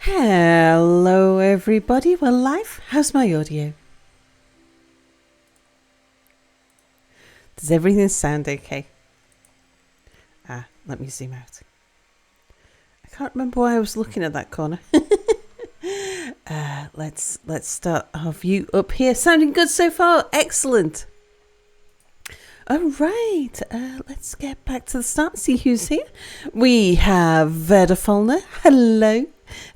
Hello everybody, we're live. How's my audio? Does everything sound okay? Let me zoom out. I can't remember why I was looking at that corner. Let's start our view up here. Sounding good so far? Excellent. All right, let's get back to the start, see who's here. We have Vedafulner. Hello.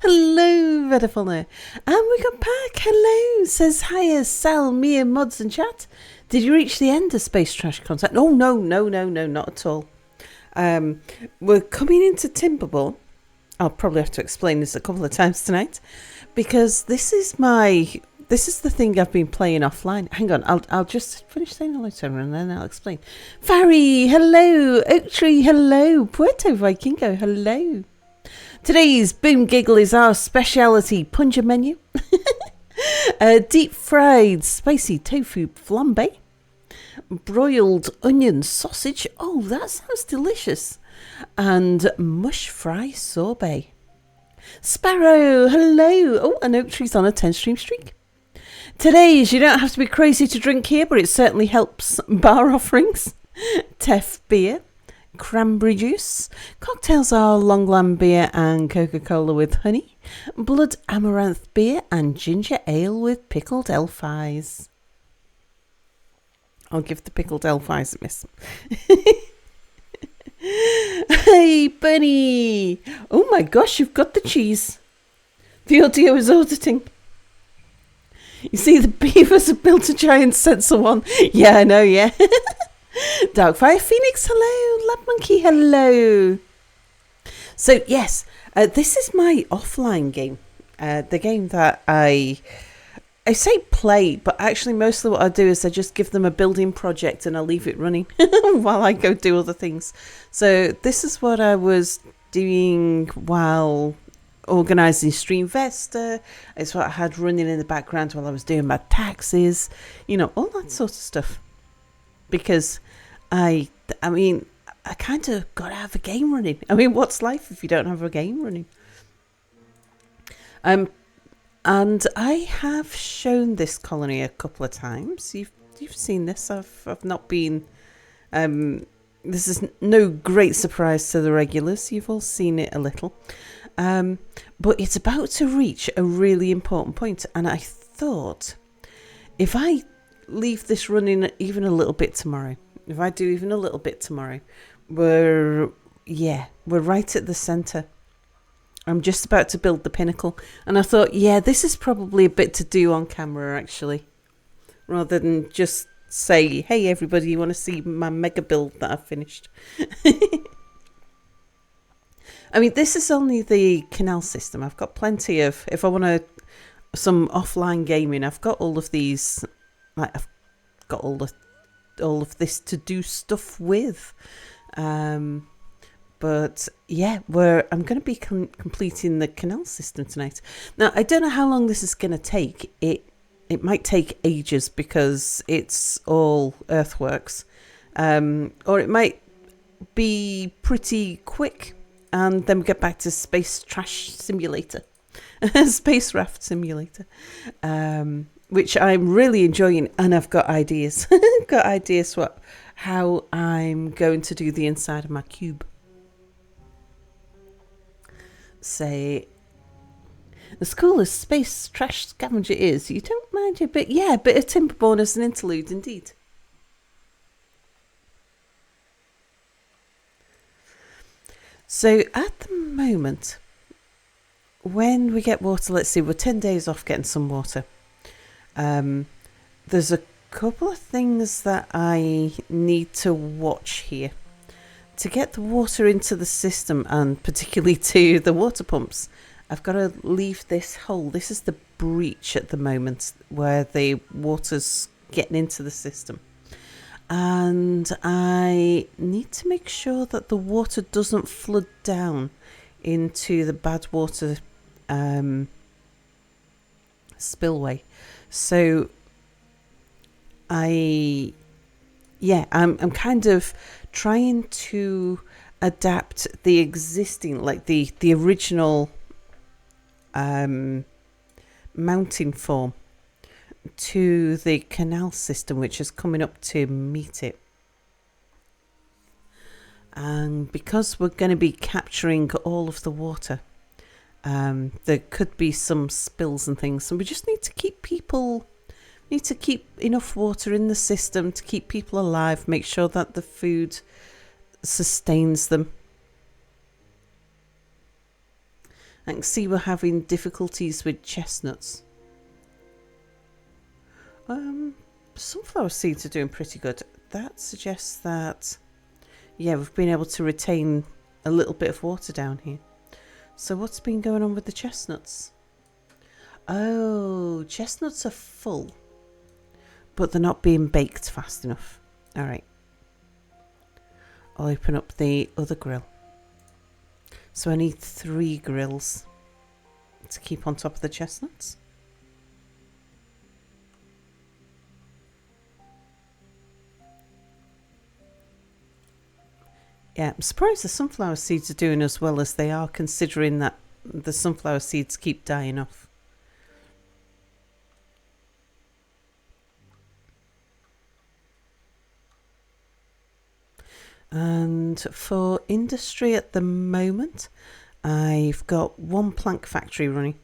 Hello, Vedafulner. And we got Pack. Hello. Says hiya, Sal, Mia, Mods and chat. Did you reach the end of Space Trash Contact? Oh, no, not at all. We're coming into Timberborn. I'll probably have to explain this a couple of times tonight, because this is the thing I've been playing offline. Hang on, I'll just finish saying hello to everyone and then I'll explain. Farry, hello. Oak Tree, hello. Puerto Vikingo, hello. Today's Boom Giggle is our speciality punja menu. Deep fried spicy tofu flambe. Broiled onion sausage. Oh, that sounds delicious. And mush fry sorbet. Sparrow, hello. Oh, and Oak Tree's on a 10-stream streak. Today's, you don't have to be crazy to drink here, but it certainly helps. Bar offerings. Teff beer. Cranberry juice. Cocktails are Longland beer and Coca-Cola with honey. Blood amaranth beer and ginger ale with pickled elf-eyes. I'll give the pickled elf-eyes a miss. Hey, Bunny. Oh my gosh, you've got the cheese. The audio is auditing. You see, the beavers have built a giant sensor one. Yeah, I know, yeah. Darkfire Phoenix, hello. Lab Monkey, hello. So, yes, this is my offline game. The game that I say play, but actually mostly what I do is I just give them a building project and I leave it running while I go do other things. So this is what I was doing while organising Streamvesta. It's what I had running in the background while I was doing my taxes, all that sort of stuff. Because I kind of got to have a game running. I mean, what's life if you don't have a game running? And I have shown this colony a couple of times. You've seen this. I've not been. This is no great surprise to the regulars. You've all seen it a little. But it's about to reach a really important point, and I thought if I leave this running even a little bit tomorrow, if I do even a little bit tomorrow, we're right at the centre. I'm just about to build the pinnacle, and I thought, this is probably a bit to do on camera, actually, rather than just say, hey, everybody, you want to see my mega build that I've finished? I mean, this is only the canal system. I've got plenty of, if I want some offline gaming, I've got all of these, I've got all of this to do stuff with. But yeah, I'm going to be completing the canal system tonight. Now, I don't know how long this is going to take. It might take ages because it's all earthworks. Or it might be pretty quick and then we get back to Space Trash Simulator. Space Raft Simulator. Which I'm really enjoying, and I've got ideas. Got ideas for how I'm going to do the inside of my cube. Say, as cool as Space Trash Scavenger is, you don't mind a bit. Yeah, a bit of Timberborn as an interlude, indeed. So at the moment, when we get water, let's see, we're 10 days off getting some water. There's a couple of things that I need to watch here. To get the water into the system, and particularly to the water pumps, I've got to leave this hole. This is the breach at the moment where the water's getting into the system. And I need to make sure that the water doesn't flood down into the bad water spillway. So I'm kind of trying to adapt the existing, like the original mountain form to the canal system, which is coming up to meet it. And because we're going to be capturing all of the water, there could be some spills and things, and we just need to keep enough water in the system to keep people alive, make sure that the food sustains them. I can see we're having difficulties with chestnuts. Sunflower seeds are doing pretty good. That suggests that, yeah, we've been able to retain a little bit of water down here. So what's been going on with the chestnuts? Oh, chestnuts are full, but they're not being baked fast enough. All right. I'll open up the other grill. So I need 3 grills to keep on top of the chestnuts. Yeah, I'm surprised the sunflower seeds are doing as well as they are, considering that the sunflower seeds keep dying off. And for industry at the moment, I've got 1 plank factory running.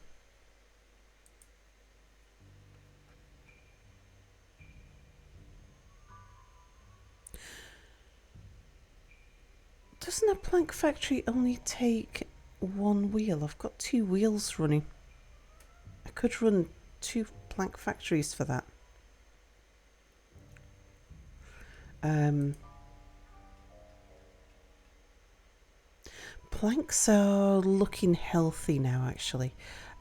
Doesn't a plank factory only take 1 wheel? I've got 2 wheels running. I could run 2 plank factories for that. Planks are looking healthy now, actually.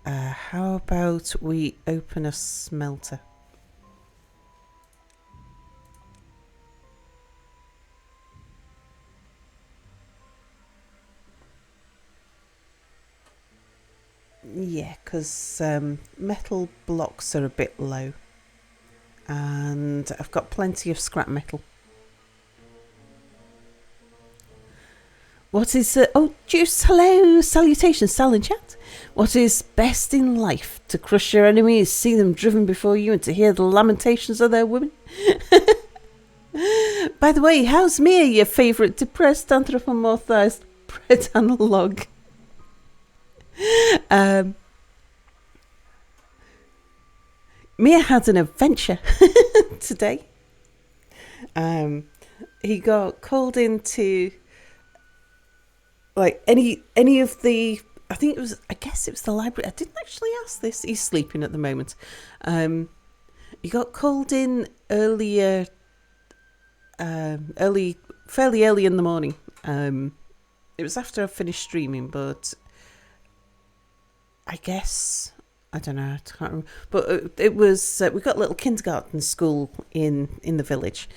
How about we open a smelter? Yeah, because metal blocks are a bit low. And I've got plenty of scrap metal. What is... oh, Juice, hello, salutations, Sal in chat. What is best in life? To crush your enemies, see them driven before you, and to hear the lamentations of their women? By the way, how's Mia, your favourite depressed anthropomorphized bread analog? Mia had an adventure today. He got called into... like any of the, I guess it was the library. I didn't actually ask this. He's sleeping at the moment. He got called in earlier, fairly early in the morning. It was after I finished streaming, but I guess, I don't know, I can't remember. But it was, we got a little kindergarten school in the village.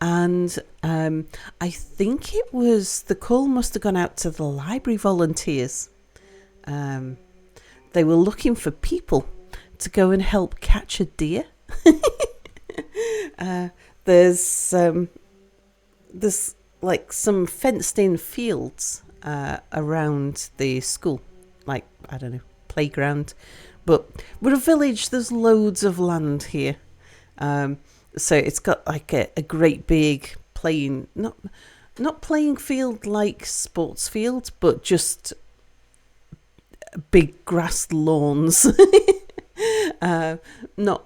And I think it was, the call must have gone out to the library volunteers. They were looking for people to go and help catch a deer. There's like some fenced in fields around the school, like, I don't know, playground. But we're a village, there's loads of land here. So it's got like a great big playing, not playing field like sports field, but just big grass lawns. Not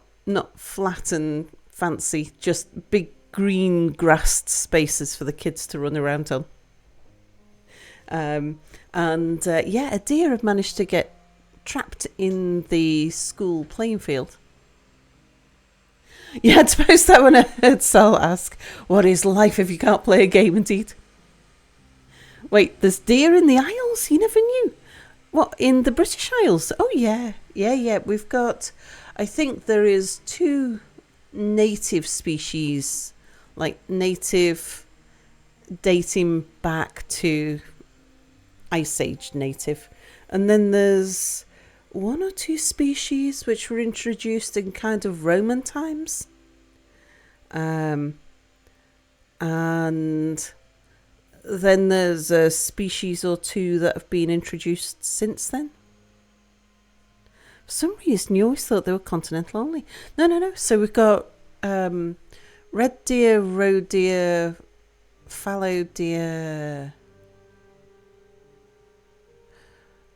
flat and fancy, just big green grassed spaces for the kids to run around on. Yeah, a deer had managed to get trapped in the school playing field. You had to post that when I heard Sal ask, what is life if you can't play a game indeed? Wait, there's deer in the Isles? You never knew? What, in the British Isles? Oh, yeah. Yeah. We've got, I think there is 2 native species, like native dating back to Ice Age native. And then there's 1 or 2 species which were introduced in kind of Roman times. And then there's a species or 2 that have been introduced since then. For some reason, you always thought they were continental only. No. So we've got red deer, roe deer, fallow deer,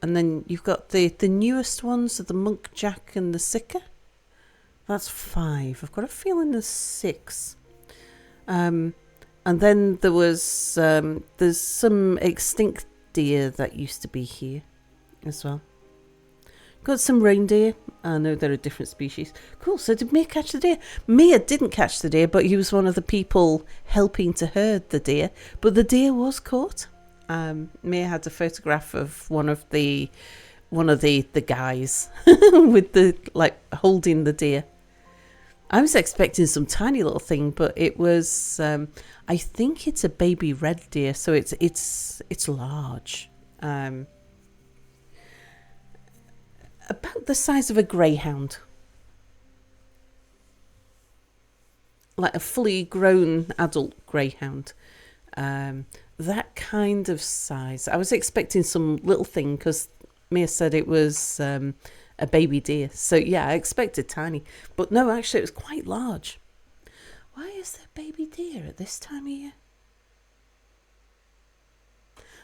and then you've got the newest ones are the munkjack and the sika. That's 5. I've got a feeling there's 6. And then there's some extinct deer that used to be here as well. Got some reindeer. I know they're a different species. Cool. So did Mia catch the deer? Mia didn't catch the deer, but he was one of the people helping to herd the deer. But the deer was caught. Mia had a photograph of one of the guys with the holding the deer. I was expecting some tiny little thing, but it was. I think it's a baby red deer, so it's large. About the size of a greyhound, like a fully grown adult greyhound. That kind of size. I was expecting some little thing because Mia said it was a baby deer. So yeah, I expected tiny, but no, actually it was quite large. Why is there baby deer at this time of year?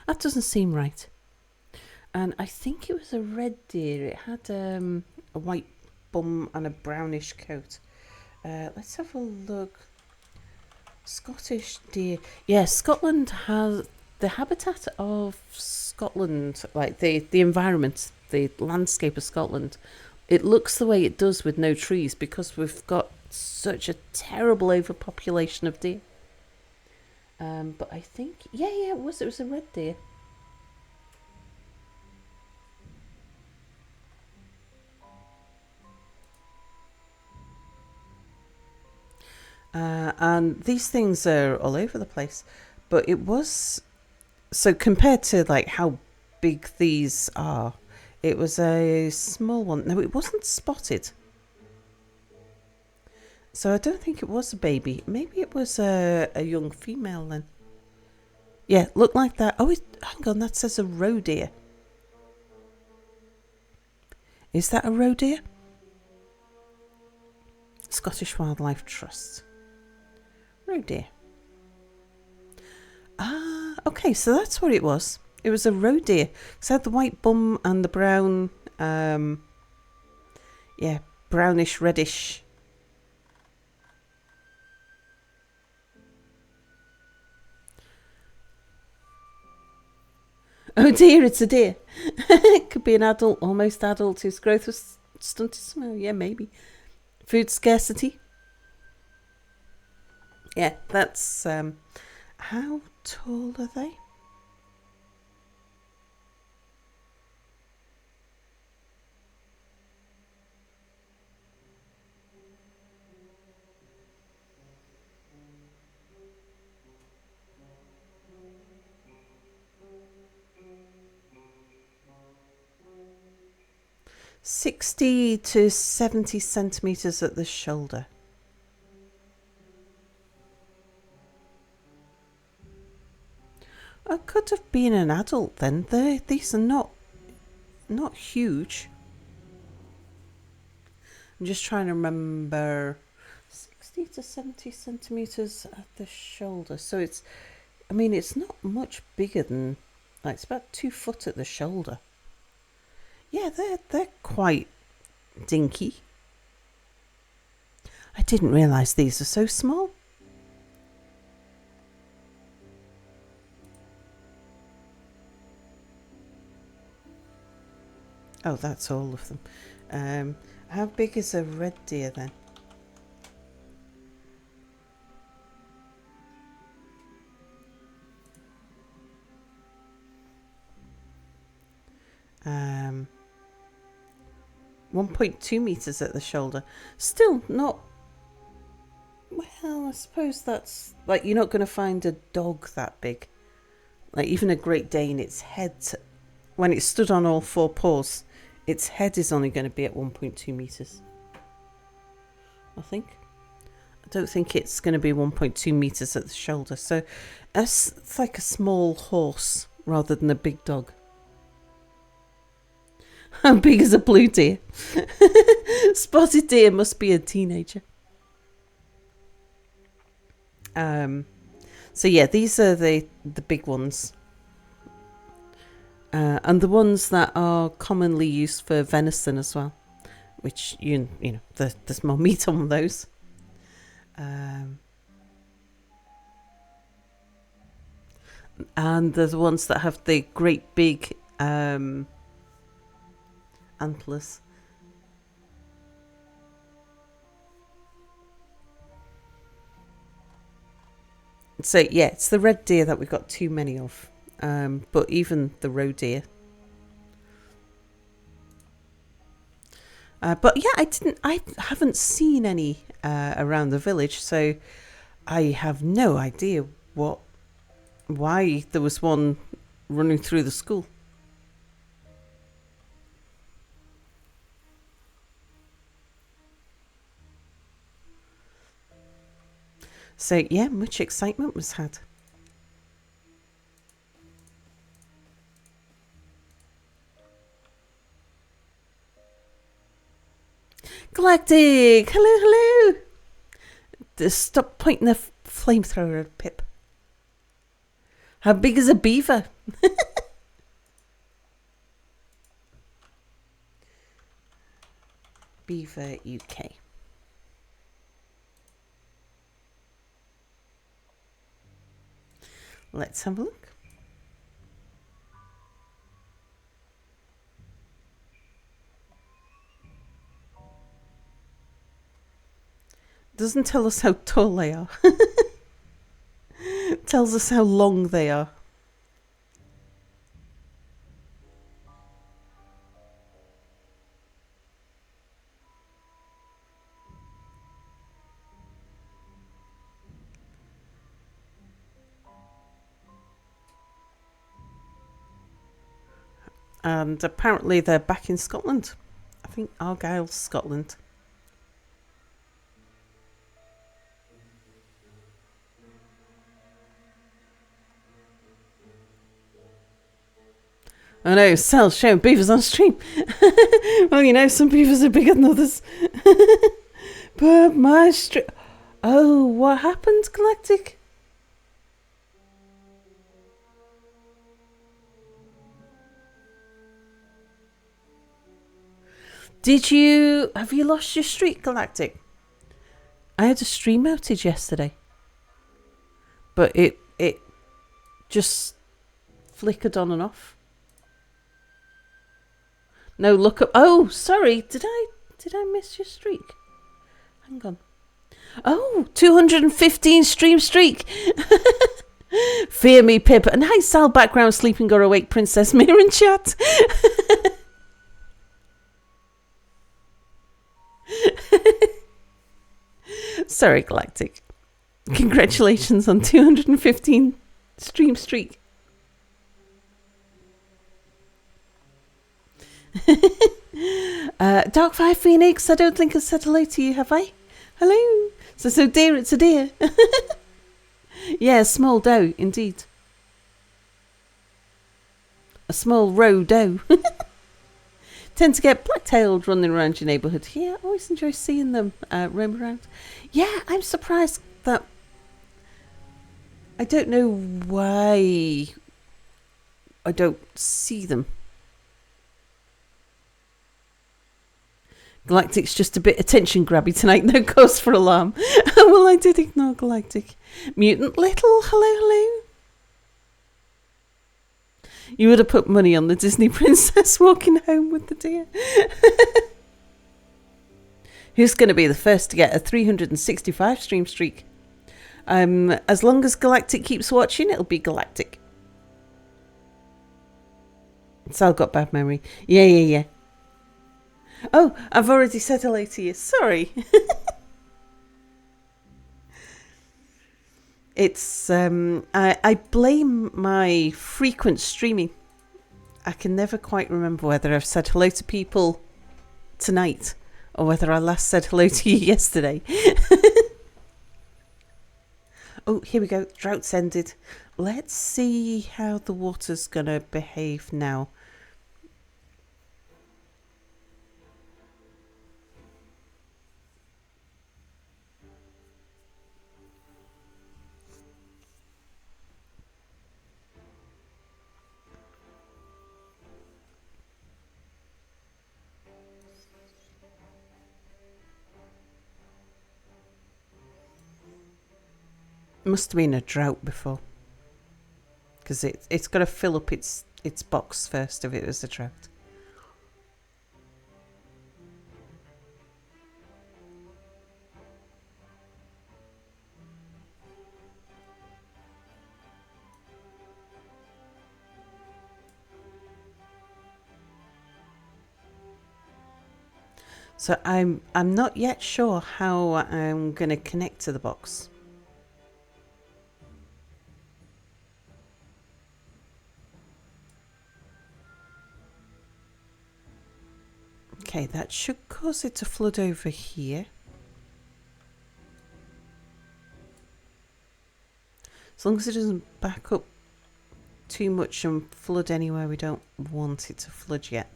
That doesn't seem right. And I think it was a red deer. It had a white bum and a brownish coat. Let's have a look. Scottish deer. Yeah, Scotland has the habitat of Scotland, like the environment, the landscape of Scotland. It looks the way it does with no trees because we've got such a terrible overpopulation of deer. But I think, yeah, it was a red deer. And these things are all over the place, but it was, so compared to like how big these are, it was a small one. No, it wasn't spotted. So I don't think it was a baby. Maybe it was a young female then. Yeah, looked like that. Oh, hang on, that says a roe deer. Is that a roe deer? Scottish Wildlife Trust. Roe deer. Ah, okay, so that's what it was. It was a roe deer. It had the white bum and the brown, brownish, reddish. Oh dear, it's a deer. It could be an adult, almost adult, whose growth was stunted somehow. Yeah, maybe. Food scarcity. Yeah, that's, how tall are they? $60 to $70 at the shoulder. I could have been an adult then. These are not huge. I'm just trying to remember. 60 to 70 centimeters at the shoulder. So it's not much bigger than, like, it's about 2 foot at the shoulder. Yeah, they're quite dinky. I didn't realise these are so small. Oh, that's all of them. How big is a red deer then? Um, 1.2 meters at the shoulder. Still not. Well, I suppose that's like, you're not going to find a dog that big. Like even a Great Dane, its head, when it stood on all 4 paws, its head is only going to be at 1.2 meters. I think. I don't think it's going to be 1.2 meters at the shoulder. So it's like a small horse rather than a big dog. How big is a blue deer? Spotted deer must be a teenager. So yeah, these are the big ones. And the ones that are commonly used for venison as well, which you know there's more meat on those. And there's the ones that have the great big antlers. So yeah, it's the red deer that we've got too many of. But even the roe deer. But yeah, I haven't seen any around the village, so I have no idea why there was one running through the school. So yeah, much excitement was had. Galactic! Hello, hello! Just stop pointing the flamethrower at Pip. How big is a beaver? Beaver UK. Let's have a look. Doesn't tell us how tall they are. Tells us how long they are. And apparently they're back in Scotland. I think Argyll, Scotland. Oh no, Sal's showing beavers on stream. Well, you know, some beavers are bigger than others. But my stream... Oh, what happened, Galactic? Have you lost your streak, Galactic? I had a stream outage yesterday. But it just flickered on and off. No, look up. Oh, sorry. Did I miss your streak? Hang on. Oh, 215 stream streak. Fear me, Pip. And hi, Sal, background, sleeping or awake, Princess Mirror in chat. Sorry, Galactic. Congratulations on 215 stream streak. Darkfire Phoenix, I don't think I've said hello to you, have I? Hello. So dear, it's a deer. Yeah, a small doe, indeed. A small roe doe. Tend to get black-tailed running around your neighbourhood. Yeah, I always enjoy seeing them roam around. Yeah, I'm surprised that... I don't know why I don't see them. Galactic's just a bit attention grabby tonight, no cause for alarm. Well, I did ignore Galactic. Mutant Little, hello. You would have put money on the Disney princess walking home with the deer. Who's going to be the first to get a 365 stream streak? As long as Galactic keeps watching, it'll be Galactic. Sal got bad memory. Yeah. Oh, I've already said hello to you. Sorry. It's I blame my frequent streaming. I can never quite remember whether I've said hello to people tonight or whether I last said hello to you yesterday. Oh, here we go. Drought's ended. Let's see how the water's gonna behave now. Must have been a drought before. Because it's got to fill up its box first if it was a drought. So I'm not yet sure how I'm going to connect to the box. Okay, that should cause it to flood over here. As long as it doesn't back up too much and flood anywhere we don't want it to flood yet.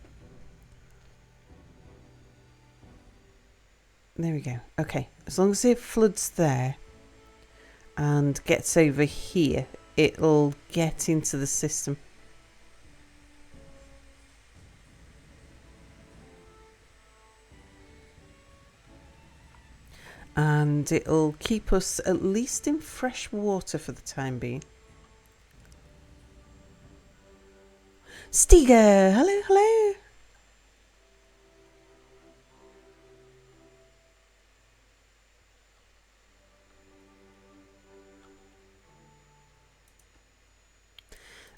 There we go. Okay, as long as it floods there and gets over here, it'll get into the system. And it'll keep us at least in fresh water for the time being. Stiga, hello, hello.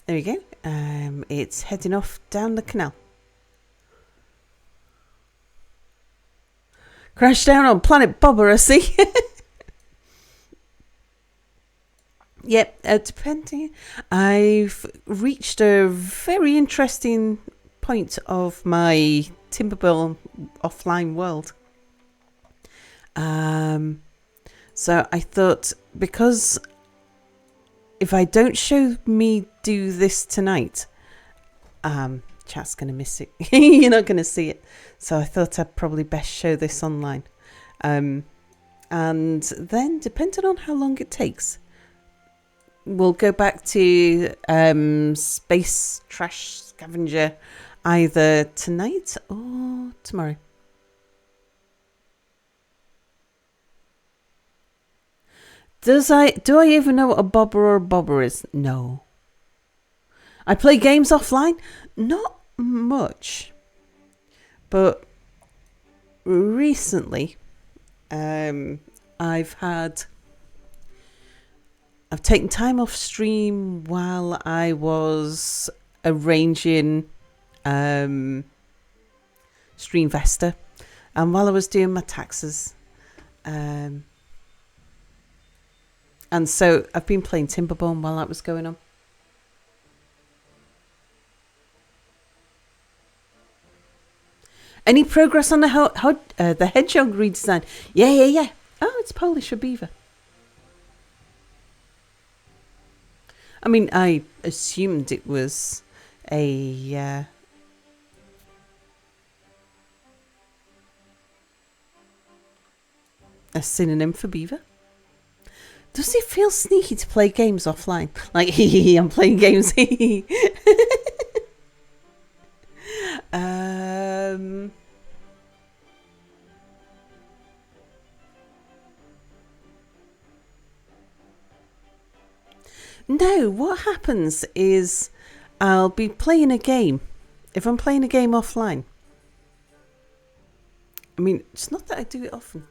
There we go. It's heading off down the canal. Crash down on planet Bobber, I see. Yep, depending. I've reached a very interesting point of my Timberbill offline world. So I thought, because if I don't show me do this tonight, chat's going to miss it. You're not going to see it. So I thought I'd probably best show this online. And then, depending on how long it takes, we'll go back to Space Trash Scavenger either tonight or tomorrow. Do I even know what a bobber or a bobber is? No. I play games offline? Not much. But recently, I've taken time off stream while I was arranging Streamvesta and while I was doing my taxes. And so I've been playing Timberborn while that was going on. Any progress on the hedgehog redesign? Yeah. Oh, it's Polish for beaver. I mean, I assumed it was a synonym for beaver. Does it feel sneaky to play games offline? Like, I'm playing games. No, what happens is I'll be playing a game. If I'm playing a game offline, I mean, it's not that I do it often.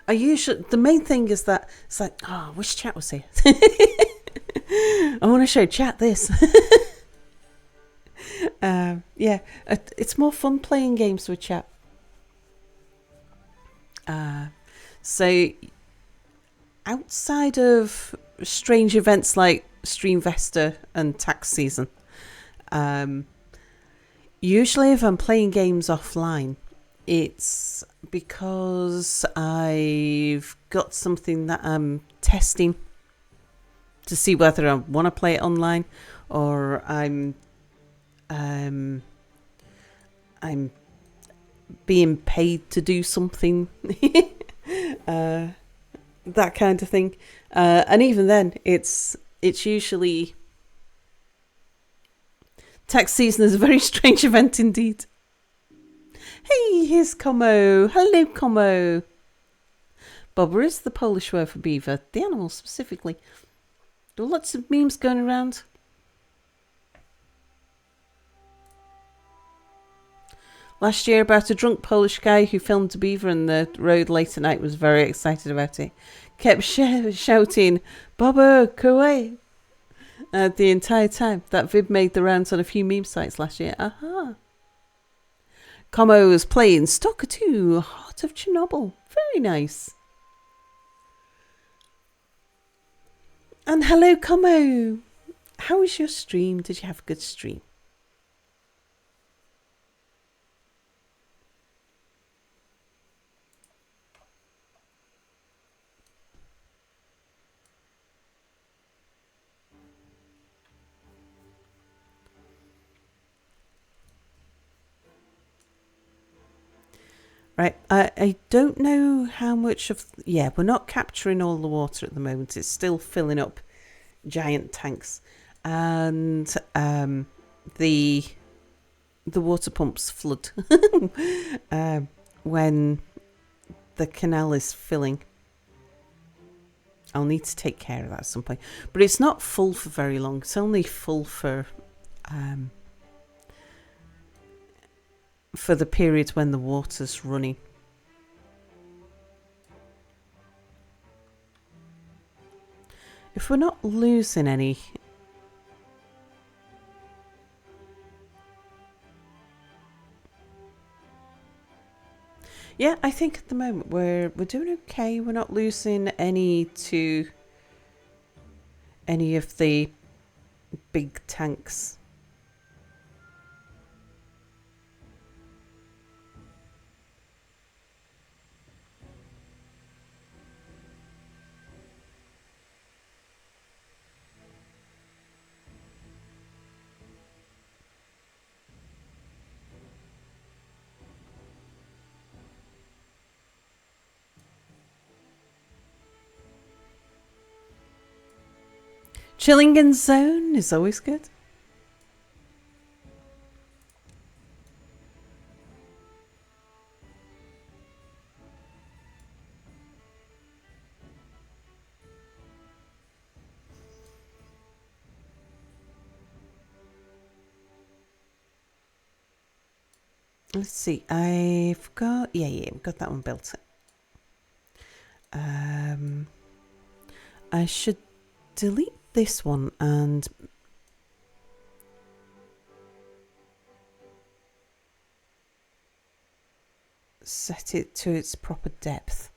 The main thing is that it's like, oh, I wish chat was here. I want to show chat this. Yeah, it's more fun playing games with chat. So outside of strange events like Streamvesta and tax season, usually if I'm playing games offline, it's because I've got something that I'm testing to see whether I want to play it online, or I'm being paid to do something. That kind of thing. And even then, it's usually... Tax season is a very strange event indeed. Hey, here's Como. Hello, Como. Bobber is the Polish word for beaver, the animal specifically. There are lots of memes going around. Last year about a drunk Polish guy who filmed a beaver in the road late at night, was very excited about it. Kept shouting, "Bobber, go away!" The entire time. That vid made the rounds on a few meme sites last year. Aha. Como's playing Stalker 2, Heart of Chernobyl. Very nice. And hello, Como. How was your stream? Did you have a good stream? Right, I don't know how much of... Yeah, we're not capturing all the water at the moment. It's still filling up giant tanks. And the water pumps flood when the canal is filling. I'll need to take care of that at some point. But it's not full for very long. It's only full for the period when the water's running. If we're not losing any... Yeah, I think at the moment we're doing okay. We're not losing any to any of the big tanks. Chilling in zone is always good. Let's see. I've got... Yeah, we've got that one built. I should delete this one and set it to its proper depth.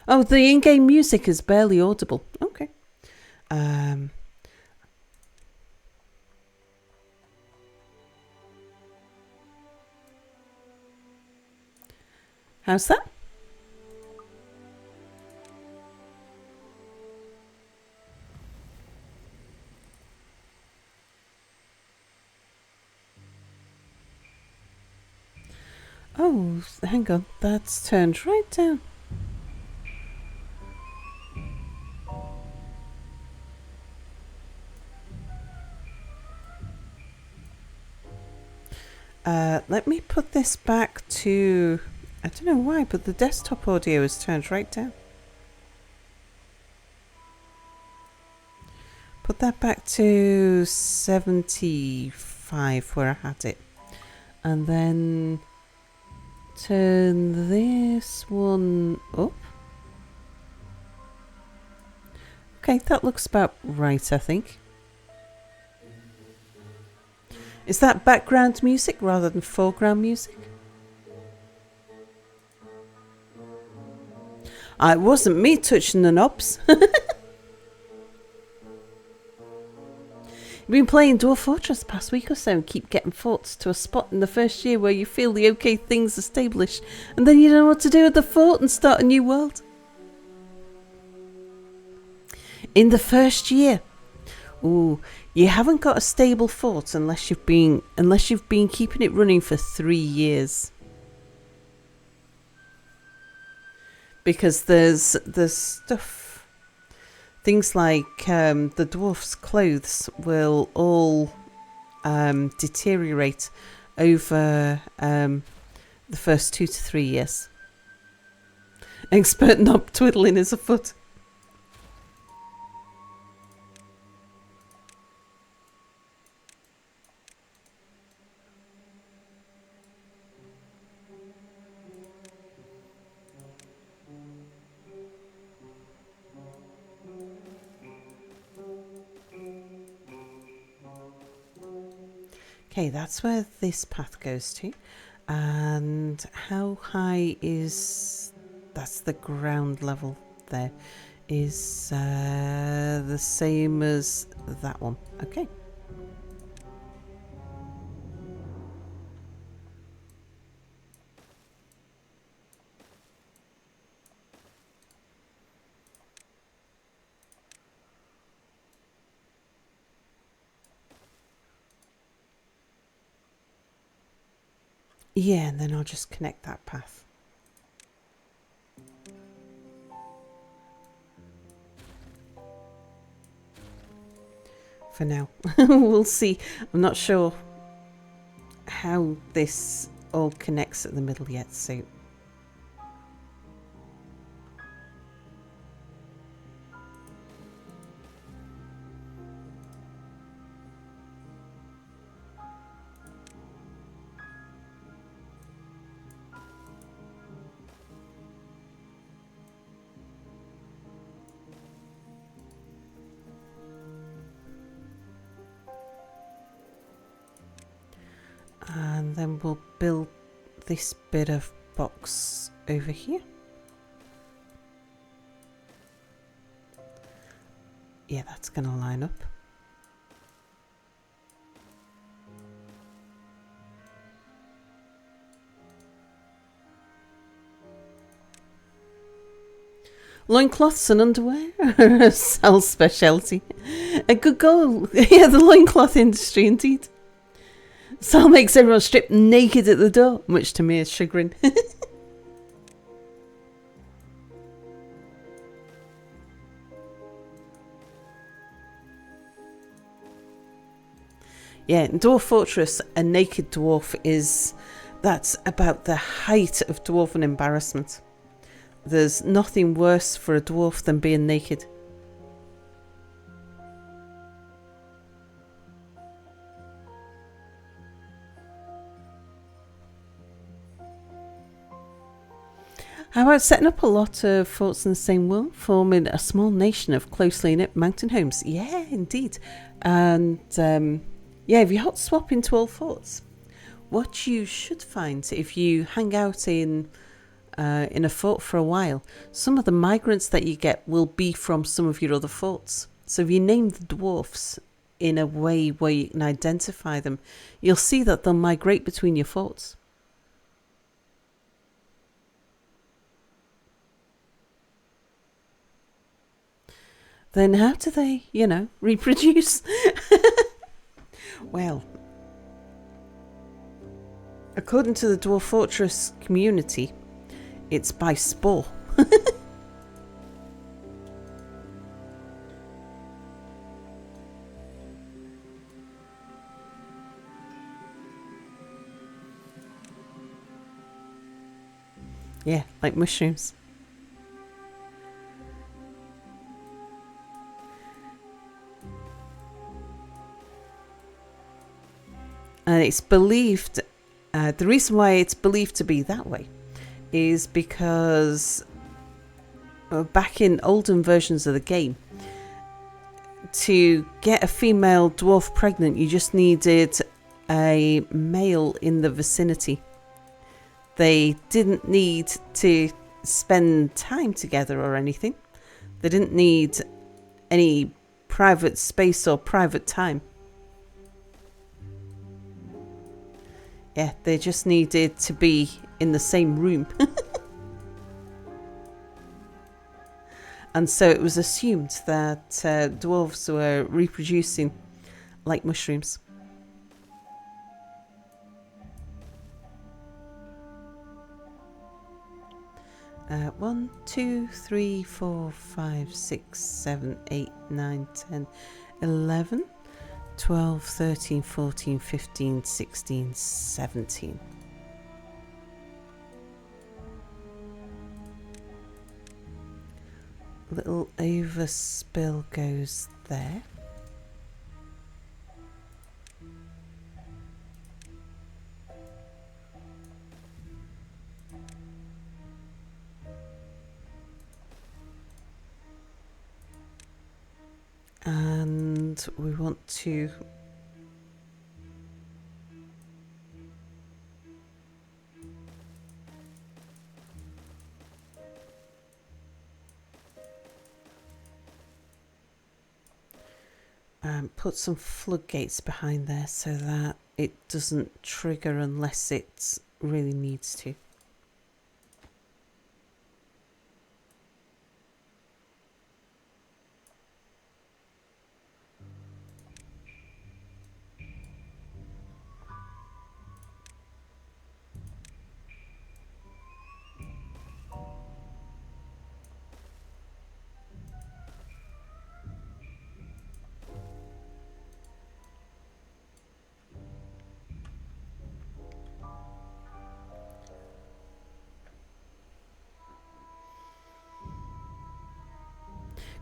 Oh, the in-game music is barely audible. Okay. How's that? Oh, hang on. That's turned right down. Let me put this back to... I don't know why, but the desktop audio is turned right down. Put that back to 75 where I had it. And then turn this one up. Okay, that looks about right, I think. Is that background music rather than foreground music? It wasn't me touching the knobs. You've been playing Dwarf Fortress the past week or so and keep getting forts to a spot in the first year where you feel the okay things established and then you don't know what to do with the fort and start a new world. In the first year. Ooh, you haven't got a stable fort unless you've been keeping it running for 3 years. Because there's stuff, things like the dwarf's clothes will all deteriorate over the first 2 to 3 years. Expert knob twiddling is afoot. Okay, that's where this path goes to. And how high is... That's the ground level there. Is the same as that one. Okay. Yeah, and then I'll just connect that path. For now. We'll see. I'm not sure how this all connects at the middle yet, so... And then we'll build this bit of box over here. Yeah, that's going to line up. Loincloths and underwear, Sal's specialty. A good goal. Yeah, the loincloth industry indeed. Sal makes everyone strip naked at the door, much to Mia's chagrin. Yeah, in Dwarf Fortress, a naked dwarf that's about the height of dwarven embarrassment. There's nothing worse for a dwarf than being naked. How about setting up a lot of forts in the same world, forming a small nation of closely knit mountain homes? Yeah, indeed. And yeah, if you hot swap into all forts, what you should find if you hang out in a fort for a while, some of the migrants that you get will be from some of your other forts. So if you name the dwarfs in a way where you can identify them, you'll see that they'll migrate between your forts. Then how do they, reproduce? Well, according to the Dwarf Fortress community, it's by spore. Yeah, like mushrooms. And it's believed, the reason why it's believed to be that way is because back in olden versions of the game, to get a female dwarf pregnant, you just needed a male in the vicinity. They didn't need to spend time together or anything. They didn't need any private space or private time. Yeah, they just needed to be in the same room. And so it was assumed that dwarves were reproducing like mushrooms. One, 2, 3, 4, 5, 6, 7, 8, 9, 10, 11, 12, 13, 14, 15, 16, 17. little overspill goes there. And we want to put some floodgates behind there so that it doesn't trigger unless it really needs to.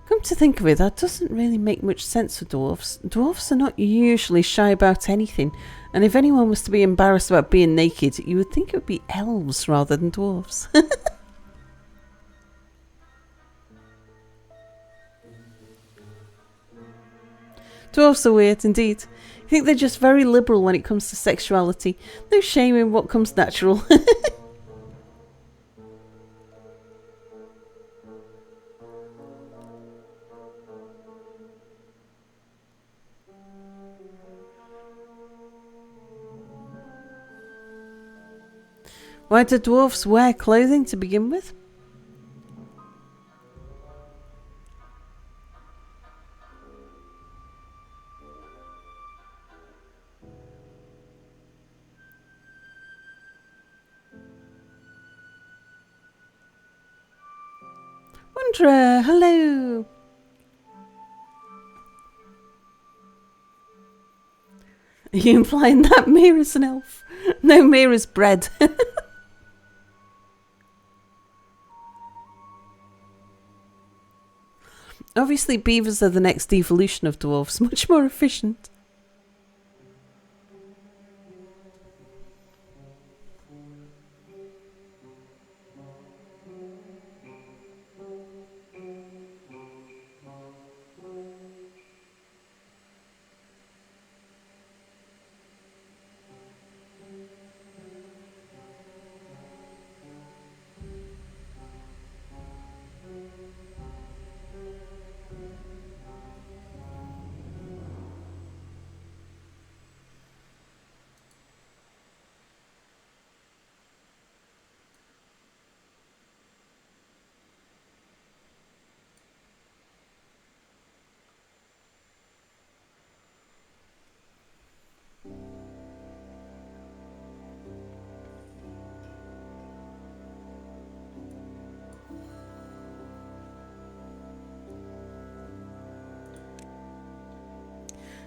Come to think of it, that doesn't really make much sense for dwarves. Dwarves are not usually shy about anything, and if anyone was to be embarrassed about being naked, you would think it would be elves rather than dwarves. Dwarves are weird indeed. I think they're just very liberal when it comes to sexuality. No shame in what comes natural. Why do dwarves wear clothing to begin with? Wanderer, hello. Are you implying that Mira's an elf? No, Mira's bread. Obviously, beavers are the next evolution of dwarves, much more efficient.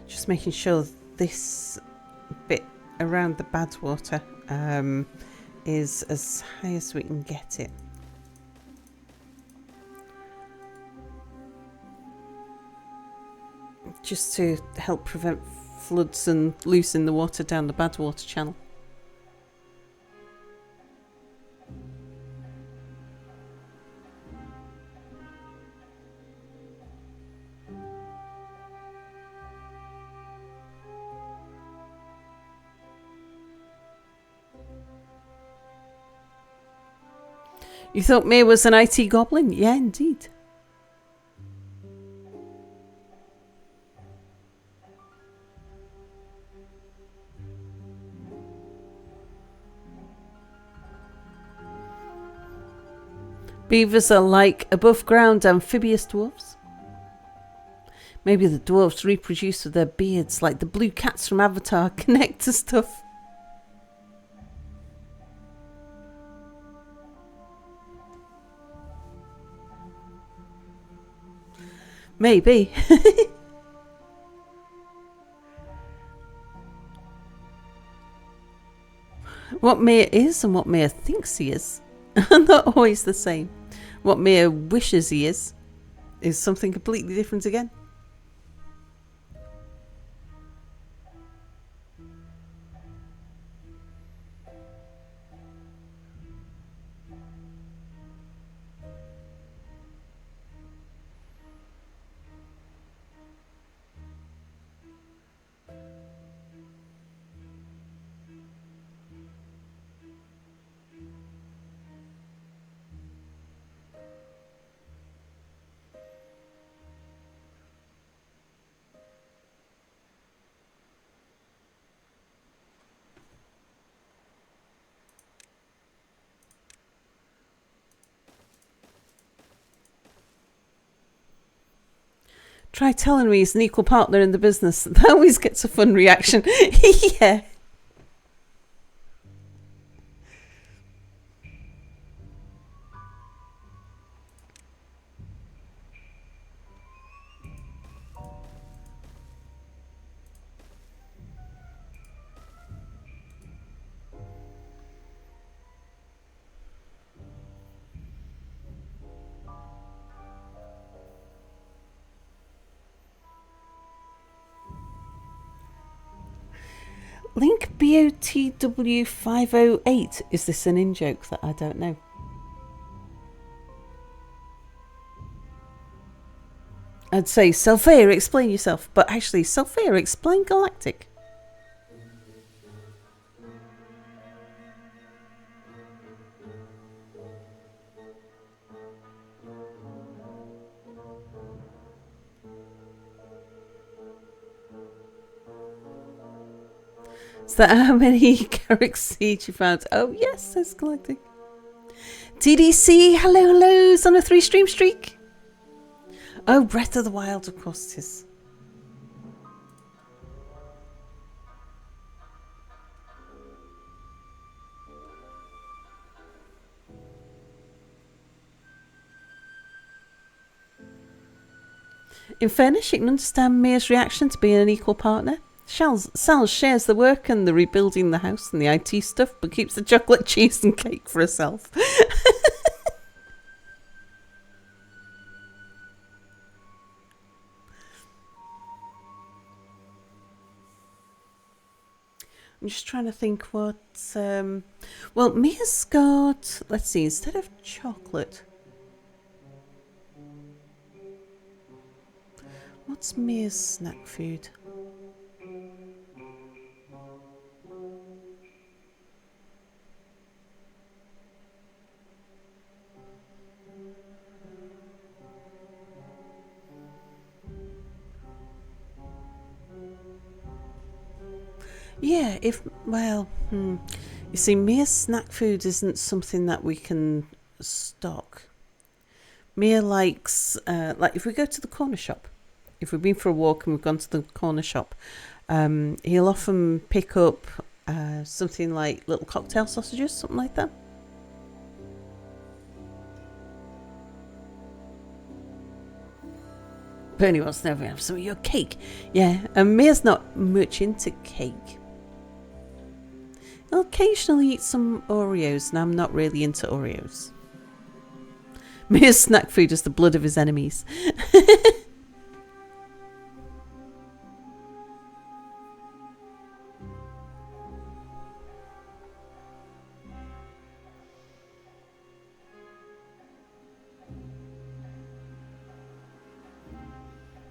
Just making sure this bit around the bad water is as high as we can get it. Just to help prevent floods and loosen the water down the bad water channel. You thought Mir was an IT goblin? Yeah, indeed. Beavers are like above ground amphibious dwarves. Maybe the dwarves reproduce with their beards like the blue cats from Avatar connect to stuff. Maybe. What Mir is and what Mir thinks he is are not always the same. What Mir wishes he is is something completely different again. Try telling me he's an equal partner in the business. That always gets a fun reaction. Yeah. Link BOTW508. Is this an in-joke that I don't know? I'd say, Selphia, explain yourself. But actually, Selphia, explain Galactic. Is that how many Carrick Siege you found? Oh, yes, says Galactic. TDC, hellos on a 3-stream streak. Oh, Breath of the Wild, of course it is. In fairness, you can understand Mia's reaction to being an equal partner. Sal shares the work and the rebuilding the house and the IT stuff, but keeps the chocolate, cheese and cake for herself. I'm just trying to think what... well, Mia's got... Let's see, instead of chocolate... What's Mia's snack food? Yeah, you see, Mia's snack food isn't something that we can stock. Mia likes, like if we go to the corner shop, if we've been for a walk and we've gone to the corner shop, he'll often pick up something like little cocktail sausages, something like that. Bernie wants to know if we have some of your cake. Yeah, and Mia's not much into cake. I'll occasionally eat some Oreos, and I'm not really into Oreos. Mia's snack food is the blood of his enemies.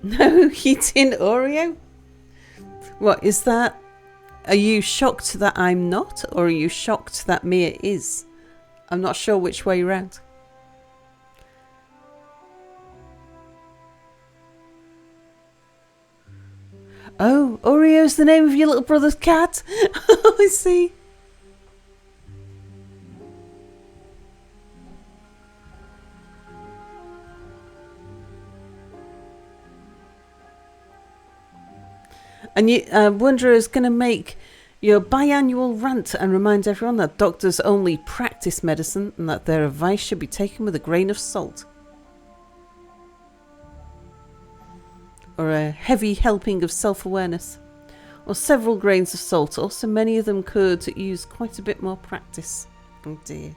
No eating Oreo? What is that? Are you shocked that I'm not, or are you shocked that Mia is? I'm not sure which way round. Oh, Oreo's the name of your little brother's cat? Oh, I see. And you, Wanderer is going to make your biannual rant and remind everyone that doctors only practice medicine and that their advice should be taken with a grain of salt. Or a heavy helping of self-awareness. Or several grains of salt. Also, many of them could use quite a bit more practice. Oh dear.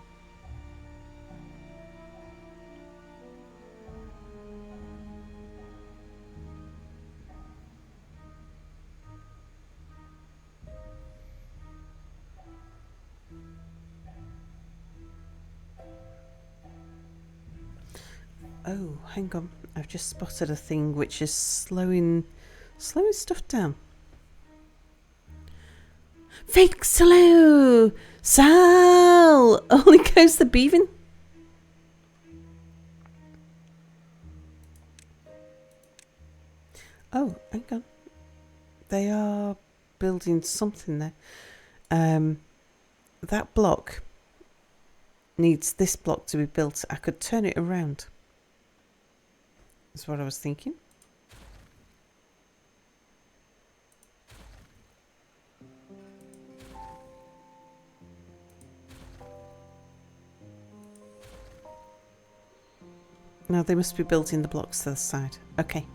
Oh, hang on. I've just spotted a thing which is slowing stuff down. Fake slow! Sal! Only goes the beaving. Oh, hang on. They are building something there. That block needs this block to be built. I could turn it around. That's what I was thinking. Now they must be building the blocks to the side. Okay.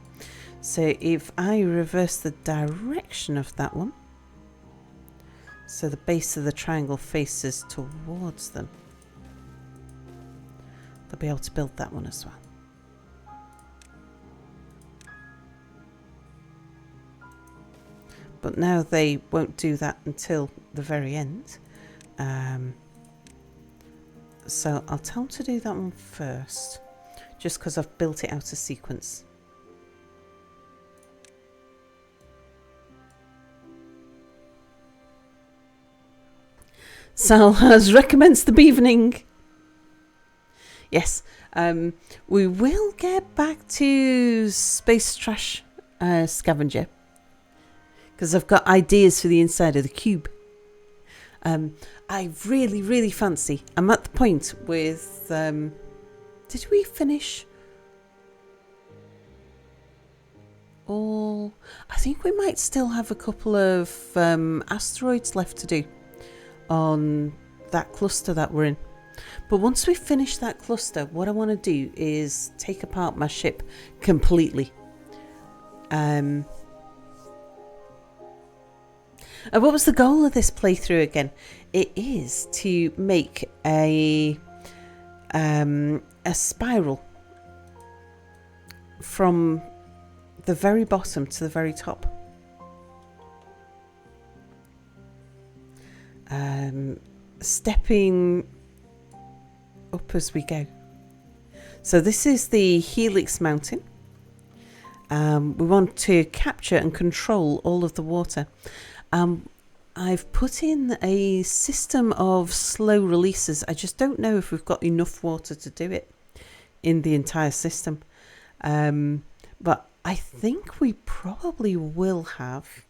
So if I reverse the direction of that one, so the base of the triangle faces towards them, they'll be able to build that one as well. But now they won't do that until the very end. So I'll tell them to do that one first, just because I've built it out of sequence. Sal has recommenced the beavening. Yes, we will get back to space trash scavenger, because I've got ideas for the inside of the cube. I really fancy. I'm at the point with. Did we finish all? I think we might still have a couple of asteroids left to do on that cluster that we're in. But once we finish that cluster, what I want to do is take apart my ship completely. And what was the goal of this playthrough again? It is to make a spiral from the very bottom to the very top. Stepping up as we go. So this is the Helix Mountain. We want to capture and control all of the water. I've put in a system of slow releases. I just don't know if we've got enough water to do it in the entire system. But I think we probably will have.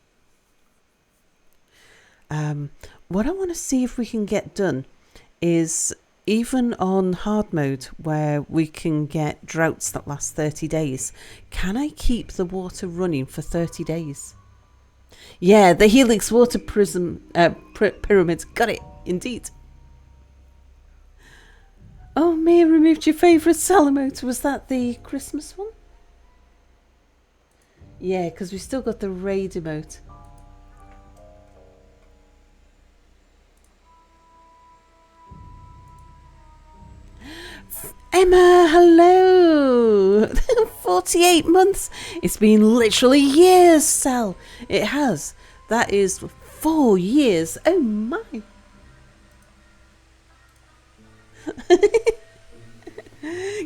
What I want to see if we can get done is, even on hard mode where we can get droughts that last 30 days, can I keep the water running for 30 days? Yeah, the Helix water pyramids. Got it, indeed. Oh, Mia removed your favourite Salamote. Was that the Christmas one? Yeah, because we still got the raid emote. Emma, hello! 48 months! It's been literally years, Sal. It has. That is 4 years. Oh my!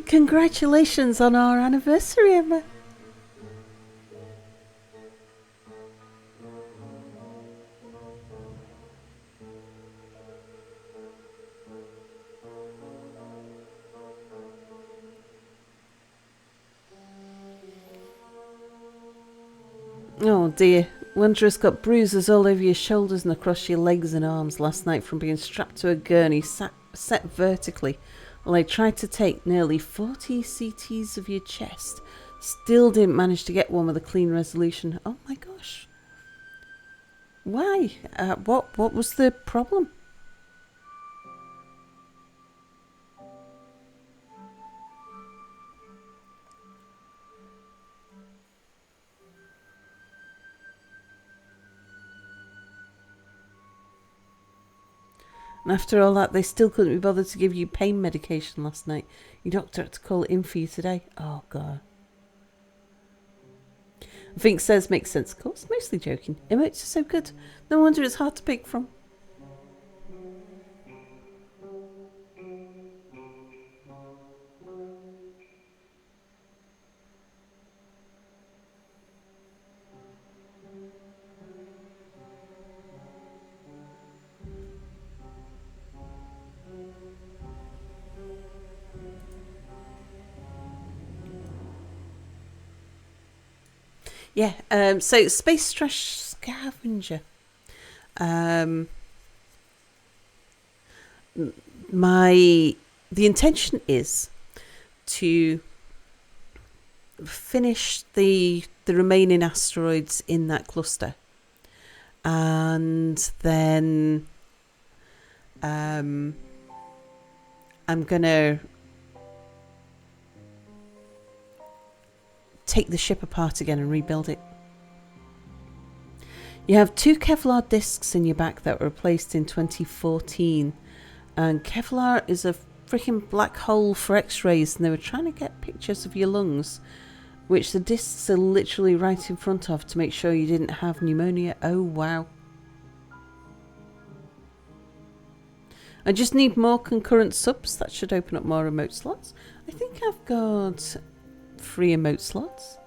Congratulations on our anniversary, Emma. Oh dear, Wanderer's got bruises all over your shoulders and across your legs and arms last night from being strapped to a gurney set vertically while I tried to take nearly 40 CTs of your chest. Still didn't manage to get one with a clean resolution. Oh my gosh. Why? What was the problem? And after all that, they still couldn't be bothered to give you pain medication last night. Your doctor had to call it in for you today. Oh, God. I think says makes sense, of course. Mostly joking. Emotes are so good. No wonder it's hard to pick from. Yeah. So space trash scavenger. Um, my the intention is to finish the remaining asteroids in that cluster, and then I'm gonna take the ship apart again and rebuild it. You have 2 Kevlar discs in your back that were replaced in 2014, and Kevlar is a freaking black hole for X-rays, and they were trying to get pictures of your lungs, which the discs are literally right in front of to make sure you didn't have pneumonia. Oh wow. I just need more concurrent subs. That should open up more remote slots. I think I've got 3 remote slots.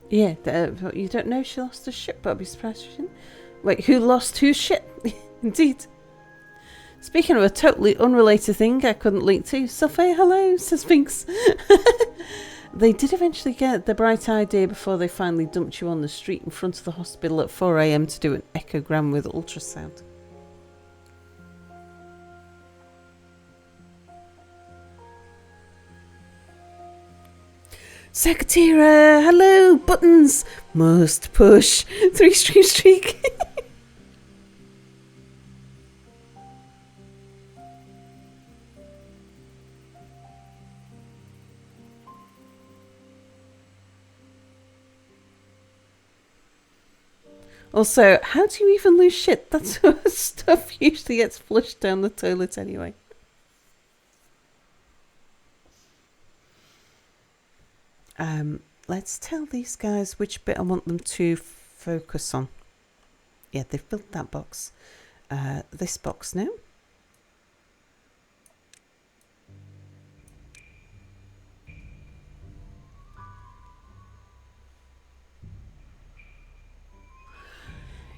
Yeah, you don't know she lost her ship, but I'd be surprised if she didn't. Wait, who lost whose ship? Indeed. Speaking of a totally unrelated thing I couldn't link to, Sophia, hello, says Sphinx. They did eventually get the bright idea before they finally dumped you on the street in front of the hospital at 4 a.m. to do an echogram with ultrasound. Sakatira, hello, buttons, must push, 3-stream streak. Also, how do you even lose shit? That sort of stuff usually gets flushed down the toilet anyway. Let's tell these guys which bit I want them to focus on. Yeah, they've built that box. This box now.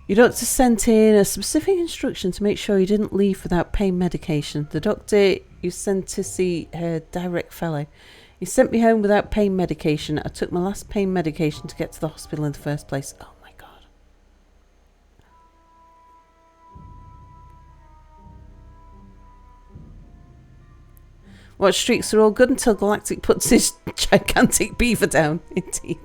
Your doctor sent in a specific instruction to make sure you didn't leave without pain medication. The doctor you sent to see her direct fellow. He sent me home without pain medication. I took my last pain medication to get to the hospital in the first place. Oh my god. Watch streaks are all good until Galactic puts his gigantic beaver down. Indeed.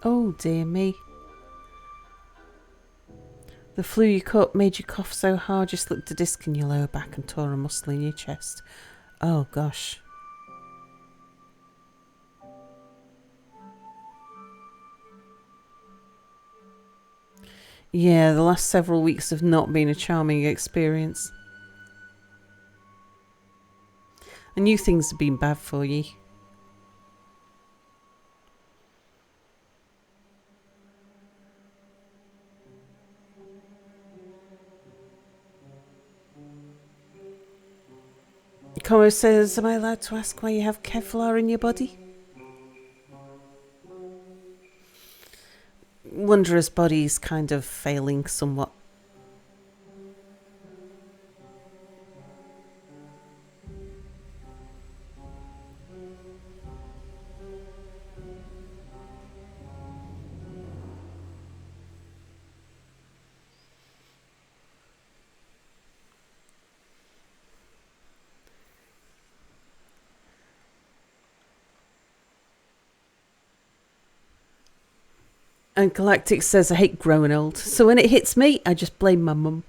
Oh dear me. The flu you caught made you cough so hard you slipped a disc in your lower back and tore a muscle in your chest. Oh gosh. Yeah, the last several weeks have not been a charming experience. I knew things had been bad for you. Como says, am I allowed to ask why you have Kevlar in your body? Wanderer's body's kind of failing somewhat. And Galactic says, I hate growing old. So when it hits me, I just blame my mum.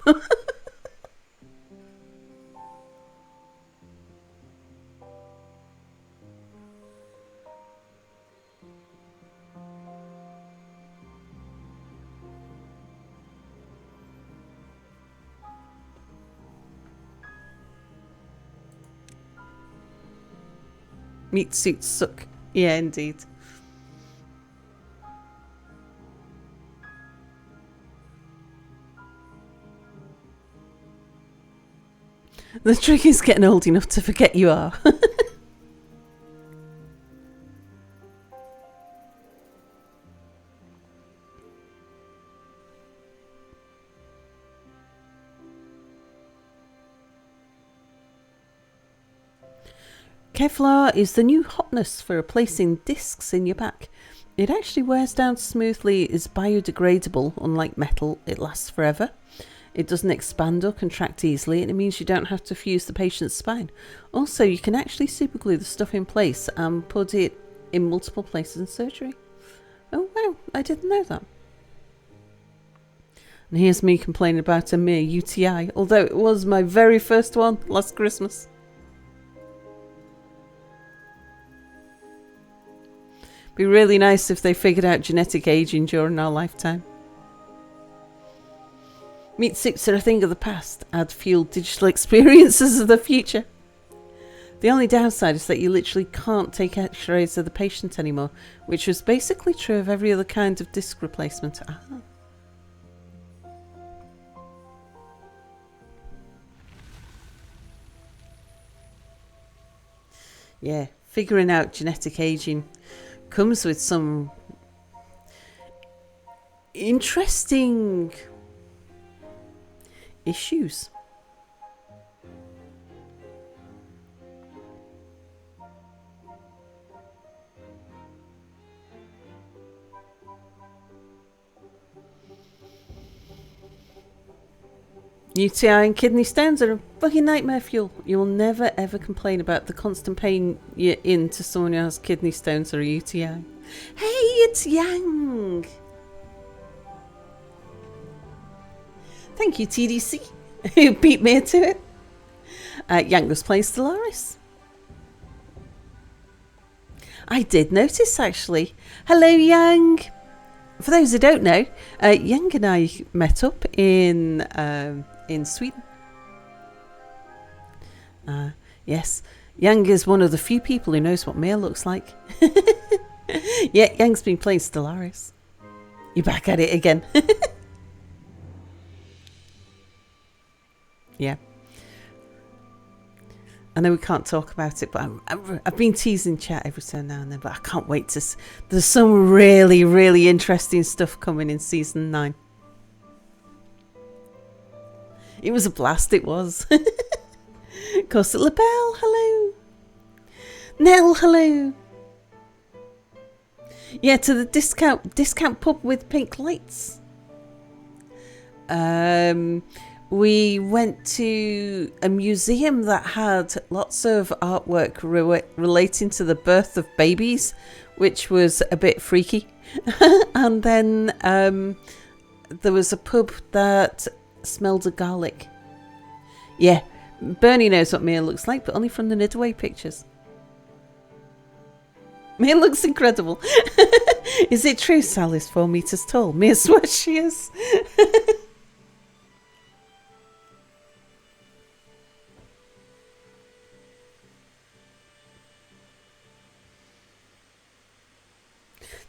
Meat suits suck. Yeah, indeed. The trick is getting old enough to forget you are. Kevlar is the new hotness for replacing discs in your back. It actually wears down smoothly, is biodegradable, unlike metal, it lasts forever. It doesn't expand or contract easily, and it means you don't have to fuse the patient's spine. Also, you can actually superglue the stuff in place and put it in multiple places in surgery. Oh wow, I didn't know that. And here's me complaining about a mere UTI, although it was my very first one last Christmas. Be really nice if they figured out genetic aging during our lifetime. Meat suits are a thing of the past. Add fuel digital experiences of the future. The only downside is that you literally can't take x-rays of the patient anymore, which was basically true of every other kind of disc replacement. Yeah, figuring out genetic aging comes with some interesting issues. UTI and kidney stones are a fucking nightmare fuel. You will never ever complain about the constant pain you're in to someone who has kidney stones or a UTI. Hey, it's Yang! Thank you, TDC, who beat me to it. Yang was playing Stellaris. I did notice, actually. Hello, Yang! For those who don't know, Yang and I met up in Sweden. Yes, Yang is one of the few people who knows what male looks like. Yeah, Yang's been playing Stellaris. You're back at it again. Yeah. I know we can't talk about it, but I've been teasing chat every so now and then, but I can't wait to... There's some really, really interesting stuff coming in Season 9. It was a blast, it was. Corset Labelle, hello. Nell, hello. Yeah, to the discount pub with pink lights. We went to a museum that had lots of artwork relating to the birth of babies, which was a bit freaky. And then there was a pub that smelled of garlic. Yeah, Bernie knows what Mia looks like, but only from the Nidaway pictures. Mia looks incredible. Is it true Sally's 4 meters tall? Mia swears she is.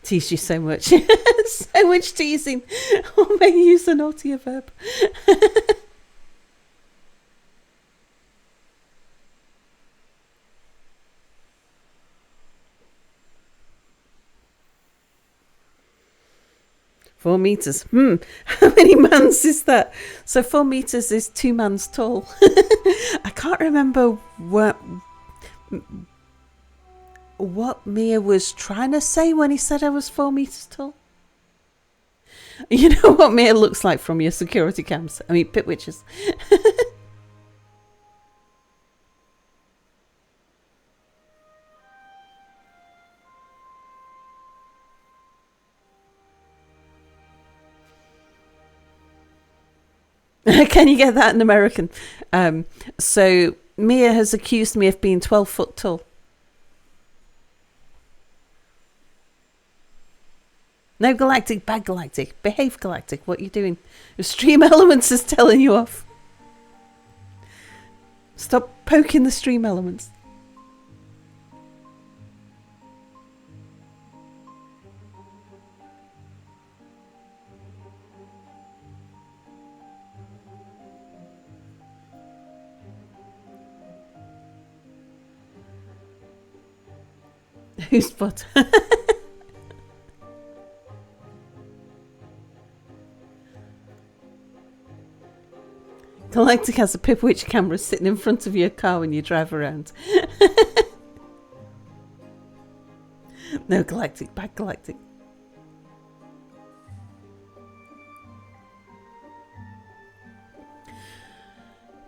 Tease you so much. So much teasing. Oh, may use a naughtier verb. Four meters. How many mans is that? So 4 meters is 2 mans tall. I can't remember what Mia was trying to say when he said I was 4 meters tall. You know what Mia looks like from your security cams? I mean, pit witches. Can you get that in American? So Mia has accused me of being 12 foot tall. No, Galactic, bad Galactic. Behave, Galactic. What are you doing? Stream Elements is telling you off. Stop poking the Stream Elements. Who's but? Galactic has a Pipwitch camera sitting in front of your car when you drive around. No, Galactic, bad Galactic.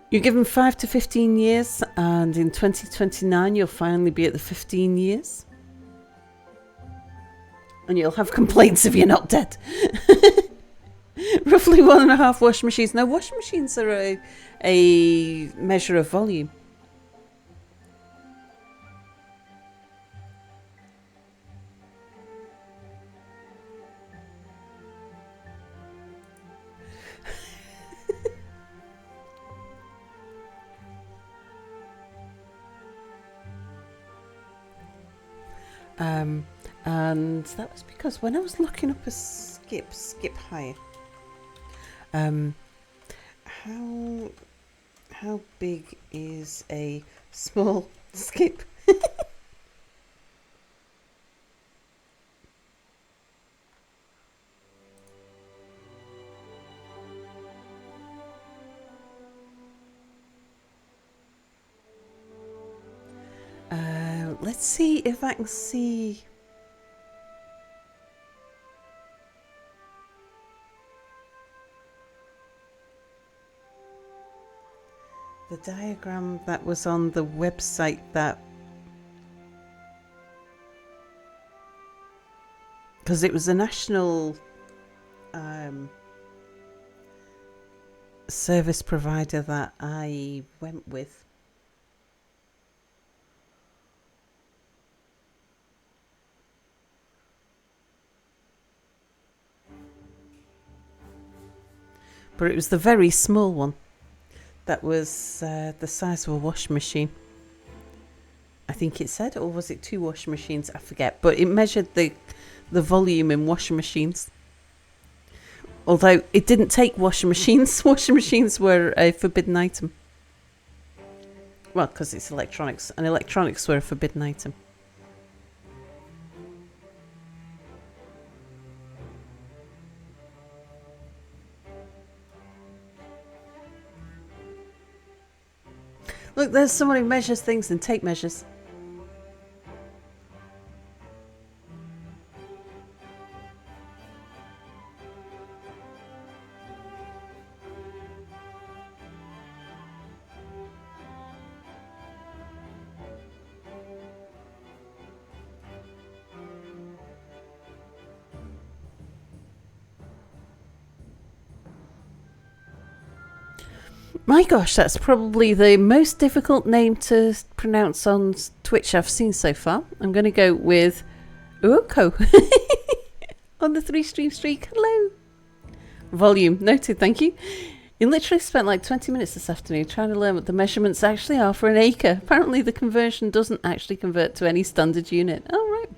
You're given 5 to 15 years, and in 2029 you'll finally be at the 15 years. And you'll have complaints if you're not dead. Roughly 1.5 washing machines. Now, washing machines are a measure of volume. And that was because when I was looking up a skip hire, how big is a small skip? Let's see if I can see. The diagram that was on the website that, because it was a national service provider that I went with. But it was the very small one. That was the size of a washing machine. I think it said, or was it 2 washing machines? I forget. But it measured the volume in washing machines. Although it didn't take washing machines. Washing machines were a forbidden item. Well, because it's electronics. And electronics were a forbidden item. Look, there's someone who measures things and tape measures. My gosh, that's probably the most difficult name to pronounce on Twitch I've seen so far. I'm going to go with Uoko on the 3-stream streak. Hello. Volume. Noted, thank you. You literally spent like 20 minutes this afternoon trying to learn what the measurements actually are for an acre. Apparently the conversion doesn't actually convert to any standard unit. Oh, right.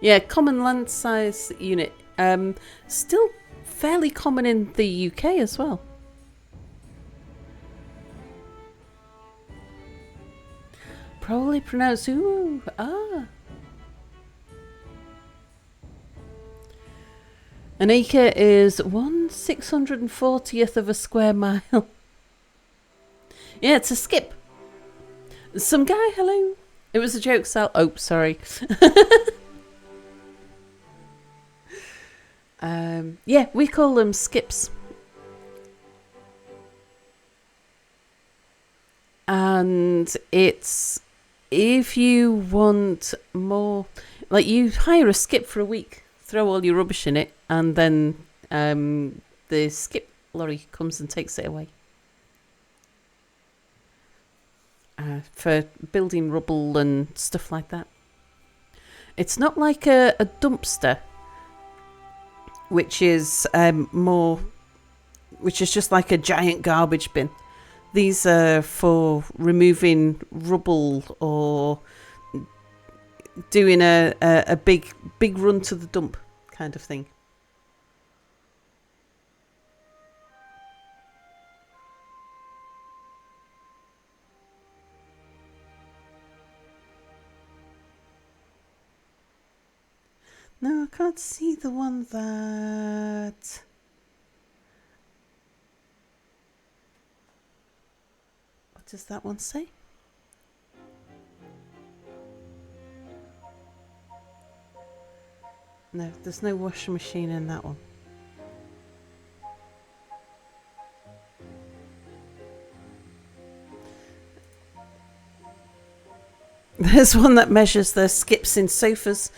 Yeah, common land size unit. Still fairly common in the UK as well. Probably pronounced ooh, ah. An acre is 1/640th of a square mile. Yeah, it's a skip. Some guy, hello. It was a joke, Sal. Oh, sorry. Yeah, we call them skips. And it's, if you want more, like you hire a skip for a week, throw all your rubbish in it, and then the skip lorry comes and takes it away. For building rubble and stuff like that. It's not like a dumpster, which is which is just like a giant garbage bin. These are for removing rubble or doing a big run to the dump kind of thing. No, I can't see the one that... What does that one say? No, there's no washing machine in that one. There's one that measures the skips in sofas.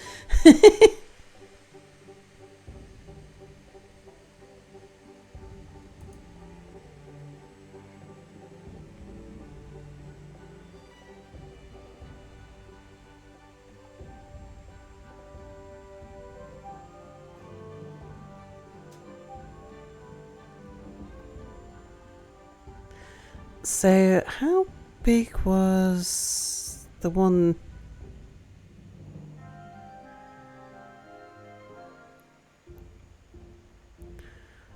So, how big was the one?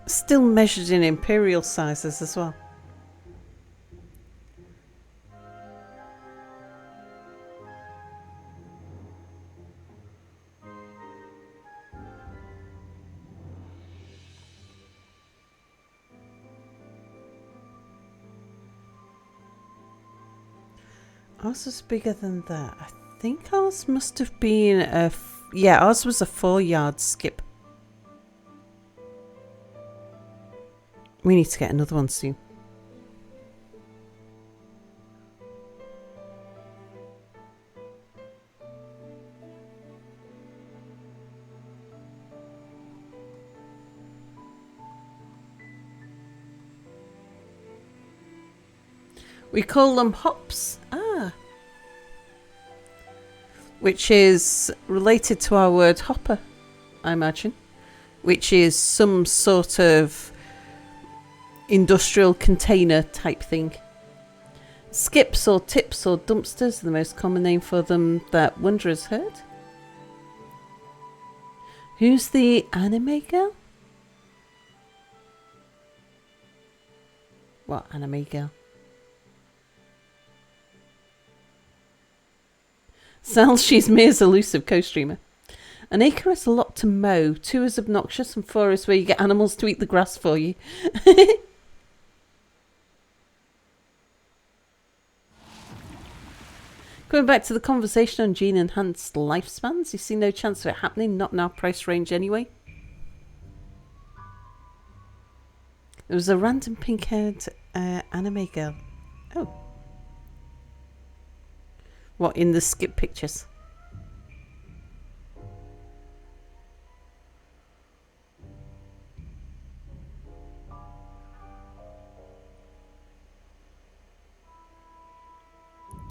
Still measured in imperial sizes as well. Ours was bigger than that. I think ours must have been yeah, ours was a 4-yard skip. We need to get another one soon. We call them hops. Which is related to our word hopper, I imagine. Which is some sort of industrial container type thing. Skips or tips or dumpsters are the most common name for them that Wanderers heard. Who's the anime girl? What anime girl? Sal, she's Mia's elusive co-streamer. An acre is a lot to mow. 2 is obnoxious and 4 is where you get animals to eat the grass for you. Going back to the conversation on gene-enhanced lifespans, you see no chance of it happening, not in our price range anyway. It was a random pink-haired anime girl. Oh. What, in the skip pictures?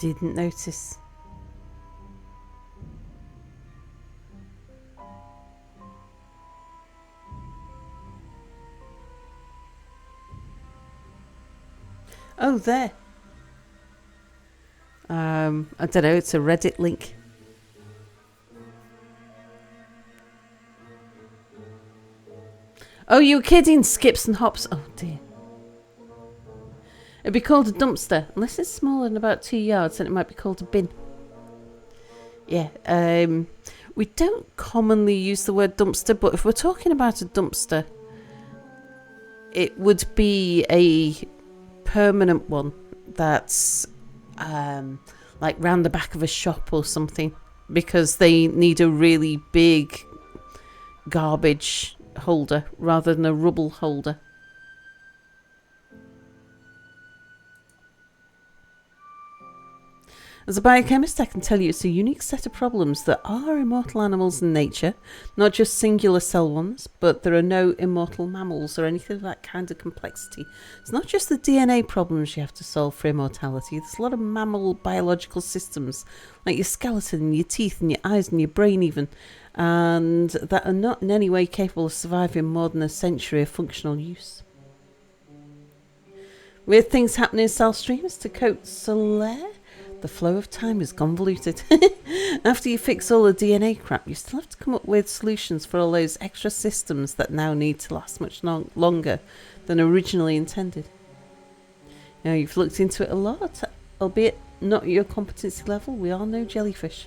Didn't notice. Oh, there. I don't know, it's a Reddit link. Oh, you're kidding, skips and hops. Oh dear. It'd be called a dumpster. Unless it's smaller than about 2 yards, then it might be called a bin. Yeah, we don't commonly use the word dumpster, but if we're talking about a dumpster, it would be a permanent one that's like round the back of a shop or something, because they need a really big garbage holder rather than a rubble holder. As a biochemist, I can tell you it's a unique set of problems that are immortal animals in nature, not just singular cell ones, but there are no immortal mammals or anything of that kind of complexity. It's not just the DNA problems you have to solve for immortality. There's a lot of mammal biological systems, like your skeleton and your teeth and your eyes and your brain even, and that are not in any way capable of surviving more than a century of functional use. Weird things happen in cell streams to coat Solaire. The flow of time is convoluted. After you fix all the DNA crap, you still have to come up with solutions for all those extra systems that now need to last much longer than originally intended. Now, you've looked into it a lot, albeit not at your competency level. We all know jellyfish.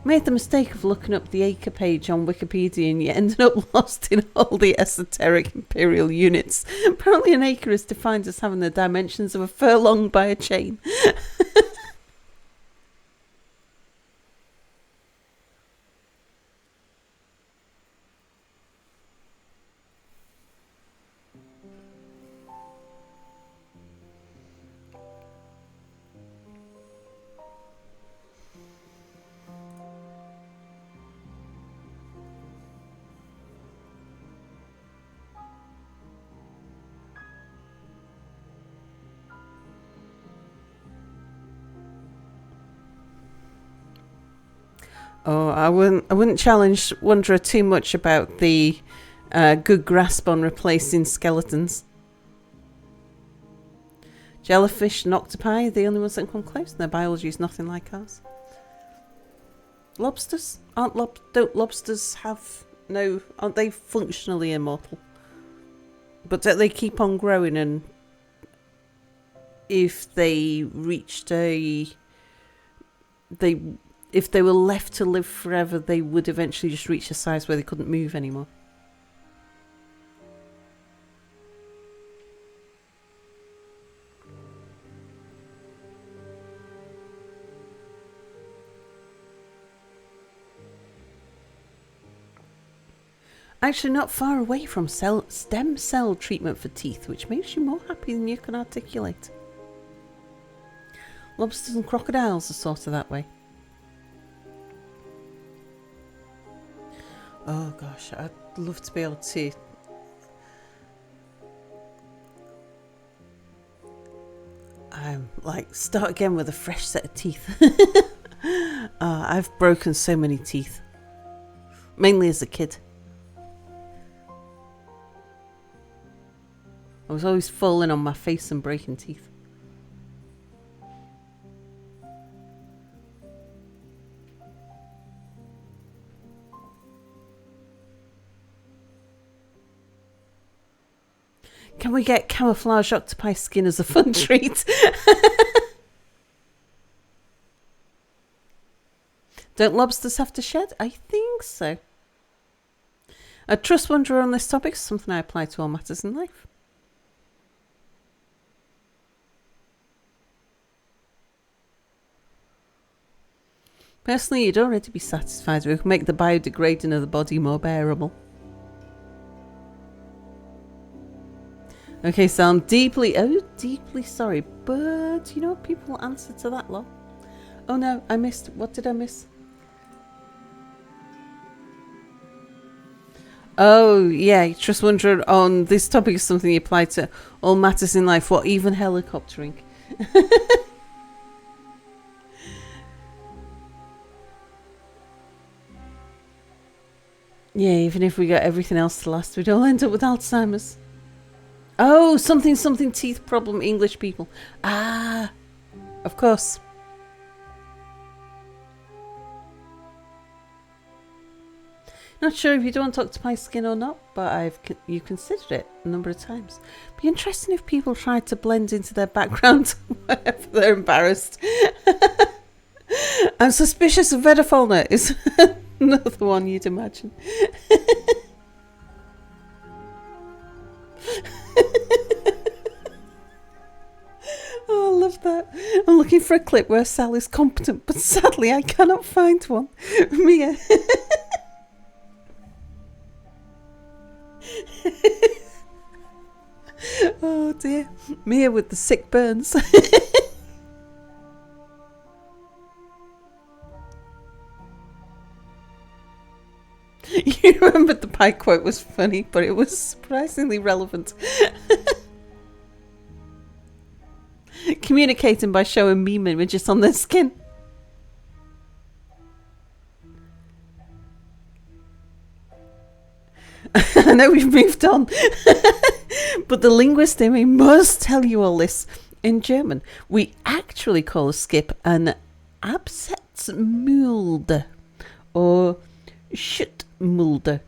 You made the mistake of looking up the acre page on Wikipedia and you ended up lost in all the esoteric imperial units. Apparently an acre is defined as having the dimensions of a furlong by a chain. Oh, I wouldn't challenge Wanderer too much about the good grasp on replacing skeletons. Jellyfish and octopi are the only ones that come close. Their biology is nothing like ours. Lobsters? Don't lobsters have no... Aren't they functionally immortal? But don't they keep on growing, and if they reached if they were left to live forever, they would eventually just reach a size where they couldn't move anymore. Actually, not far away from stem cell treatment for teeth, which makes you more happy than you can articulate. Lobsters and crocodiles are sort of that way. Oh gosh, I'd love to be able to start again with a fresh set of teeth. I've broken so many teeth, mainly as a kid. I was always falling on my face and breaking teeth. Can we get camouflage octopi skin as a fun treat? Don't lobsters have to shed? I think so. A trust Wanderer on this topic is something I apply to all matters in life. Personally, you'd already be satisfied if we could make the biodegrading of the body more bearable. Okay, so I'm deeply sorry, but you know what people answer to that lot? Oh no, I missed. What did I miss? Oh yeah, trust Wanderer on this topic is something you apply to all matters in life. What, even helicoptering? Yeah, even if we got everything else to last, we'd all end up with Alzheimer's. Oh, something teeth problem, English people. Ah, of course. Not sure if you don't want octopi skin or not, but you considered it a number of times. Be interesting if people tried to blend into their background whenever they're embarrassed. I'm suspicious of Vedifauna is another one you'd imagine. Oh, I love that. I'm looking for a clip where Sal is competent, but sadly I cannot find one. Mia. Oh dear. Mia with the sick burns. remembered the pie quote was funny, but it was surprisingly relevant. Communicating by showing meme images on their skin. I know we've moved on, but the linguist in me must tell you all this. In German, we actually call a skip an Absatzmulde or Schuttmulde.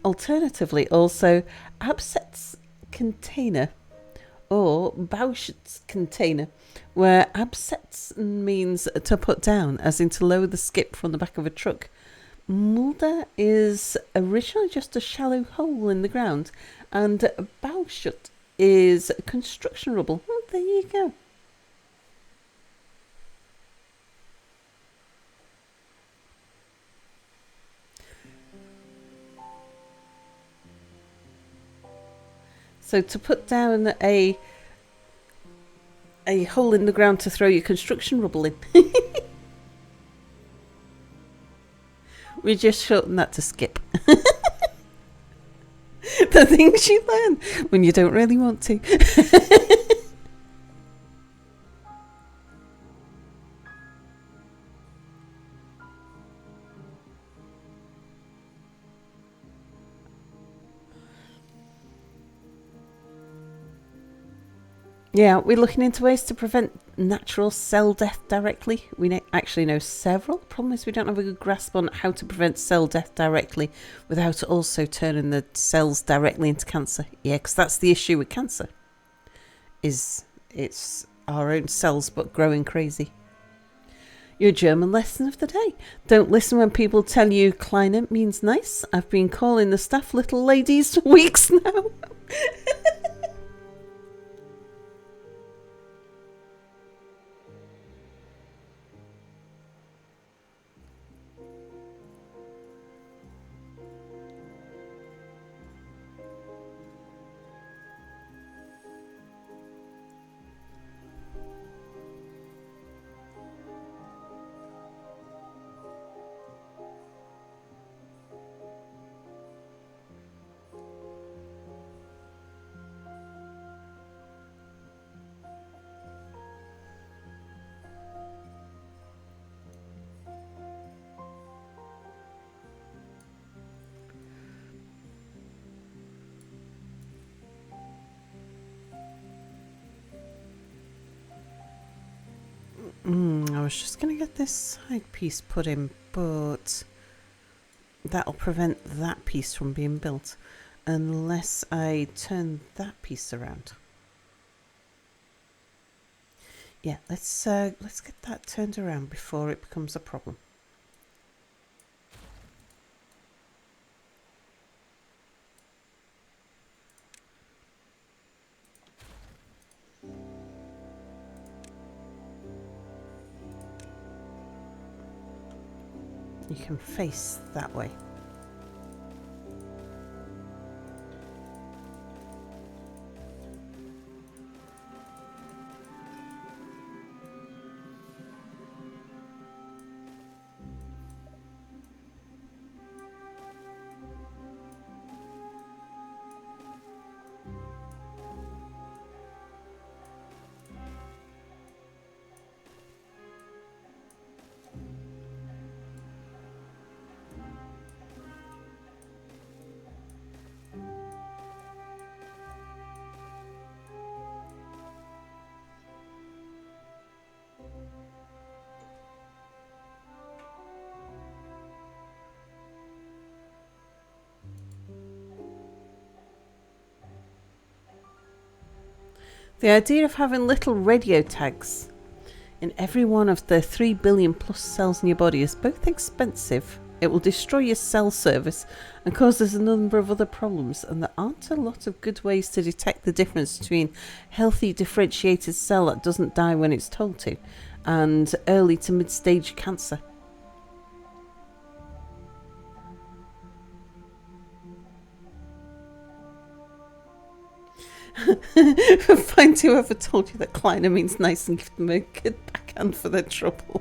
Alternatively, also Absatzcontainer or Bauschutzcontainer, where Absatz means to put down, as in to lower the skip from the back of a truck. Mulde is originally just a shallow hole in the ground, and Bauschutt is construction rubble. Oh, there you go. So to put down a hole in the ground to throw your construction rubble in. We just shortened that to skip. The things you learn when you don't really want to. Yeah, we're looking into ways to prevent natural cell death directly. We actually know several. The problem is we don't have a good grasp on how to prevent cell death directly without also turning the cells directly into cancer. Yeah, because that's the issue with cancer. It's our own cells but growing crazy. Your German lesson of the day. Don't listen when people tell you kleiner means nice. I've been calling the staff little ladies for weeks now. I was just going to get this side piece put in, but that'll prevent that piece from being built unless I turn that piece around. Yeah, let's get that turned around before it becomes a problem. You can face that way. The idea of having little radio tags in every one of the 3 billion plus cells in your body is both expensive, it will destroy your cell service and causes a number of other problems, and there aren't a lot of good ways to detect the difference between healthy differentiated cell that doesn't die when it's told to and early to mid-stage cancer. Find whoever told you that kleiner means nice and give them a good backhand for their trouble.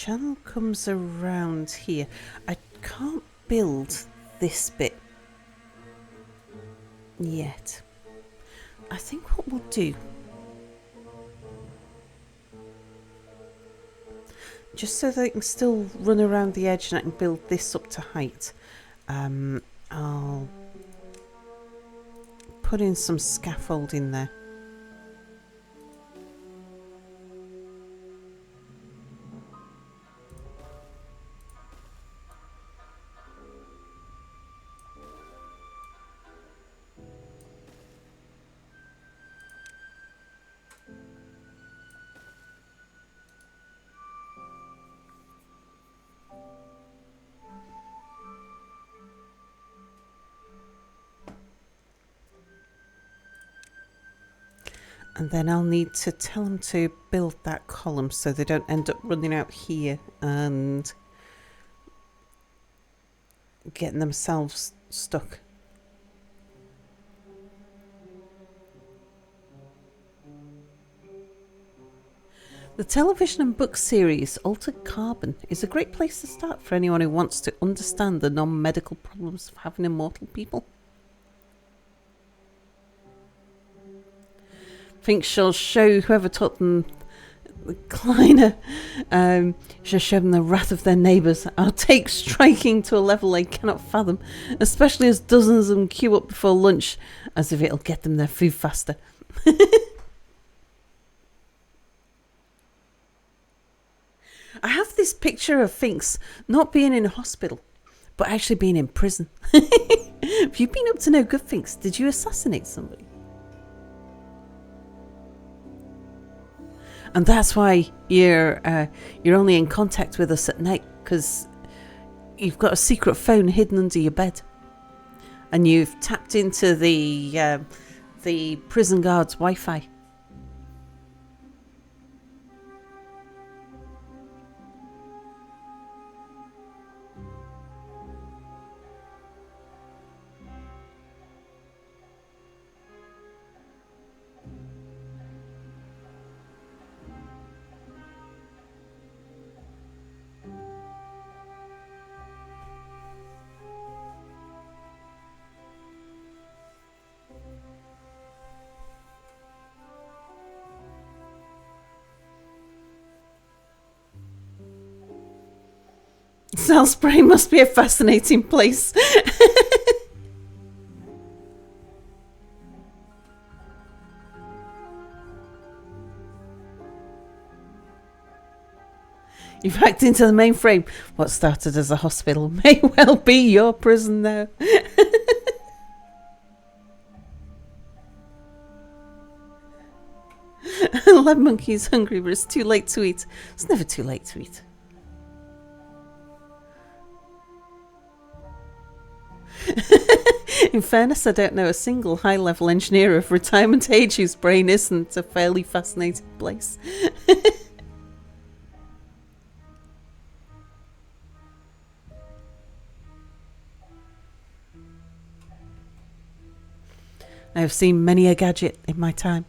channel comes around here. I can't build this bit yet. I think what we'll do, just so they can still run around the edge and I can build this up to height, I'll put in some scaffolding there. And then I'll need to tell them to build that column so they don't end up running out here and getting themselves stuck. The television and book series Altered Carbon is a great place to start for anyone who wants to understand the non-medical problems of having immortal people. Think she'll show whoever taught them the Kleiner, she'll show them the wrath of their neighbours. I'll take striking to a level they cannot fathom, especially as dozens of them queue up before lunch, as if it'll get them their food faster. I have this picture of Finks not being in a hospital, but actually being in prison. Have you been up to no good, Finks? Did you assassinate somebody? And that's why you're only in contact with us at night, because you've got a secret phone hidden under your bed, and you've tapped into the prison guard's Wi-Fi. Salisbury must be a fascinating place. You've hacked into the mainframe. What started as a hospital may well be your prison now. Lab Monkey's hungry, but it's too late to eat. It's never too late to eat. In fairness, I don't know a single high-level engineer of retirement age whose brain isn't a fairly fascinating place. I have seen many a gadget in my time.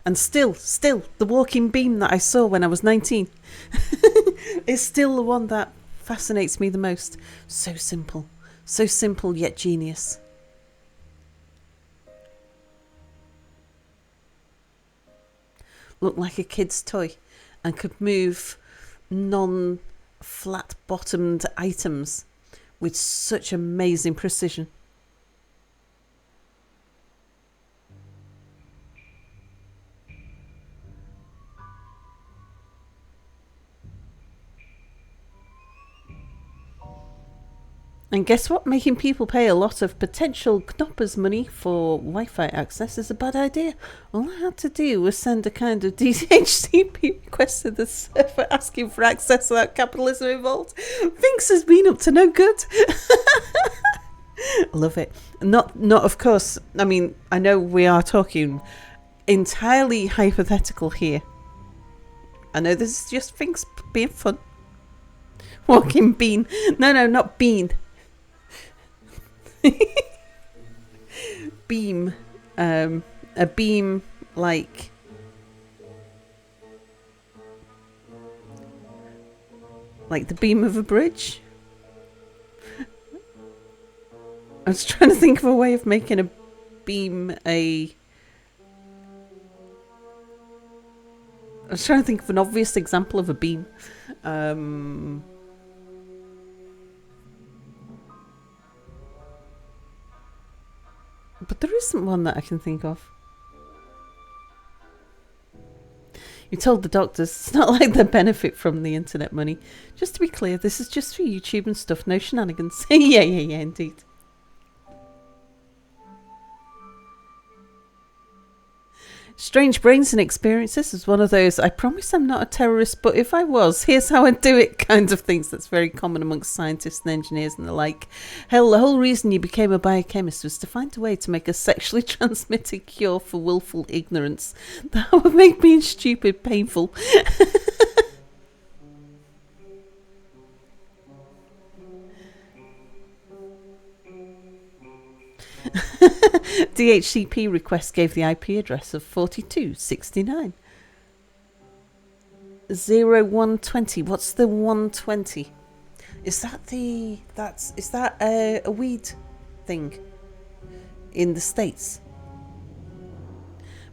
And still, the walking beam that I saw when I was 19 is still the one that fascinates me the most. So simple yet genius. Looked like a kid's toy and could move non-flat bottomed items with such amazing precision. And guess what? Making people pay a lot of potential knoppers money for Wi-Fi access is a bad idea. All I had to do was send a kind of DHCP request to the server asking for access without capitalism involved. Finks has been up to no good. Love it. Not of course. I mean, I know we are talking entirely hypothetical here. I know this is just Finks being fun. Walking bean. No, not bean. Beam. a beam like the beam of a bridge. I was trying to think of a way of making a beam I was trying to think of an obvious example of a beam. But there isn't one that I can think of. You told the doctors it's not like they benefit from the internet money. Just to be clear, this is just for YouTube and stuff, no shenanigans. Yeah, indeed. Strange Brains and Experiences is one of those, I promise I'm not a terrorist, but if I was, here's how I do it kind of things that's very common amongst scientists and engineers and the like. Hell, the whole reason you became a biochemist was to find a way to make a sexually transmitted cure for willful ignorance. That would make being stupid painful. DHCP request gave the IP address of 4269. 0120. What's the 120? Is that a weed thing in the States?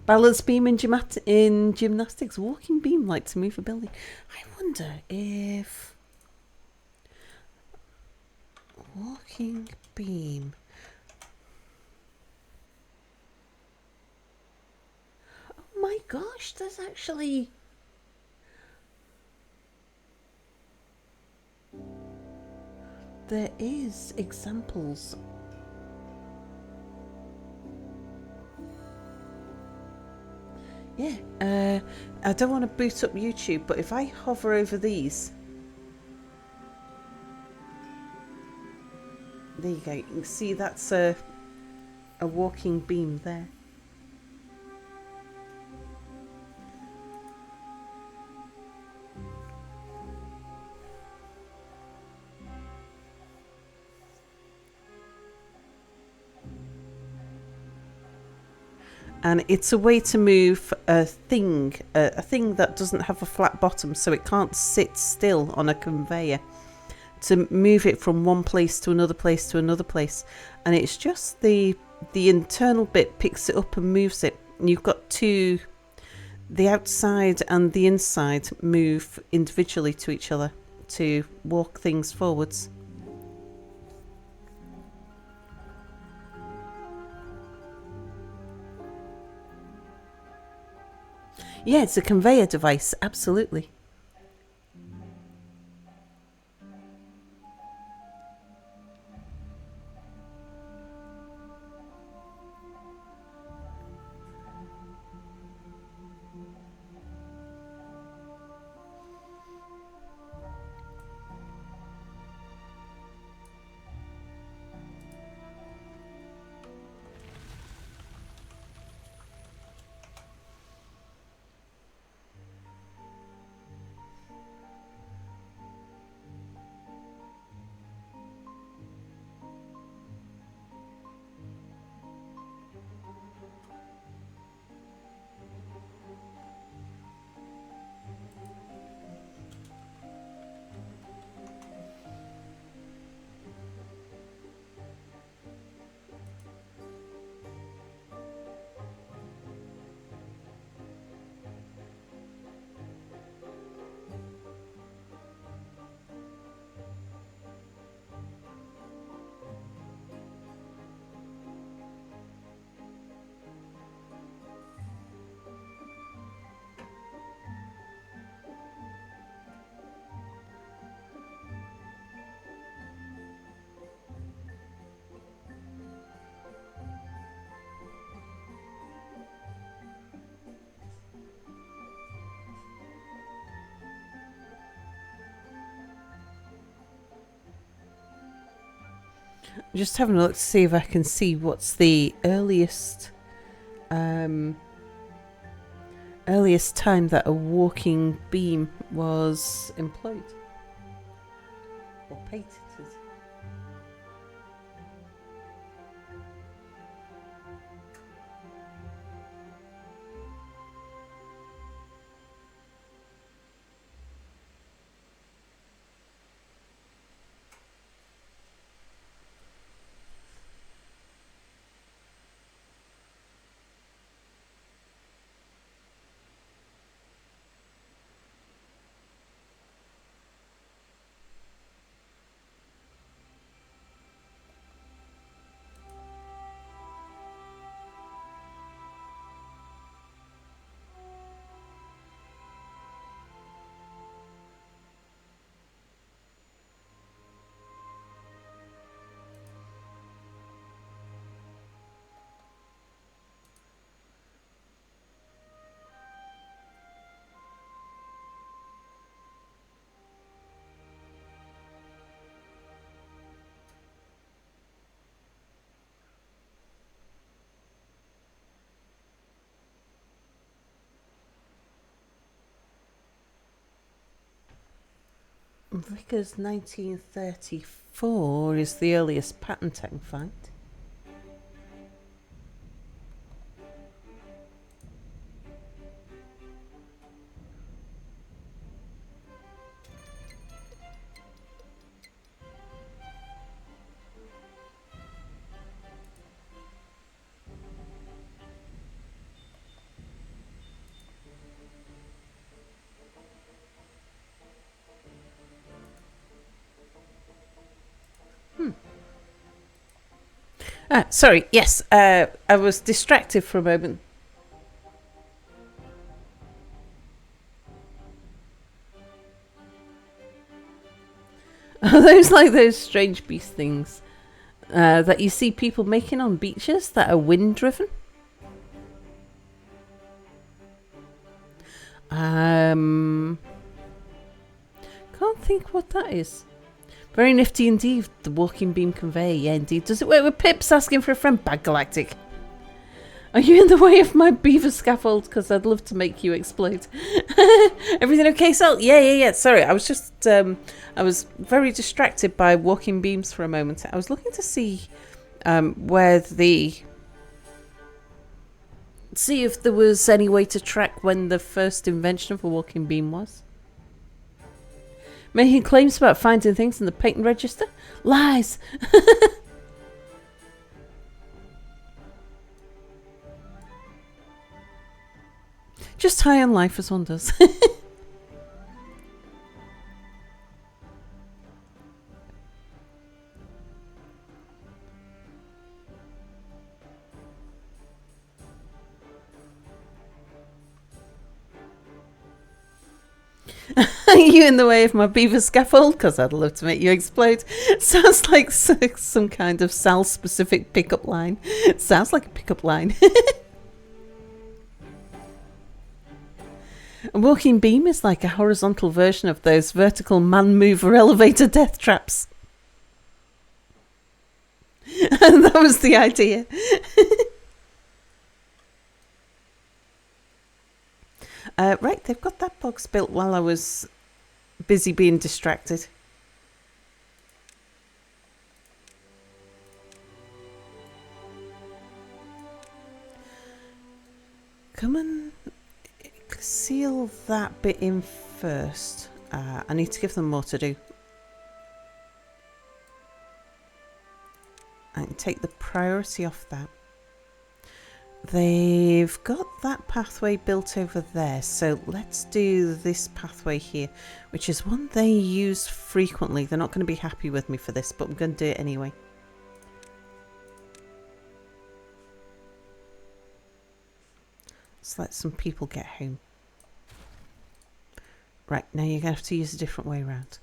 Balance beam in gymnastics. Walking beam like to move a building. I wonder if walking beam. Oh my gosh, there's actually there is examples. Yeah, I don't want to boot up YouTube, but if I hover over these, there you go. You can see that's a walking beam there. And it's a way to move a thing that doesn't have a flat bottom, so it can't sit still on a conveyor, to move it from one place to another place to another place. And it's just the internal bit picks it up and moves it. And you've got the outside and the inside move individually to each other to walk things forwards. Yeah, it's a conveyor device, absolutely. Just having a look to see if I can see what's the earliest time that a walking beam was employed or patented. Vickers 1934 is the earliest patent I can find. Sorry, yes, I was distracted for a moment. Are those like those strange beast things that you see people making on beaches that are wind driven? Can't think what that is. Very nifty indeed, the walking beam conveyor. Yeah, indeed. Does it work with Pips asking for a friend? Bad Galactic. Are you in the way of my beaver scaffold? Because I'd love to make you explode. Everything okay, Sal? Yeah. Sorry, I was just... I was very distracted by walking beams for a moment. I was looking to see where the... See if there was any way to track when the first invention of a walking beam was. Making claims about finding things in the patent register? Lies! Just high on life as one does. Are you in the way of my beaver scaffold? Because I'd love to make you explode. Sounds like some kind of Sal-specific pickup line. Sounds like a pickup line. A walking beam is like a horizontal version of those vertical man-mover elevator death traps. And that was the idea. Right, they've got that box built while I was busy being distracted. Come and seal that bit in first. I need to give them more to do. I can take the priority off that. They've got that pathway built over there, so let's do this pathway here, which is one they use frequently. They're not going to be happy with me for this, but I'm going to do it anyway. Let's let some people get home. Right, now you're going to have to use a different way around.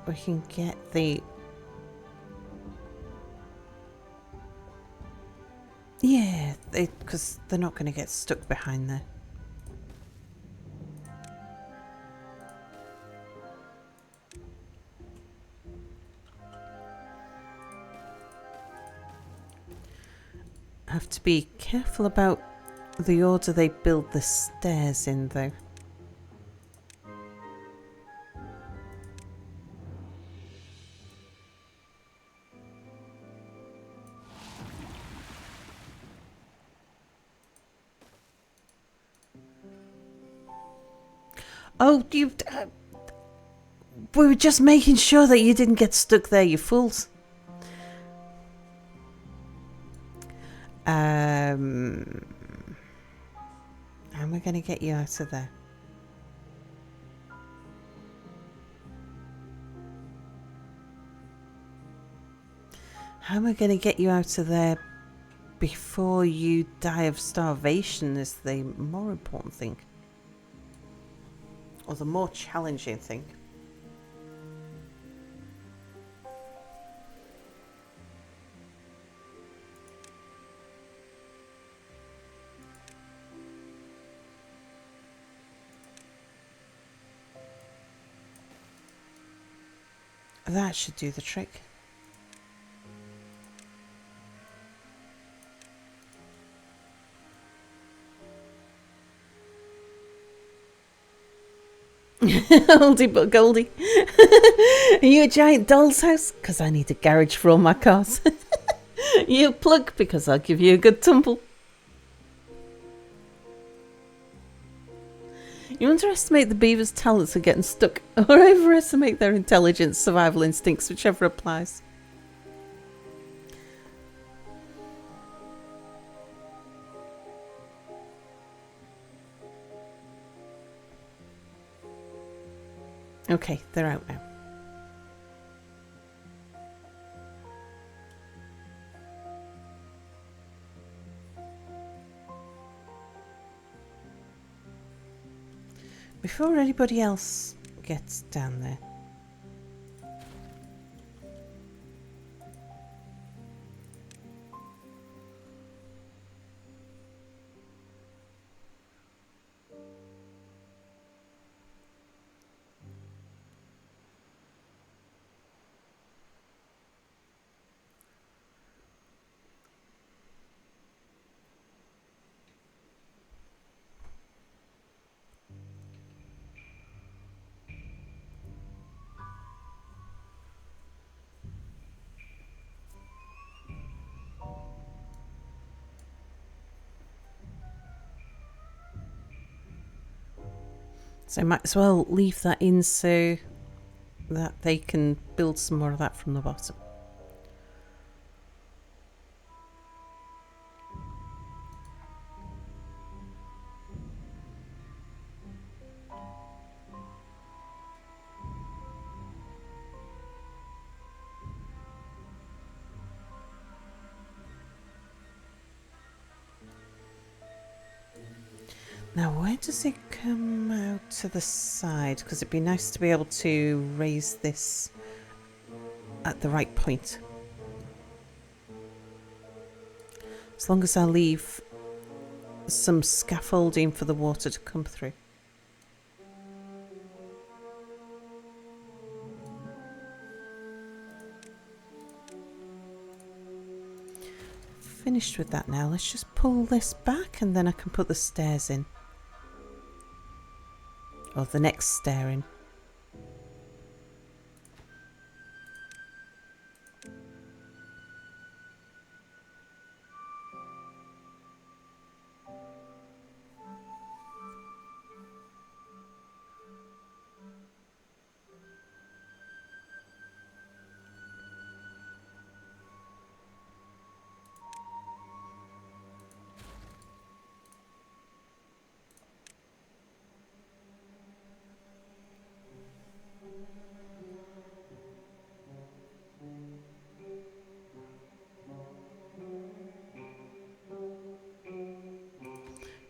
We can get the... Yeah, because they're not going to get stuck behind there. Have to be careful about the order they build the stairs in, though. Oh, you... we were just making sure that you didn't get stuck there, you fools. And we're going to get you out of there. How am I going to get you out of there before you die of starvation is the more important thing. Or the more challenging thing. That should do the trick. Oldie but Goldie. Are you a giant doll's house? Because I need a garage for all my cars. You plug because I'll give you a good tumble. You underestimate the beaver's talents at getting stuck, or overestimate their intelligence, survival instincts, whichever applies. Okay, they're out now. Before anybody else gets down there. So might as well leave that in so that they can build some more of that from the bottom. Now, where does it come out to the side? Because it'd be nice to be able to raise this at the right point. As long as I leave some scaffolding for the water to come through. Finished with that now. Let's just pull this back and then I can put the stairs in. Or the next stair in.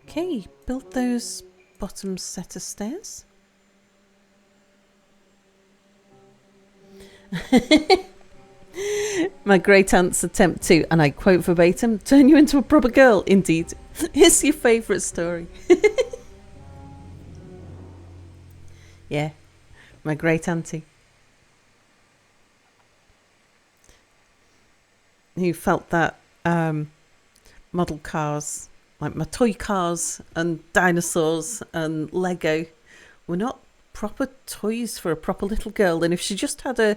Okay, build those bottom set of stairs. My great aunt's attempt to, and I quote verbatim, turn you into a proper girl, indeed, is your favourite story. Yeah, my great auntie. Who felt that model cars, like my toy cars and dinosaurs and Lego, were not proper toys for a proper little girl. And if she just had a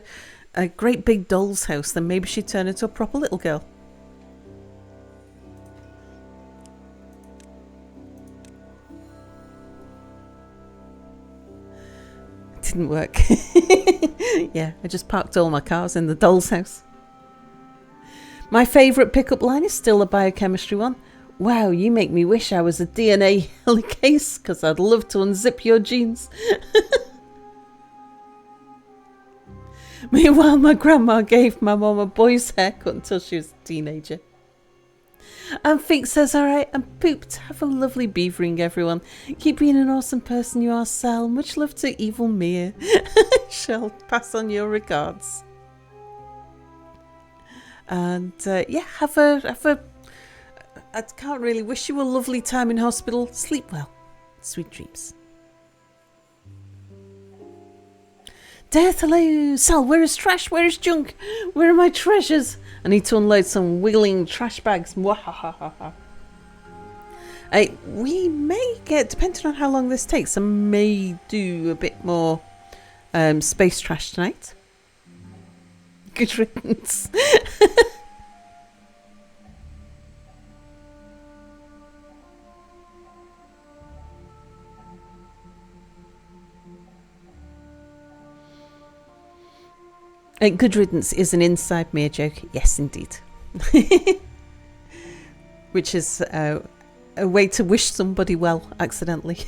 great big doll's house, then maybe she'd turn into a proper little girl. It didn't work. Yeah, I just parked all my cars in the doll's house. My favourite pickup line is still a biochemistry one. Wow, you make me wish I was a DNA helicase because I'd love to unzip your genes. Meanwhile, my grandma gave my mum a boy's haircut until she was a teenager. And Fink says, alright, and pooped. Have a lovely beavering, everyone. Keep being an awesome person you are, Sal. Much love to Evil Mia. Shall pass on your regards. And yeah, have a. I can't really wish you a lovely time in hospital. Sleep well. Sweet dreams. Death, hello. Sal, where is trash? Where is junk? Where are my treasures? I need to unload some wiggling trash bags. Mwahahaha. We may get, depending on how long this takes, I may do a bit more space trash tonight. Good riddance. Good riddance is an inside Mia joke. Yes, indeed. Which is a way to wish somebody well accidentally.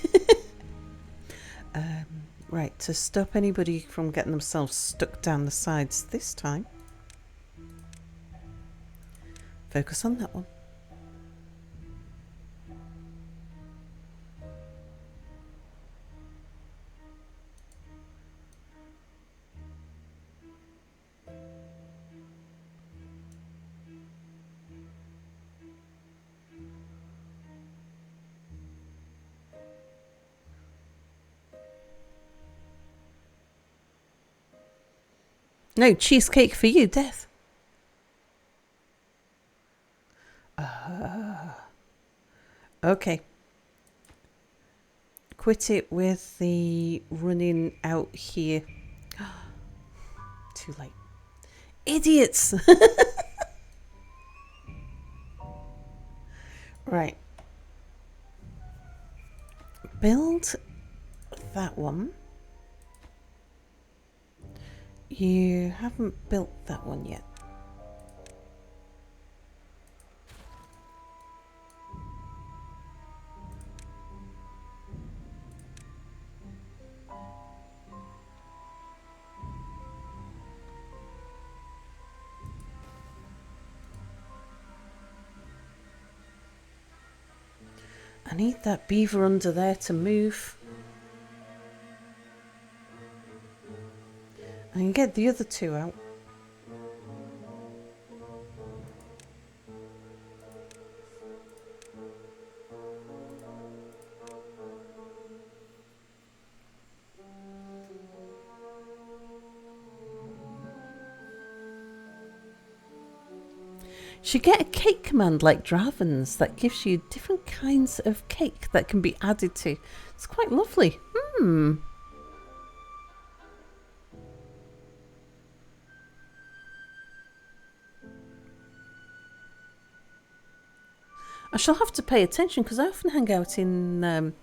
Right, to stop anybody from getting themselves stuck down the sides this time. Focus on that one. No, cheesecake for you, Death. Okay. Quit it with the running out here. Too late. Idiots! Right. Build that one. You haven't built that one yet. I need that beaver under there to move. I can get the other two out. You should get a cake command like Draven's that gives you different kinds of cake that can be added to. It's quite lovely. I shall have to pay attention because I often hang out in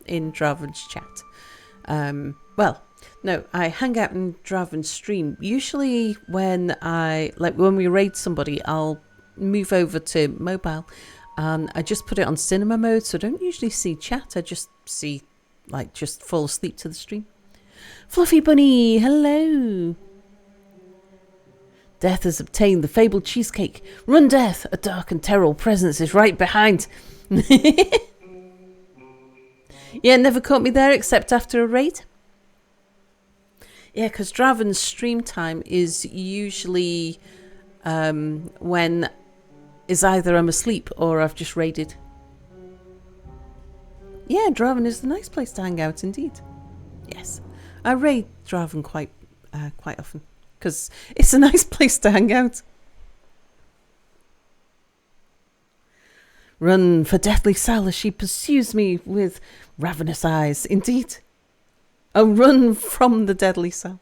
Draven's chat. Well, no, I hang out in Draven's stream. Usually when we raid somebody, I'll move over to mobile and I just put it on cinema mode, so I don't usually see chat. I just see, just fall asleep to the stream. Fluffy Bunny, hello. Death has obtained the fabled cheesecake. Run, Death! A dark and terrible presence is right behind. Yeah, never caught me there except after a raid. Yeah, because Draven's stream time is usually when is either I'm asleep or I've just raided. Yeah, Draven is a nice place to hang out indeed. Yes, I raid Draven quite often. Because it's a nice place to hang out. Run for deathly Sal as she pursues me with ravenous eyes. Indeed. A run from the deadly Sal.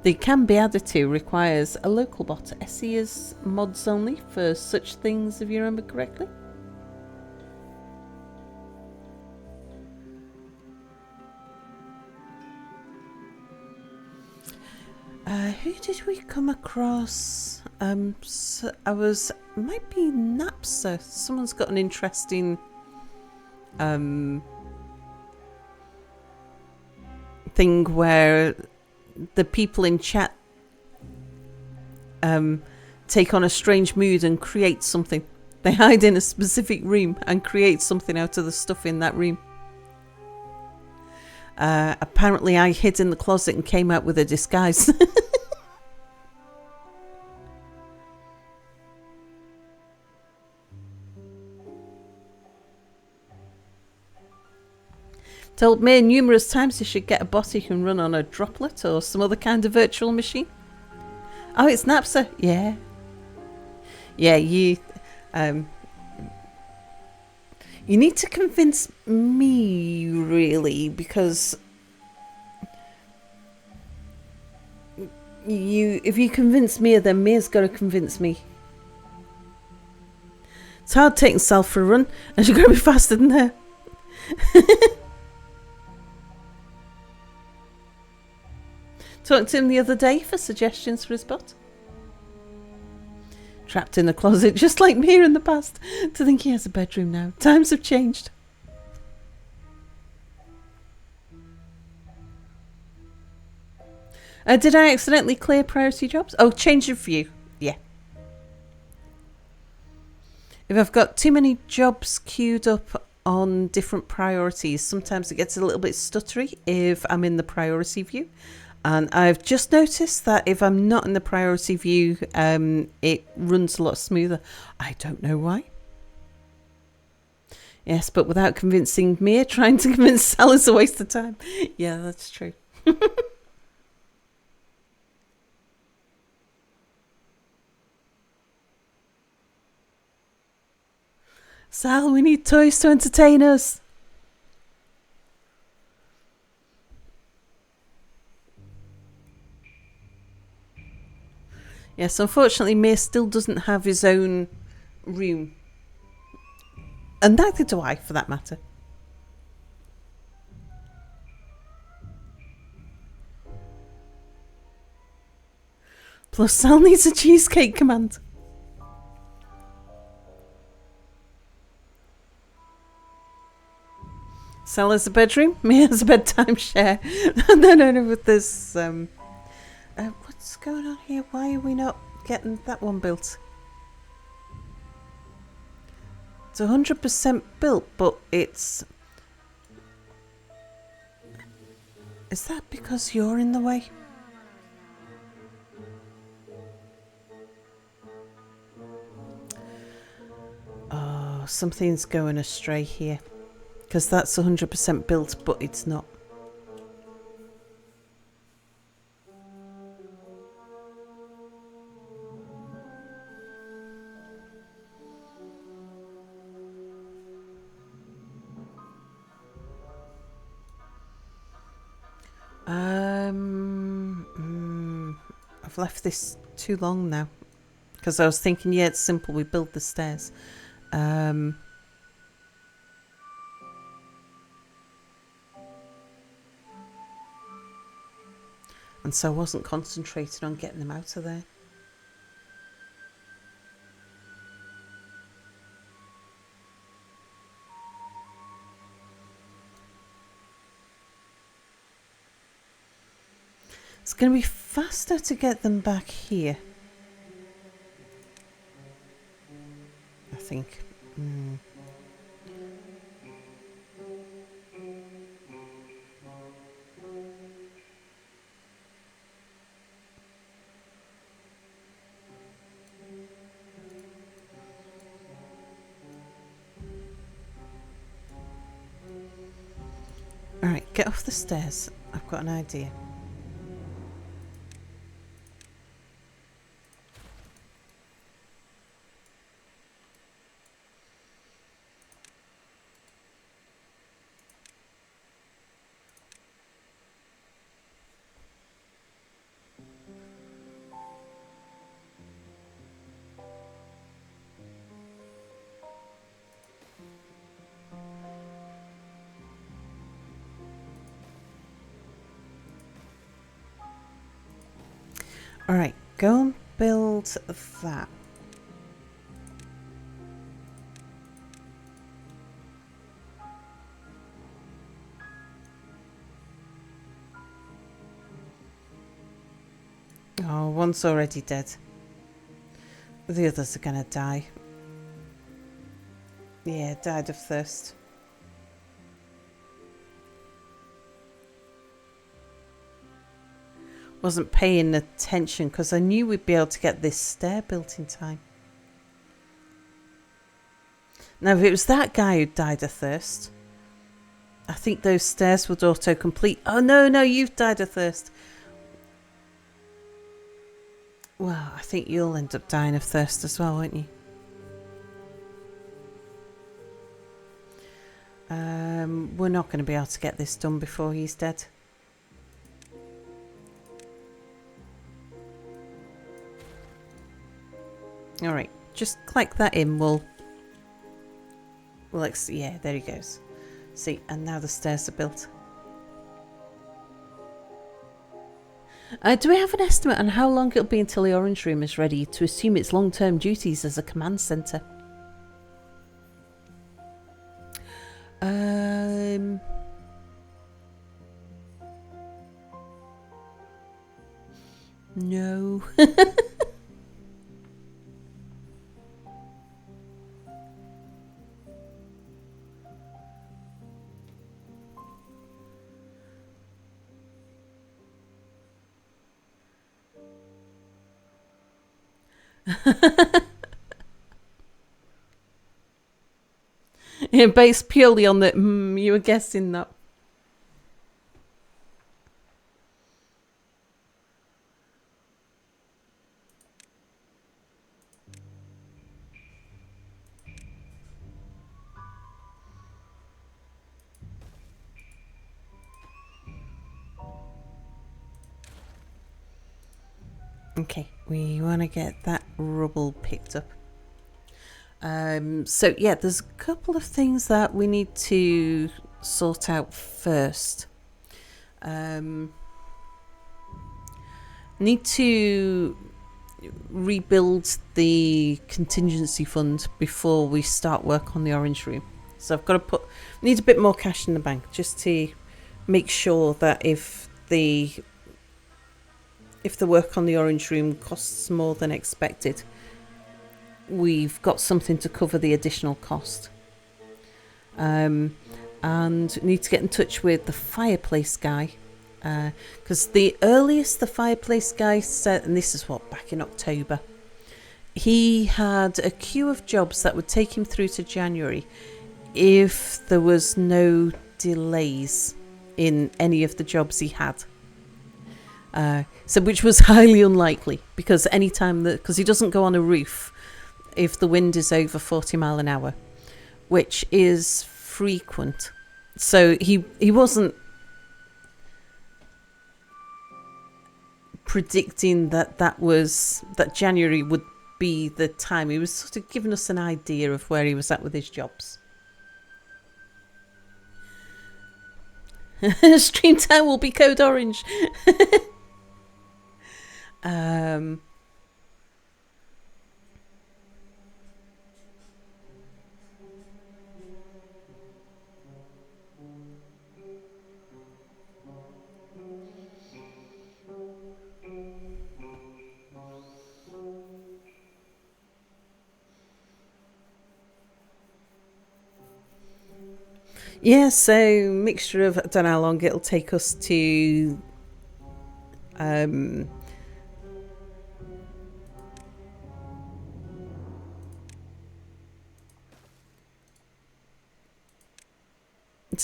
The can be added to requires a local bot. SE is mods only for such things, if you remember correctly. Who did we come across? Might be Napsa. Someone's got an interesting thing where the people in chat take on a strange mood and create something. They hide in a specific room and create something out of the stuff in that room. Apparently I hid in the closet and came out with a disguise. Told me numerous times you should get a bot you can run on a droplet or some other kind of virtual machine. Oh, it's Napster. Yeah. Yeah, you need to convince me, really, because if you convince Mia, then Mia's got to convince me. It's hard taking Sal for a run, and you're going to be faster than her. Talked to him the other day for suggestions for his bot. Trapped in the closet, just like me in the past. To think he has a bedroom now. Times have changed. Did I accidentally clear priority jobs? Oh, change of view. Yeah. If I've got too many jobs queued up on different priorities, sometimes it gets a little bit stuttery if I'm in the priority view. And I've just noticed that if I'm not in the priority view, it runs a lot smoother. I don't know why. Yes, but without convincing Mia, trying to convince Sal is a waste of time. Yeah, that's true. Sal, we need toys to entertain us. Yes, unfortunately, Mia still doesn't have his own room. And neither do I, for that matter. Plus, Sal needs a cheesecake command. Sal has a bedroom, Mia has a bedtime share. No, with this... what's going on here? Why are we not getting that one built? It's 100% built, but it's... Is that because you're in the way? Oh, something's going astray here. Because that's 100% built, but it's not. I've left this too long now. Because I was thinking, yeah, it's simple, we build the stairs. And so I wasn't concentrating on getting them out of there. It's going to be faster to get them back here. I think. Alright, get off the stairs. I've got an idea. Alright, go and build that. Oh, one's already dead. The others are gonna die. Yeah, died of thirst. Wasn't paying attention because I knew we'd be able to get this stair built in time. Now, if it was that guy who died of thirst, I think those stairs would auto-complete. Oh, no, you've died of thirst. Well, I think you'll end up dying of thirst as well, won't you? We're not going to be able to get this done before he's dead. Alright, just click that in. We'll yeah, there he goes. See, and now the stairs are built. Do we have an estimate on how long it'll be until the Orange Room is ready to assume its long-term duties as a command centre? No. Yeah, based purely on the you were guessing that. Okay, we want to get that rubble picked up. So yeah, there's a couple of things that we need to sort out first. Need to rebuild the contingency fund before we start work on the Orange Room. So I've got to need a bit more cash in the bank just to make sure that if the work on the Orange Room costs more than expected, we've got something to cover the additional cost. And need to get in touch with the fireplace guy, because the earliest the fireplace guy said, and this is back in October, he had a queue of jobs that would take him through to January if there was no delays in any of the jobs he had. So which was highly unlikely, because because he doesn't go on a roof if the wind is over 40 mile an hour, which is frequent. So he wasn't predicting that January would be the time. He was sort of giving us an idea of where he was at with his jobs. Stream time will be code orange. Yeah, so mixture of, I don't know how long it'll take us to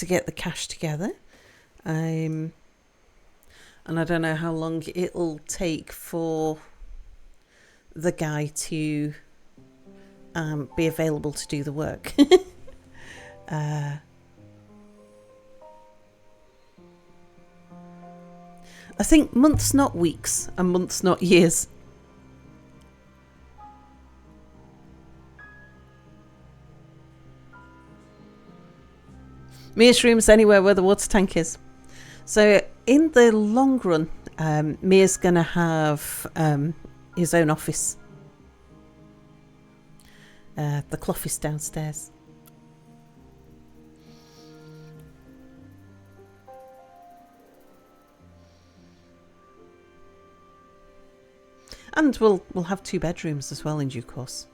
get the cash together, and I don't know how long it'll take for the guy to be available to do the work. I think months, not weeks, and months, not years. Mia's room's anywhere where the water tank is. So in the long run, Mia's going to have his own office. The cloth is downstairs. And we'll have 2 bedrooms as well in due course.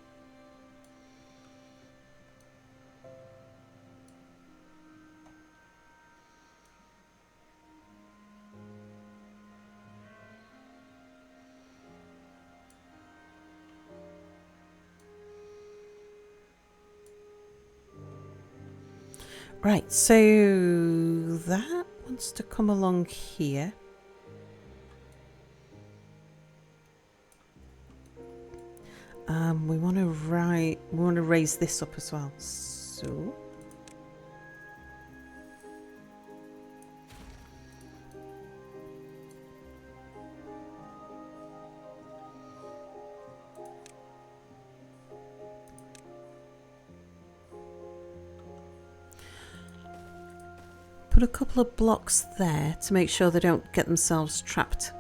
Right, so that wants to come along here. We want to raise this up as well. So put a couple of blocks there to make sure they don't get themselves trapped.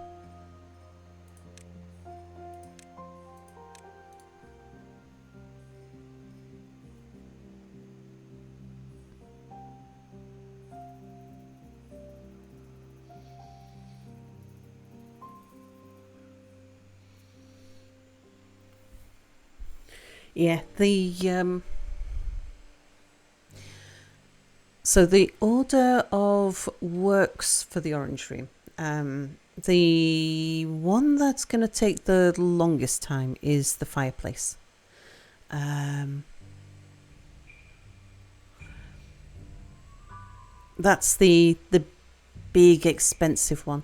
Yeah, so the order of works for the orange room. The one that's going to take the longest time is the fireplace. That's the big expensive one.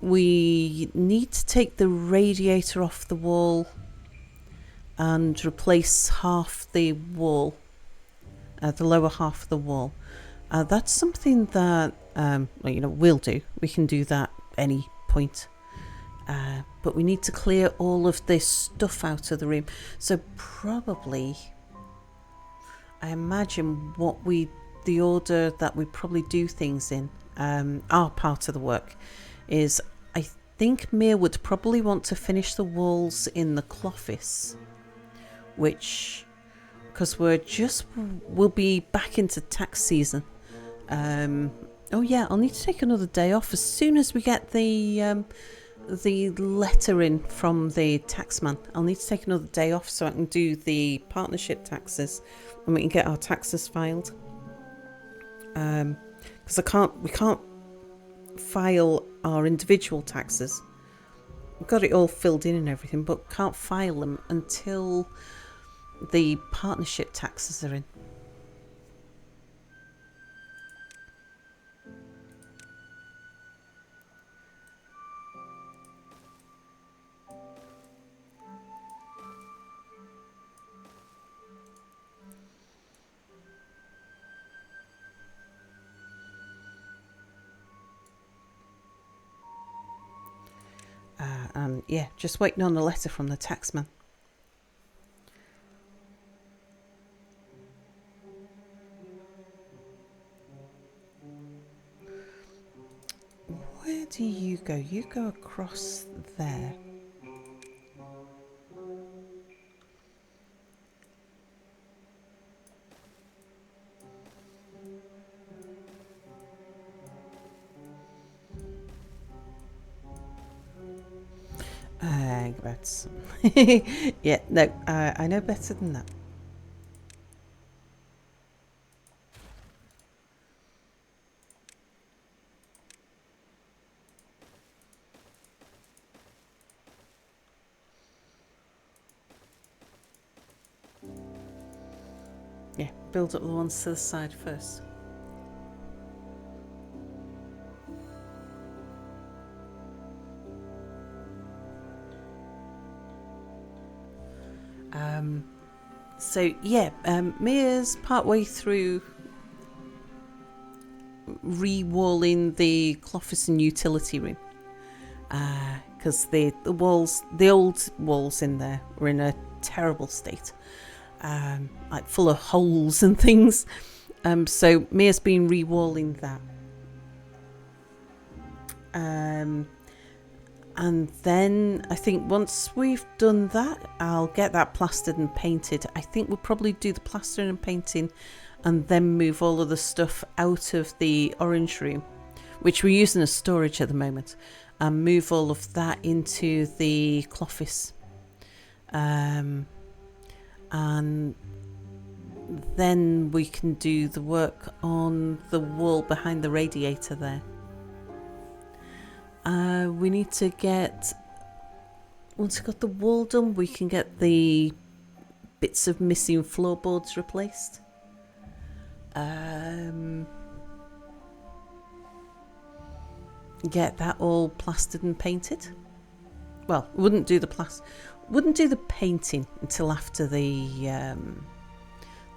We need to take the radiator off the wall and replace half the wall, the lower half of the wall. That's something that we'll do. We can do that any point. But we need to clear all of this stuff out of the room. So probably, I imagine the order that we probably do things in, our part of the work, is I think Mia would probably want to finish the walls in the cloffice, which, because we'll be back into tax season. Oh yeah, I'll need to take another day off as soon as we get the letter in from the taxman. I'll need to take another day off so I can do the partnership taxes and we can get our taxes filed. Because we can't file our individual taxes. We've got it all filled in and everything, but can't file them until the partnership taxes are in. And yeah, just waiting on a letter from the taxman. Where do you go? You go across there. That's yeah, no, I know better than that. Yeah, build up the ones to the side first. So yeah, Mia's partway through re-walling the cloffice and utility room, because the old walls in there were in a terrible state, like full of holes and things. So Mia's been re-walling that. And then I think once we've done that, I'll get that plastered and painted. I think we'll probably do the plastering and painting and then move all of the stuff out of the orange room, which we're using as storage at the moment, and move all of that into the cloffice. And then we can do the work on the wall behind the radiator there. We need to get, once we've got the wall done, we can get the bits of missing floorboards replaced. Get that all plastered and painted. Well, wouldn't do the painting until after the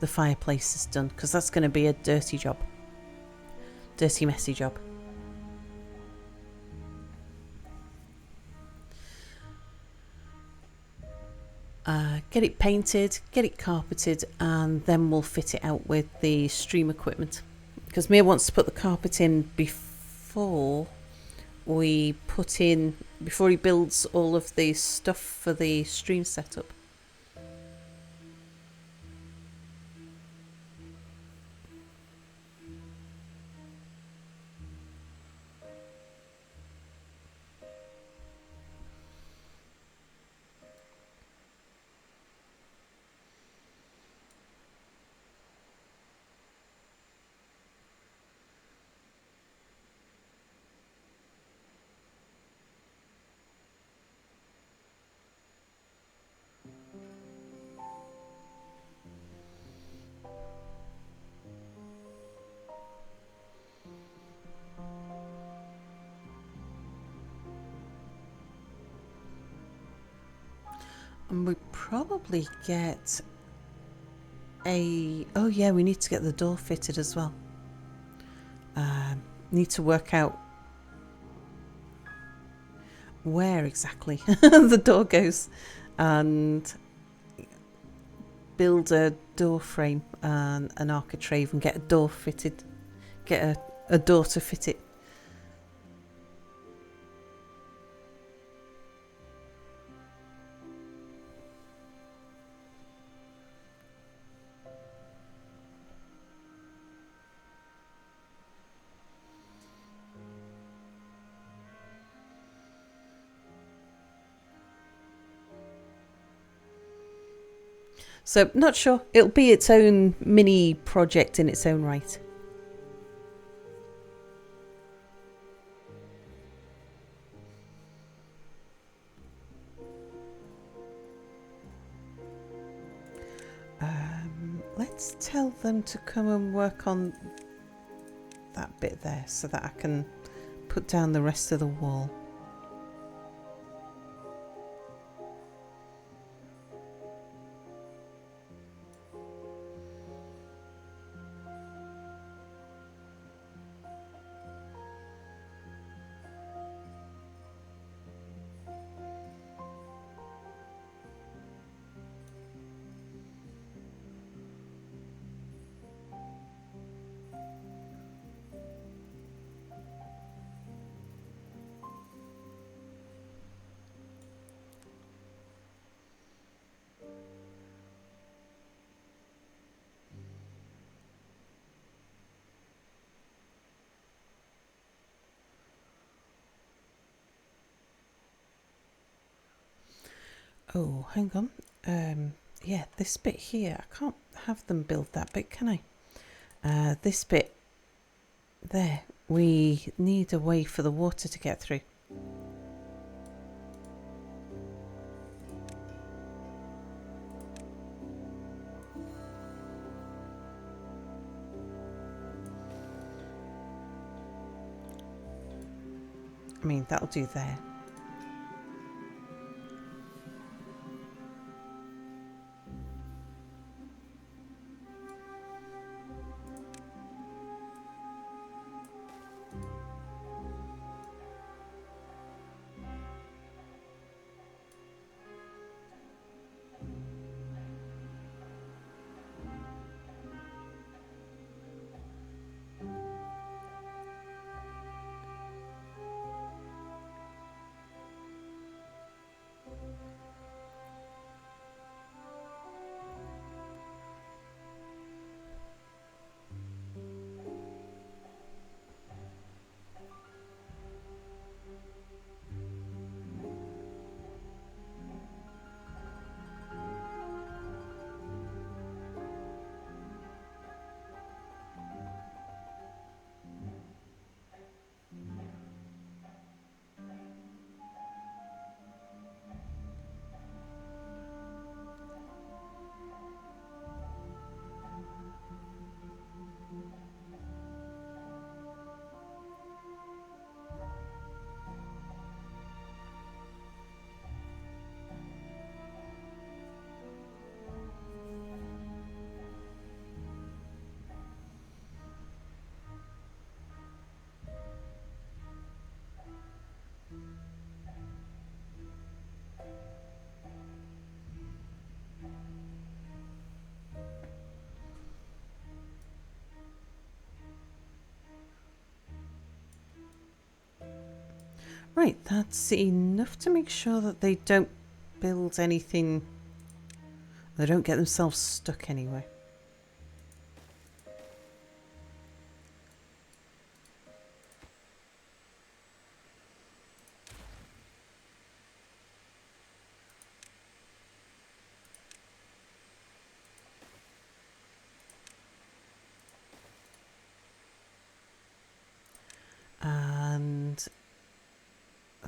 fireplace is done, because that's going to be a dirty job, messy job. Get it painted, get it carpeted, and then we'll fit it out with the stream equipment, because Mia wants to put the carpet in before he builds all of the stuff for the stream setup. And we probably get we need to get the door fitted as well. Need to work out where exactly the door goes and build a door frame and an architrave and get a door fitted, get a door to fit it. So, not sure. It'll be its own mini project in its own right. Let's tell them to come and work on that bit there so that I can put down the rest of the wall. Oh, hang on. Yeah, this bit here, I can't have them build that bit, can I? This bit there, we need a way for the water to get through. I mean, that'll do there. Right, that's enough to make sure that they don't build anything. They don't get themselves stuck anyway. And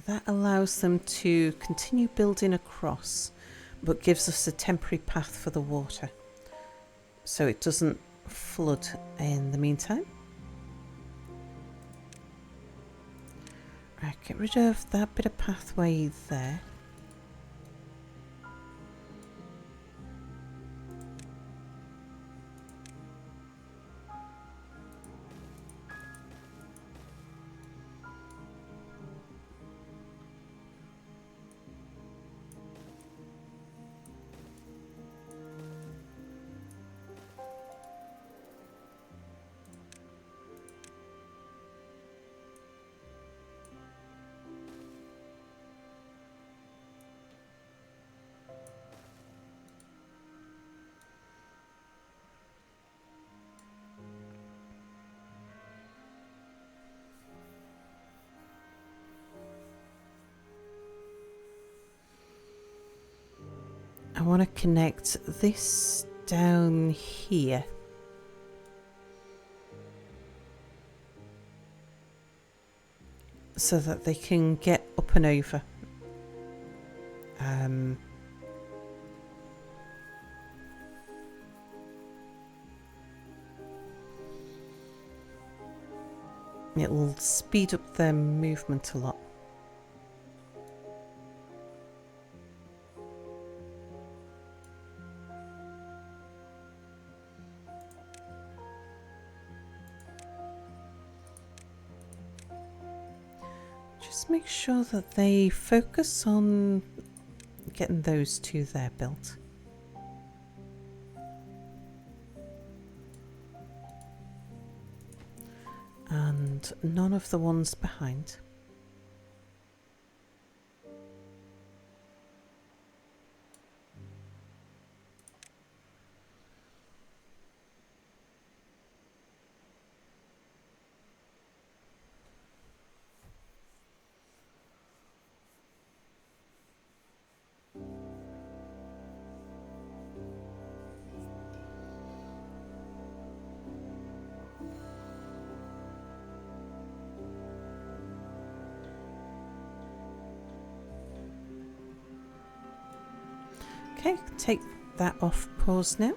that allows them to continue building across, but gives us a temporary path for the water, so it doesn't flood in the meantime. Right, get rid of that bit of pathway there. I want to connect this down here. So that they can get up and over. It'll speed up their movement a lot. Just make sure that they focus on getting those two there built. And none of the ones behind. Okay, take that off pause now.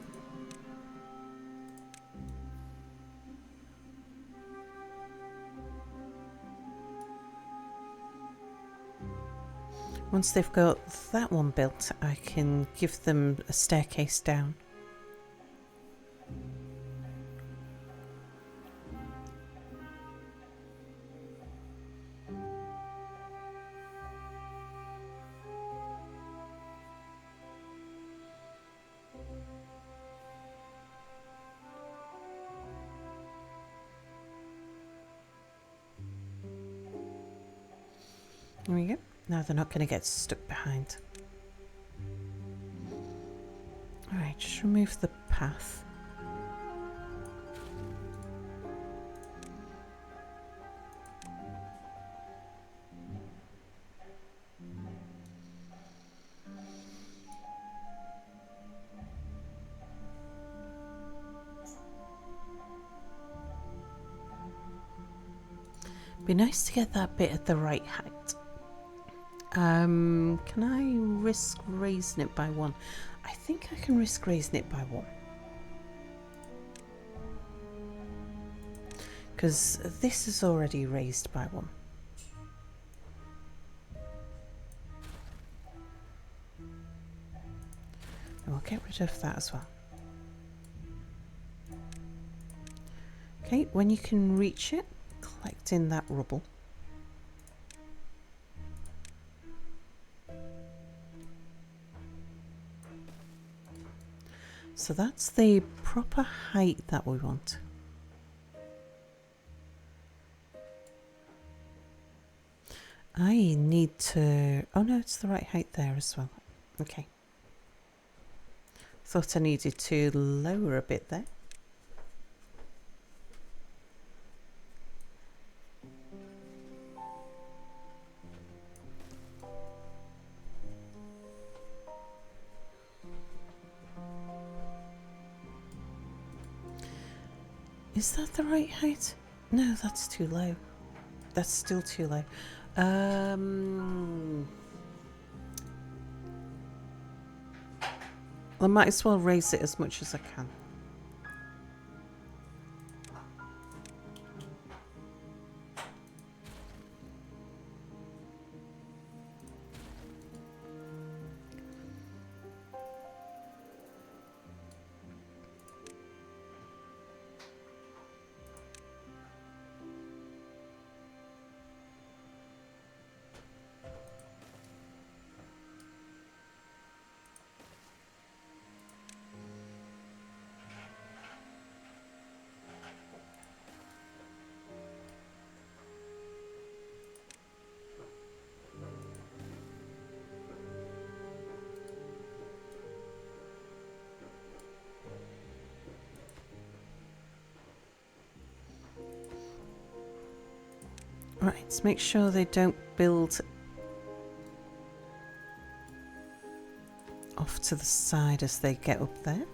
Once they've got that one built, I can give them a staircase down. There we go. Now they're not going to get stuck behind. Alright, just remove the path. Be nice to get that bit at the right height. Can I risk raising it by one? I think I can risk raising it by one. Because this is already raised by one. And we'll get rid of that as well. Okay, when you can reach it, collect in that rubble. So that's the proper height that we want. I need to... Oh no, it's the right height there as well. Okay. Thought I needed to lower a bit there. Is that the right height? No, that's too low. That's still too low. I might as well raise it as much as I can. Right, let's make sure they don't build off to the side as they get up there.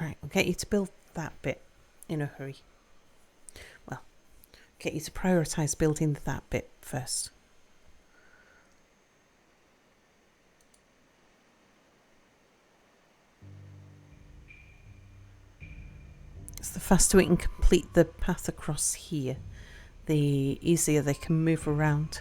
Right, we'll get you to build that bit in a hurry. Well, get you to prioritise building that bit first. So the faster we can complete the path across here, the easier they can move around.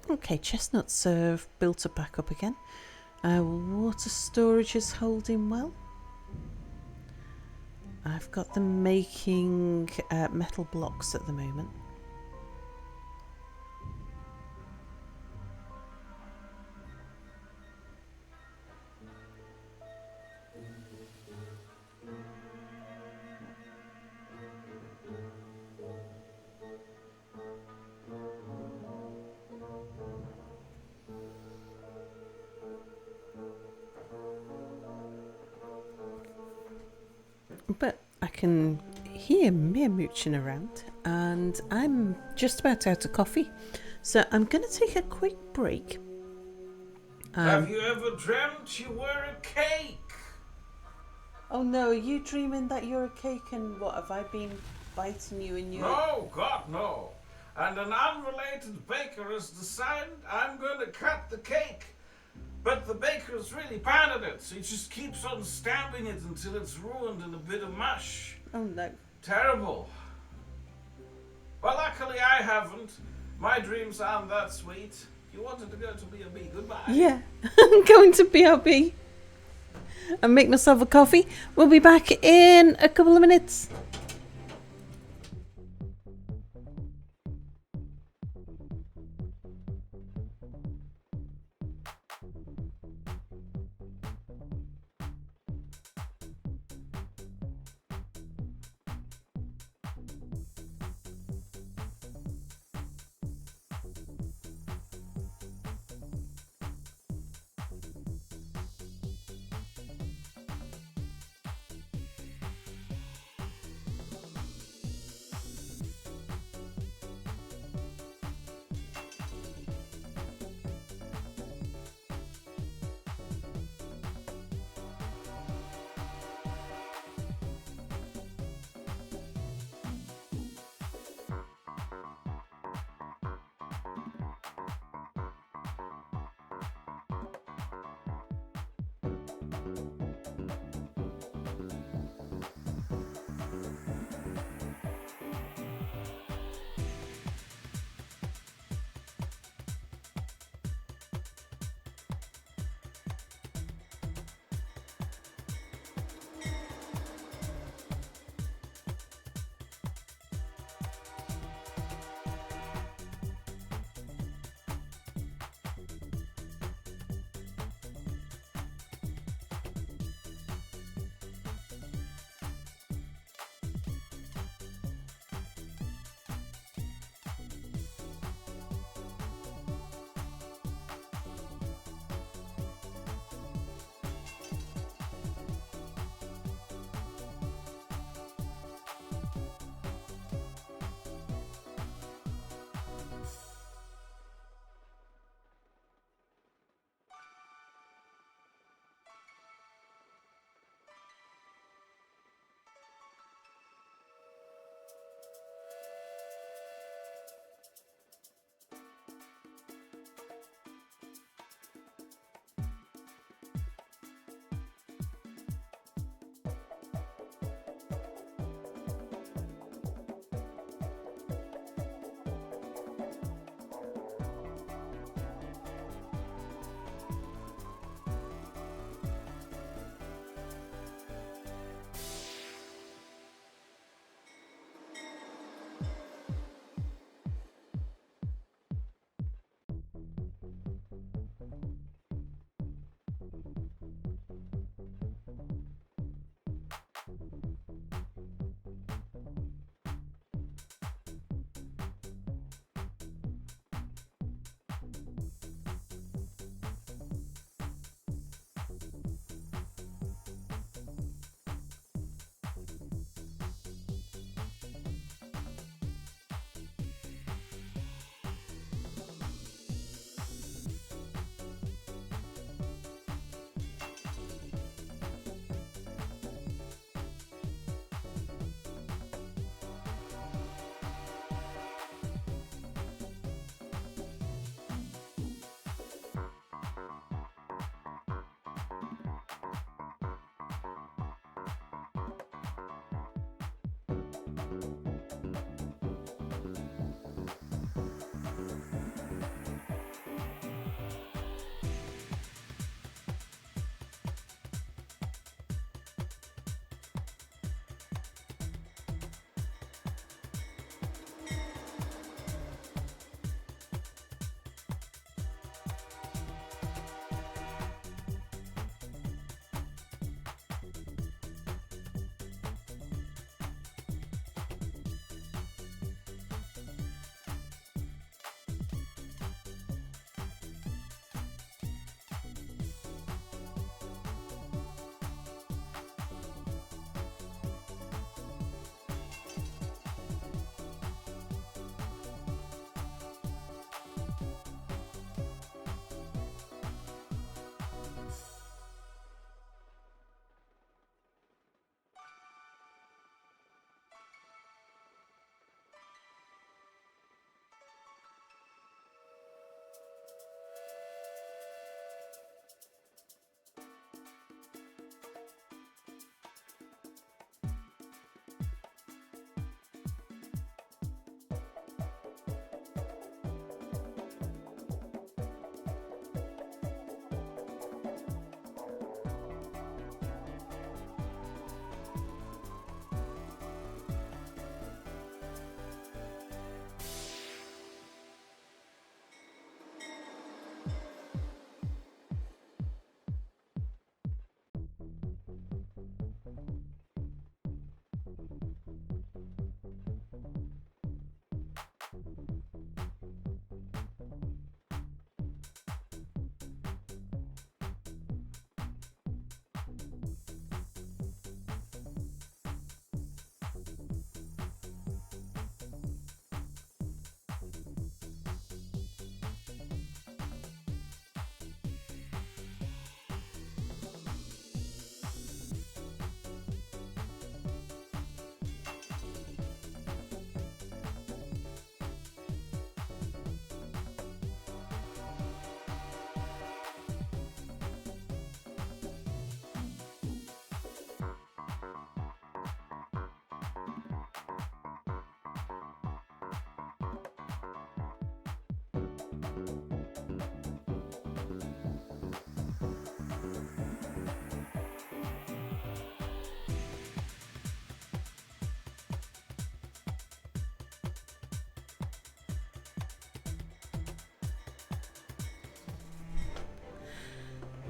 Okay, chestnuts have built it back up again. Water storage is holding well. I've got them making metal blocks at the moment. But I can hear Mia mooching around, and I'm just about out of coffee, so I'm going to take a quick break. Have you ever dreamt you were a cake? Oh no, are you dreaming that you're a cake, and what, have I been biting you in your... No, God, no. And an unrelated baker has decided I'm going to cut the cake. But the baker's really bad at it, so he just keeps on stabbing it until it's ruined in a bit of mush. Oh no. Terrible. Well, luckily I haven't. My dreams aren't that sweet. You wanted to go to B&B, goodbye. Yeah, I'm going to BRB and make myself a coffee. We'll be back in a couple of minutes.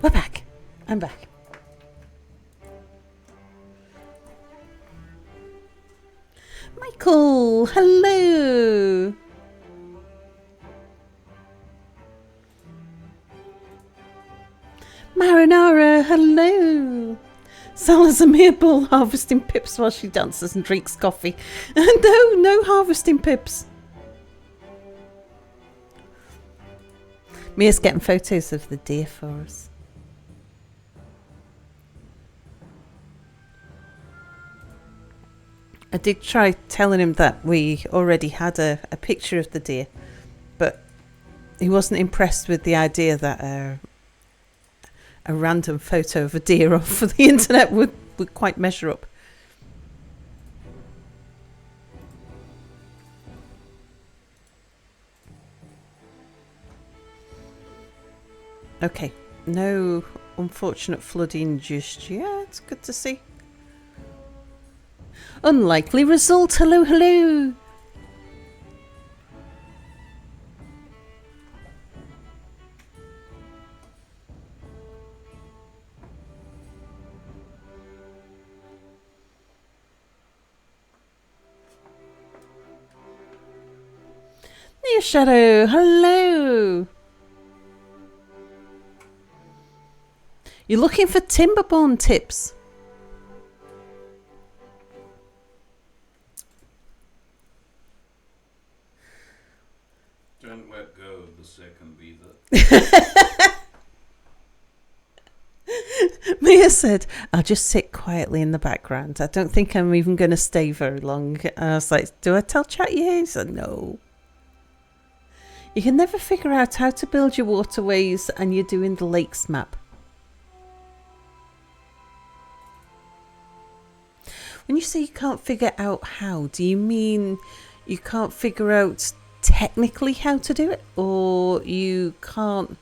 We're back. I'm back. Michael, hello. Marinara, hello. Salah's a mere bull harvesting pips while she dances and drinks coffee. No harvesting pips. Mia's getting photos of the deer for us. I did try telling him that we already had a picture of the deer, but he wasn't impressed with the idea that a random photo of a deer off of the internet would quite measure up. Okay, no unfortunate flooding just yet. It's good to see. Unlikely result. Hello. Near Shadow, hello. You're looking for Timberborn tips? Don't let go of the second beaver. Mia said, I'll just sit quietly in the background. I don't think I'm even going to stay very long. And I was like, do I tell chat you? He said, no. You can never figure out how to build your waterways and you're doing the lakes map. When you say you can't figure out how, do you mean you can't figure out technically how to do it? Or you can't...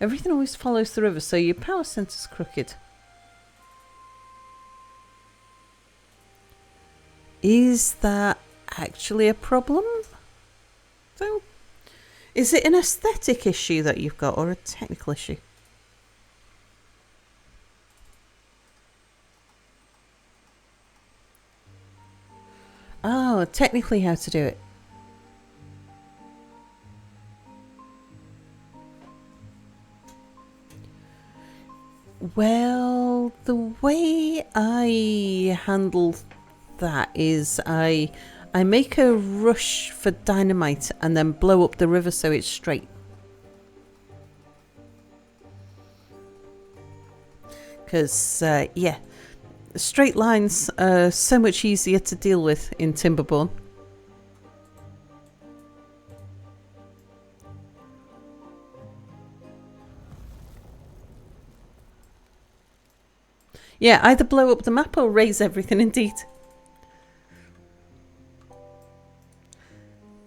Everything always follows the river, so your power center's crooked. Is that actually a problem? So, is it an aesthetic issue that you've got or a technical issue? Oh, technically how to do it. Well, the way I handle that is I make a rush for dynamite and then blow up the river so it's straight. Because, yeah, straight lines are so much easier to deal with in Timberborn. Yeah, either blow up the map or raise everything indeed.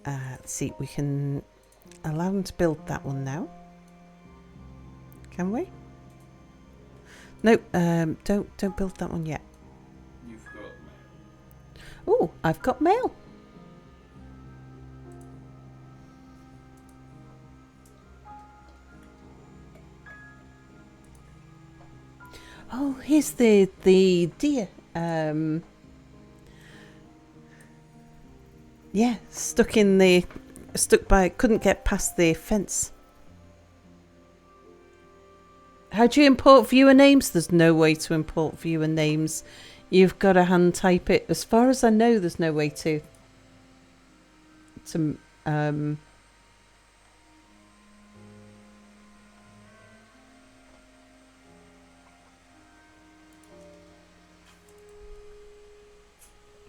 Let's see, we can allow them to build that one now. Can we? No, don't build that one yet. You've got mail. Oh, I've got mail. Oh, here's the deer. Yeah, couldn't get past the fence. How do you import viewer names? There's no way to import viewer names. You've got to hand type it. As far as I know, there's no way to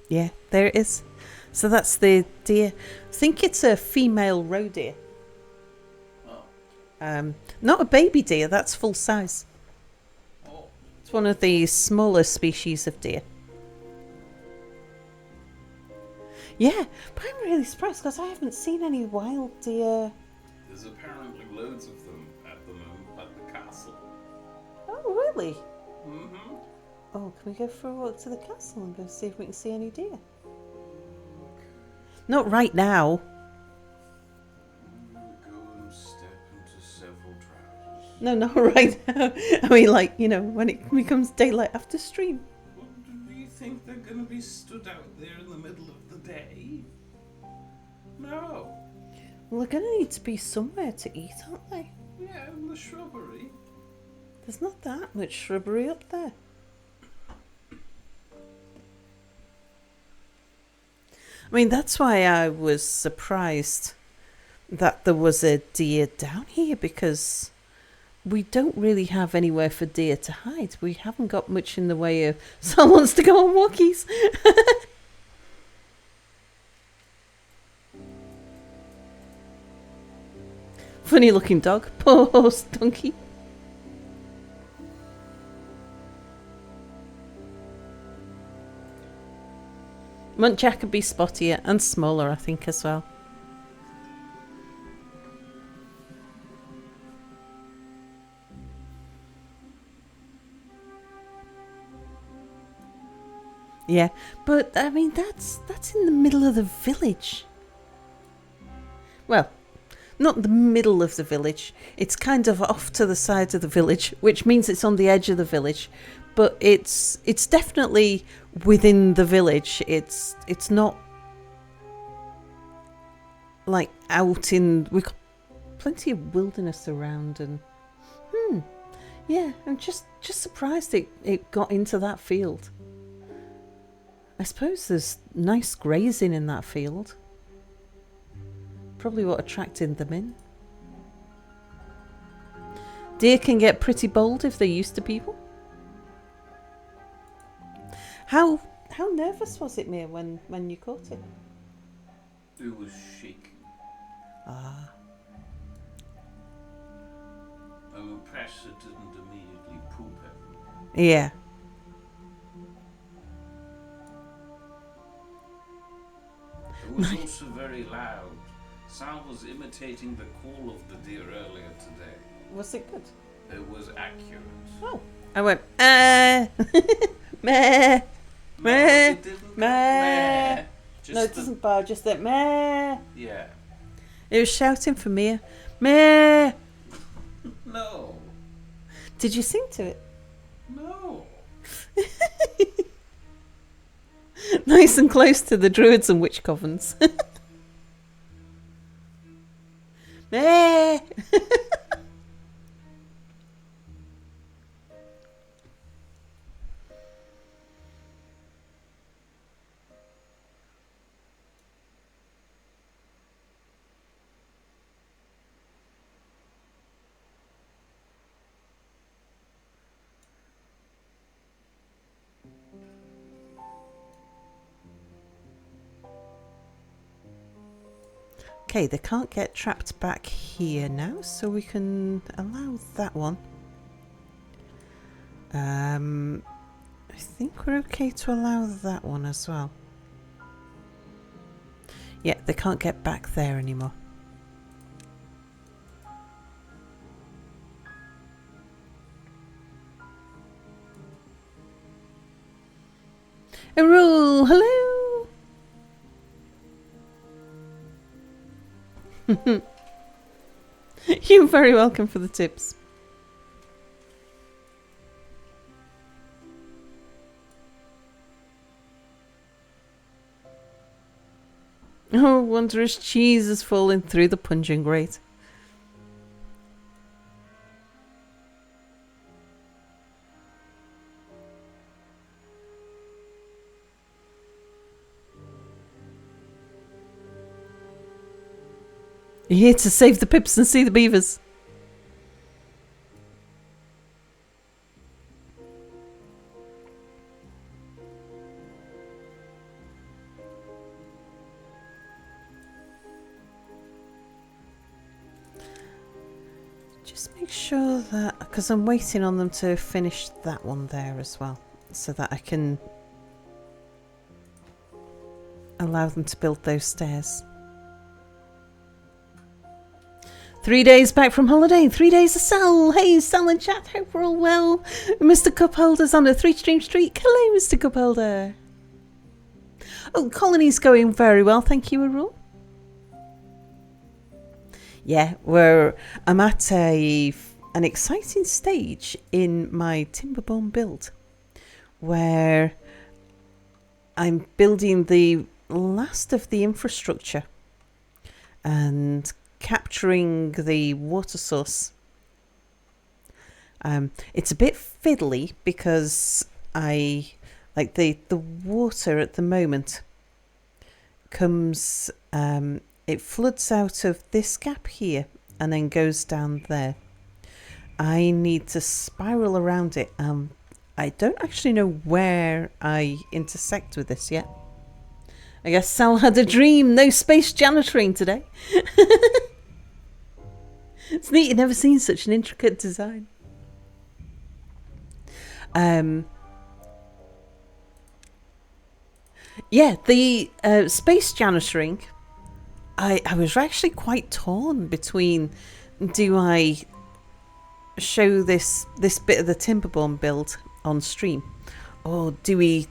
yeah, there it is. So that's the deer. I think it's a female roe deer. Oh. Not a baby deer, that's full size. Oh. It's one of the smaller species of deer. Yeah, but I'm really surprised because I haven't seen any wild deer There's apparently loads of them at the moment at the castle. Oh, really? Mm-hmm. Oh, can we go for a walk to the castle and go see if we can see any deer? Okay. Not right now. I'm gonna go and step into several trousers. No, not right now. I mean, like, you know, when it becomes daylight after stream. Well, do you think they're gonna be stood out there in the middle of the day? No. Well, they're going to need to be somewhere to eat, aren't they? Yeah, in the shrubbery. There's not that much shrubbery up there. I mean, that's why I was surprised that there was a deer down here, because we don't really have anywhere for deer to hide. We haven't got much in the way of someone wants to go on walkies. Funny looking dog. Poor donkey. Muntjac could be spottier and smaller, I think, as well. Yeah, but I mean that's in the middle of the village. Well, not the middle of the village. It's kind of off to the side of the village, which means it's on the edge of the village. But it's definitely within the village. It's not like out in. We've got plenty of wilderness around, and yeah, I'm just surprised it got into that field. I suppose there's nice grazing in that field. Probably what attracted them in. Deer can get pretty bold if they're used to people. How nervous was it, Mia, when you caught it? It was shaking. Ah. I'm impressed it didn't immediately poop everywhere. Yeah. It was also very loud. Sound was imitating the call of the deer earlier today. Was it good? It was accurate. Oh. I went, meh. No, Meh. it didn't go Meh. meh. Just No, it doesn't bar, just that meh. Yeah. It was shouting for Mia. Meh. No. Did you sing to it? No. Nice and close to the druids and witch covens. Meh. Okay, they can't get trapped back here now, so we can allow that one. I think we're okay to allow that one as well. Yeah, they can't get back there anymore. Errol, hello! You're very welcome for the tips. Oh, wondrous cheese is falling through the punching grate. You're here to save the pips and see the beavers. Just make sure that, because I'm waiting on them to finish that one there as well, so that I can allow them to build those stairs. 3 days back from holiday. 3 days of Sal. Hey, Sal and chat. Hope we're all well. Mr. Cupholder's on a 3-stream streak. Hello, Mr. Cupholder. Oh, Colony's going very well. Thank you, Arul. Yeah, I'm at an exciting stage in my Timberborn build where I'm building the last of the infrastructure and capturing the water source. It's a bit fiddly because the water at the moment comes, it floods out of this gap here and then goes down there. I need to spiral around it. I don't actually know where I intersect with this yet. I guess Sal had a dream. No space janitoring today. It's neat. You've never seen such an intricate design. Yeah, the space janitoring, I was actually quite torn between, do I show this bit of the Timberborn build on stream, or do we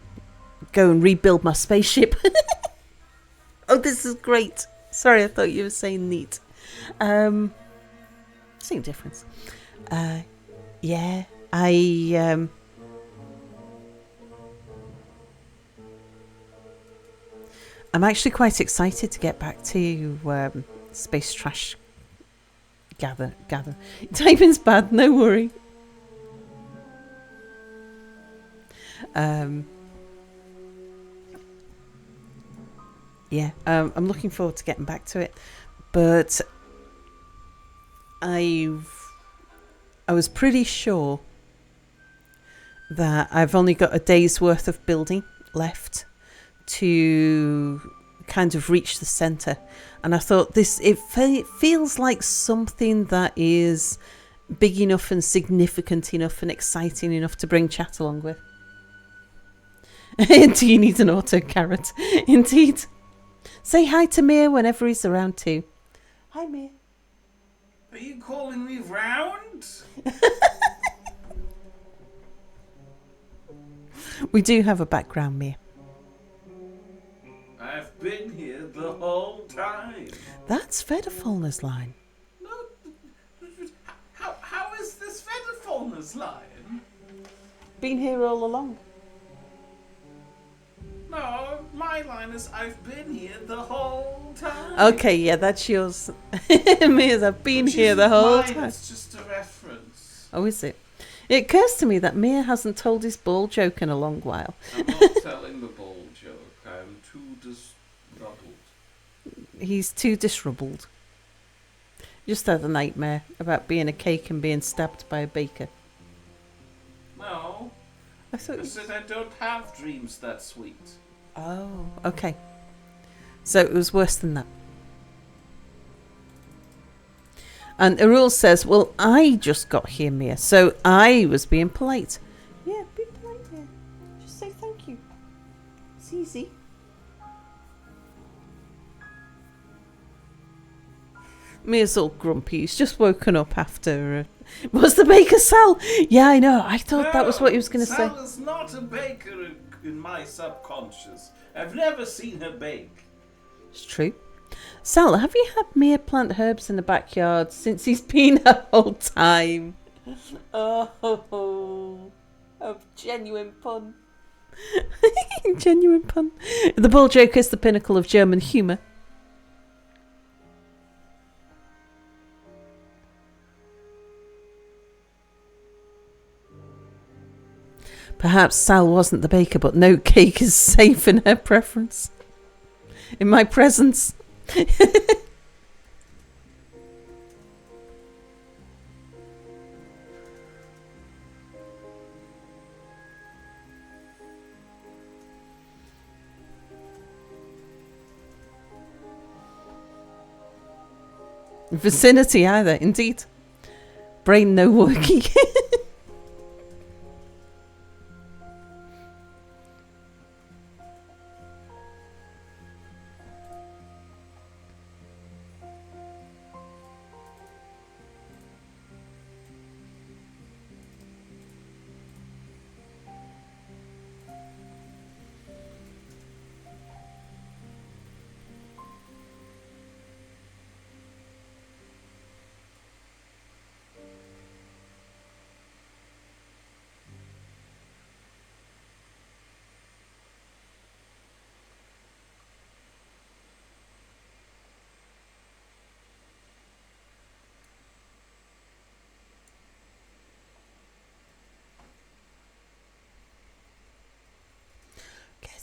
go and rebuild my spaceship? Oh, this is great. Sorry, I thought you were saying neat. Same difference. Yeah, I'm actually quite excited to get back to space trash gather. Typing's bad, no worry. Yeah, I'm looking forward to getting back to it, but I was pretty sure that I've only got a day's worth of building left to kind of reach the center, and I thought it feels like something that is big enough and significant enough and exciting enough to bring chat along with. Do you need an auto carrot? Indeed. Say hi to Mia whenever he's around too. Hi, Mia. Are you calling me round? We do have a background, Mia. I've been here the whole time. That's Fedderfallner's line. No, how is this Fedderfallner's line? Been here all along. No, my line is I've been here the whole time. Okay, yeah, that's yours. Mia's, I've been here the whole time. It's just a reference. Oh, is it? It occurs to me that Mia hasn't told his ball joke in a long while. I'm not telling the ball joke. I'm too disrupted. He's too disrupted. Just had a nightmare about being a cake and being stabbed by a baker. No. I said I don't have dreams that sweet. Oh, okay. So it was worse than that. And Arul says, well, I just got here, Mia, so I was being polite. Yeah, be polite, Mia. Just say thank you. It's easy. Mia's all grumpy. He's just woken up after... was the baker Sal? Yeah, I know. I thought that was what he was going to say. Sal is not a baker in my subconscious. I've never seen her bake. It's true. Sal, have you had Mia plant herbs in the backyard since he's been the whole time? Oh, a genuine pun. Genuine pun. The ball joke is the pinnacle of German humour. Perhaps Sal wasn't the baker, but no cake is safe in her preference. In my presence. Vicinity either, indeed. Brain no working.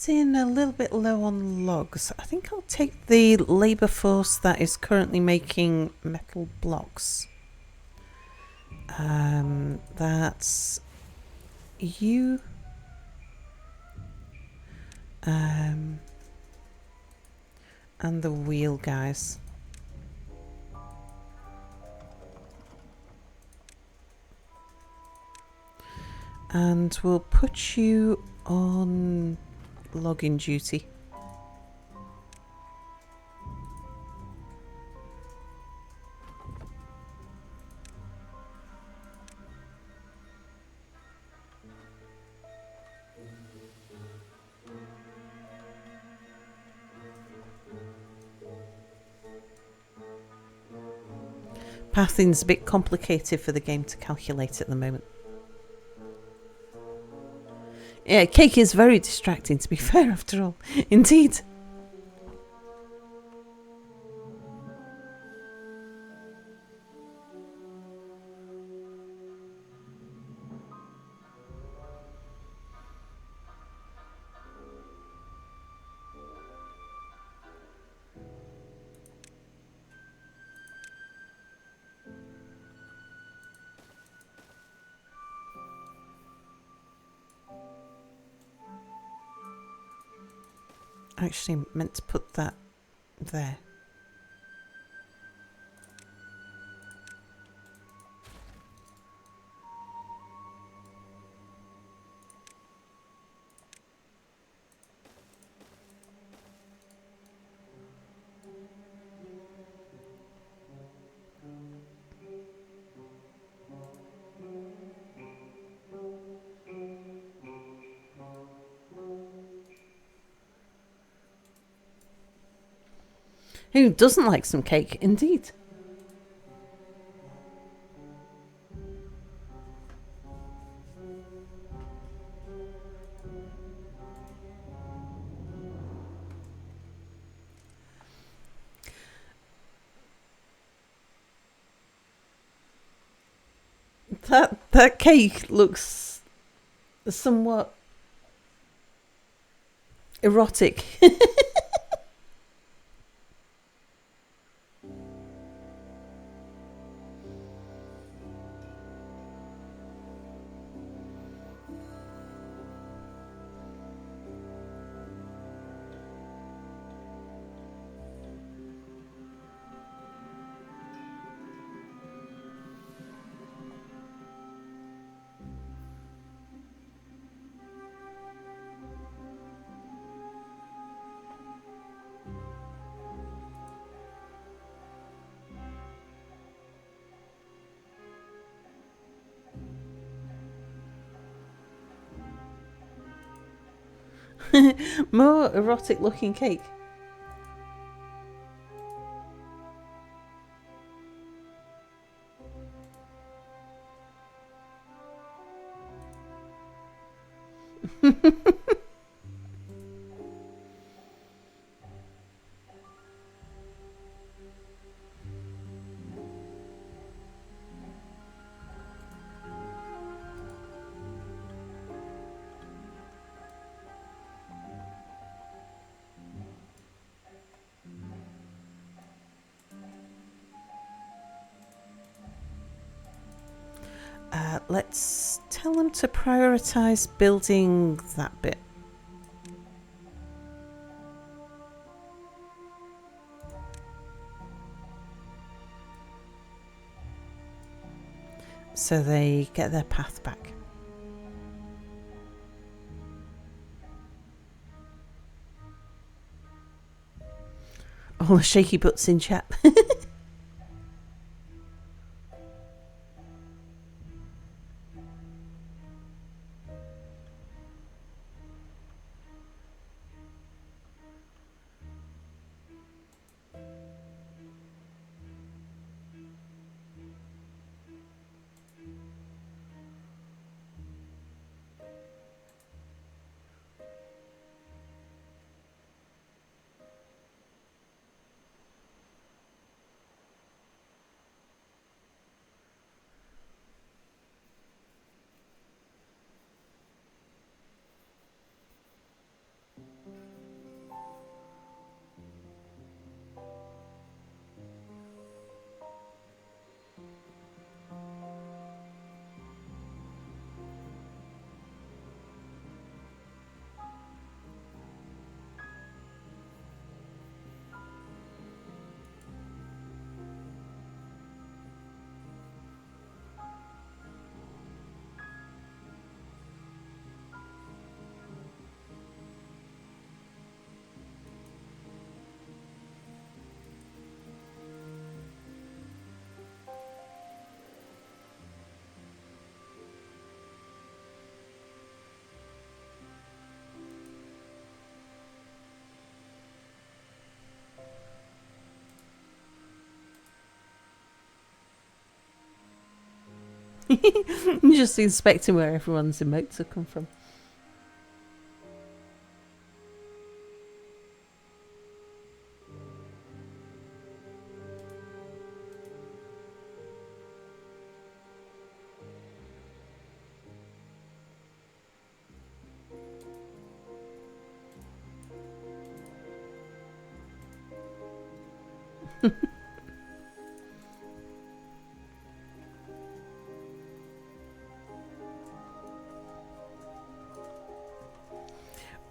getting a little bit low on logs. I think I'll take the labour force that is currently making metal blocks. That's you. And the wheel guys. And we'll put you on logging duty. Pathing's a bit complicated for the game to calculate at the moment. Yeah, cake is very distracting, to be fair, after all. Indeed. Actually, meant to put that there. Who doesn't like some cake? Indeed. That cake looks somewhat erotic. More erotic looking cake. Let's tell them to prioritise building that bit. So they get their path back. All the shaky butts in chat. Just inspecting where everyone's emotes have come from.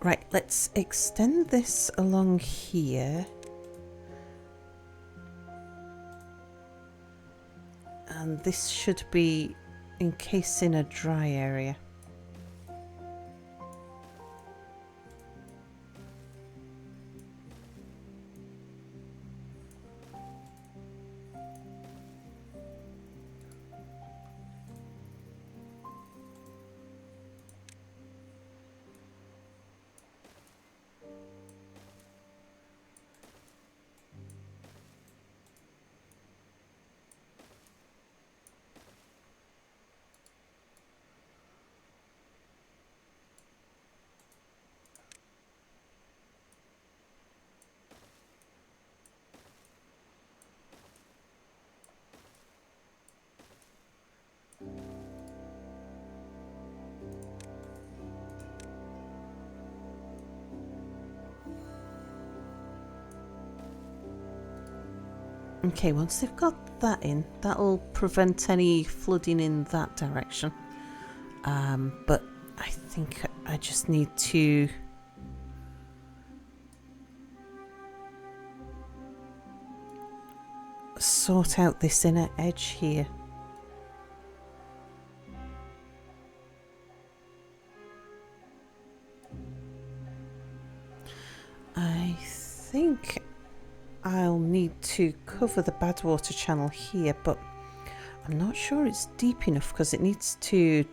Right, let's extend this along here. And this should be encasing a dry area. Okay, once they've got that in, that'll prevent any flooding in that direction. But I think I just need to sort out this inner edge here. I think I'll need to cover the bad water channel here, but I'm not sure it's deep enough because it needs to...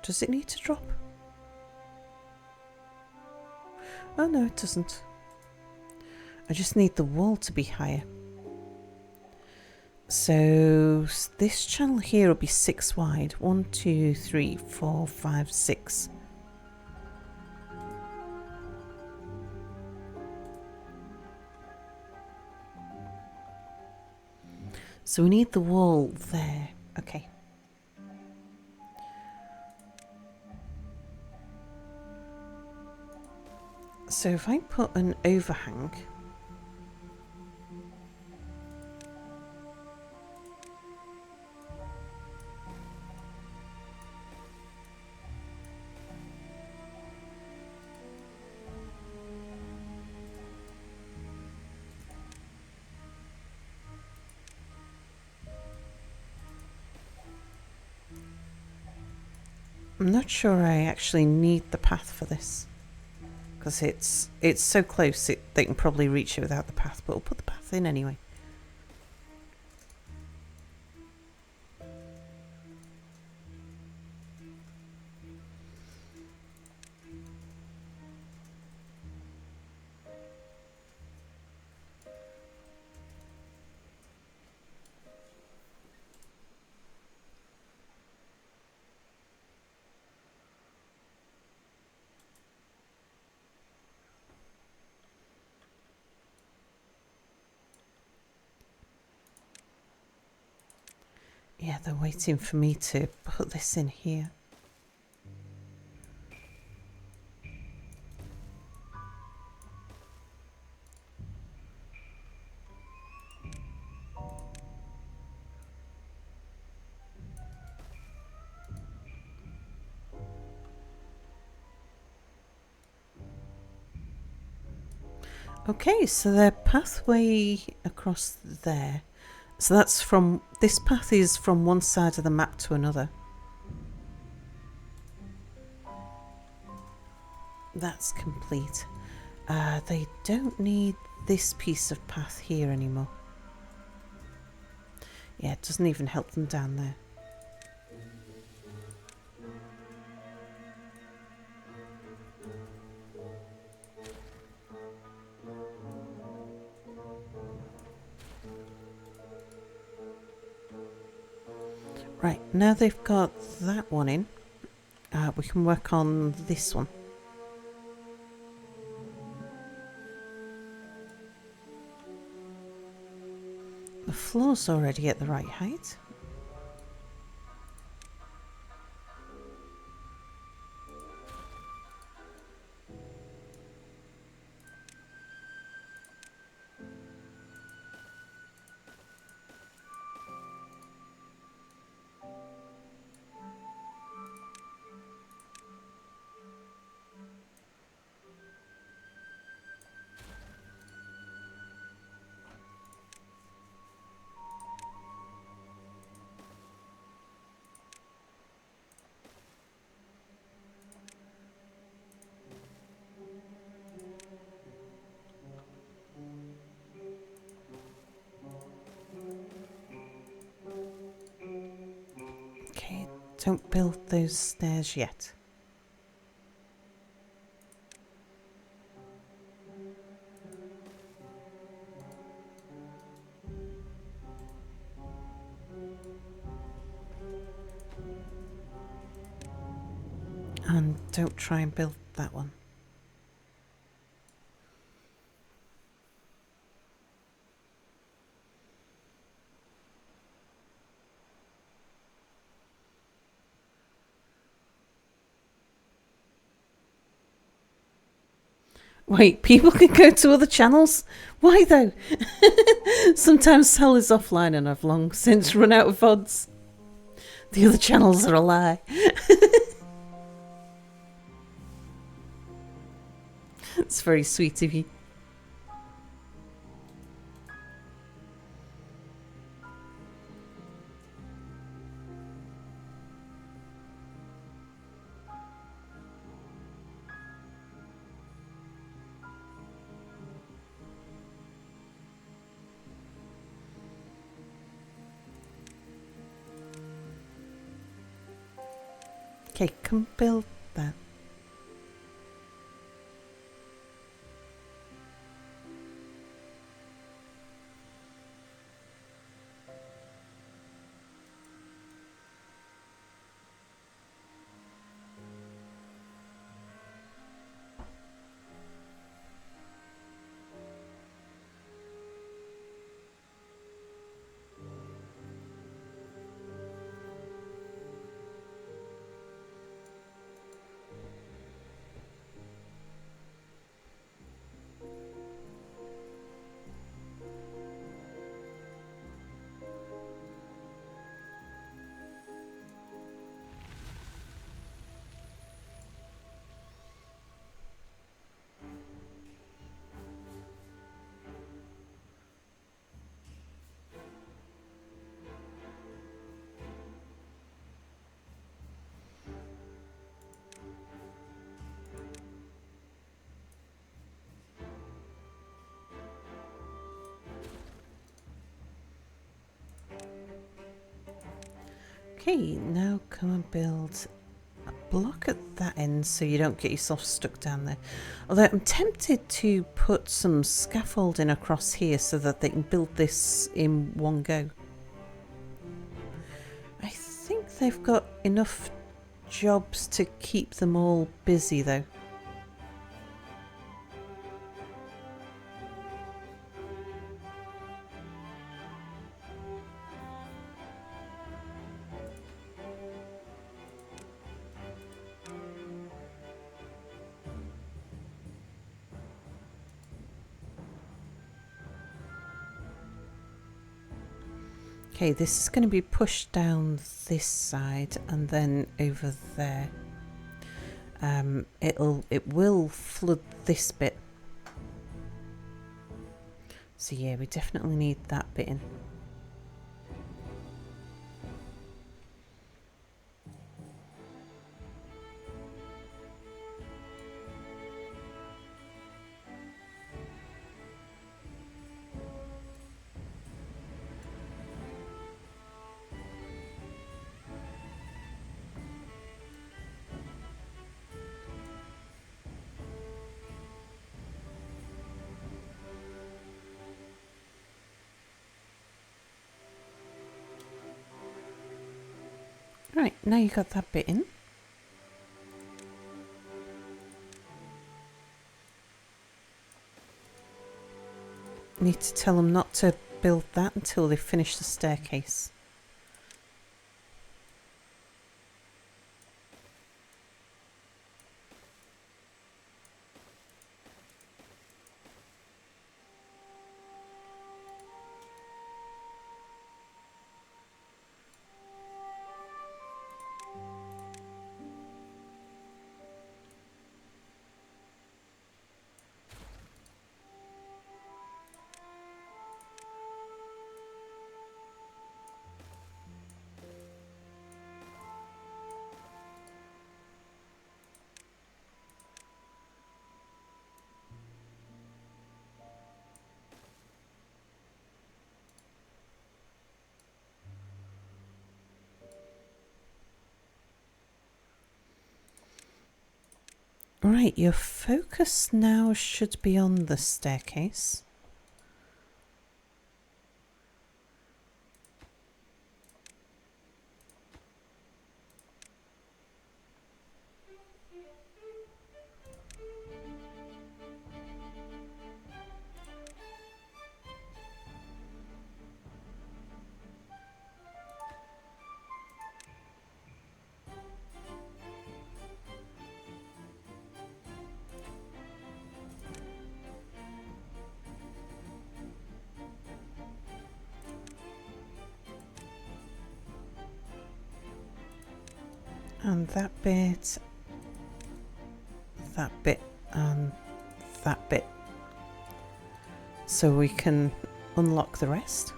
Does it need to drop? Oh no, it doesn't. I just need the wall to be higher. So this channel here will be 6 wide. 1, 2, 3, 4, 5, 6. So we need the wall there. Okay. So if I put an overhang, I'm not sure I actually need the path for this, because it's so close they can probably reach it without the path, but we'll put the path in anyway. Yeah, they're waiting for me to put this in here. Okay, so their pathway across there. So that's from, this path is from one side of the map to another. That's complete. They don't need this piece of path here anymore. Yeah, it doesn't even help them down there. Right, now they've got that one in, we can work on this one. The floor's already at the right height. Okay, don't build those stairs yet. And don't try and build that one. Wait, people can go to other channels? Why though? Sometimes Sal is offline and I've long since run out of VODs. The other channels are a lie. It's very sweet of you. Okay, come build that. Okay, now come and build a block at that end so you don't get yourself stuck down there. Although I'm tempted to put some scaffolding across here so that they can build this in one go. I think they've got enough jobs to keep them all busy though. Okay, this is going to be pushed down this side and then over there. It will flood this bit. So yeah, we definitely need that bit in. now you got that bit in. Need to tell them not to build that until they finish the staircase. Right, your focus now should be on the staircase. And that bit, and that bit. So we can unlock the rest.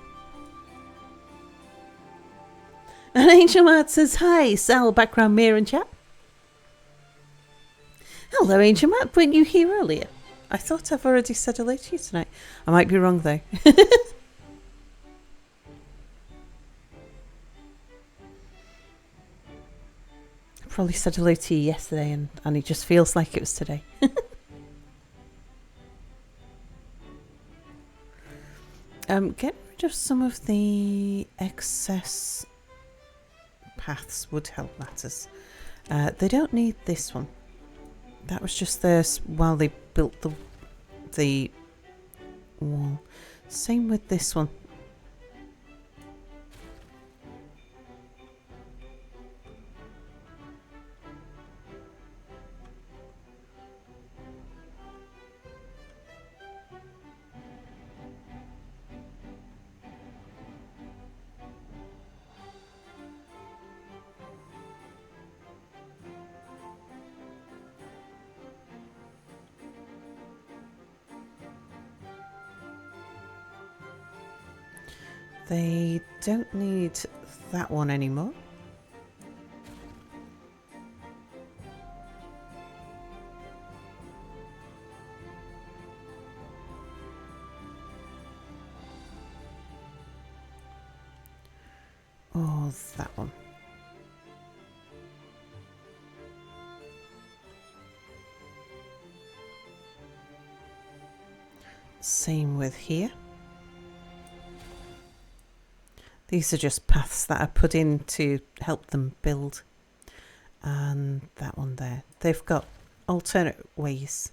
And Angel Mart says, hi, Sal, background mirror and chat. Hello, Angel Mart, weren't you here earlier? I thought I've already said hello to you tonight. I might be wrong, though. Probably said hello to you yesterday and it just feels like it was today. Get rid of some of the excess paths would help matters. They don't need this one. That was just there while they built the wall. Same with this one. They don't need that one anymore. Oh, that one. Same with here. These are just paths that are put in to help them build. And that one there. They've got alternate ways.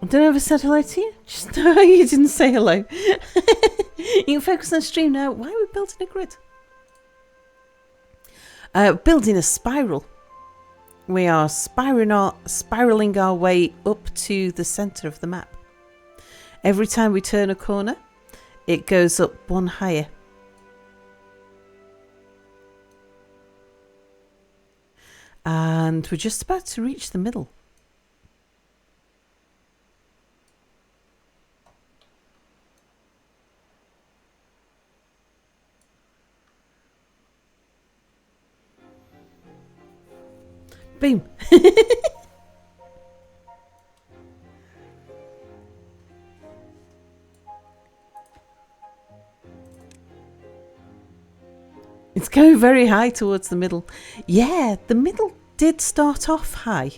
I don't know if I said hello to you. Just no, you didn't say hello. You can focus on the stream now. Why are we building a grid? Building a spiral. We are spiraling our way up to the centre of the map. Every time we turn a corner, it goes up one higher. And we're just about to reach the middle. Boom. It's going very high towards the middle. Yeah, the middle did start off high.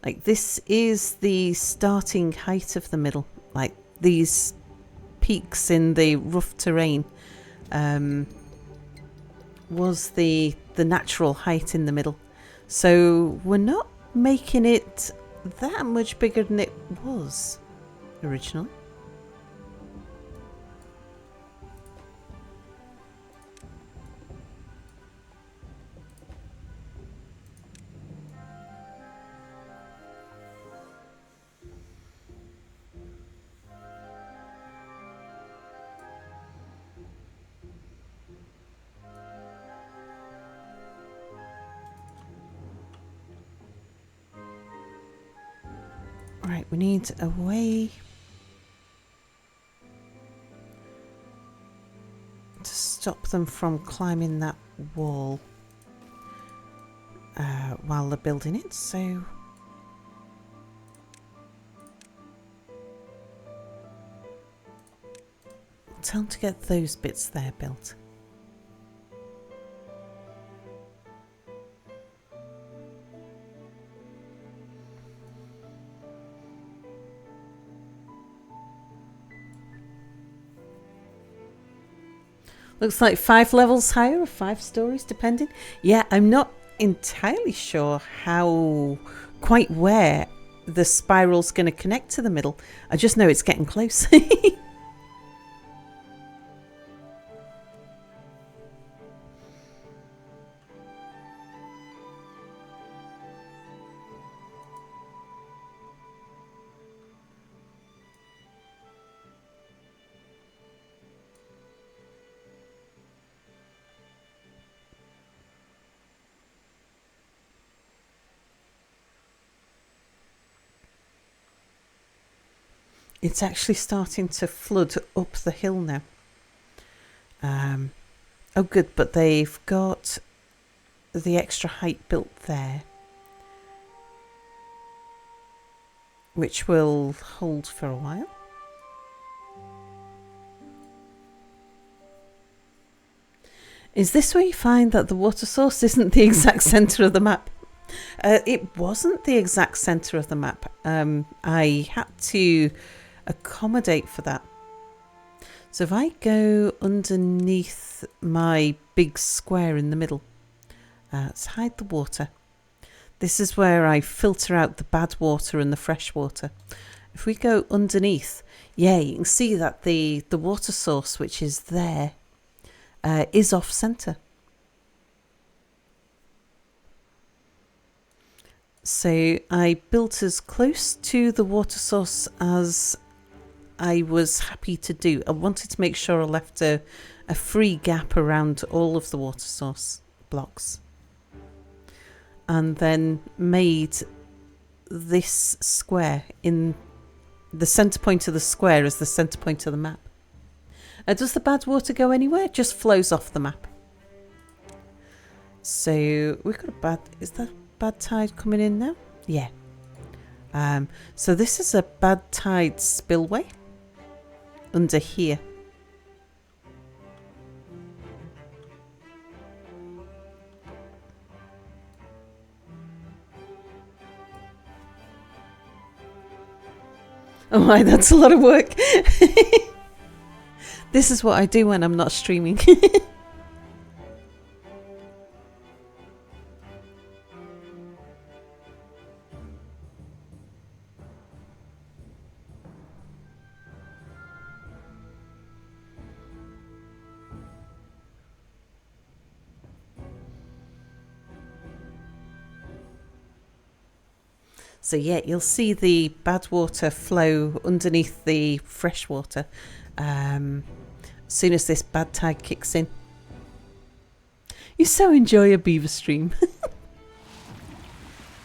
Like, this is the starting height of the middle. Like, these peaks in the rough terrain was the natural height in the middle. So we're not making it that much bigger than it was originally. Right, we need a way to stop them from climbing that wall while they're building it, so tell them to get those bits there built. Looks like 5 levels higher or 5 stories, depending. Yeah, I'm not entirely sure quite where the spiral's going to connect to the middle. I just know it's getting close. It's actually starting to flood up the hill now. Oh good, but they've got the extra height built there, which will hold for a while. Is this where you find that the water source isn't the exact centre of the map? It wasn't the exact centre of the map. I had to accommodate for that. So if I go underneath my big square in the middle, let's hide the water. This is where I filter out the bad water and the fresh water. If we go underneath, yeah, you can see that the water source, which is there, is off centre. So I built as close to the water source as I was happy to do. I wanted to make sure I left a free gap around all of the water source blocks. And then made this square in the centre point of the square as the centre point of the map. Does the bad water go anywhere? It just flows off the map. So we've got is that bad tide coming in now? Yeah. So this is a bad tide spillway under here. Oh my, that's a lot of work. This is what I do when I'm not streaming. So yeah, you'll see the bad water flow underneath the fresh water as soon as this bad tide kicks in. You so enjoy a beaver stream.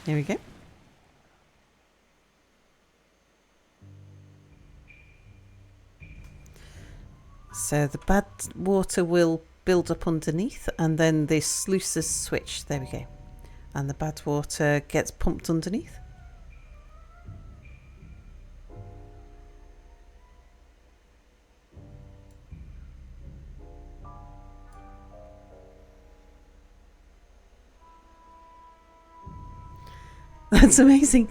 There we go. So the bad water will build up underneath and then the sluices switch. There we go. And the bad water gets pumped underneath. looks amazing.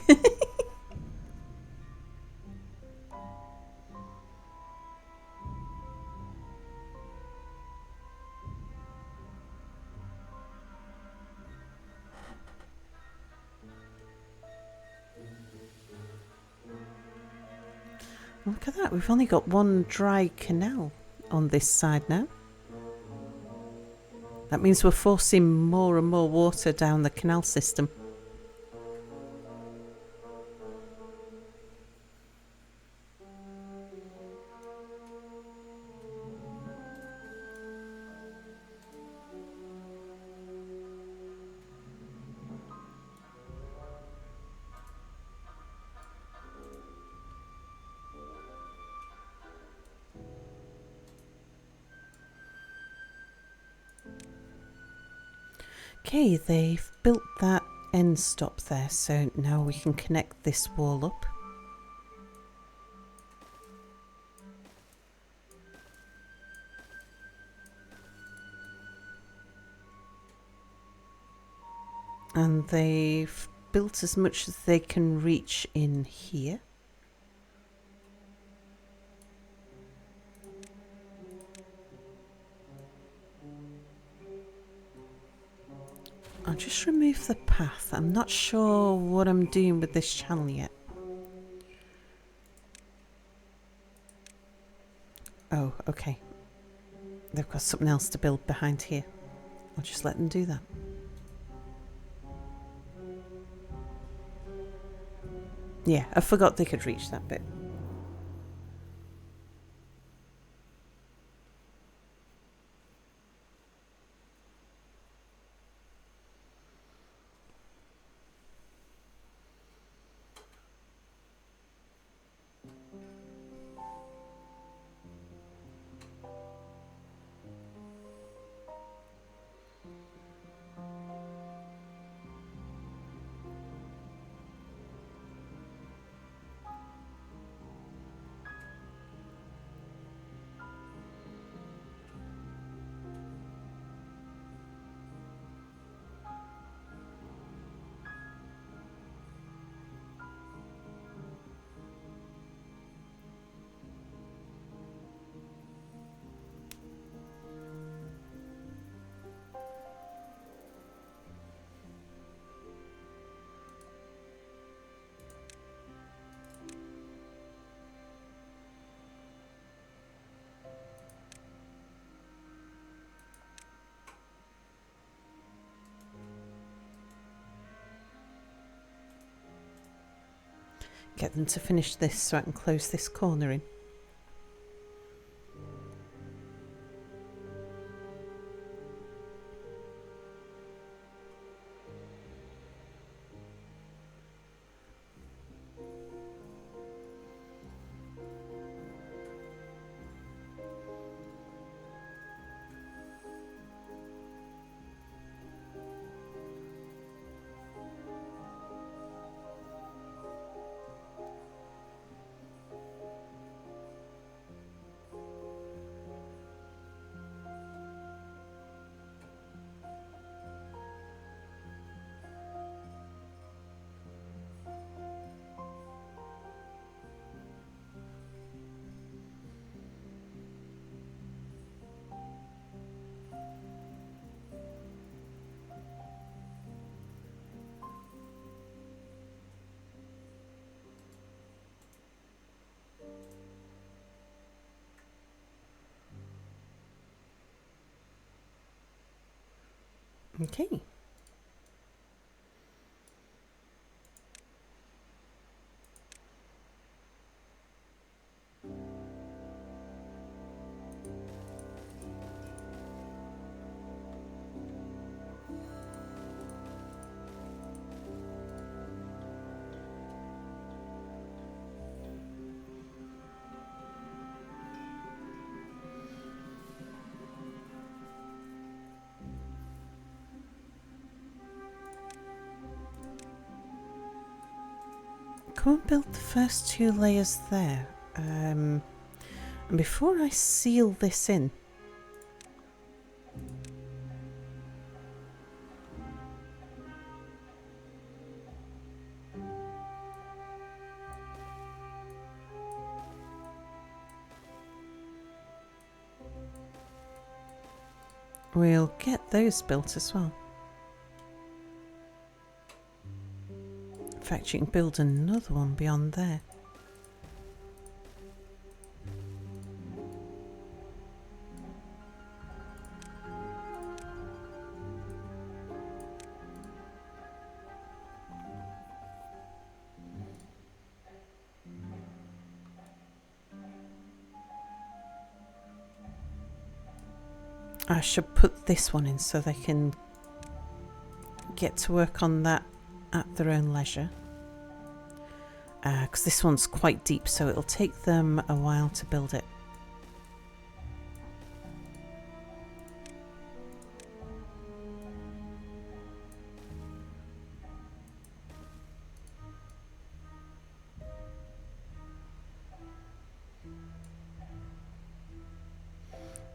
Look at that, we've only got one dry canal on this side now. That means we're forcing more and more water down the canal system. Okay, they've built that end stop there, so now we can connect this wall up. And they've built as much as they can reach in here. I'll just remove the path. I'm not sure what I'm doing with this channel yet. Oh, okay. They've got something else to build behind here. I'll just let them do that. Yeah, I forgot they could reach that bit. Get them to finish this so I can close this corner in. Okay. Come and build the first two layers there. And before I seal this in, we'll get those built as well. In fact, you can build another one beyond there. I should put this one in so they can get to work on that at their own leisure. Because this one's quite deep, so it'll take them a while to build it.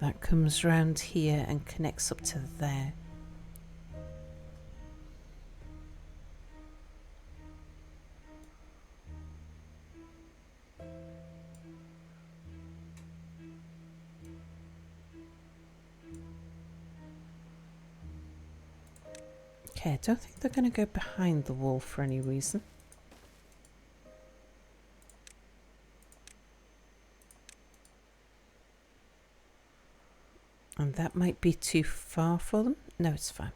That comes round here and connects up to there. Okay, I don't think they're going to go behind the wall for any reason. And that might be too far for them. No, it's fine.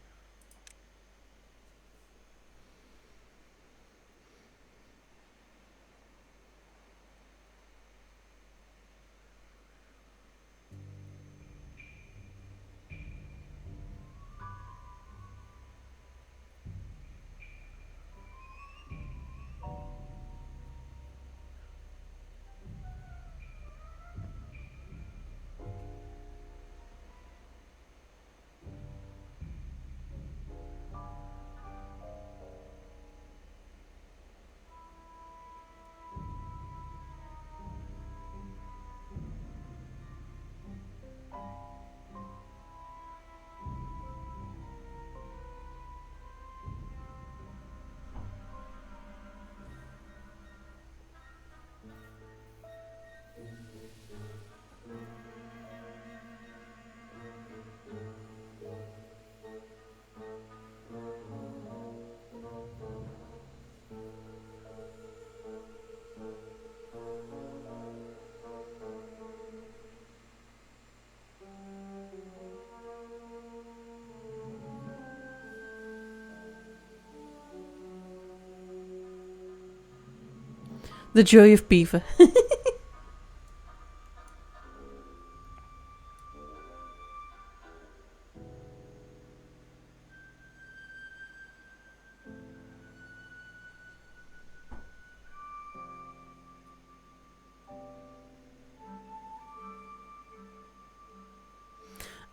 The joy of beaver.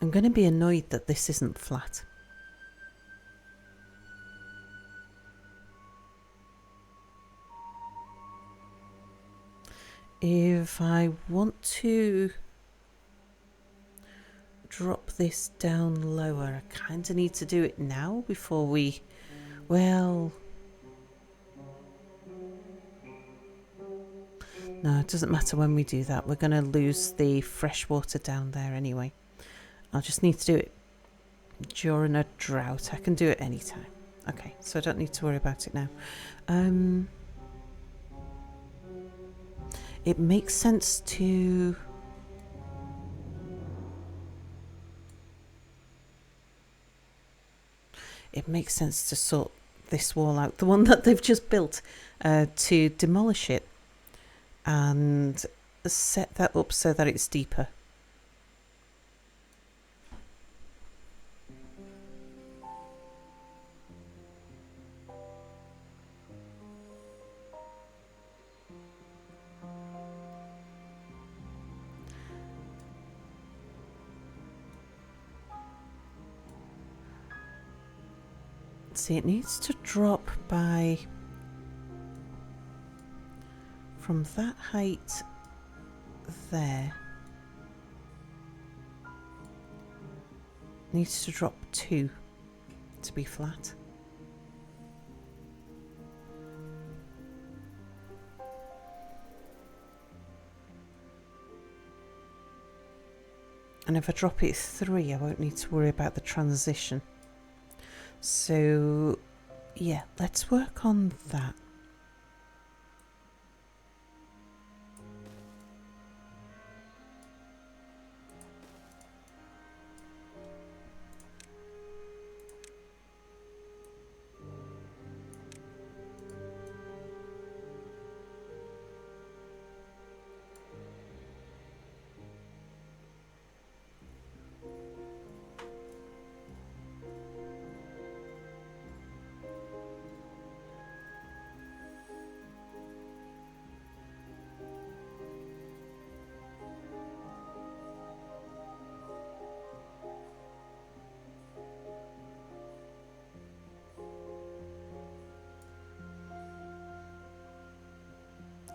I'm going to be annoyed that this isn't flat. If I want to drop this down lower, I kind of need to do it now before we... Well... No, it doesn't matter when we do that. We're going to lose the fresh water down there anyway. I'll just need to do it during a drought. I can do it anytime. Okay, so I don't need to worry about it now. It makes sense to... It makes sense to sort this wall out, the one that they've just built, to demolish it and set that up so that it's deeper. See, it needs to drop by... From that height there. Needs to drop 2 to be flat. And if I drop it 3, I won't need to worry about the transition. So, yeah, let's work on that.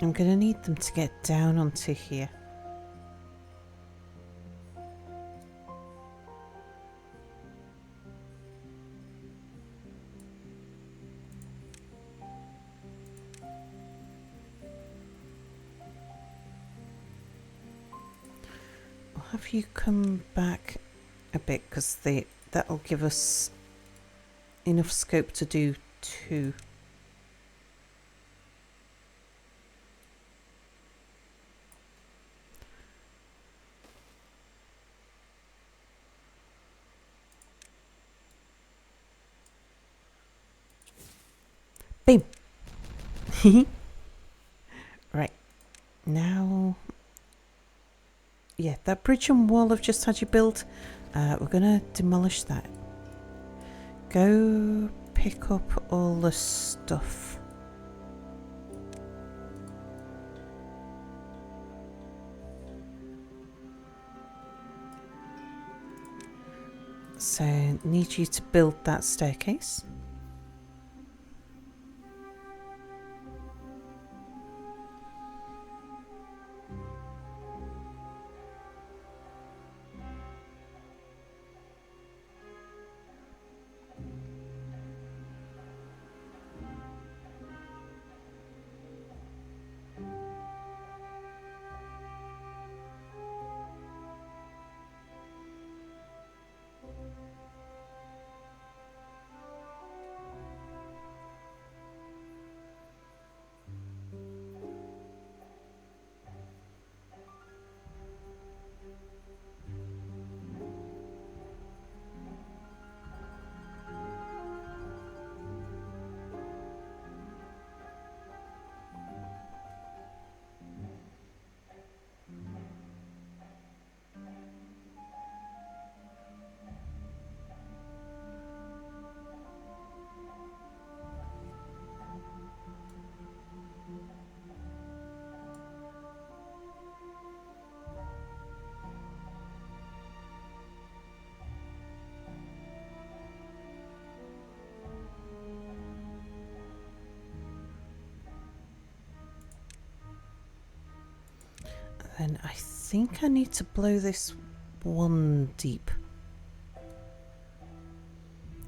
I'm going to need them to get down onto here. I'll have you come back a bit because that'll give us enough scope to do 2. Boom. Right. Now, yeah, that bridge and wall I've just had you build, we're going to demolish that. Go pick up all the stuff. So, need you to build that staircase. Then I think I need to blow this 1 deep.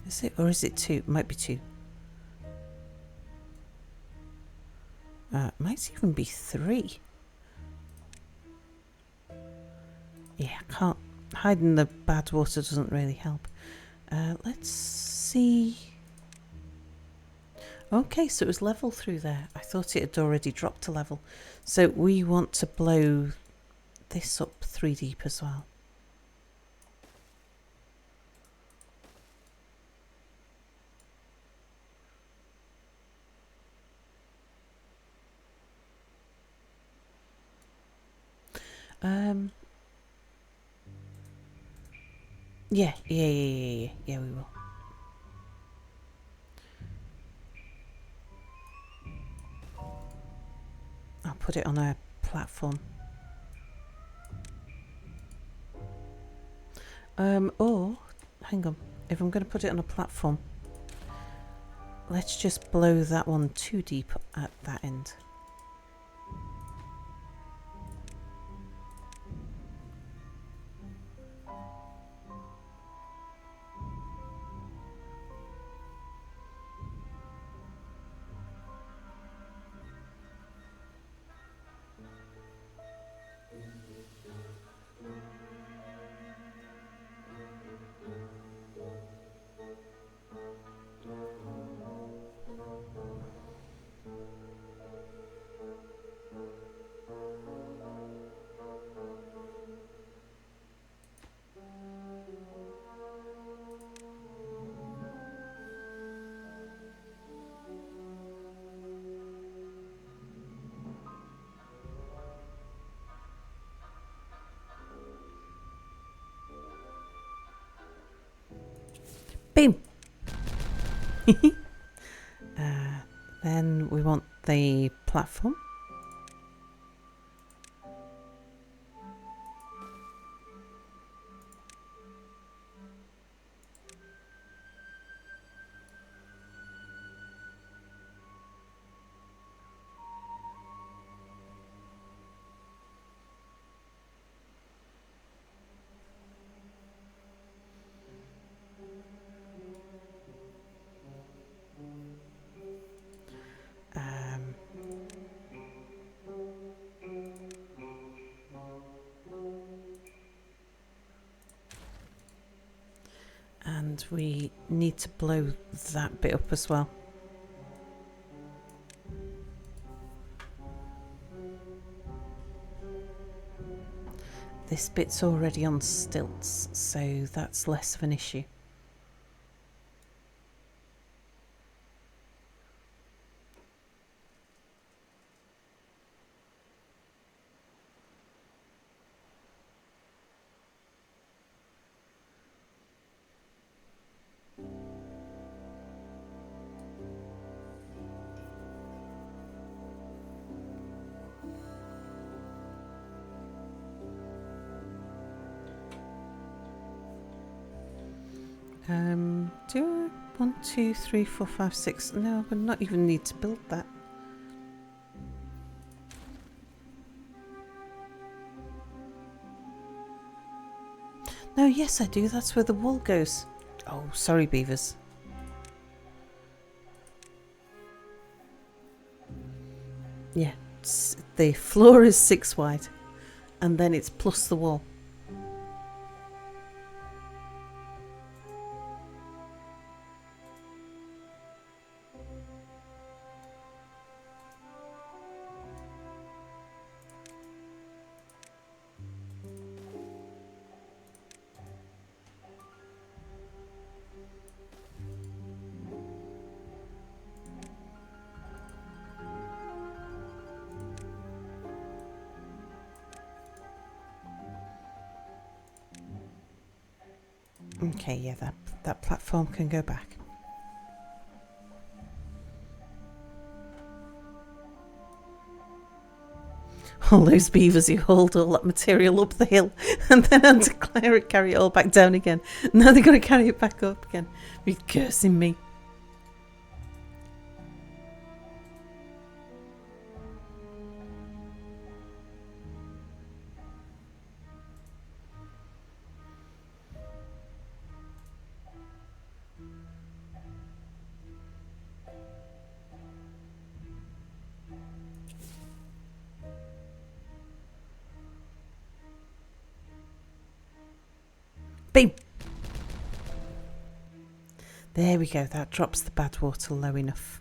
Is it, or is it 2? It might be 2. Might even be 3. Yeah, I can't. Hiding the bad water doesn't really help. Let's see. Okay, so it was level through there. I thought it had already dropped to level. So we want to blow this up 3 deep as well. Yeah, we will. I'll put it on a platform. Or, hang on, if I'm going to put it on a platform, let's just blow that one 2 deep at that end. Boom. Then we want the platform. And we need to blow that bit up as well. This bit's already on stilts, so that's less of an issue. Do I 1, 2, 3, 4, 5, 6? No, I would not even need to build that. No, yes, I do. That's where the wall goes. Oh, sorry, beavers. Yeah, the floor is 6 wide, and then it's plus the wall. Okay, yeah, that platform can go back. All those beavers who hauled all that material up the hill and then had to carry it all back down again. Now they've got to carry it back up again. You're cursing me. Boom! There we go, that drops the bad water low enough.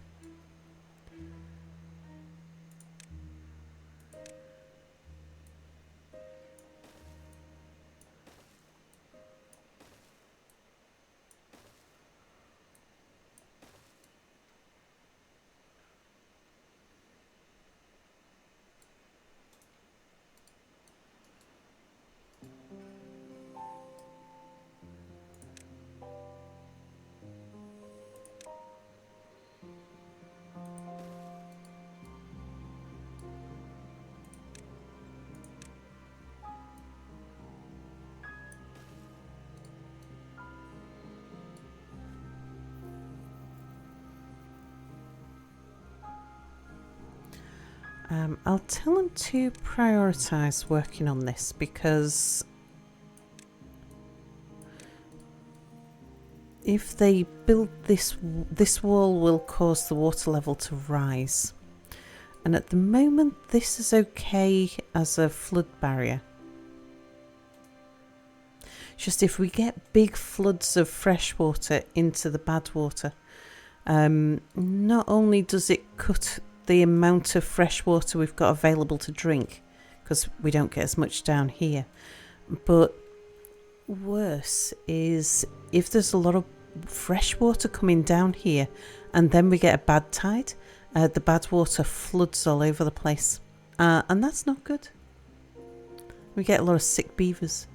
I'll tell them to prioritise working on this because if they build this wall will cause the water level to rise. And at the moment this is okay as a flood barrier. Just if we get big floods of fresh water into the bad water, not only does it cut the amount of fresh water we've got available to drink, because we don't get as much down here, but worse is if there's a lot of fresh water coming down here and then we get a bad tide, the bad water floods all over the place, and that's not good. We get a lot of sick beavers.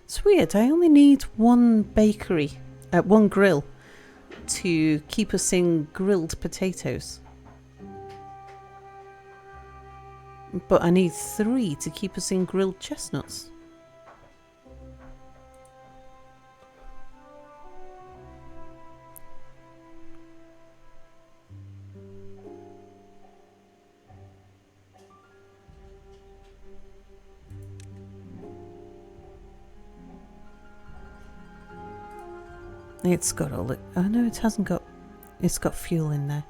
It's weird. I only need one one grill to keep us in grilled potatoes. But I need 3 to keep us in grilled chestnuts. It's got all it. Oh no, it hasn't got. It's got fuel in there.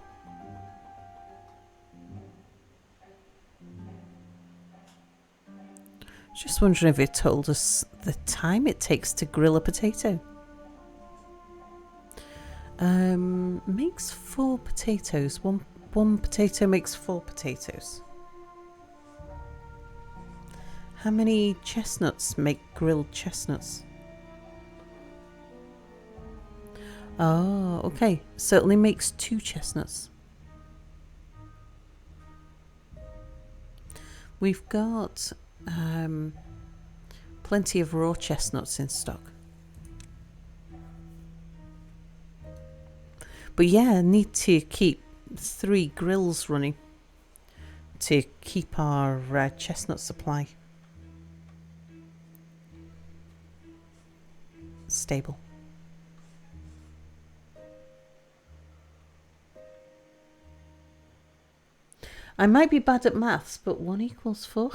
Just wondering if it told us the time it takes to grill a potato. Makes 4 potatoes. One potato makes 4 potatoes. How many chestnuts make grilled chestnuts? Oh, okay. So it only makes 2 chestnuts. We've got plenty of raw chestnuts in stock. But yeah, I need to keep 3 grills running to keep our chestnut supply stable. I might be bad at maths, but 1 equals 4.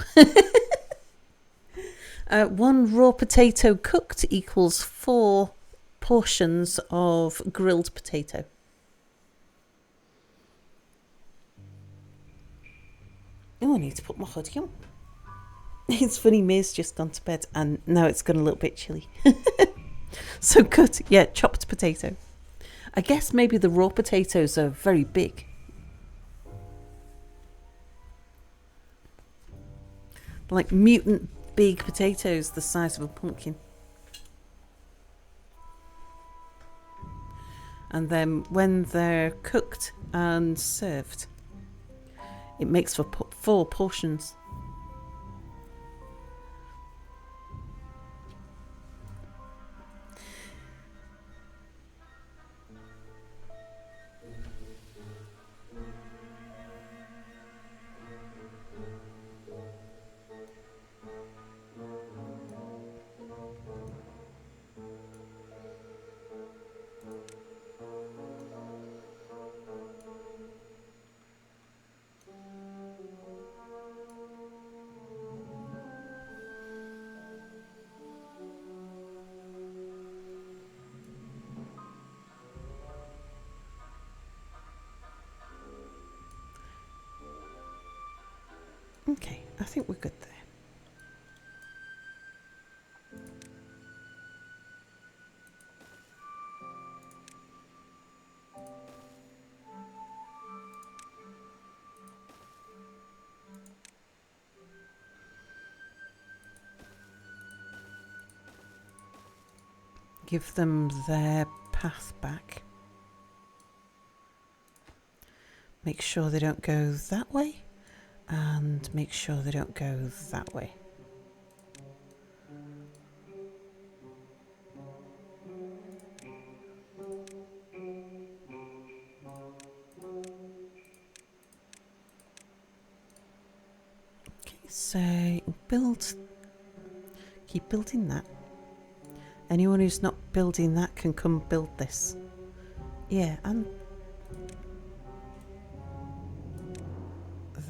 1 raw potato cooked equals 4 portions of grilled potato. Oh, I need to put my hoodie on. It's funny, May's just gone to bed and now it's gone a little bit chilly. So good. Yeah, chopped potato. I guess maybe the raw potatoes are very big. Like mutant big potatoes the size of a pumpkin. And then when they're cooked and served, it makes for 4 portions. Okay, I think we're good there. Give them their path back. Make sure they don't go that way, and make sure they don't go that way. Okay, so keep building that. Anyone who's not building that can come build this. Yeah, and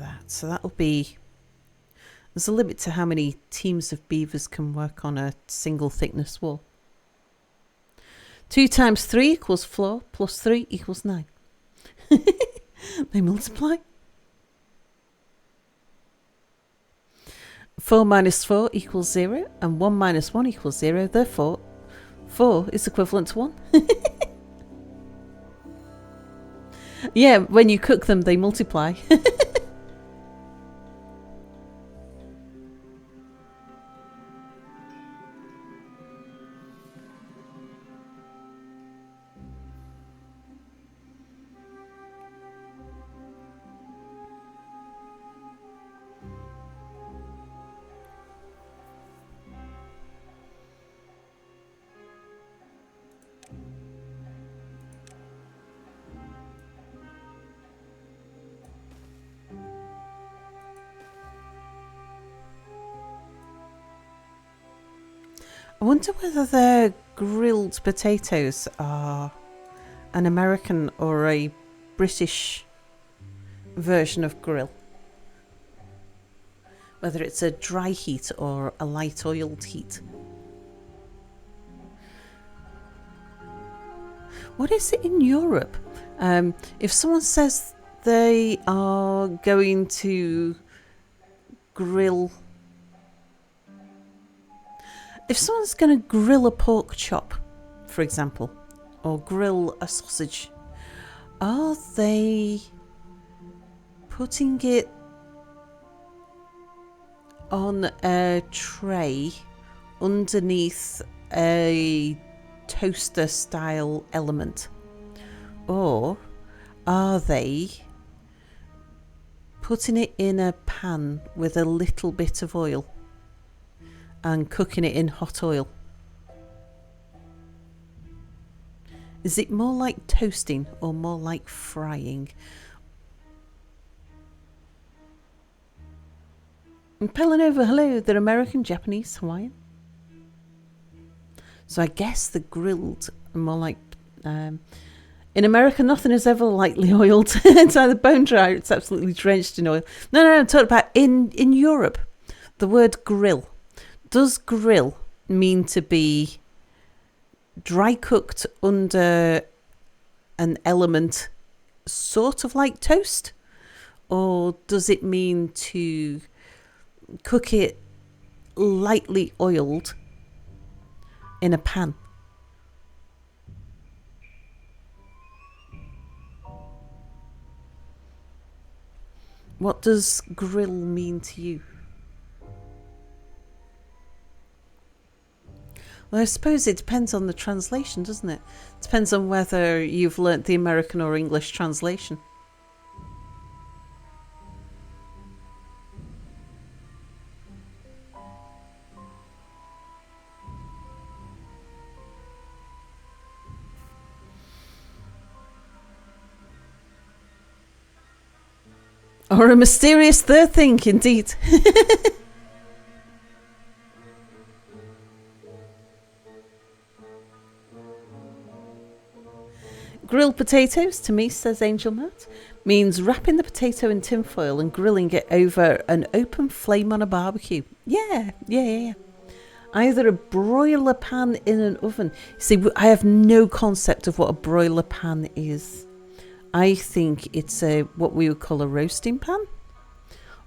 that. So that'll be... There's a limit to how many teams of beavers can work on a single thickness wall. 2 times 3 equals 4, plus 3 equals 9. They multiply. 4 minus 4 equals 0, and 1 minus 1 equals 0. Therefore, 4 is equivalent to 1. Yeah, when you cook them, they multiply. I wonder whether the grilled potatoes are an American or a British version of grill. Whether it's a dry heat or a light oiled heat. What is it in Europe? If someone says they are going to grill... If someone's going to grill a pork chop, for example, or grill a sausage, are they putting it on a tray underneath a toaster style element? Or are they putting it in a pan with a little bit of oil and cooking it in hot oil? Is it more like toasting or more like frying? And Pelanova, hello, they're American, Japanese, Hawaiian. So I guess the grilled are more like... in America, nothing is ever lightly oiled. It's either bone dry or it's absolutely drenched in oil. No, I'm talking about in Europe. The word grill. Does grill mean to be dry cooked under an element sort of like toast? Or does it mean to cook it lightly oiled in a pan? What does grill mean to you? Well, I suppose it depends on the translation, doesn't it? It depends on whether you've learnt the American or English translation. Or a mysterious third thing, indeed. Grilled potatoes, to me, says Angel Matt, means wrapping the potato in tinfoil and grilling it over an open flame on a barbecue. Yeah. Either a broiler pan in an oven. See, I have no concept of what a broiler pan is. I think it's what we would call a roasting pan,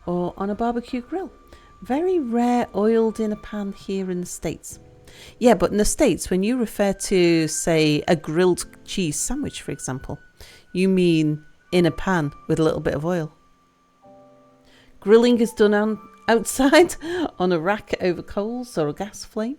or on a barbecue grill. Very rare oiled in a pan here in the States. Yeah, but in the States, when you refer to, say, a grilled cheese sandwich, for example, you mean in a pan with a little bit of oil. Grilling is done outside on a rack over coals or a gas flame.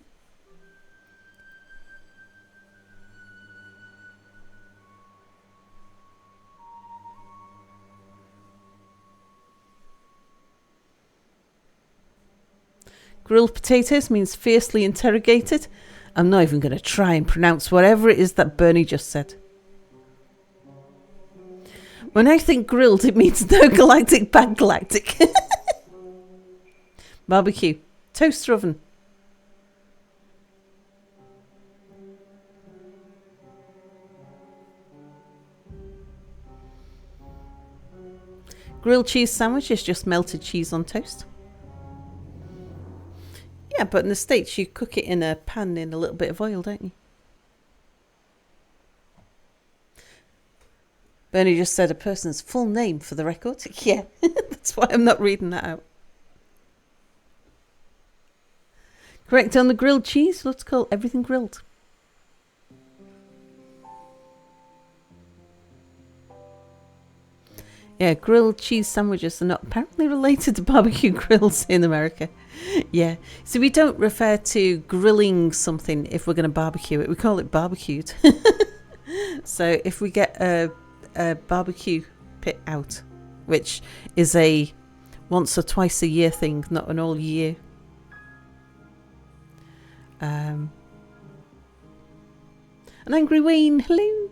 Grilled potatoes means fiercely interrogated. I'm not even going to try and pronounce whatever it is that Bernie just said. When I think grilled, it means no galactic, bad galactic. Barbecue. Toaster oven. Grilled cheese sandwich is just melted cheese on toast. Yeah, but in the States, you cook it in a pan in a little bit of oil, don't you? Bernie just said a person's full name for the record. Yeah, that's why I'm not reading that out. Correct on the grilled cheese. Let's call everything grilled. Yeah, grilled cheese sandwiches are not apparently related to barbecue grills in America. Yeah, so we don't refer to grilling something if we're going to barbecue it. We call it barbecued. So if we get a barbecue pit out, which is a once or twice a year thing, not an all year. An angry Wayne, hello.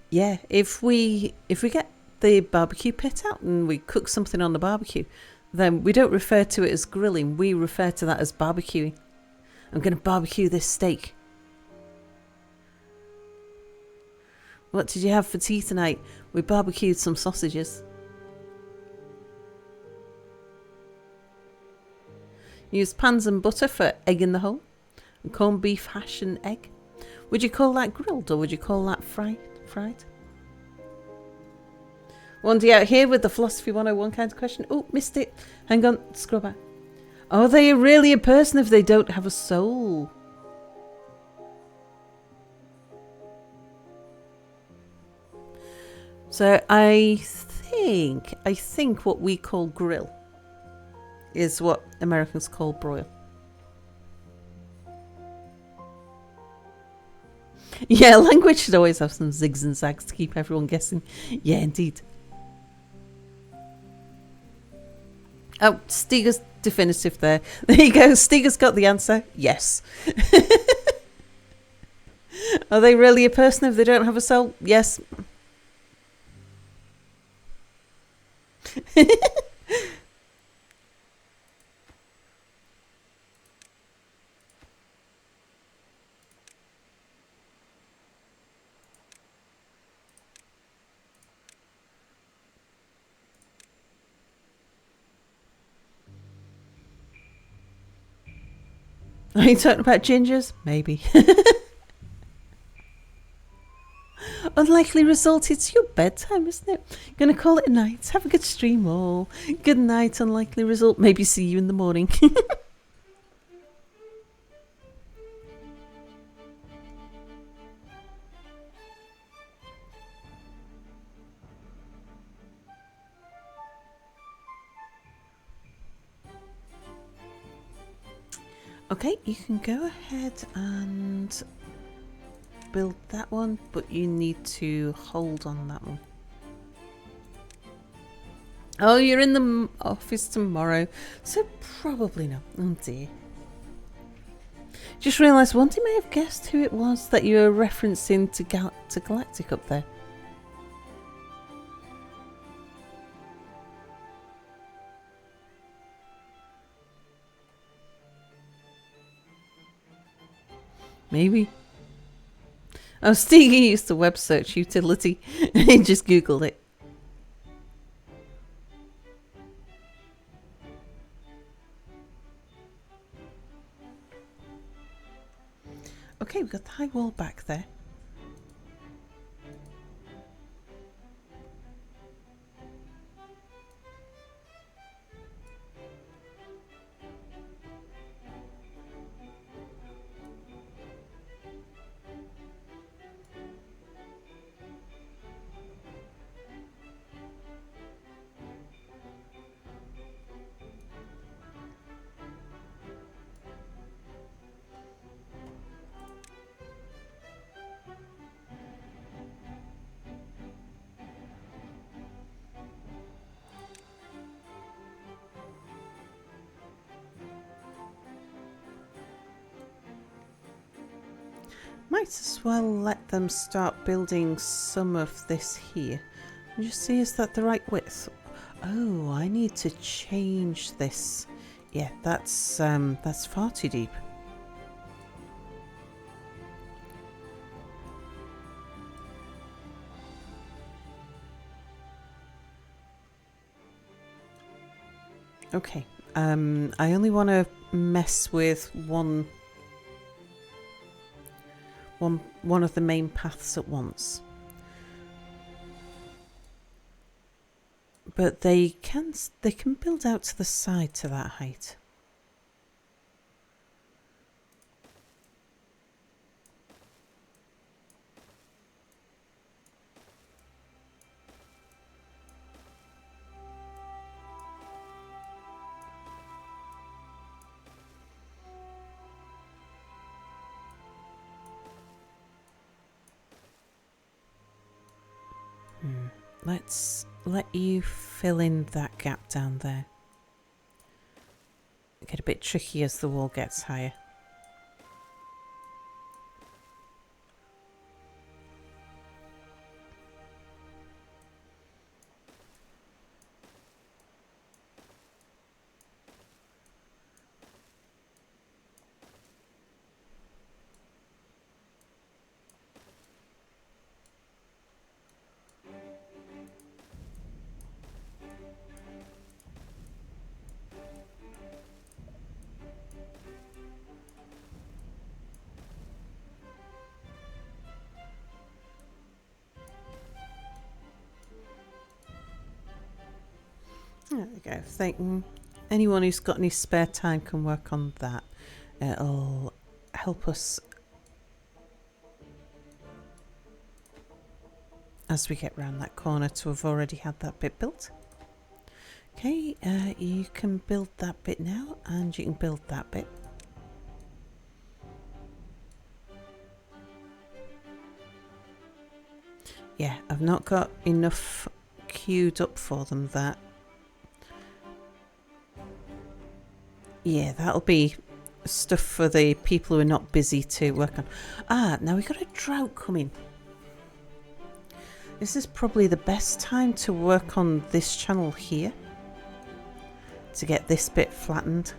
Yeah, if we get the barbecue pit out and we cook something on the barbecue, then we don't refer to it as grilling. We refer to that as barbecuing. I'm going to barbecue this steak. What did you have for tea tonight? We barbecued some sausages. Use pans and butter for egg in the hole. And corned beef hash and egg. Would you call that grilled or would you call that fried? Wandy out here with the Philosophy 101 kind of question. Oh, missed it. Hang on, scroll back. Are they really a person if they don't have a soul? So I think what we call grill is what Americans call broil. Yeah, language should always have some zigs and zags to keep everyone guessing. Yeah, indeed. Oh, Steger's definitive there. There you go. Steger's got the answer. Yes. Are they really a person if they don't have a soul? Yes. Are you talking about gingers? Maybe. Unlikely result, it's your bedtime, isn't it? Gonna call it a night. Have a good stream all. Good night, unlikely result. Maybe see you in the morning. Okay, you can go ahead and build that one, but you need to hold on that one. Oh, you're in the office tomorrow, so probably not. Oh dear. Just realised Wandy may have guessed who it was that you were referencing to Galactic up there. Maybe. Oh, Stegy used the web search utility. He just Googled it. got the high wall back there. Might as well let them start building some of this here. And just see, is that the right width? Oh, I need to change this. Yeah, that's far too deep. Okay. I only want to mess with one of the main paths at once. But they can build out to the side to that height. Let's let you fill in that gap down there. Get a bit tricky as the wall gets higher. There we go. If they can, anyone who's got any spare time can work on that. It'll help us as we get round that corner to have already had that bit built. Okay, you can build that bit now, and you can build that bit. Yeah, I've not got enough queued up for them that. Yeah, that'll be stuff for the people who are not busy to work on. Ah, now we've got a drought coming. This is probably the best time to work on this channel here to get this bit flattened.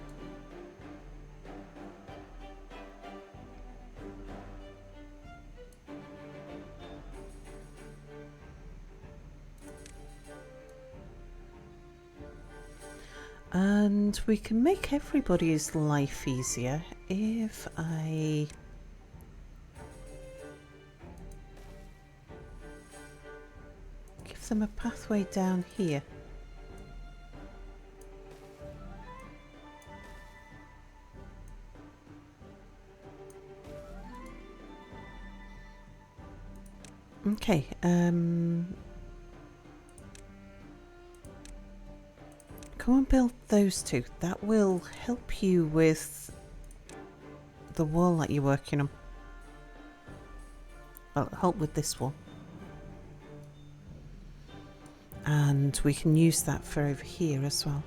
And we can make everybody's life easier if I give them a pathway down here. Okay, come and build those two. That will help you with the wall that you're working on. Well, help with this one. And we can use that for over here as well.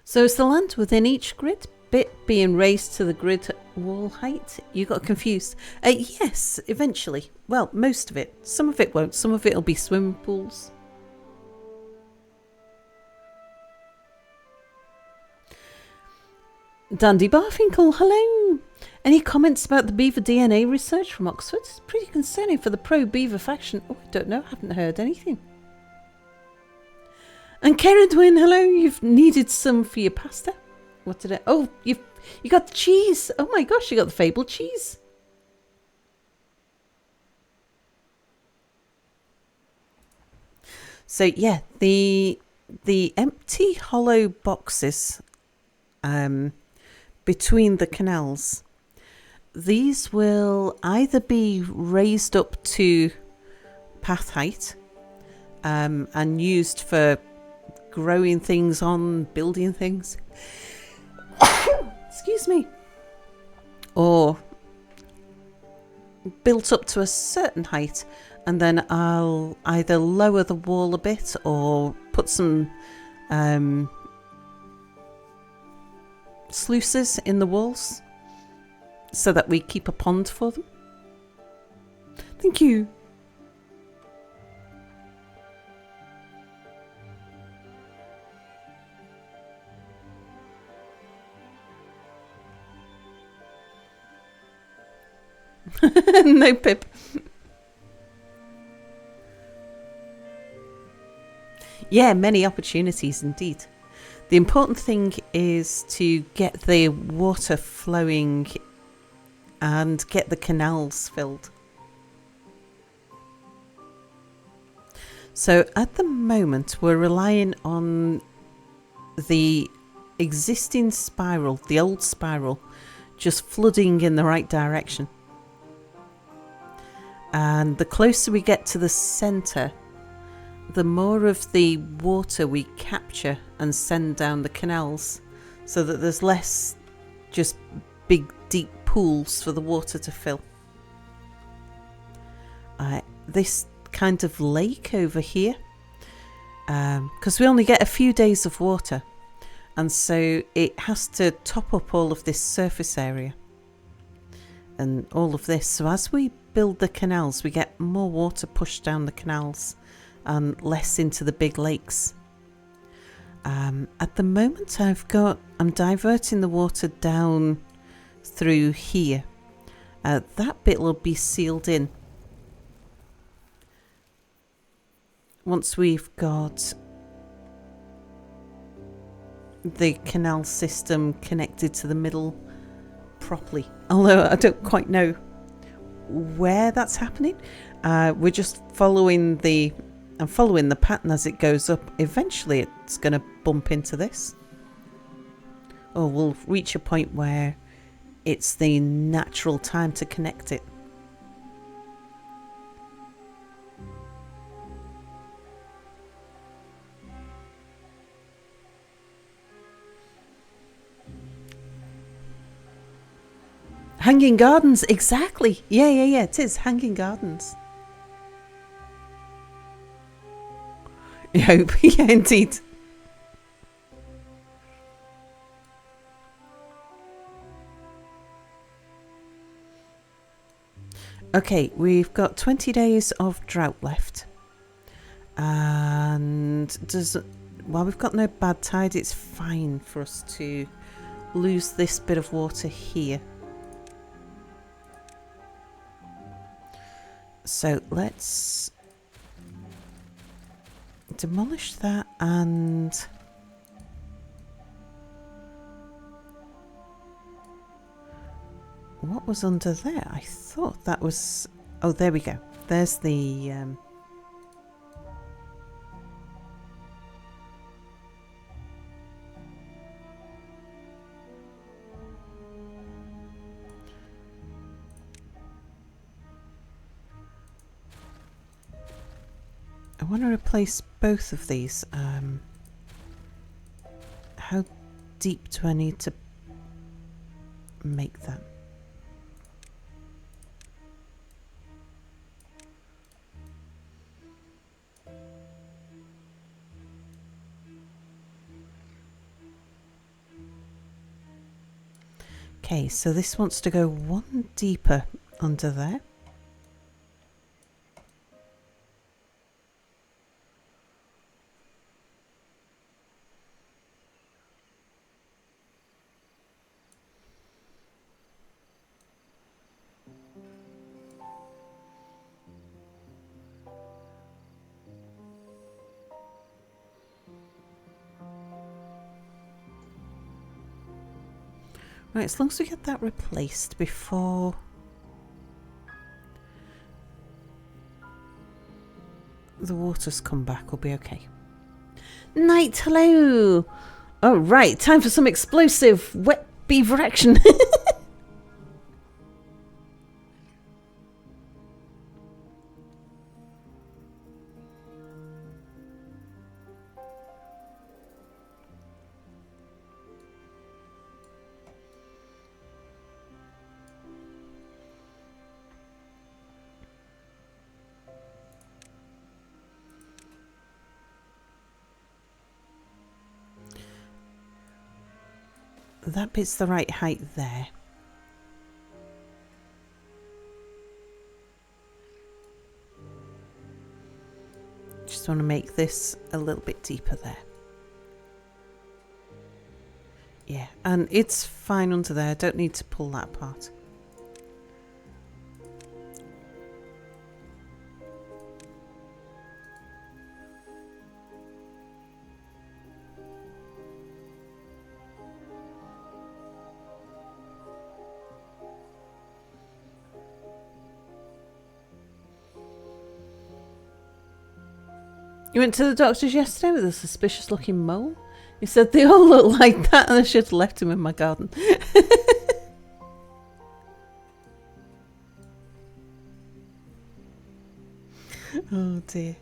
So is the land within each grid bit being raised to the grid wall height? You got confused. Yes, eventually. Well, most of it. Some of it won't. Some of it will be swimming pools. Dandy Barfinkel, hello. Any comments about the beaver DNA research from Oxford? It's pretty concerning for the pro-beaver faction. Oh, I don't know. Haven't heard anything. And Keridwin, hello. You've needed some for your pasta. What did I... Oh, you got the cheese. Oh my gosh, you got the fabled cheese. So yeah, the empty hollow boxes between the canals, these will either be raised up to path height and used for growing things on, building things. Excuse me. Or built up to a certain height, and then I'll either lower the wall a bit or put some sluices in the walls so that we keep a pond for them. Thank you. No, Pip. Yeah, many opportunities indeed. The important thing is to get the water flowing and get the canals filled. So at the moment we're relying on the existing spiral, the old spiral, just flooding in the right direction. And the closer we get to the centre, the more of the water we capture and send down the canals, so that there's less just big deep pools for the water to fill. This kind of lake over here, because we only get a few days of water, and so it has to top up all of this surface area and all of this. So as we build the canals, we get more water pushed down the canals and less into the big lakes. At the moment I'm diverting the water down through here. That bit will be sealed in once we've got the canal system connected to the middle properly, although I don't quite know where that's happening. We're just following the pattern as it goes up. Eventually it's going to bump into this, or we'll reach a point where it's the natural time to connect it. Hanging Gardens, exactly. Yeah, it is Hanging Gardens. I hope. Yeah, indeed. Okay, we've got 20 days of drought left. And while we've got no bad tide, it's fine for us to lose this bit of water here. So let's demolish that, and what was under there? I thought that was... Oh, there we go. There's the... I want to replace both of these. How deep do I need to make that? Okay, so this wants to go one deeper under there. Right, as long as we get that replaced before... the water's come back, we'll be okay. Night, hello! Oh, right, time for some explosive wet beaver action. That bit's the right height there. Just want to make this a little bit deeper there. Yeah, and it's fine under there. I don't need to pull that apart. You went to the doctor's yesterday with a suspicious looking mole? He said they all look like that and I should have left him in my garden. Oh dear.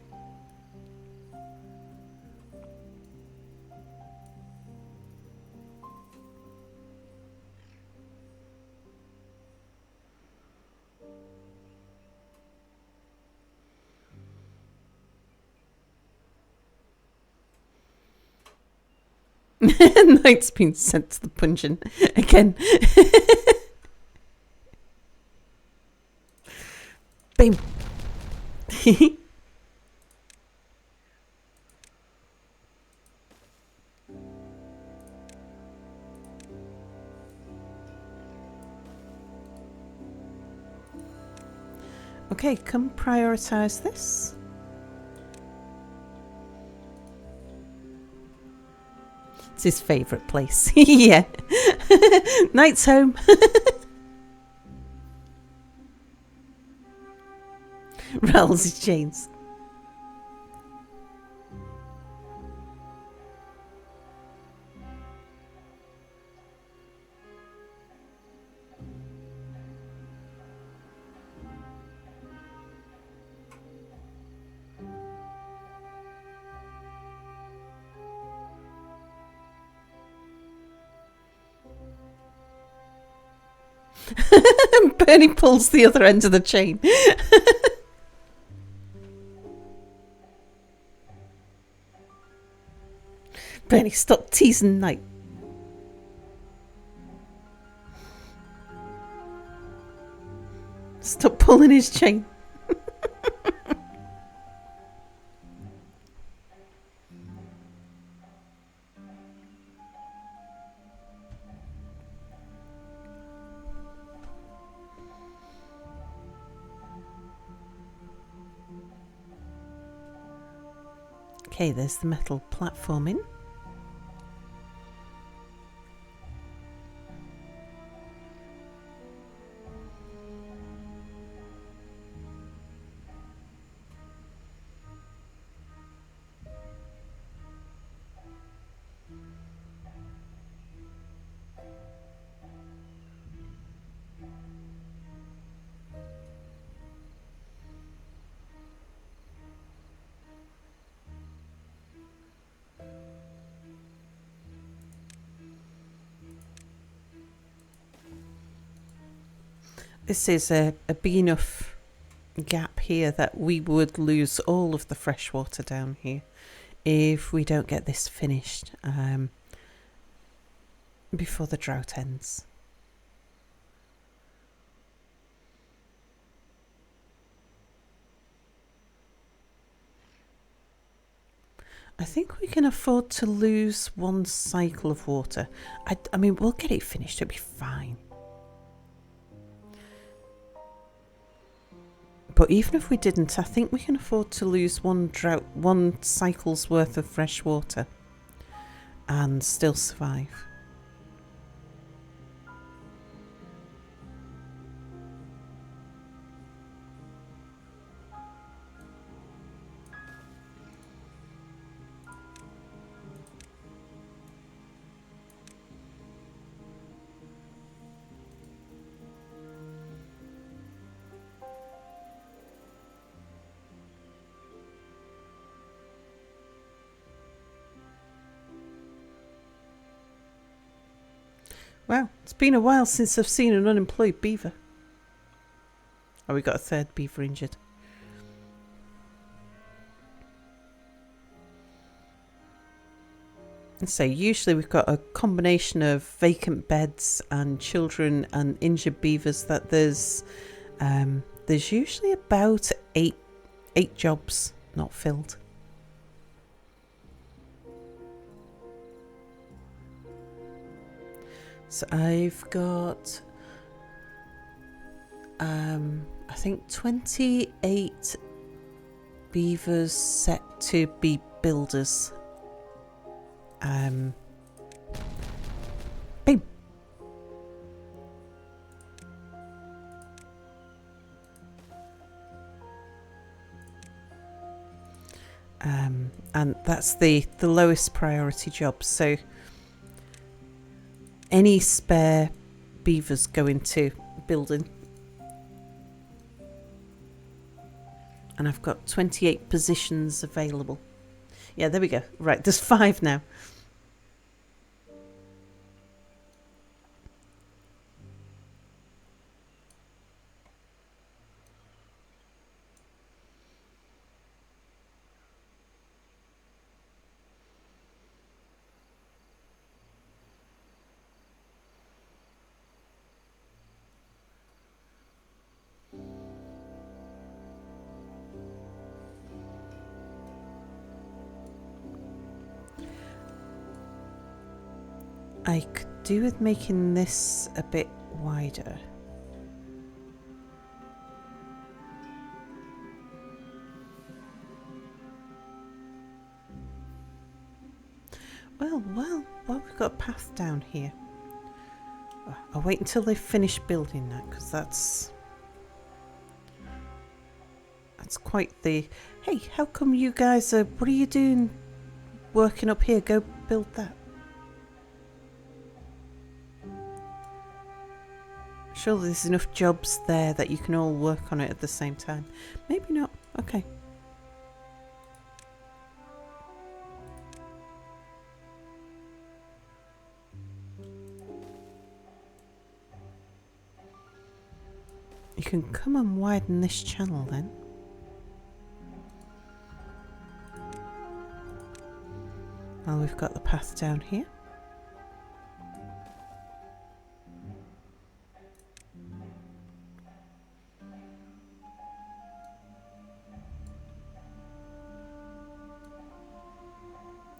Knight's been sent to the puncheon again. Bam. Okay, come prioritize this. It's his favourite place. Yeah. Knight's home. Rattles his chains. Bernie pulls the other end of the chain. Bernie, stop teasing Knight. Stop pulling his chain. Okay, there's the metal platforming. This is a big enough gap here that we would lose all of the fresh water down here if we don't get this finished before the drought ends. I think we can afford to lose one cycle of water. I mean, we'll get it finished, it'll be fine. But even if we didn't, I think we can afford to lose one cycle's worth of fresh water and still survive. Wow, it's been a while since I've seen an unemployed beaver. Oh, we got a third beaver injured. So usually we've got a combination of vacant beds and children and injured beavers that there's usually about eight jobs not filled. So I've got I think 28 beavers set to be builders. Boom. And that's the lowest priority job. So any spare beavers go into building. And I've got 28 positions available. Yeah, there we go. Right, there's 5 now. I could do with making this a bit wider. Well, we've got a path down here. I'll wait until they finish building that, because that's quite the... Hey, how come you guys are... What are you doing working up here? Go build that. Surely there's enough jobs there that you can all work on it at the same time. Maybe not. Okay. You can come and widen this channel then. Well, we've got the path down here.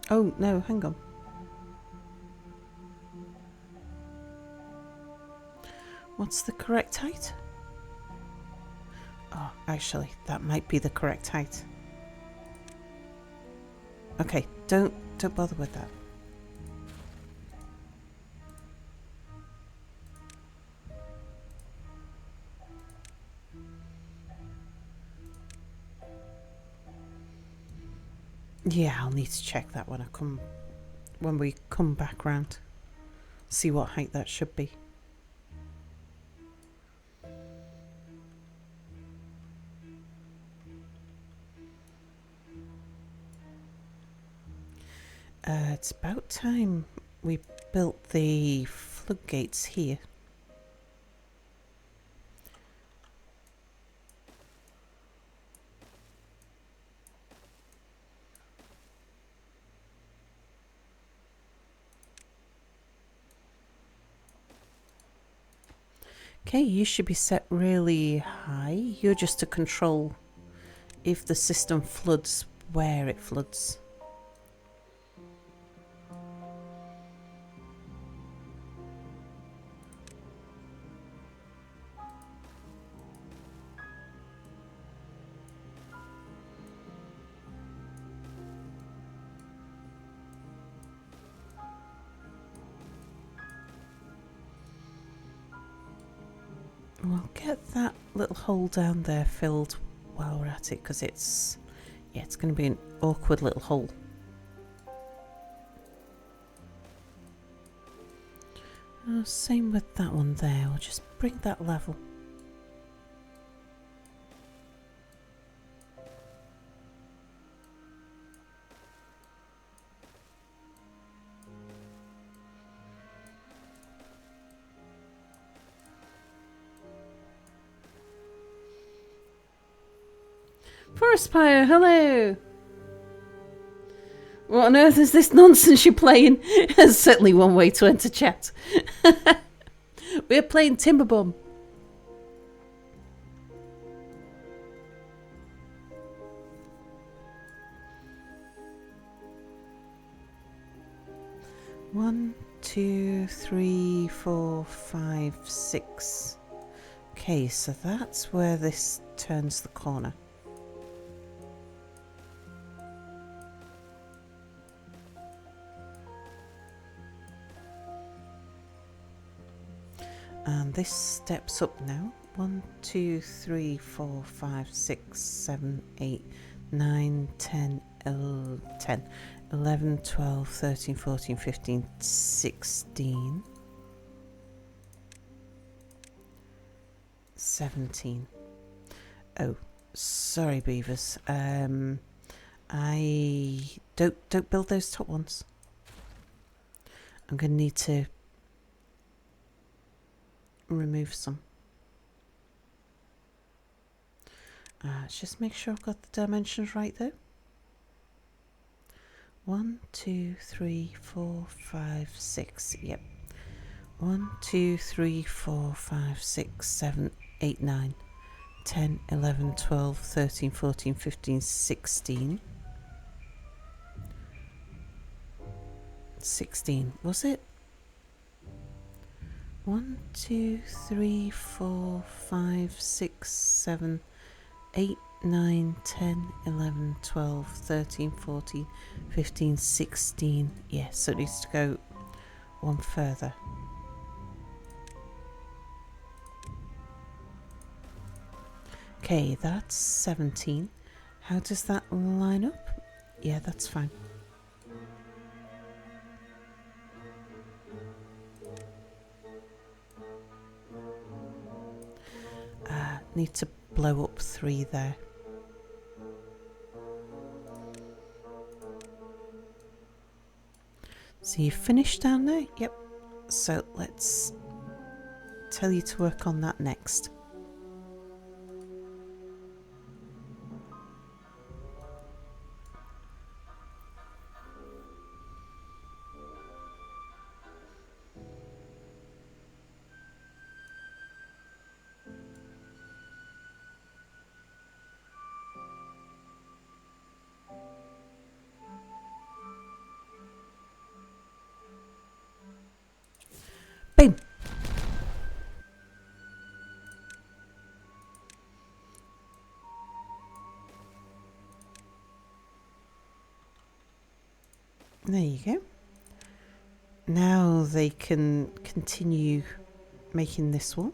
Oh, no, hang on. What's the correct height? Oh, actually, that might be the correct height. Okay, don't bother with that. Yeah, I'll need to check that when we come back round. See what height that should be. It's about time we built the floodgates here. Okay, you should be set really high. You're just to control if the system floods, where it floods. We'll get that little hole down there filled while we're at it, because it's going to be an awkward little hole. Same with that one there. We'll just bring that level. Forest Pyre, hello. What on earth is this nonsense you're playing? There's certainly one way to enter chat. We're playing Timberbomb. One, 2, 3, 4, 5, 6. Okay, so that's where this turns the corner. And this steps up now. 1, 2, 3, 4, 5, 6, 7, 8, 9, 10, 11, 12, 13, 14, 15, 16, 17. Oh, sorry, beavers. I don't build those top ones. I'm going to need to remove some. Let's just make sure I've got the dimensions right though. 1, 2, 3, 4, 5, 6. Yep. 1, 2, 3, 4, 5, 6, 7, 8, 9, 10, 11, 12, 13, 14, 15, 16. 16, was it? 1, 2, 3, 4, 5, 6, 7, 8, 9, 10, 11, 12, 13, 14, 15, 16. Yes, so it needs to go one further. Okay, that's 17. How does that line up? Yeah, that's fine. Need to blow up 3 there. So you finished down there? Yep. So let's tell you to work on that next. Boom. There you go. Now they can continue making this one.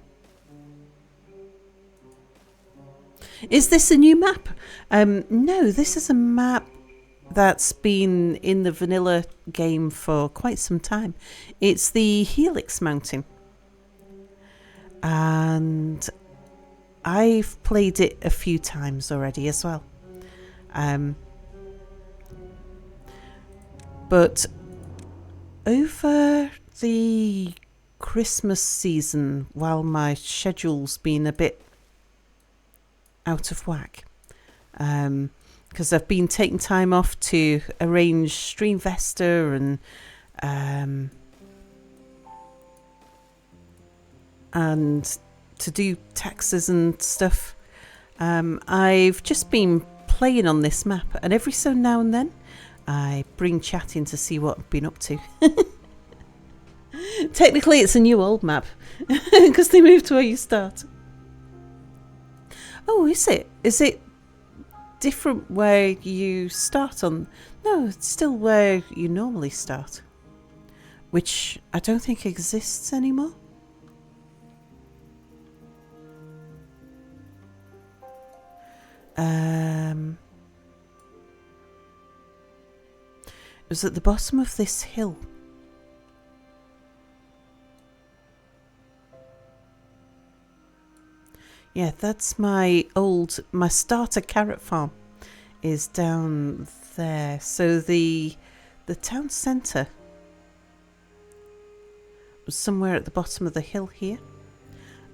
Is this a new map? No, this is a map that's been in the vanilla game for quite some time. It's the Helix Mountain. And I've played it a few times already as well. But over the Christmas season, while my schedule's been a bit out of whack, because I've been taking time off to arrange Streamvesta and to do taxes and stuff. I've just been playing on this map, and every so now and then I bring chat in to see what I've been up to. Technically it's a new old map because they moved to where you start. Oh, is it? Is it different where you start on? No, it's still where you normally start, which I don't think exists anymore. It was at the bottom of this hill. Yeah, that's my starter carrot farm is down there. So the town centre was somewhere at the bottom of the hill here.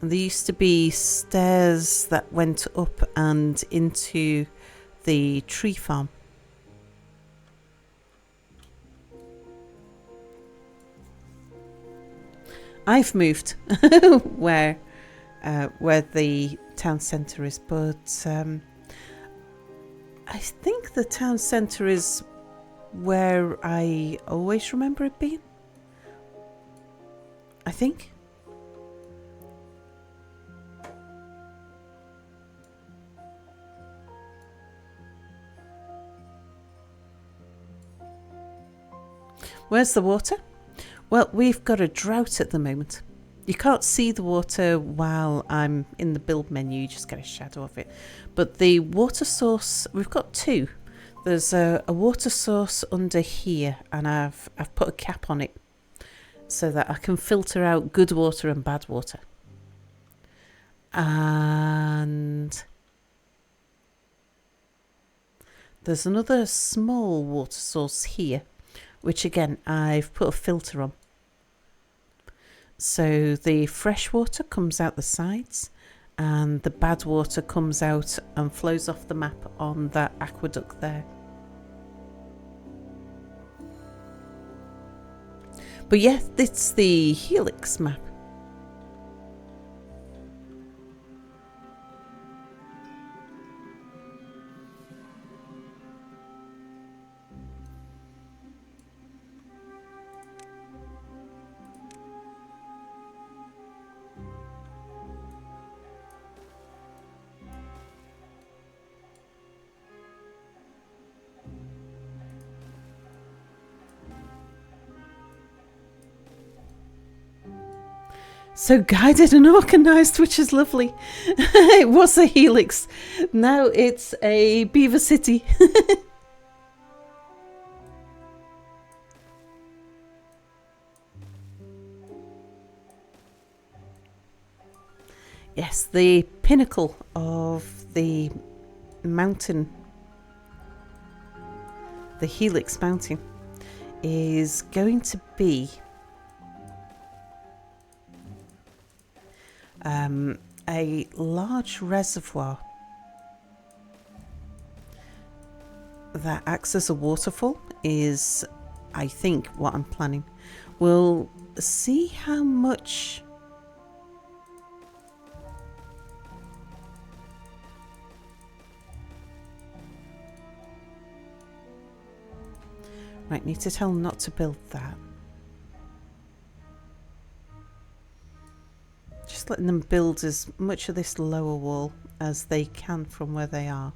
And there used to be stairs that went up and into the tree farm. I've moved where the town centre is, but I think the town centre is where I always remember it being. I think. Where's the water? Well, we've got a drought at the moment. You can't see the water while I'm in the build menu, you just get a shadow of it. But the water source, we've got two. There's a water source under here, and I've put a cap on it so that I can filter out good water and bad water. And there's another small water source here, which again I've put a filter on. So the fresh water comes out the sides and the bad water comes out and flows off the map on that aqueduct there. But yeah, it's the Helix map. So guided and organised, which is lovely. It was a helix. Now it's a beaver city. Yes, the pinnacle of the mountain, the Helix Mountain, is going to be a large reservoir that acts as a waterfall is, I think, what I'm planning. We'll see how much right, need to tell them not to build that. Just letting them build as much of this lower wall as they can from where they are.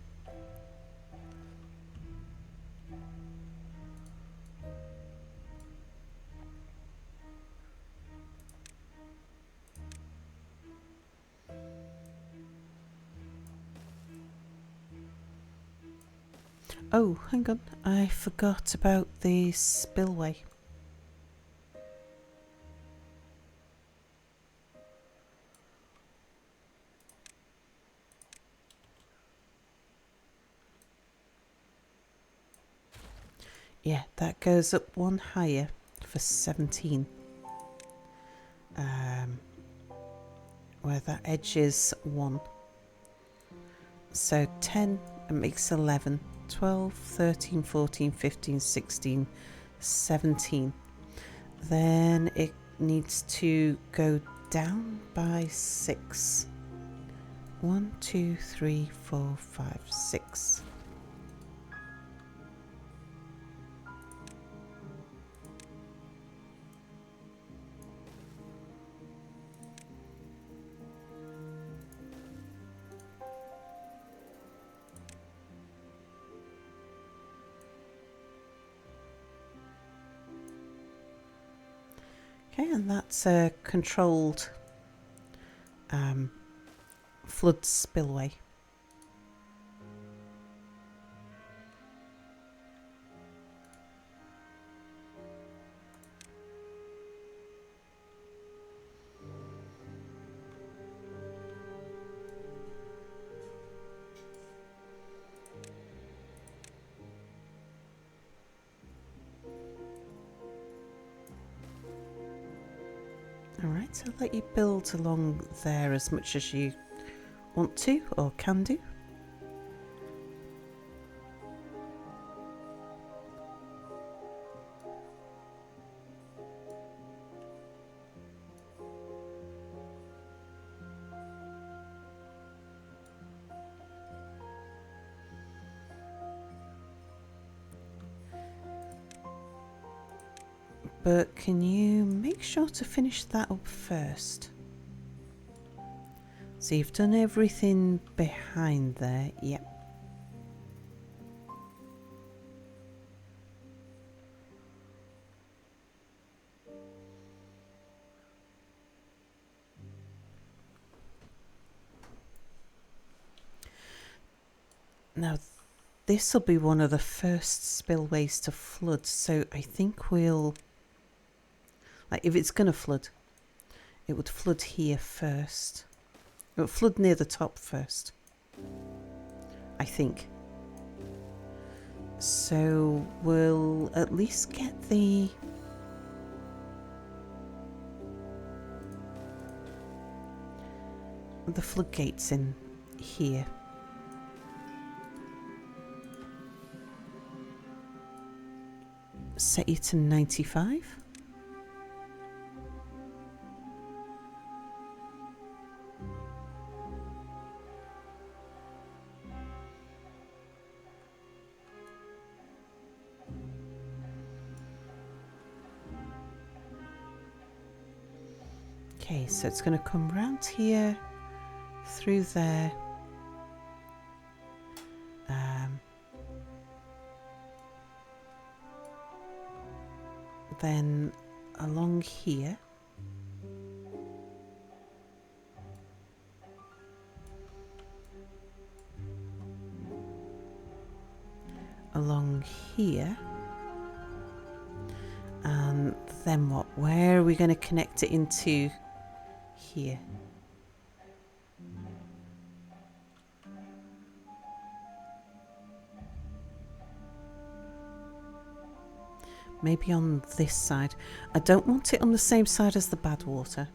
Oh, hang on, I forgot about the spillway. Yeah, that goes up one higher for 17. Where that edge is 1. So 10, it makes 11. 12, 13, 14, 15, 16, 17. Then it needs to go down by 6. 1, 2, 3, 4, 5, 6. Okay, and that's a controlled flood spillway. Alright, so I'll let you build along there as much as you want to or can do. But can you make sure to finish that up first? So you've done everything behind there. Yep. Now this will be one of the first spillways to flood, so I think we'll, like, if it's going to flood, it would flood here first. It would flood near the top first, I think. So we'll at least get the floodgates in here. Set you to 95. Okay, so it's going to come round here, through there, then along here, along here, and then what? Where are we going to connect it into here? Maybe on this side. I don't want it on the same side as the bad water.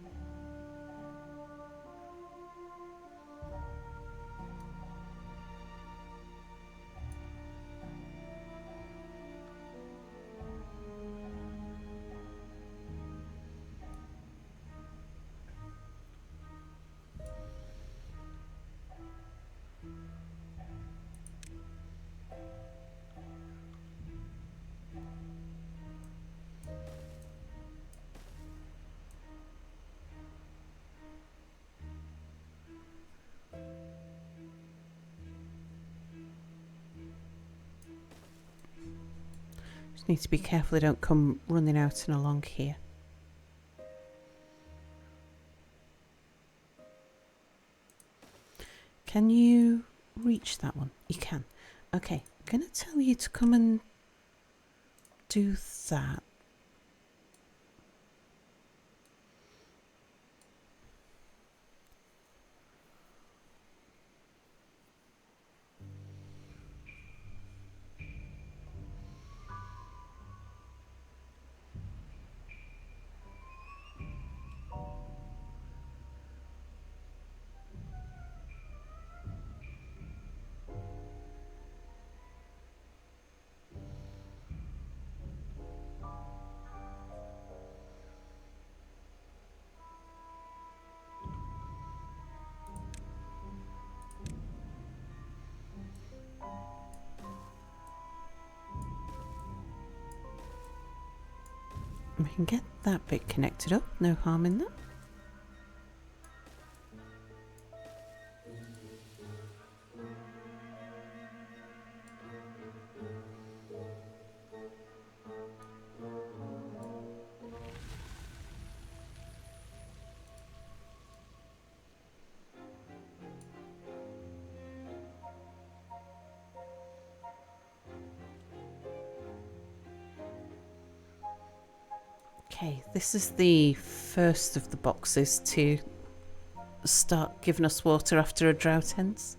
Just need to be careful they don't come running out and along here. Can you reach that one? You can. Okay, I'm going to tell you to come and do that. We can get that bit connected up, no harm in that. Okay, this is the first of the boxes to start giving us water after a drought ends.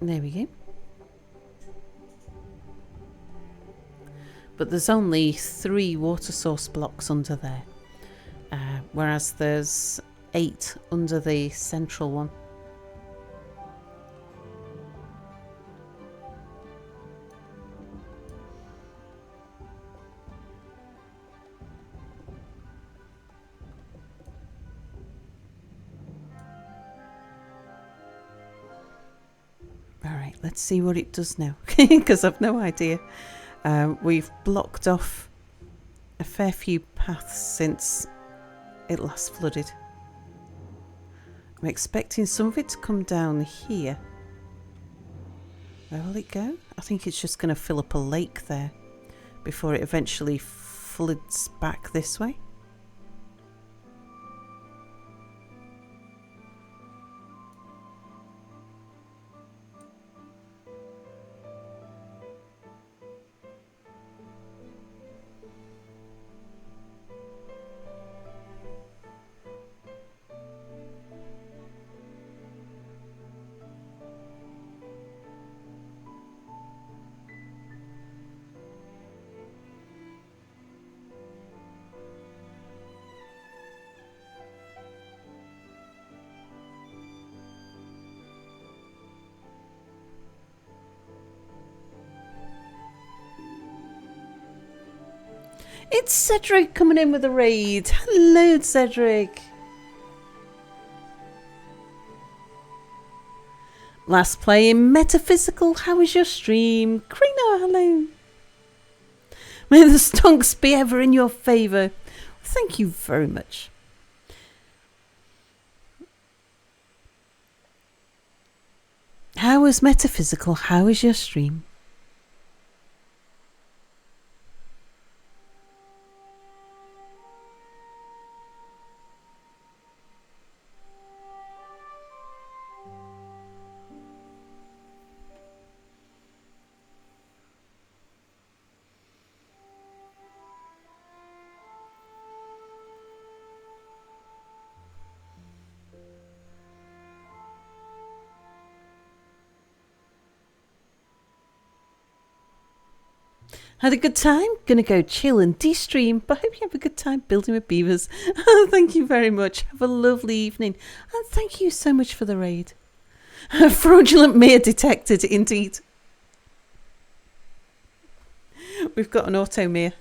There we go. But there's only 3 water source blocks under there, whereas there's 8 under the central one. All right. Right, let's see what it does now, because I've no idea. We've blocked off a fair few paths since it last flooded. I'm expecting some of it to come down here. Where will it go? I think it's just going to fill up a lake there before it eventually floods back this way. It's Cedric coming in with a raid. Hello, Cedric. Last play in Metaphysical. How was your stream? Krina, hello. May the stonks be ever in your favour. Thank you very much. How was Metaphysical? How was your stream? Had a good time? Gonna go chill and de-stream, but hope you have a good time building with beavers. Thank you very much. Have a lovely evening. And thank you so much for the raid. Fraudulent mere detected, indeed. We've got an auto mere.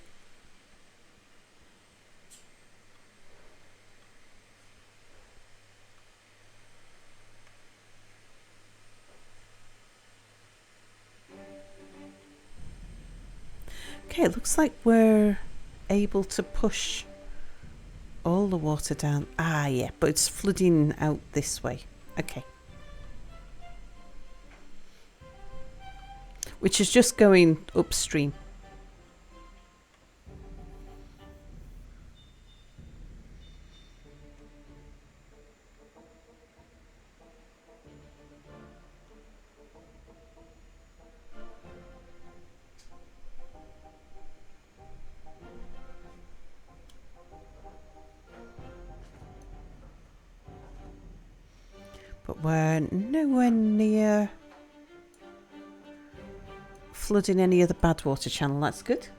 Okay, it looks like we're able to push all the water down. Ah, yeah, but it's flooding out this way. Okay. Which is just going upstream. But we're nowhere near flooding any of the bad water channel. That's good.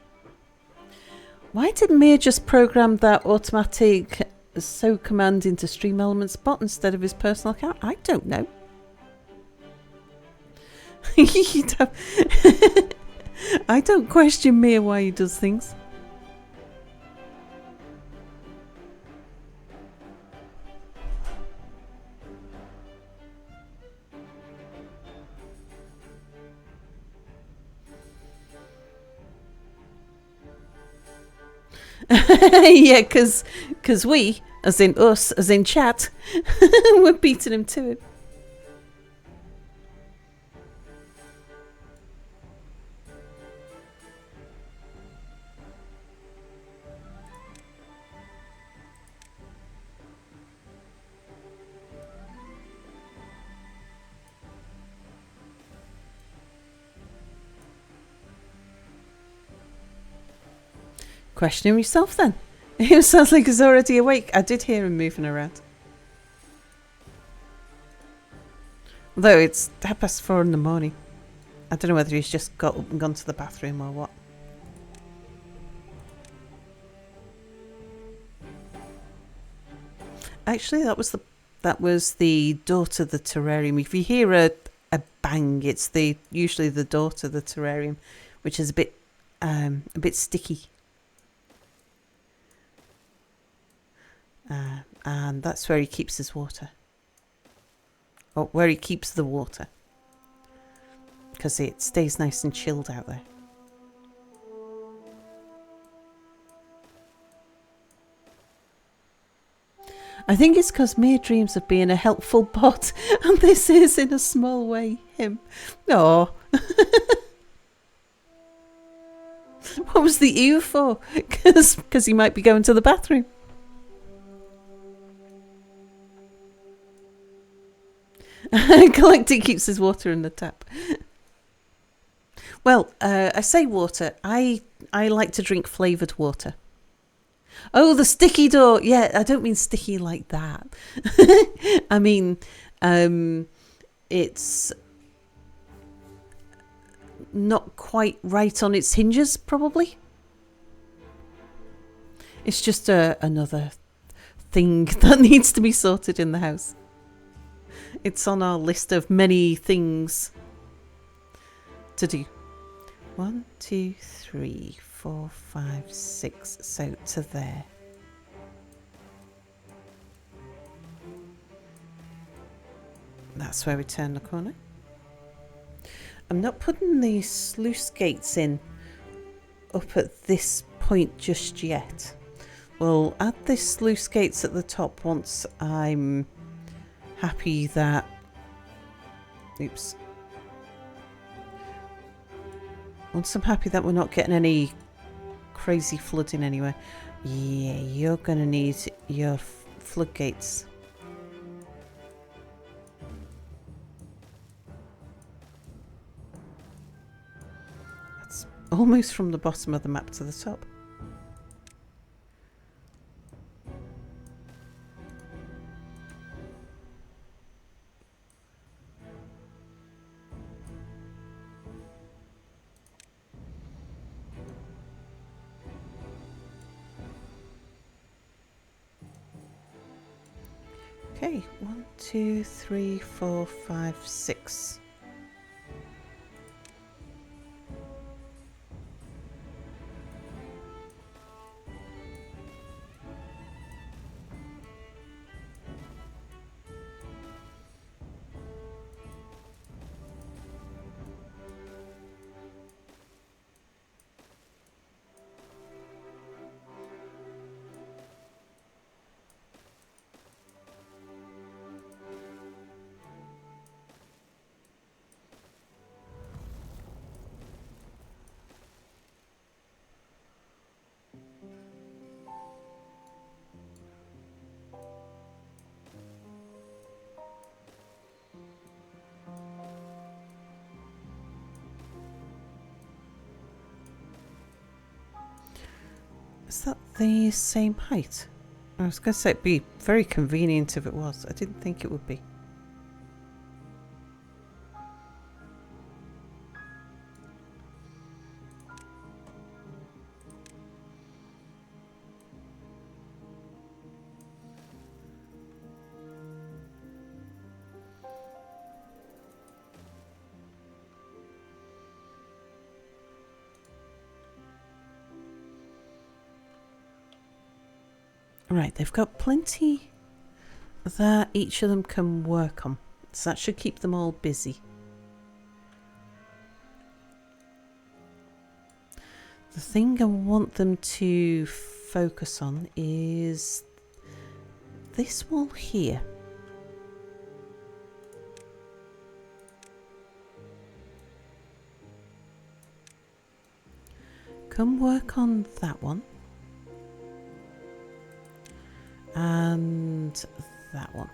Why did Mir just program that automatic sew command into Stream Elements bot instead of his personal account? I don't know. You don't I don't question Mir why he does things. Yeah, because we, as in us, as in chat, we're beating him to it. Questioning yourself then. It sounds like he's already awake. I did hear him moving around. Although it's 4:30 in the morning. I don't know whether he's just got up and gone to the bathroom or what. Actually, that was the door to the terrarium. If you hear a bang, it's usually the door to the terrarium, which is a bit sticky. And that's where he keeps his water. Or where he keeps the water. because it stays nice and chilled out there. I think it's because Mia dreams of being a helpful bot, and this is, in a small way, him. Oh. What was the ew for? Because he might be going to the bathroom. Galactic keeps his water in the tap. Well, I say water. I like to drink flavoured water. Oh, the sticky door. Yeah, I don't mean sticky like that. I mean, it's not quite right on its hinges, probably. It's just another thing that needs to be sorted in the house. It's on our list of many things to do. 1, 2, 3, 4, 5, 6. So to there. That's where we turn the corner. I'm not putting the sluice gates in up at this point just yet. We'll add the sluice gates at the top once I'm happy that... Oops. Once I'm happy that we're not getting any crazy flooding anywhere. Yeah, you're going to need your floodgates. That's almost from the bottom of the map to the top. Okay, 1, 2, 3, 4, 5, 6. Is that the same height? I was going to say it'd be very convenient if it was. I didn't think it would be. Right, they've got plenty that each of them can work on. So that should keep them all busy. The thing I want them to focus on is this wall here. Come work on that one. And that one.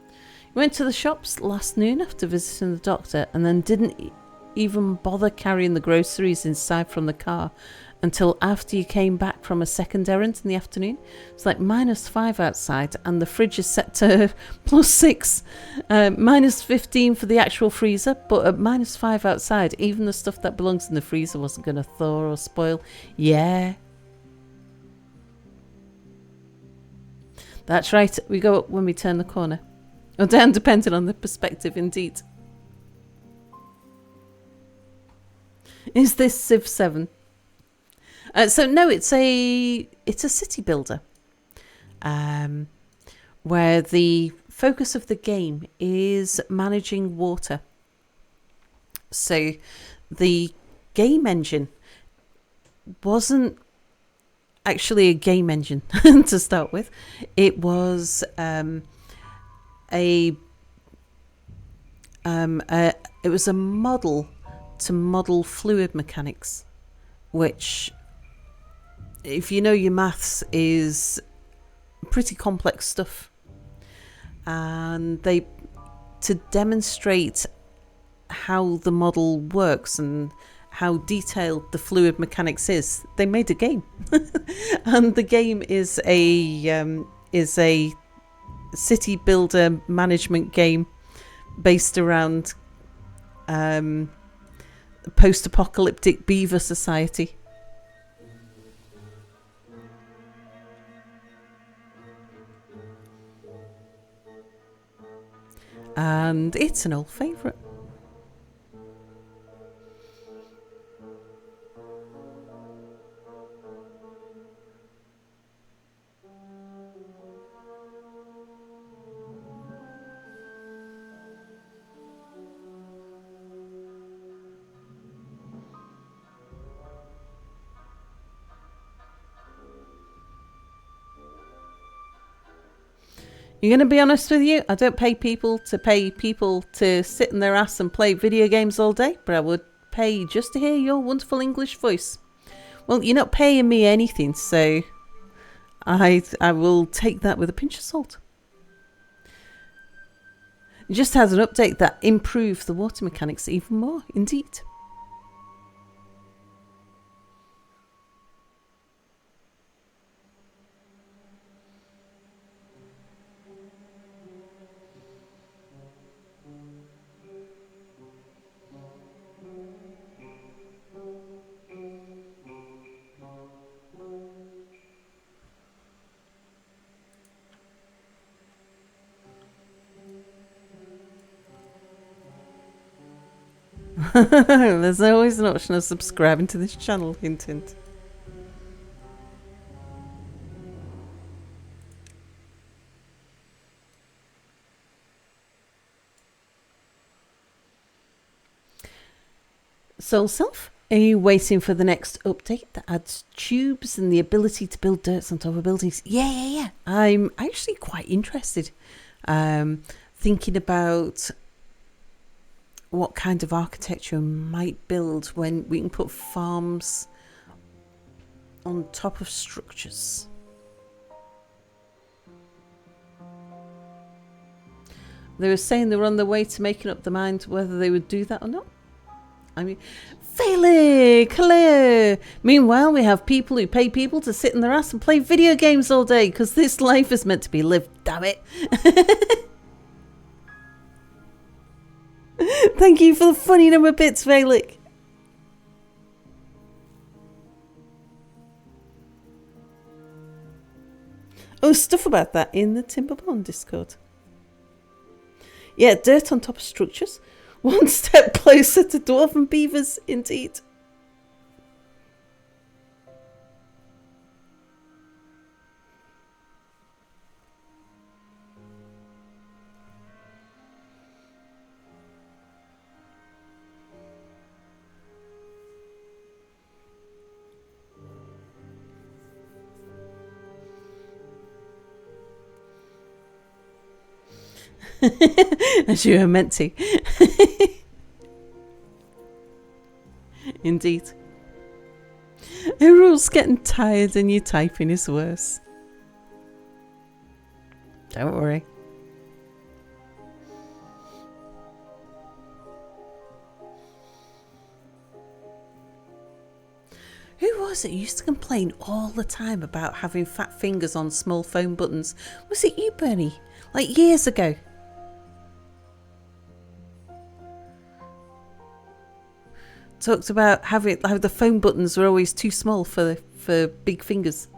You went to the shops last noon after visiting the doctor and then didn't even bother carrying the groceries inside from the car until after you came back from a second errand in the afternoon. It's like -5 outside and the fridge is set to +6, -15 for the actual freezer, but at -5 outside, even the stuff that belongs in the freezer wasn't going to thaw or spoil. Yeah. That's right, we go up when we turn the corner. Or down, depending on the perspective, indeed. Is this Civ 7? So no, it's a city builder. Where the focus of the game is managing water. So the game engine wasn't actually a game engine to start with. It was it was a model to model fluid mechanics, which, if you know your maths, is pretty complex stuff. And they, to demonstrate how the model works and how detailed the fluid mechanics is, they made a game. And the game is a city builder management game based around post-apocalyptic beaver society. And it's an old favourite. You're going to be honest with you? I don't pay people to sit in their ass and play video games all day, but I would pay just to hear your wonderful English voice. Well, you're not paying me anything, so I will take that with a pinch of salt. It just has an update that improves the water mechanics even more, indeed. There's always an option of subscribing to this channel, hint hint. Soul Self, are you waiting for the next update that adds tubes and the ability to build dirts on top of buildings? Yeah. I'm actually quite interested. Thinking about what kind of architecture might build when we can put farms on top of structures. They were saying they were on their way to making up their mind whether they would do that or not. I mean, Felix, hello. Meanwhile, we have people who pay people to sit in their ass and play video games all day because this life is meant to be lived, damn it. Thank you for the funny number bits, Felix. Oh, stuff about that in the Timberbond Discord. Yeah, dirt on top of structures. One step closer to dwarven beavers, indeed. As you were meant to. Indeed. Everyone's getting tired and your typing is worse. Don't worry. Who was it who used to complain all the time about having fat fingers on small phone buttons? Was it you, Bernie? Like years ago? Talked about how the phone buttons were always too small for big fingers.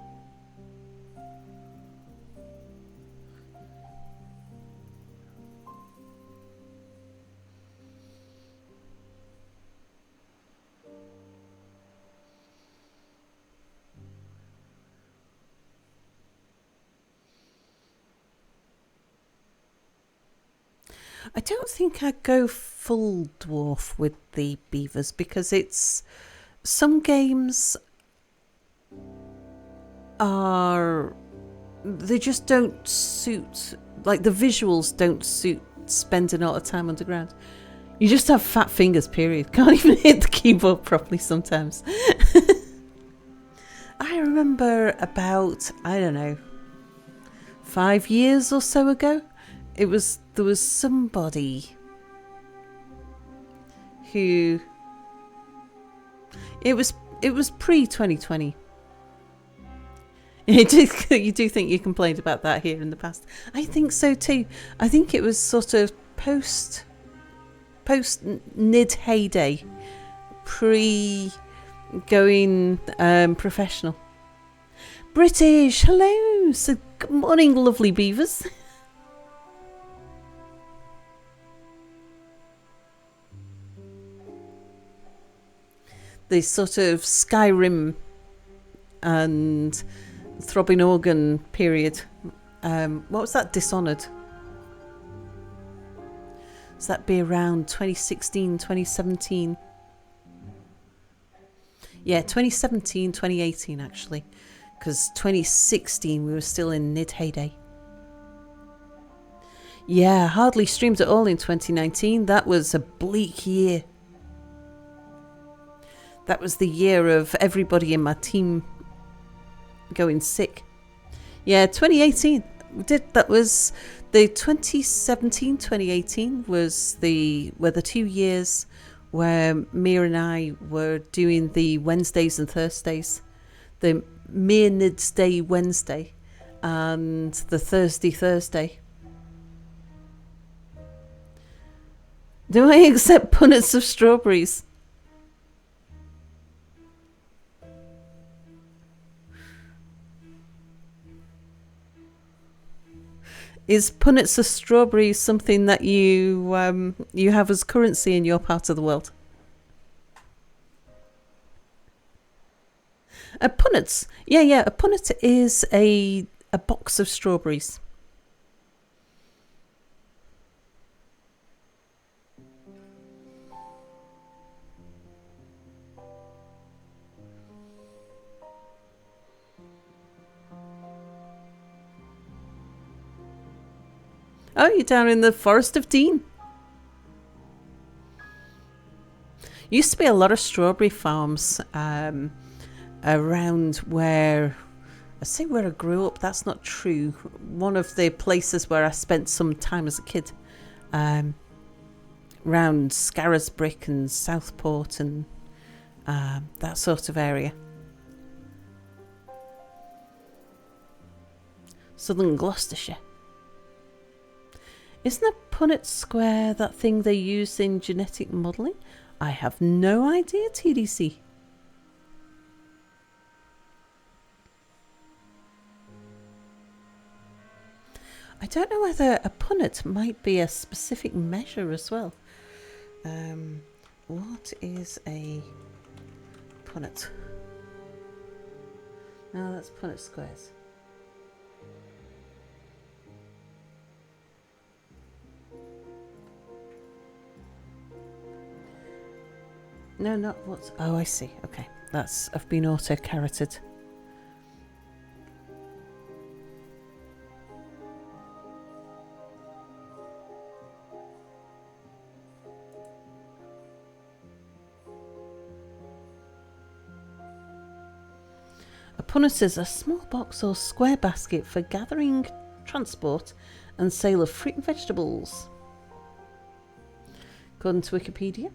I don't think I'd go full dwarf with the beavers because it's some games are they just don't suit, like the visuals don't suit spending a lot of time underground. You just have fat fingers, period. Can't even hit the keyboard properly sometimes. I remember about, I don't know, 5 years or so ago, there was somebody who it was pre 2020. You do think you complained about that here in the past? I think so too. I think it was sort of post NID heyday, pre going professional. British, hello. So good morning, lovely beavers. The sort of Skyrim and Throbbing Organ period. What was that? Dishonored. Does that be around 2016, 2017? Yeah, 2017, 2018 actually. Because 2016 we were still in NID heyday. Yeah, hardly streamed at all in 2019. That was a bleak year. That was the year of everybody in my team going sick. Yeah, 2018 that was the 2017, 2018 were the 2 years where Mia and I were doing the Wednesdays and Thursdays, the Mia Nids Day Wednesday and the Thursday. Do I accept punnets of strawberries? Is punnets of strawberries something that you have as currency in your part of the world? Punnets, yeah. A punnet is a box of strawberries. Oh, you're down in the Forest of Dean. Used to be a lot of strawberry farms around where I grew up. That's not true. One of the places where I spent some time as a kid, around Scarisbrick and Southport and that sort of area. Southern Gloucestershire. Isn't a Punnett square that thing they use in genetic modelling? I have no idea, TDC. I don't know whether a punnet might be a specific measure as well. What is a punnet? No, that's Punnett squares. No, not what's... Oh, I see. Okay. I've been auto-carroted. A punnet is a small box or square basket for gathering, transport and sale of fruit and vegetables. According to Wikipedia.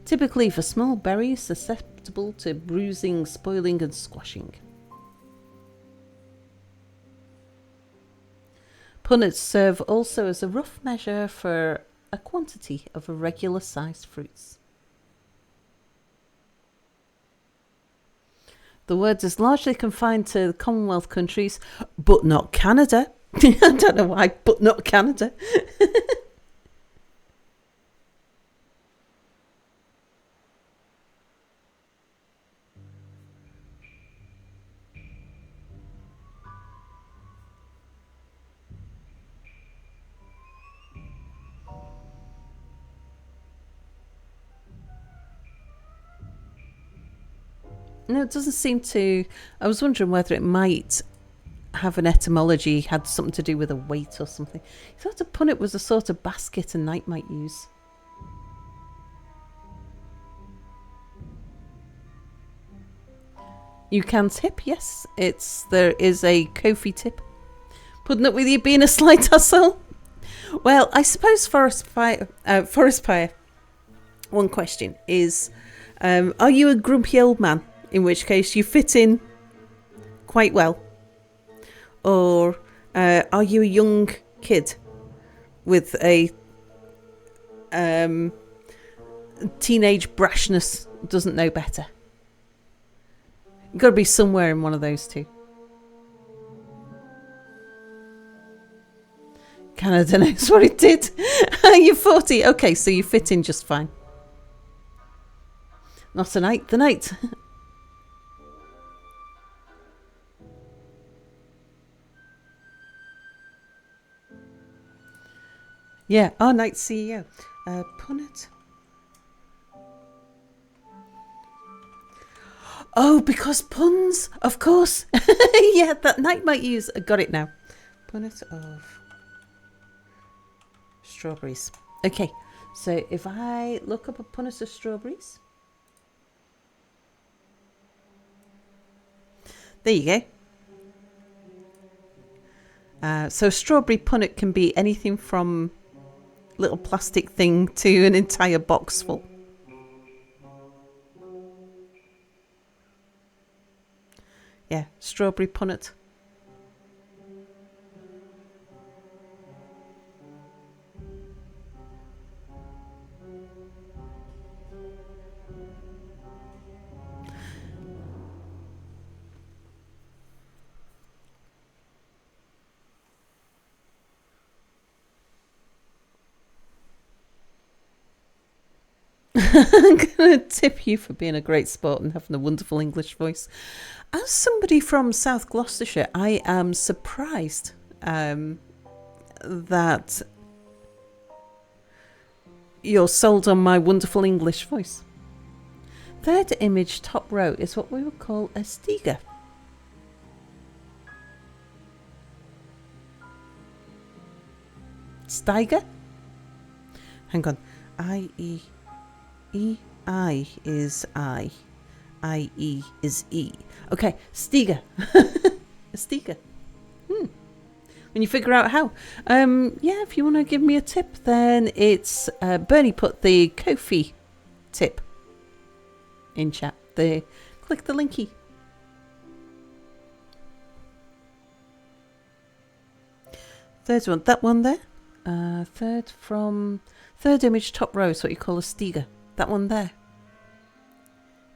Typically for small berries susceptible to bruising, spoiling and squashing. Punnets serve also as a rough measure for a quantity of irregular sized fruits. The word is largely confined to the Commonwealth countries, but not Canada. I don't know why, but not Canada. No, it doesn't seem to. I was wondering whether it might have an etymology, had something to do with a weight or something. He thought a punnet was a sort of basket a knight might use. You can tip, yes. There is a Kofi tip. Putting up with you being a slight asshole. Well, I suppose Forest Fire. One question is, are you a grumpy old man? In which case you fit in quite well, or are you a young kid with a teenage brashness? Doesn't know better. You've got to be somewhere in one of those two. Canada knows what it did. You're 40. Okay, so you fit in just fine. Not tonight, the night. Yeah, our night CEO. Punnet. Oh, because puns, of course. Yeah, that night might use. Got it now. Punnet of strawberries. Okay, so if I look up a punnet of strawberries. There you go. So strawberry punnet can be anything from little plastic thing to an entire box full. Yeah, strawberry punnet. I'm going to tip you for being a great sport and having a wonderful English voice. As somebody from South Gloucestershire, I am surprised that you're sold on my wonderful English voice. Third image, top row, is what we would call a stiga. Stiger? Hang on. I is I. I-E is E. Okay, stiga. A stiga. When you figure out how. Yeah, if you want to give me a tip, then it's Bernie put the Kofi tip in chat. Click the linky. Third one, that one there. Third image, top row, is what you call a stiga. That one there.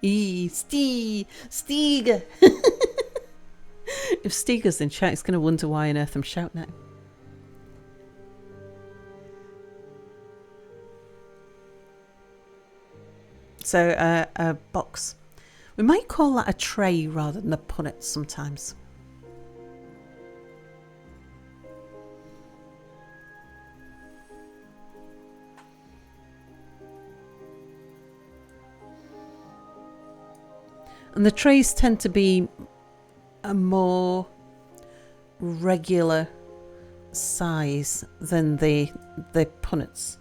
Stiga. If Stiga's in chat, he's going to wonder why on earth I'm shouting at him. So, a box. We might call that a tray rather than a punnet sometimes. And the trays tend to be a more regular size than the punnets.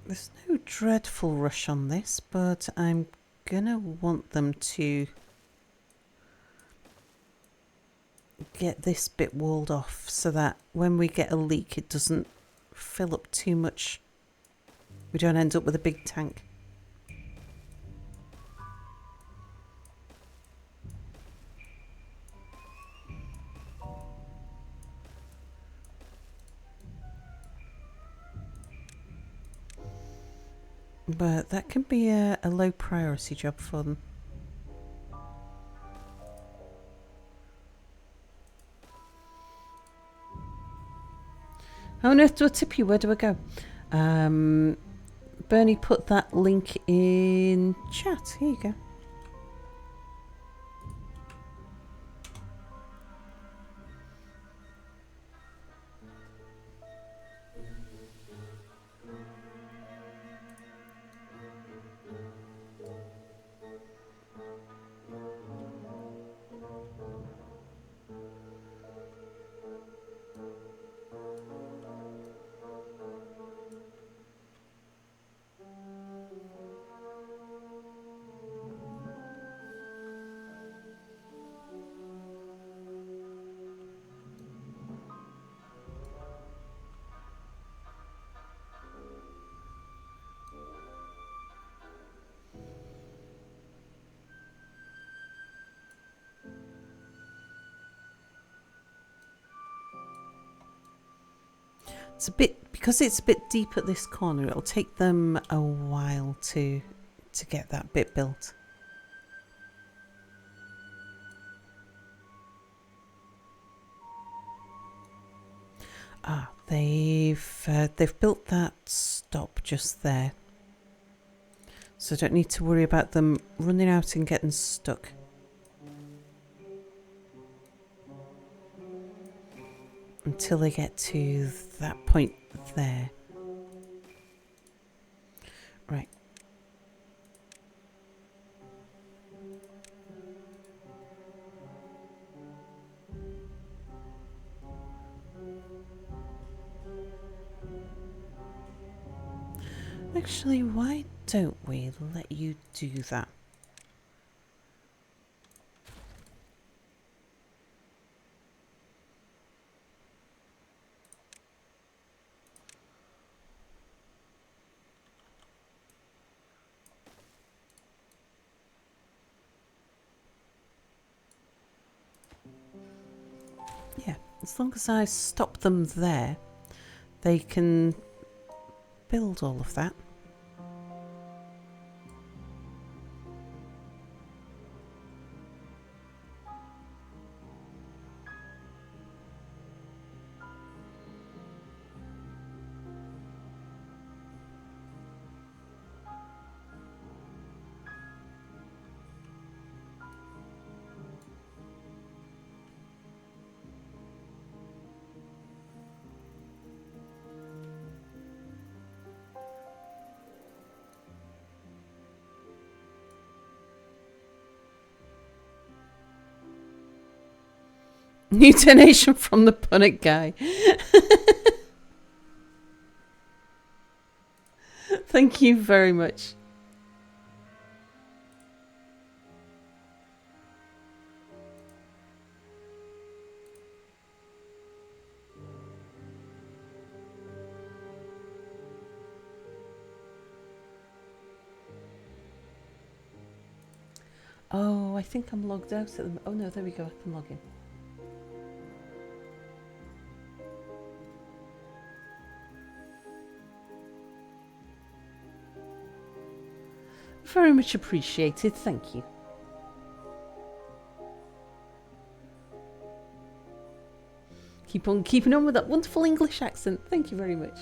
There's no dreadful rush on this, but I'm gonna want them to get this bit walled off so that when we get a leak it doesn't fill up too much. We don't end up with a big tank. But that can be a low priority job for them. Oh no, do a tip you. Where do I go? Bernie put that link in chat. Here you go. It's a bit, because it's a bit deep at this corner, it'll take them a while to get that bit built. Ah, they've built that stop just there. So don't need to worry about them running out and getting stuck. Until they get to that point there. Right. Actually, why don't we let you do that? Yeah, as long as I stop them there, they can build all of that. New donation from the punnet guy. Thank you very much. Oh, I think I'm logged out at the... Oh no, there we go, I can log in. Very much appreciated, thank you. Keep on keeping on with that wonderful English accent, thank you very much.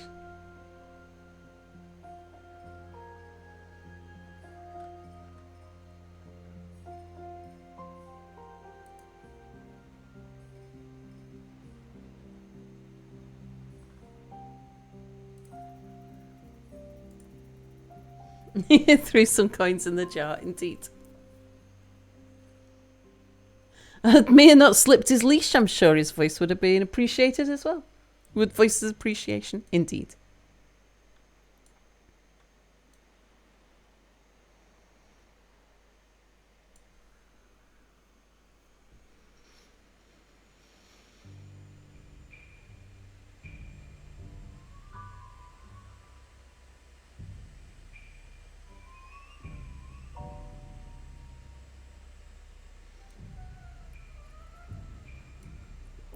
Threw some coins in the jar, indeed. Had Mia not slipped his leash, I'm sure his voice would have been appreciated as well. Would voice his appreciation, indeed.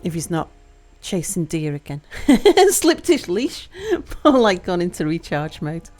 If he's not chasing deer again. Slipped his leash. More like gone into recharge mode.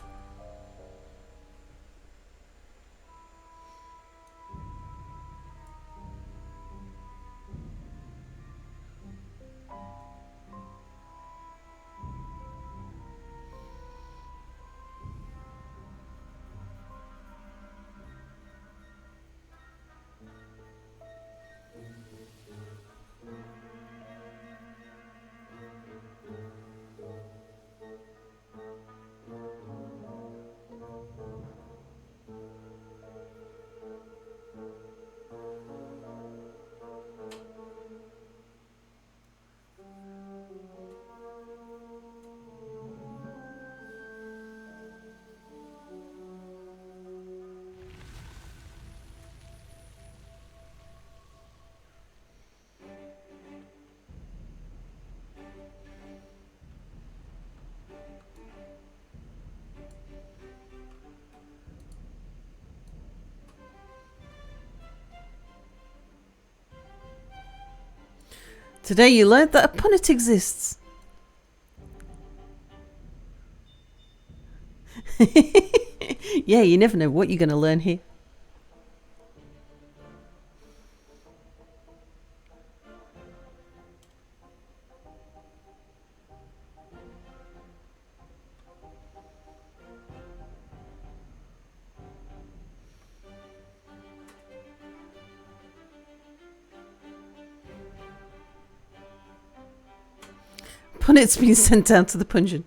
Today you learned that a punnet exists. Yeah, you never know what you're going to learn here. Punnet's been sent down to the pungeon.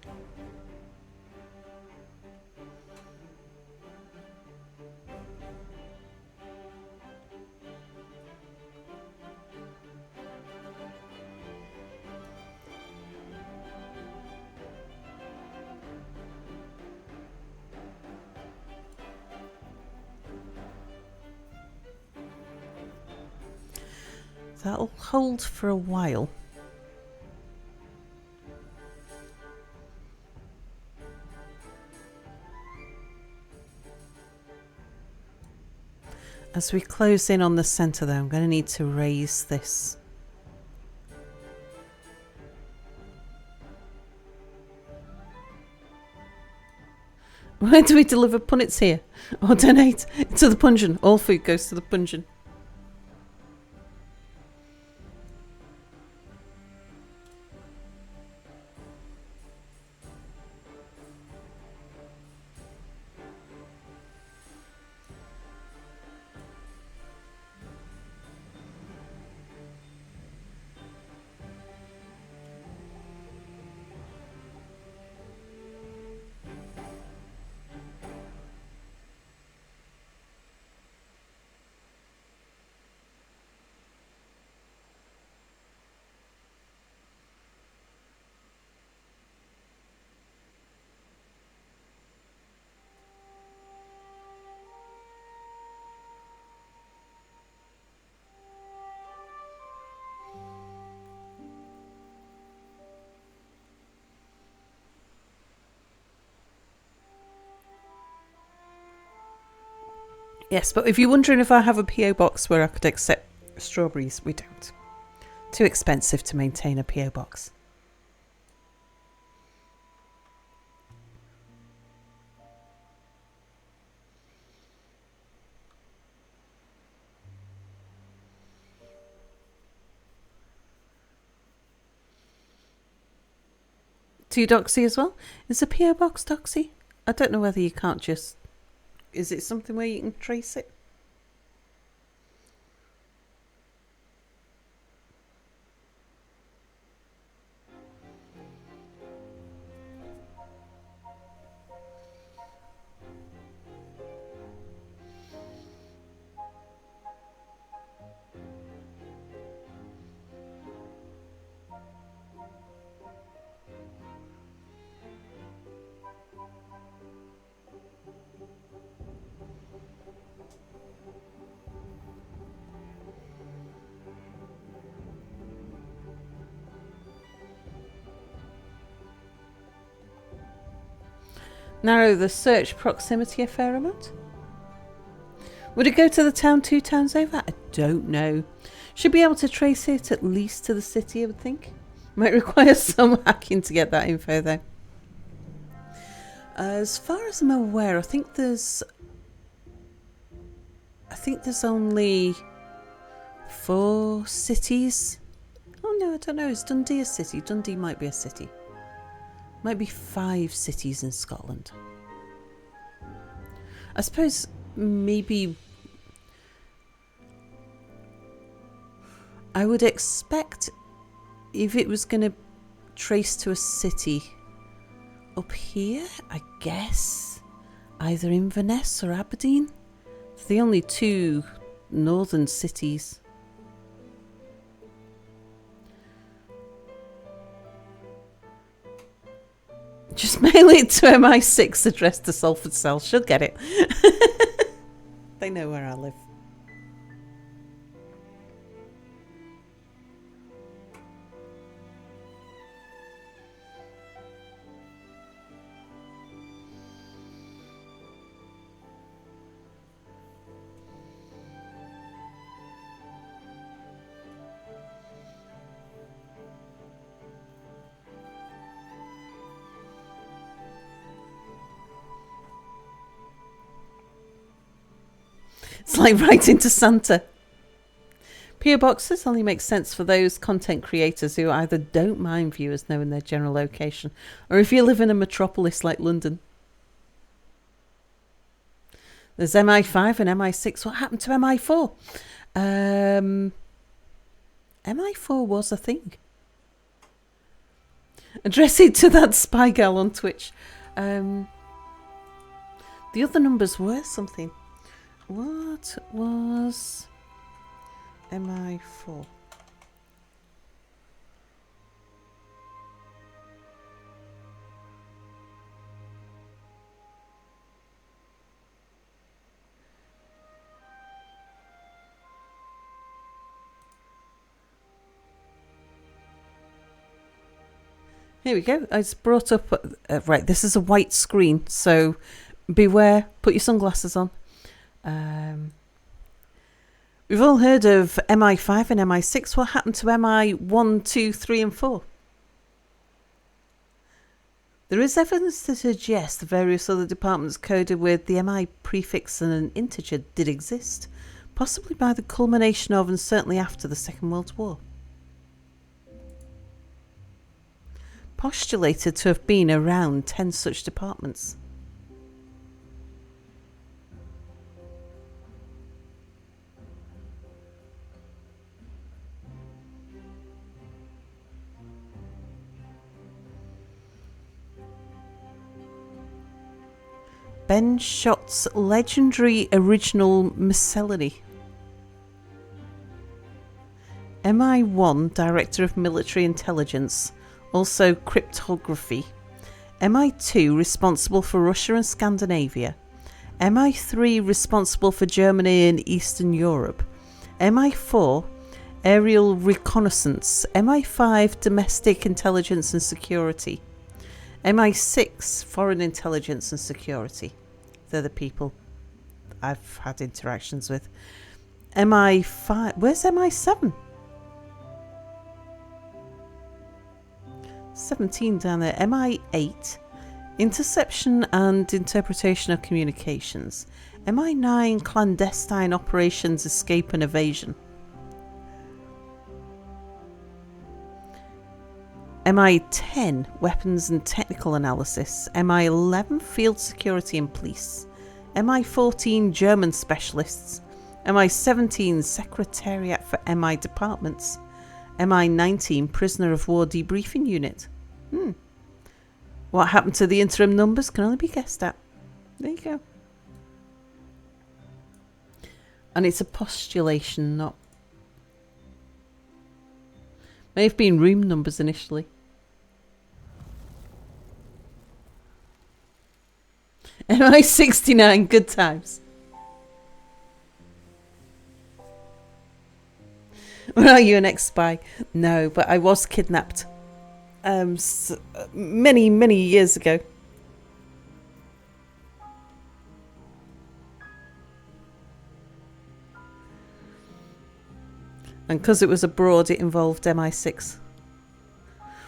That'll hold for a while. As we close in on the centre though, I'm going to need to raise this. Where do we deliver punnets here? Or donate to the pungeon? All food goes to the pungeon. Yes, but if you're wondering if I have a PO box where I could accept strawberries, we don't. Too expensive to maintain a PO box. To Doxy as well? Is a PO box Doxy? I don't know whether you can't just... Is it something where you can trace it? Narrow the search proximity a fair amount. Would it go to the town 2 towns over? I don't know. Should be able to trace it at least to the city, I would think. Might require some hacking to get that info though. As far as I'm aware, I think there's only 4 cities. Oh no, I don't know. Is Dundee a city? Dundee might be a city. Might be 5 cities in Scotland. I suppose maybe I would expect if it was going to trace to a city up here, I guess either Inverness or Aberdeen. It's the only 2 northern cities. Just mail it to MI6 address to Salford Cell. She'll get it. They know where I live. like writing to Santa. PO boxes only make sense for those content creators who either don't mind viewers knowing their general location, or if you live in a metropolis like London. There's MI5 and MI6. What happened to MI4? MI4 was a thing. Address it to that spy gal on Twitch. The other numbers were something. What was MI4? Here we go. It's brought up. Right, this is a white screen, so beware. Put your sunglasses on. We've all heard of MI5 and MI6. What happened to MI1, 2, 3, and 4? There is evidence to suggest the various other departments coded with the MI prefix and an integer did exist, possibly by the culmination of and certainly after the Second World War. Postulated to have been around 10 such departments. Ben Schott's legendary original miscellany. MI1, Director of Military Intelligence, also cryptography. MI2, responsible for Russia and Scandinavia. MI3, responsible for Germany and Eastern Europe. MI4, aerial reconnaissance. MI5, domestic intelligence and security. MI6, foreign intelligence and security. They're the people I've had interactions with. MI5, where's MI7? 17 down there. MI8, interception and interpretation of communications. MI9, clandestine operations, escape and evasion. MI10, weapons and technical analysis. MI11, field security and police. MI14, German specialists. MI17, secretariat for MI departments. MI19, prisoner of war debriefing unit. What happened to the interim numbers can only be guessed at. There you go. And it's a postulation, not... May have been room numbers initially. MI69, good times. Or are you an ex-spy? No, but I was kidnapped many, many years ago. And because it was abroad, it involved MI6.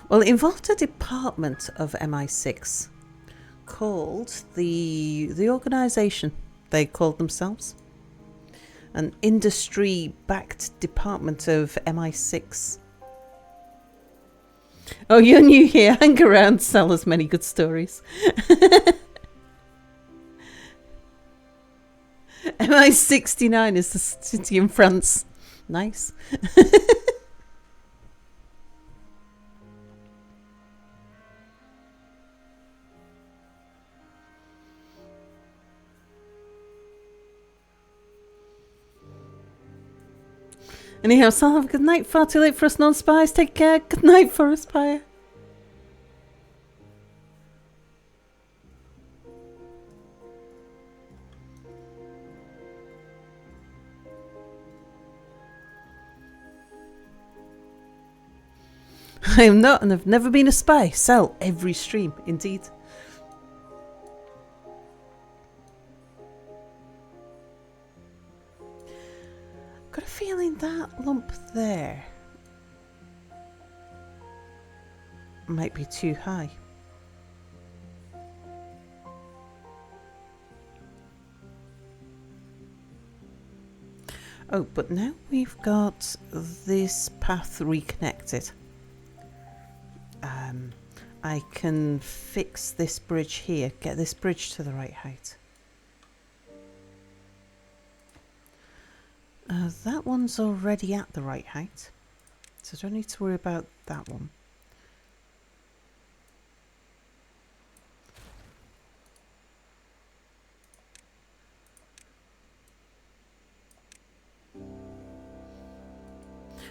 Well, it involved a department of MI6 called the organisation, they called themselves. An industry-backed department of MI6. Oh, you're new here. Hang around, sell us many good stories. MI69 is the city in France. Nice. Anyhow, so have a good night. Far too late for us non-spies. Take care. Good night, Forest Spire. I am not, and I've never been a spy. Sell every stream, indeed. Got a feeling that lump there might be too high. Oh, but now we've got this path reconnected. I can fix this bridge here, get this bridge to the right height. That one's already at the right height, so I don't need to worry about that one.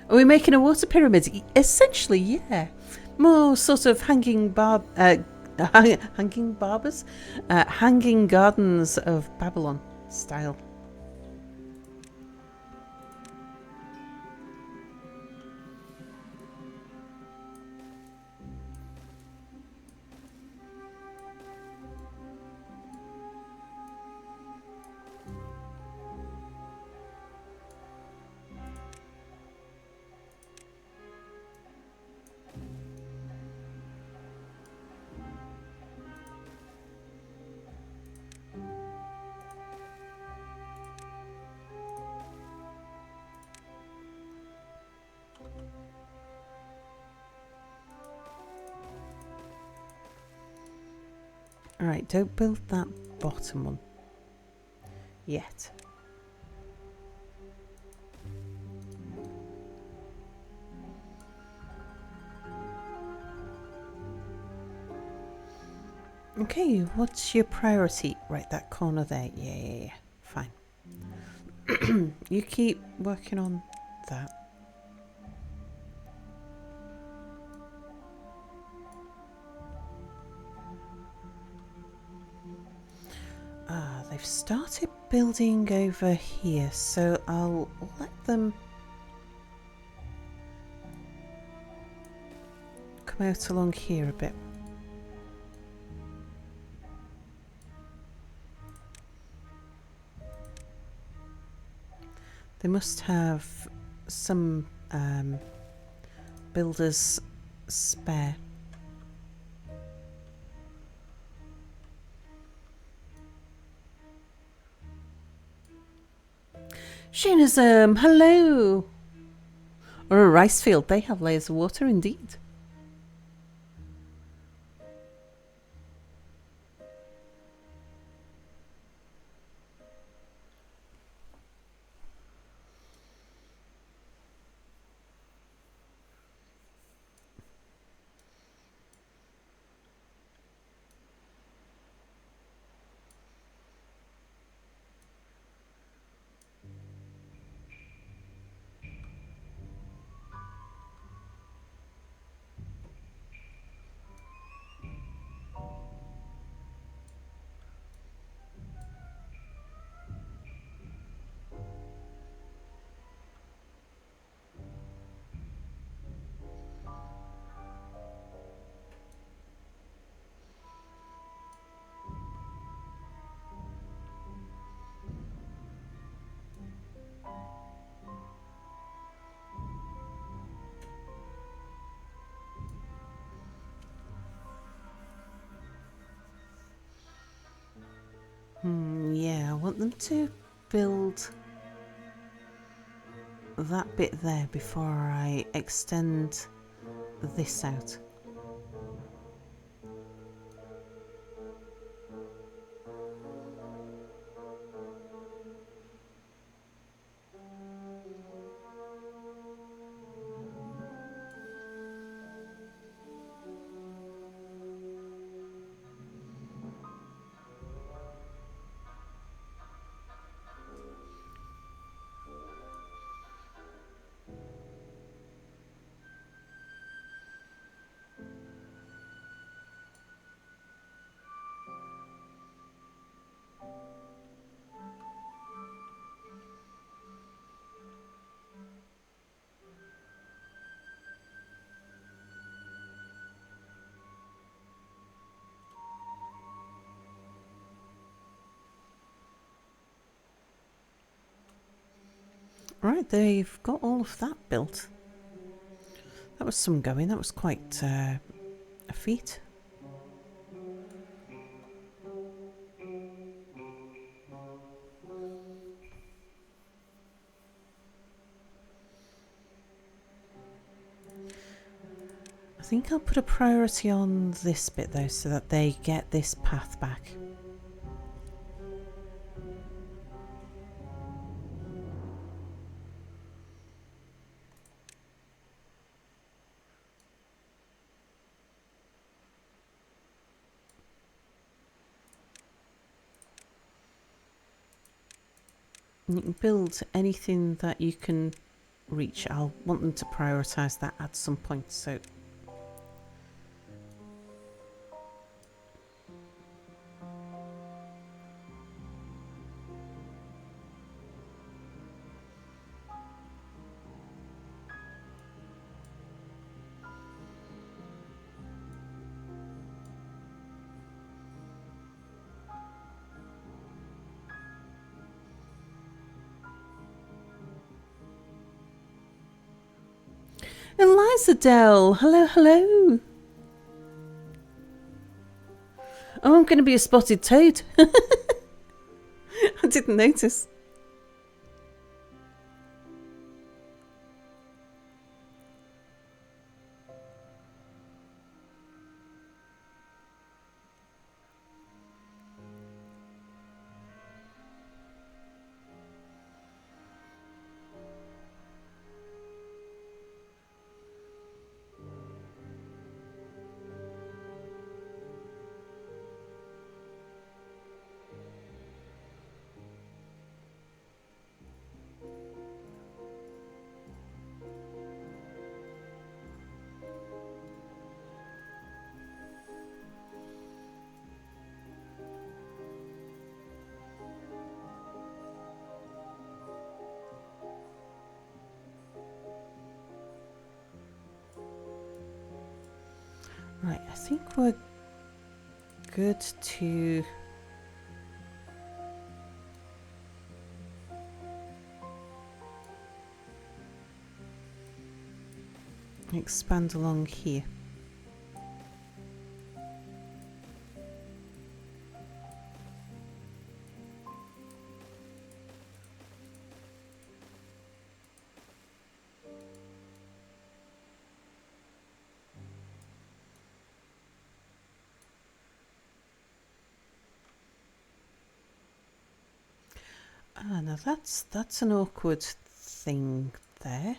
Are we making a water pyramid? Essentially, yeah. More sort of hanging hanging gardens of Babylon style. Alright, don't build that bottom one yet. Okay, what's your priority? Right, that corner there. Yeah. Fine. You keep working on that. They've started building over here, so I'll let them come out along here a bit. They must have some builders spare. Shainism, hello! Or a rice field, they have layers of water indeed. Yeah, I want them to build that bit there before I extend this out. Right, they've got all of that built. That was some going. That was quite a feat. think I'll put a priority on this bit though, so that they get this path back. And you can build anything that you can reach. I'll want them to prioritise that at some point, so Eliza Dell, hello, hello. Oh, I'm going to be a spotted toad. I didn't notice. Right, I think we're good to expand along here. Ah, now that's an awkward thing there.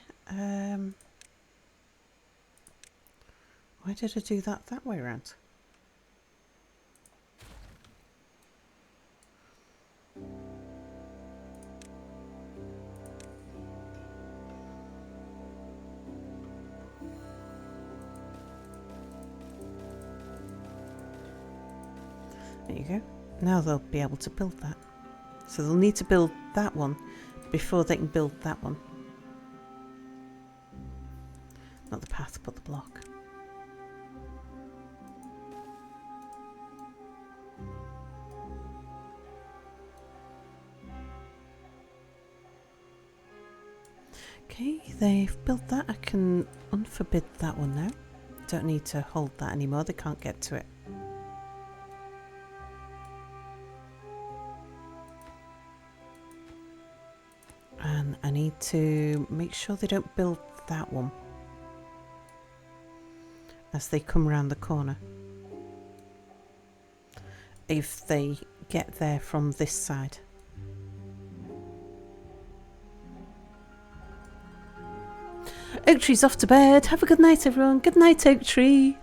Why did I do that way around? There you go. Now they'll be able to build that. So they'll need to build that one before they can build that one. Not the path, but the block. Okay, they've built that. I can unforbid that one now. Don't need to hold that anymore. They can't get to it. And I need to make sure they don't build that one as they come around the corner. If they get there from this side. Oak Tree's off to bed. Have a good night, everyone. Good night, Oak Tree.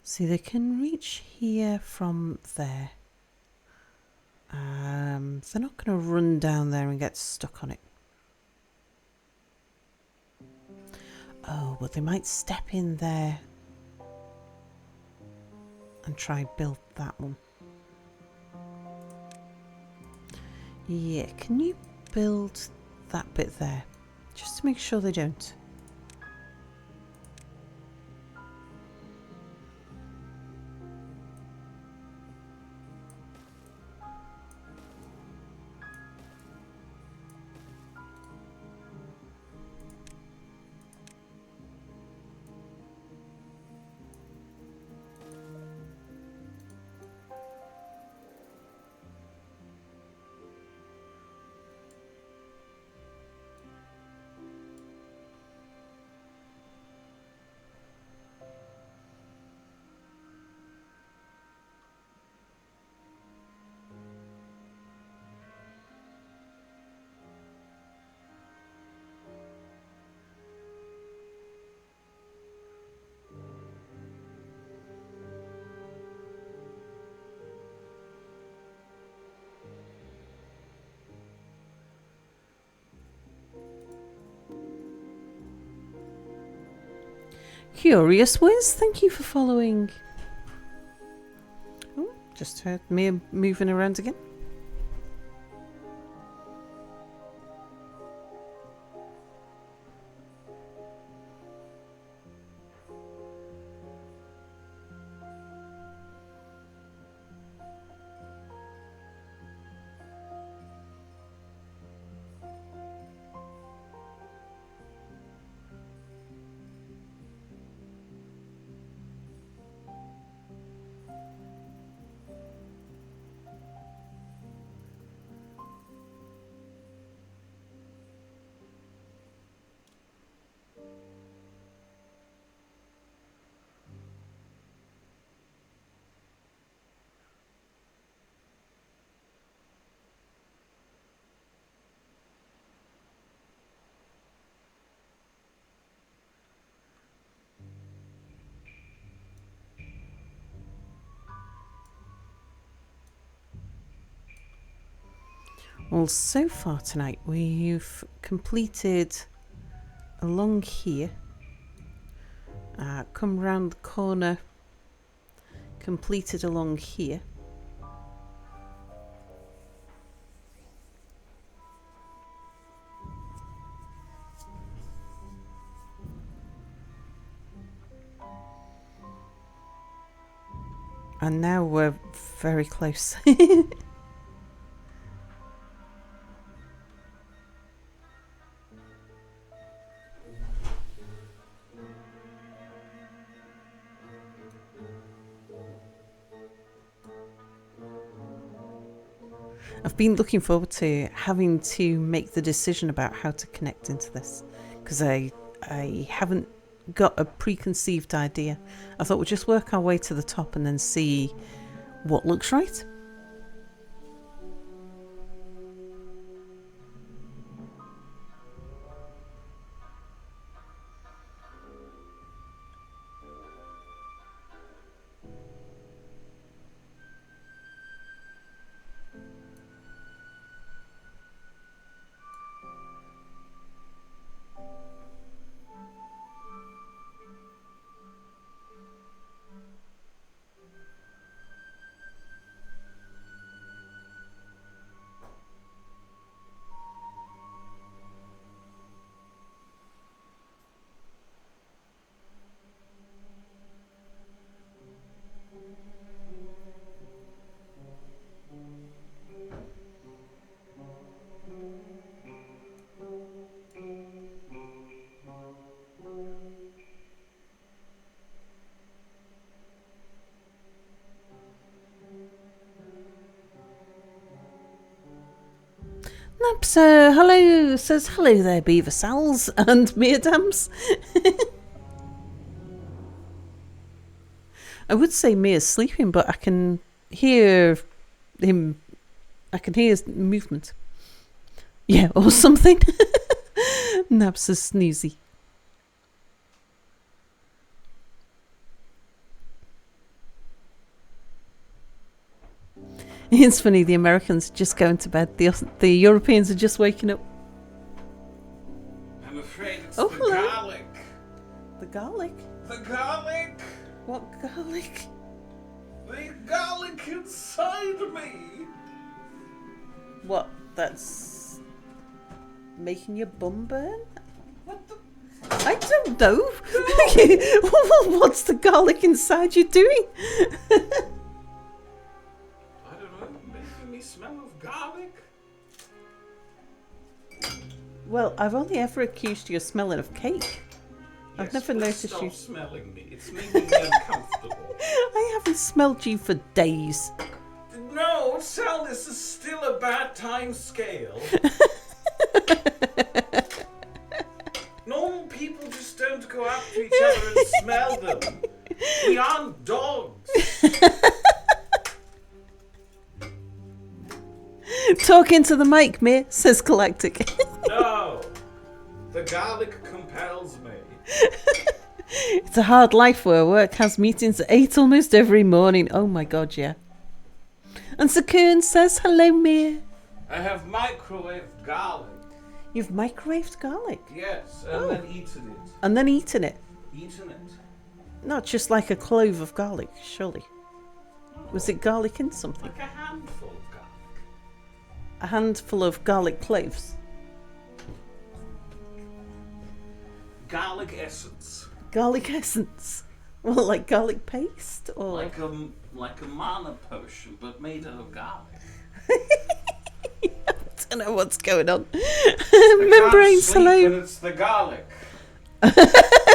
See, they can reach here from there. They're not going to run down there and get stuck on it. Oh, but they might step in there and try build that one. Yeah, can you build that bit there? Just to make sure they don't. Curious Wiz, thank you for following. Oh, just heard me moving around again. Well, so far tonight we've completed along here, come round the corner, completed along here. And now we're very close. I've been looking forward to having to make the decision about how to connect into this, because I haven't got a preconceived idea. I thought we'll just work our way to the top and then see what looks right. Naps, hello, says hello there, Beaver Sals and Meardams. I would say Mia's sleeping, but I can hear him. I can hear his movement. Yeah, or something. Naps is snoozy. It's funny, the Americans are just going to bed. The Europeans are just waking up. I'm afraid it's Oh, the hello. garlic. The garlic? The garlic. What garlic? The garlic inside me. What? That's making your bum burn? What the? I don't know. What's the garlic inside you doing? I don't know. Making me smell of garlic. Well, I've only ever accused you of smelling of cake. I've never noticed stop you. smelling me. It's making me uncomfortable. I haven't smelled you for days. No, Sal, this is still a bad time scale. Normal people just don't go up to each other and smell them. We aren't dogs. Talk into the mic, Mir, says Galactic. No. The garlic compels me. It's a hard life where work has meetings at 8 almost every morning. Oh my god, yeah. And Sakun says, hello, Mir. I have microwaved garlic. You've microwaved garlic? Yes, and then eaten it. And then eaten it? Eaten it. Not just like a clove of garlic, surely. Was it garlic in something? Like a handful of garlic. A handful of garlic cloves? Garlic essence. Garlic essence? Well, like garlic paste? Or Like a mana potion, but made out of garlic. I don't know what's going on. I Membranes, can't sleep hello. when it's the garlic.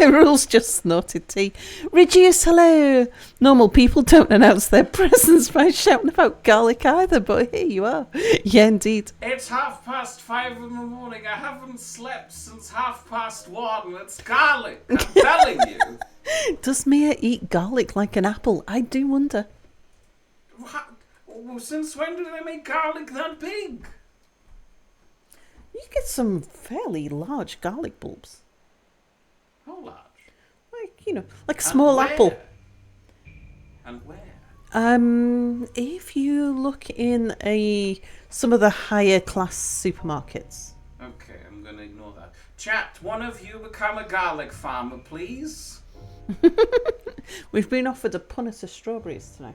Rules just snorted tea. Reduce, hello. Normal people don't announce their presence by shouting about garlic either, but here you are. Yeah, indeed. It's 5:30 in the morning. I haven't slept since 1:30. It's garlic. I'm telling you. Does Mia eat garlic like an apple? I do wonder. What? Well, since when did they make garlic that big? You get some fairly large garlic bulbs. How large? Like a small And apple. where? And where? If you look in some of the higher class supermarkets. Okay, I'm going to ignore that. Chat, one of you become a garlic farmer, please. We've been offered a punnet of strawberries tonight.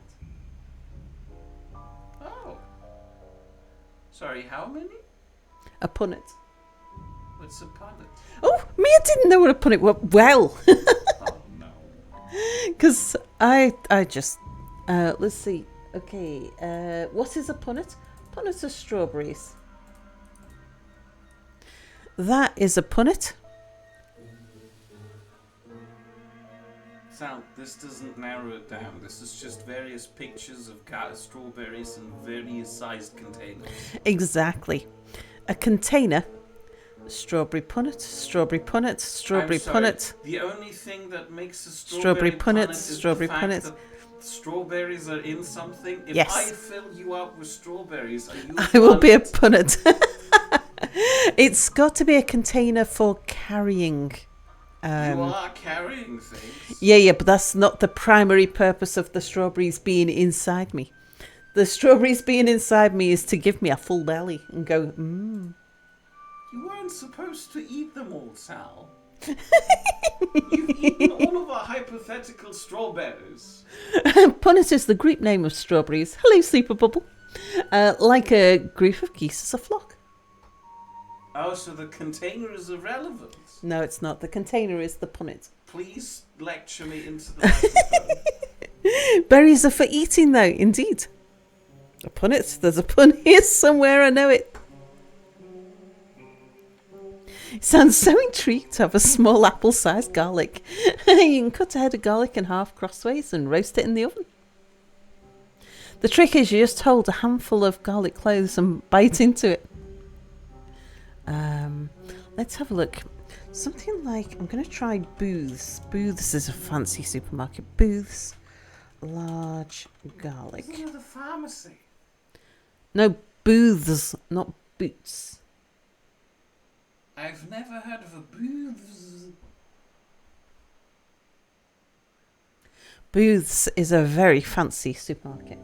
Oh. Sorry, how many? A punnet. What's a punnet? Oh, Mia didn't know what a punnet was. Well, Oh, no. because I just, let's see. Okay, what is a punnet? Punnet of strawberries. That is a punnet. Sal, this doesn't narrow it down. This is just various pictures of strawberries in various sized containers. Exactly. A container. Strawberry punnet, strawberry punnet, strawberry I'm sorry, punnet. the only thing that makes a Strawberry strawberry punnet, punnet is strawberry the fact punnet. that strawberries are in something. If Yes. I fill you up with strawberries, are you I will be a punnet? punnet. It's got to be a container for carrying. You are carrying things. Yeah, but that's not the primary purpose of the strawberries being inside me. The strawberries being inside me is to give me a full belly and go, mmm. You weren't supposed to eat them all, Sal. You've eaten all of our hypothetical strawberries. Punnet is the group name of strawberries. Hello, Sleeper Bubble. Like a group of geese as a flock. Oh, so the container is irrelevant. No, it's not. The container is the punnet. Please lecture me into the microphone. Berries are for eating, though, indeed. A punnet. There's a pun here somewhere, I know it. Sounds so intrigued to have a small apple-sized garlic. You can cut a head of garlic in half crossways and roast it in the oven. The trick is you just hold a handful of garlic cloves and bite into it. Let's have a look. Something like, I'm going to try Booths. Booths is a fancy supermarket. Booths, large garlic. Isn't it a pharmacy? No, Booths, not Boots. I've never heard of a Booths. Booths is a very fancy supermarket.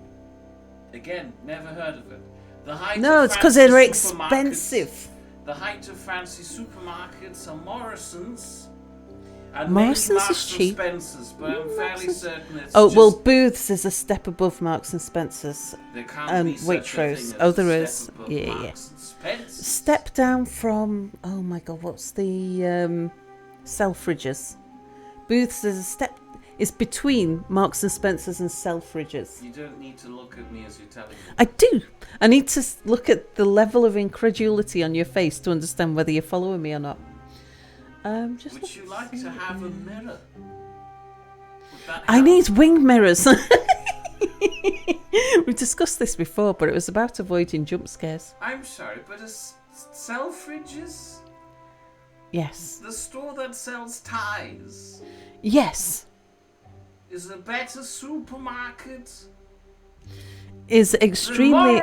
Again, never heard of it. The height No, of it's because fancy they're supermarkets- expensive. The height of fancy supermarkets are Morrison's. And Morrison's maybe is Marks and cheap. Spencer's, but I'm fairly Morrison's- certain it's Oh, just... well, Booth's is a step above Marks and Spencer's. There can't and be such a Waitrose. thing Oh, as there a is. step above Yeah. Marks and Spencer's. Step down from, oh my god, what's the Selfridges? Booth's is a step, it's between Marks and Spencer's and Selfridges. You don't need to look at me as you're telling me. I do. I need to look at the level of incredulity on your face to understand whether you're following me or not. Just Would you like to have a mirror? Would that I help? need wing mirrors. We've discussed this before, but it was about avoiding jump scares. I'm sorry, but Selfridges? Yes. The store that sells ties Yes. is a better supermarket. Is extremely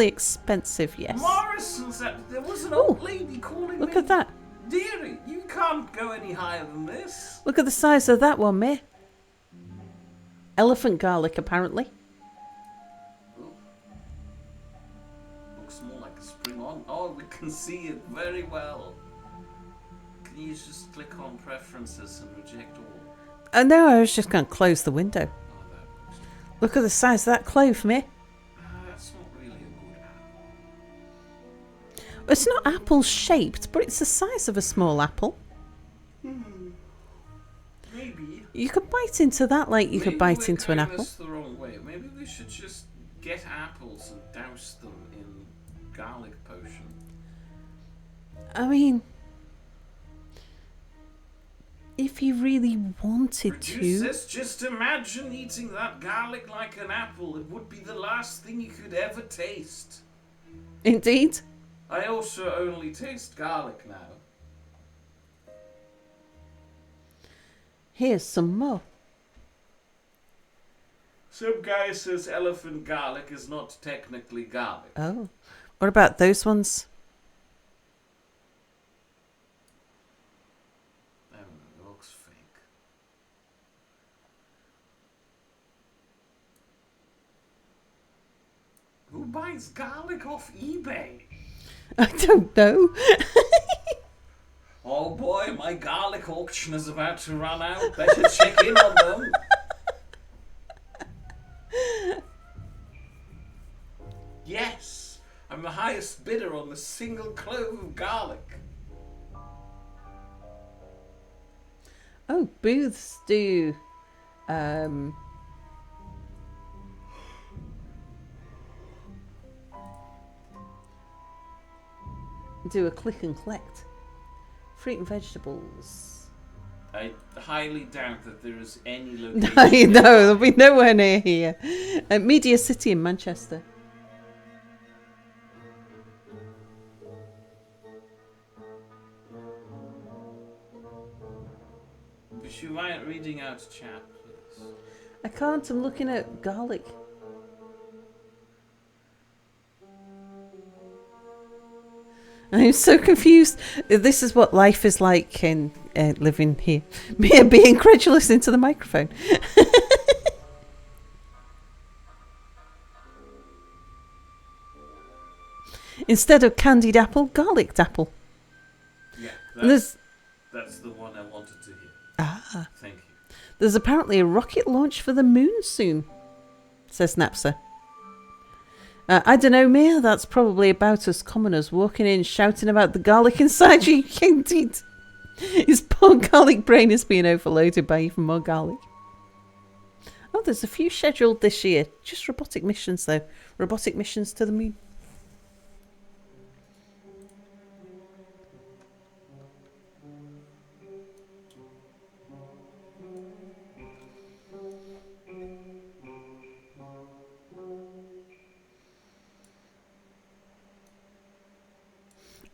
expensive, yes. Morrison's. There was an old lady calling me. Look at that. Dearie, you can't go any higher than this. Look at the size of that one, mate. Elephant garlic, apparently. Ooh. Looks more like a spring on. Oh, we can see it very well. Can you just click on preferences and reject all? No, I was just going to close the window. Oh, that works. Look at the size of that clove, mate. That's not really a good apple. It's not apple shaped, but it's the size of a small apple. Maybe. You could bite into that like you could bite into an Maybe we're apple. going this the wrong way. Maybe we should just get apples and douse them in garlic potion. I mean, if you really wanted Producers, just imagine eating that garlic like an apple. It would be the last thing you could ever taste. to. Indeed. I also only taste garlic now. Here's some more. Some guy says elephant garlic is not technically garlic. Oh. What about those ones? I don't know, it looks fake. Who buys garlic off eBay? I don't know. Oh boy, my garlic auction is about to run out. Better check in on them. Yes, I'm the highest bidder on the single clove of garlic. Oh, booths do. Do a click and collect. Fruit and vegetables. I highly doubt that there is any location. I know, there'll be nowhere near here. Media City in Manchester. Would you mind reading out chat, please? I can't, I'm looking at garlic. I'm so confused. This is what life is like in living here. Me being incredulous into the microphone. Instead of candied apple, garlic apple. Yeah, And that's the one I wanted to hear. Ah. Thank you. There's apparently a rocket launch for the moon soon, says Napster. I don't know, Mia, that's probably about as common as walking in shouting about the garlic inside you. Indeed. His poor garlic brain is being overloaded by even more garlic. Oh, there's a few scheduled this year. Just robotic missions, though. Robotic missions to the moon.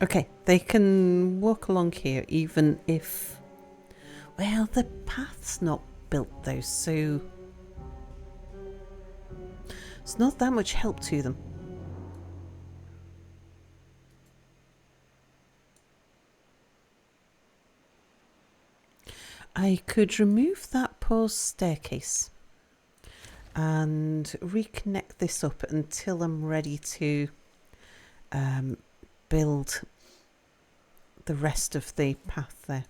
Okay, they can walk along here even if... Well, the path's not built though, so... It's not that much help to them. I could remove that poor staircase. and reconnect this up until I'm ready to build the rest of the path there.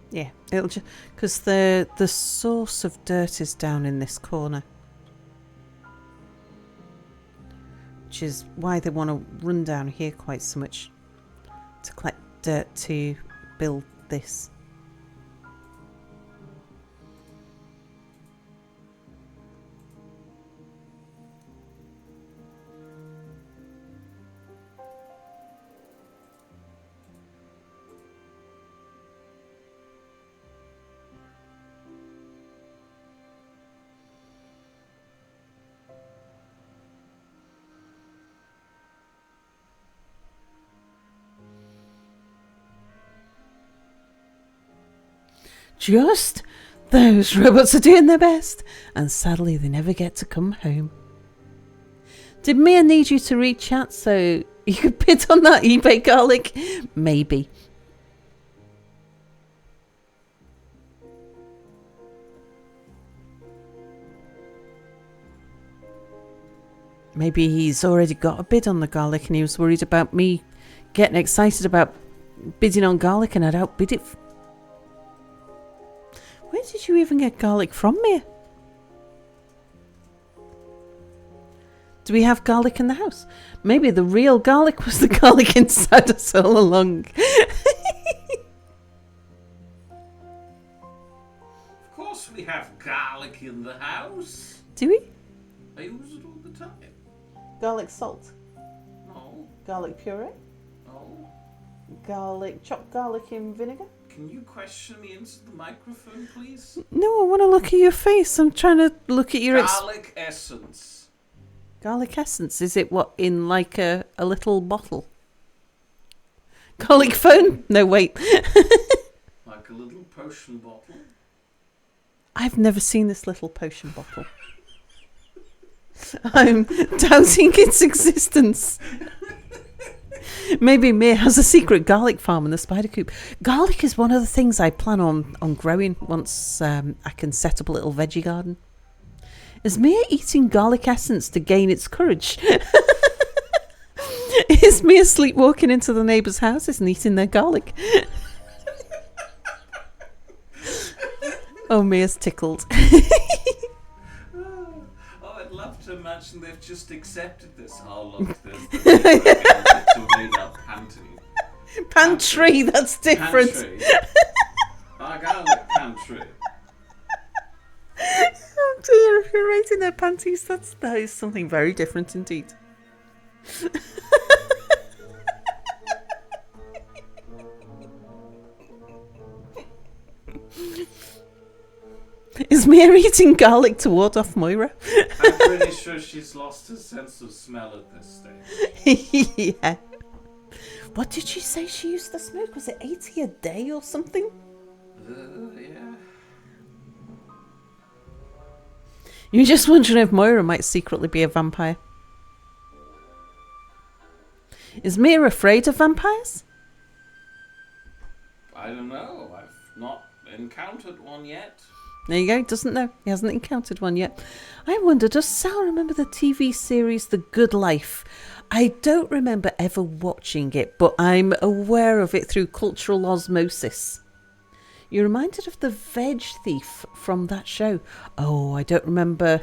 Yeah, it'll just because the source of dirt is down in this corner, which is why they want to run down here quite so much to collect dirt to build this. Just those robots are doing their best, and sadly they never get to come home. Did Mia need you to read chat so you could bid on that eBay garlic? Maybe. Maybe he's already got a bid on the garlic and he was worried about me getting excited about bidding on garlic and I'd outbid it. Where did you even get garlic from, Mia? Do we have garlic in the house? Maybe the real garlic was the garlic inside us all along. Of course we have garlic in the house. Do we? I use it all the time. Garlic salt? No. Garlic puree? No. Garlic, chopped garlic in vinegar? Can you question me into the microphone, please? No, I want to look at your face. I'm trying to look at your... Garlic essence. Garlic essence? Is it what, in like a little bottle? Garlic phone? No, wait. Like a little potion bottle? I've never seen this little potion bottle. I'm doubting its existence. Maybe Mia has a secret garlic farm in the spider coop. Garlic is one of the things I plan on growing once I can set up a little veggie garden. Is Mia eating garlic essence to gain its courage? Is Mia sleepwalking into the neighbours' houses and eating their garlic? Oh, Mia's tickled. I'd love to imagine they've just accepted this. Oh, look, there's the tomato pantry. Pantry, that's different. Pantry. Our garlic pantry. Oh dear, if you're rating their panties, that is something very different indeed. Is Mia eating garlic to ward off Moira? I'm pretty sure she's lost her sense of smell at this stage. Yeah. What did she say she used to smoke? Was it 80 a day or something? Yeah. You're just wondering if Moira might secretly be a vampire. Is Mia afraid of vampires? I don't know. I've not encountered one yet. There you go. Doesn't know. He hasn't encountered one yet. I wonder, does Sal remember the TV series The Good Life? I don't remember ever watching it, but I'm aware of it through cultural osmosis. You're reminded of the veg thief from that show. Oh, I don't remember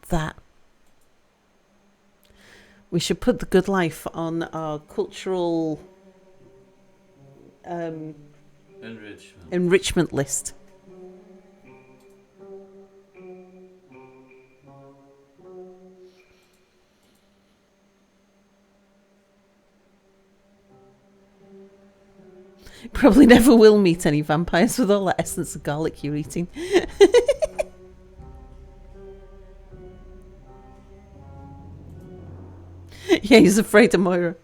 that. We should put The Good Life on our cultural enrichment list. Probably never will meet any vampires with all that essence of garlic you're eating. Yeah, he's afraid of Moira.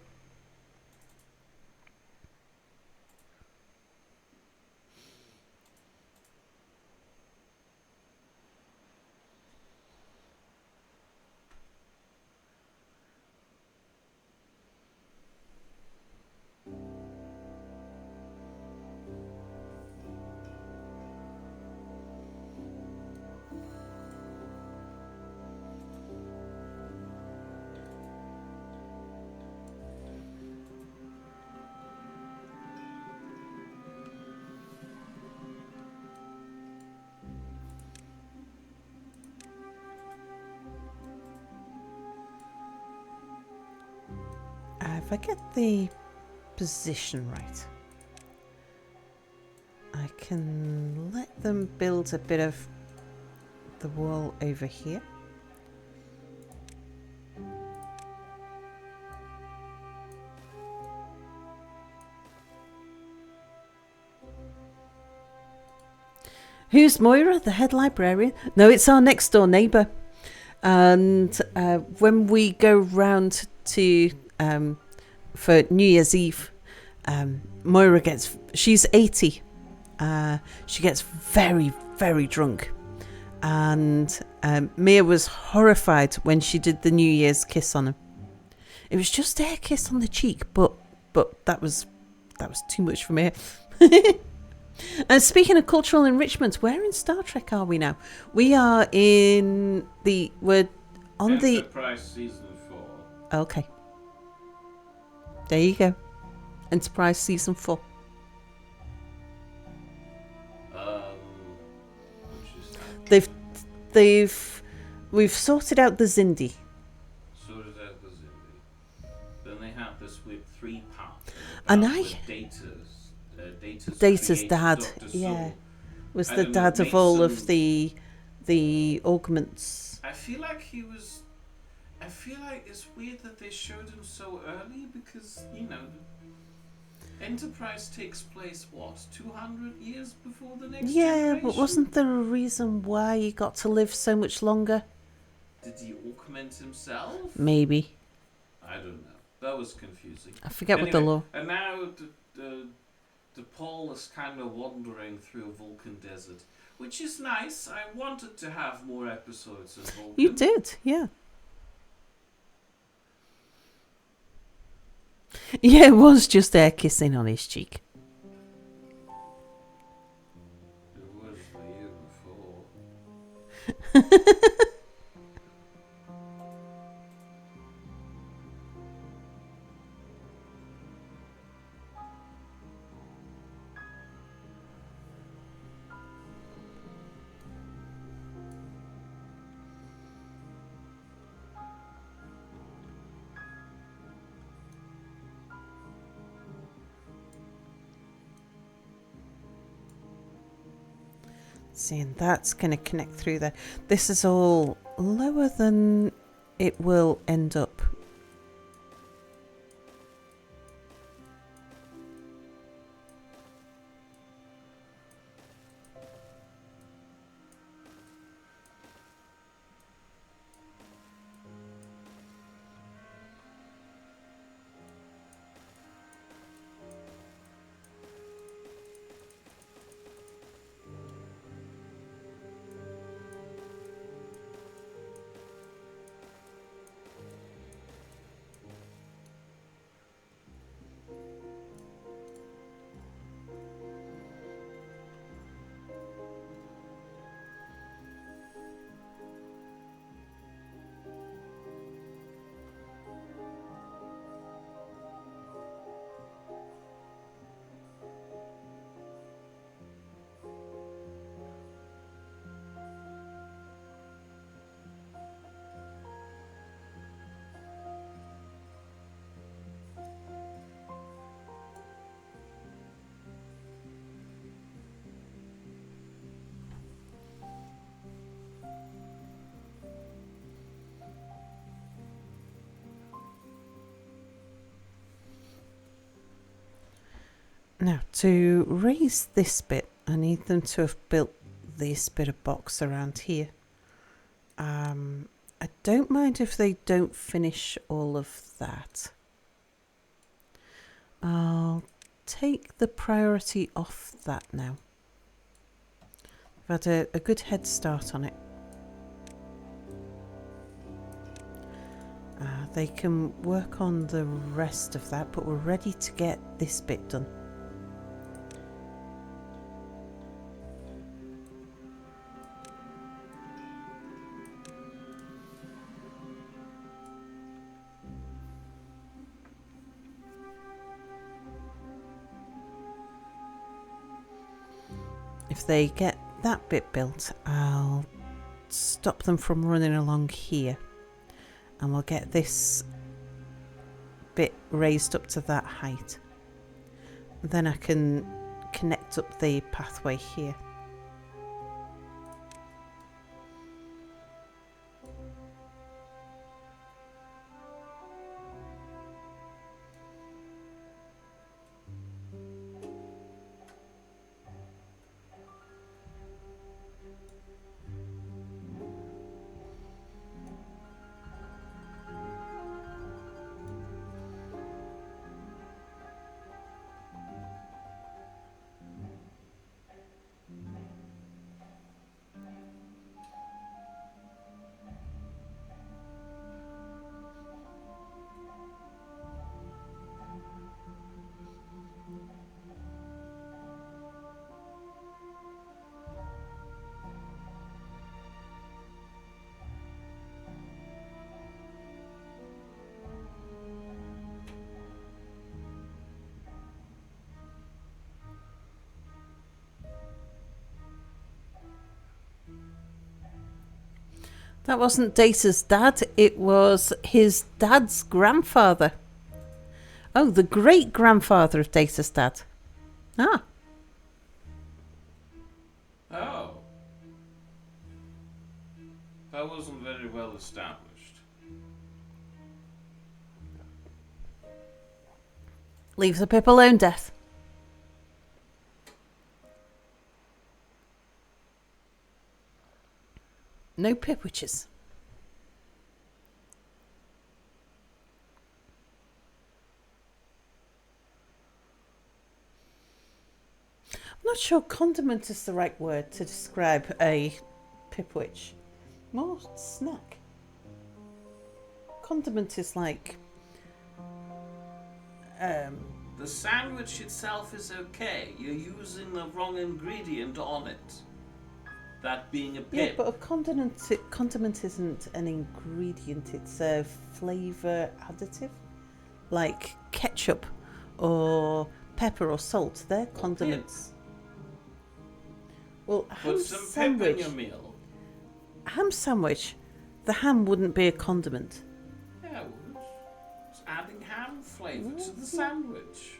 if I get the position right, I can let them build a bit of the wall over here. Who's Moira, the head librarian? No, it's our next door neighbour. And when we go round to for New Year's Eve, Moira she's 80. She gets very, very drunk. And Mia was horrified when she did the New Year's kiss on him. It was just a kiss on the cheek, but that was too much for Mia. And speaking of cultural enrichment, where in Star Trek are we now? We're on Enterprise Season 4. Okay. There you go. Enterprise Season 4. We've sorted out the Zindi. Then they have this with 3 parts. And Data's dad, yeah, was the dad of all of the augments. I feel like it's weird that they showed him so early because, Enterprise takes place, 200 years before the next generation? But wasn't there a reason why he got to live so much longer? Did he augment himself? Maybe. I don't know. That was confusing. I forget what the law. And now the Paul is kind of wandering through a Vulcan desert, which is nice. I wanted to have more episodes of Vulcan. You did, yeah. Yeah, it was just air kissing on his cheek. It was the year before. See, and that's going to connect through there. This is all lower than it will end up. Now, to raise this bit, I need them to have built this bit of box around here. I don't mind if they don't finish all of that. I'll take the priority off that now. I've had a good head start on it. They can work on the rest of that, but we're ready to get this bit done. If they get that bit built, I'll stop them from running along here. And we'll get this bit raised up to that height. Then I can connect up the pathway here. That wasn't Data's dad, it was his dad's grandfather. Oh, the great-grandfather of Data's dad. Ah. Oh. That wasn't very well established. Leave the pip alone, Death. No pip witches. I'm not sure condiment is the right word to describe a pip witch. More snack. Condiment is like... The sandwich itself is okay. You're using the wrong ingredient on it. That being a pip. Yeah, but a condiment isn't an ingredient, it's a flavour additive. Like ketchup or pepper or salt, they're condiments. Well, ham Put some sandwich. pip in your meal. Ham sandwich, the ham wouldn't be a condiment. Yeah, it would. It's adding ham flavour to the sandwich.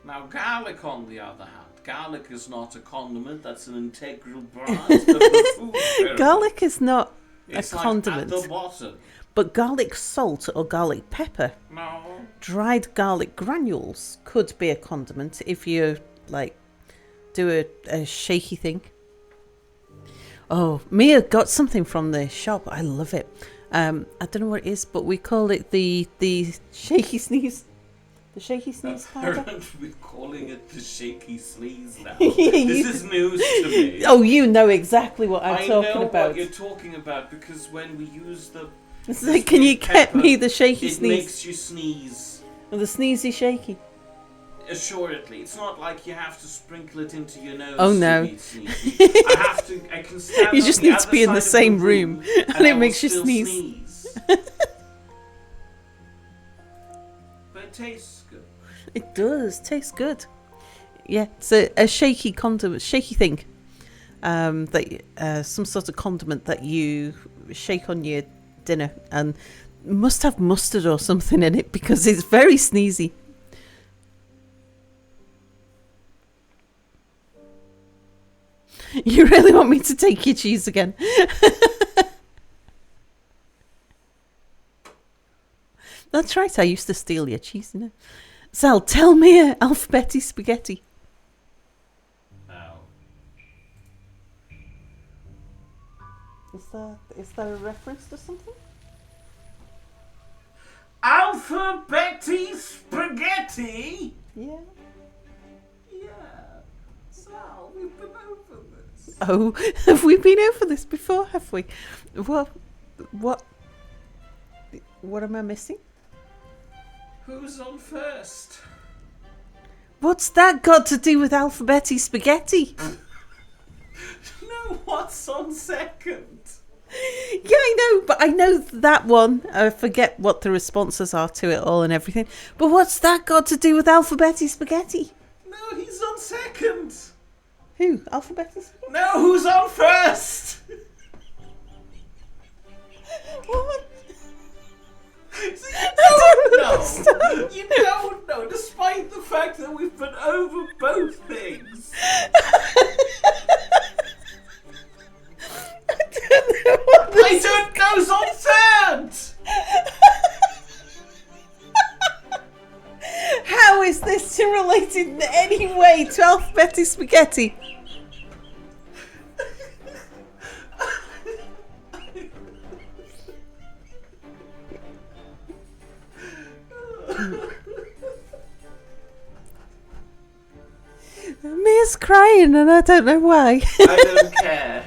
Now, garlic, on the other hand, garlic is not a condiment. That's an integral part of the food pyramid. Garlic is not It's a like condiment. at the bottom. But garlic salt or garlic pepper, No. dried garlic granules could be a condiment if you like do a shaky thing. Oh, Mia got something from the shop. I love it. I don't know what it is, but we call it the shaky sneeze. The shaky sneeze powder. Aren't we calling it the shaky sleaze now? Yeah, This is news to me. Oh, you know exactly what I'm talking I know about. what you're talking about because when we use the It's like, can you get me the shaky it sneeze? makes you sneeze. Or the sneezy shaky. Assuredly, it's not like you have to sprinkle it into your nose. Oh, no. To be sneezy. I can stand You on just the need to other be in the side of same room, and and it I will makes you still sneeze. But it tastes good. It does taste good. Yeah, it's a shaky condiment, shaky thing. Some sort of condiment that you shake on your dinner and must have mustard or something in it because it's very sneezy. You really want me to take your cheese again? That's right, I used to steal your cheese, you know. Sal, tell me alphabetti spaghetti. Now, Is there a reference to something? alphabetti spaghetti. Yeah. Yeah, Sal, we've been over this. Oh, have we been over this before, have we? What am I missing? Who's on first? What's that got to do with alphabetti spaghetti? No, what's on second? Yeah, I know, but I know that one. I forget what the responses are to it all and everything. But what's that got to do with alphabetti spaghetti? No, he's on second. Who? Alphabetti spaghetti? No, who's on first? What? it related in any way to alphabetic spaghetti? Mia's crying and I don't know why. I don't care.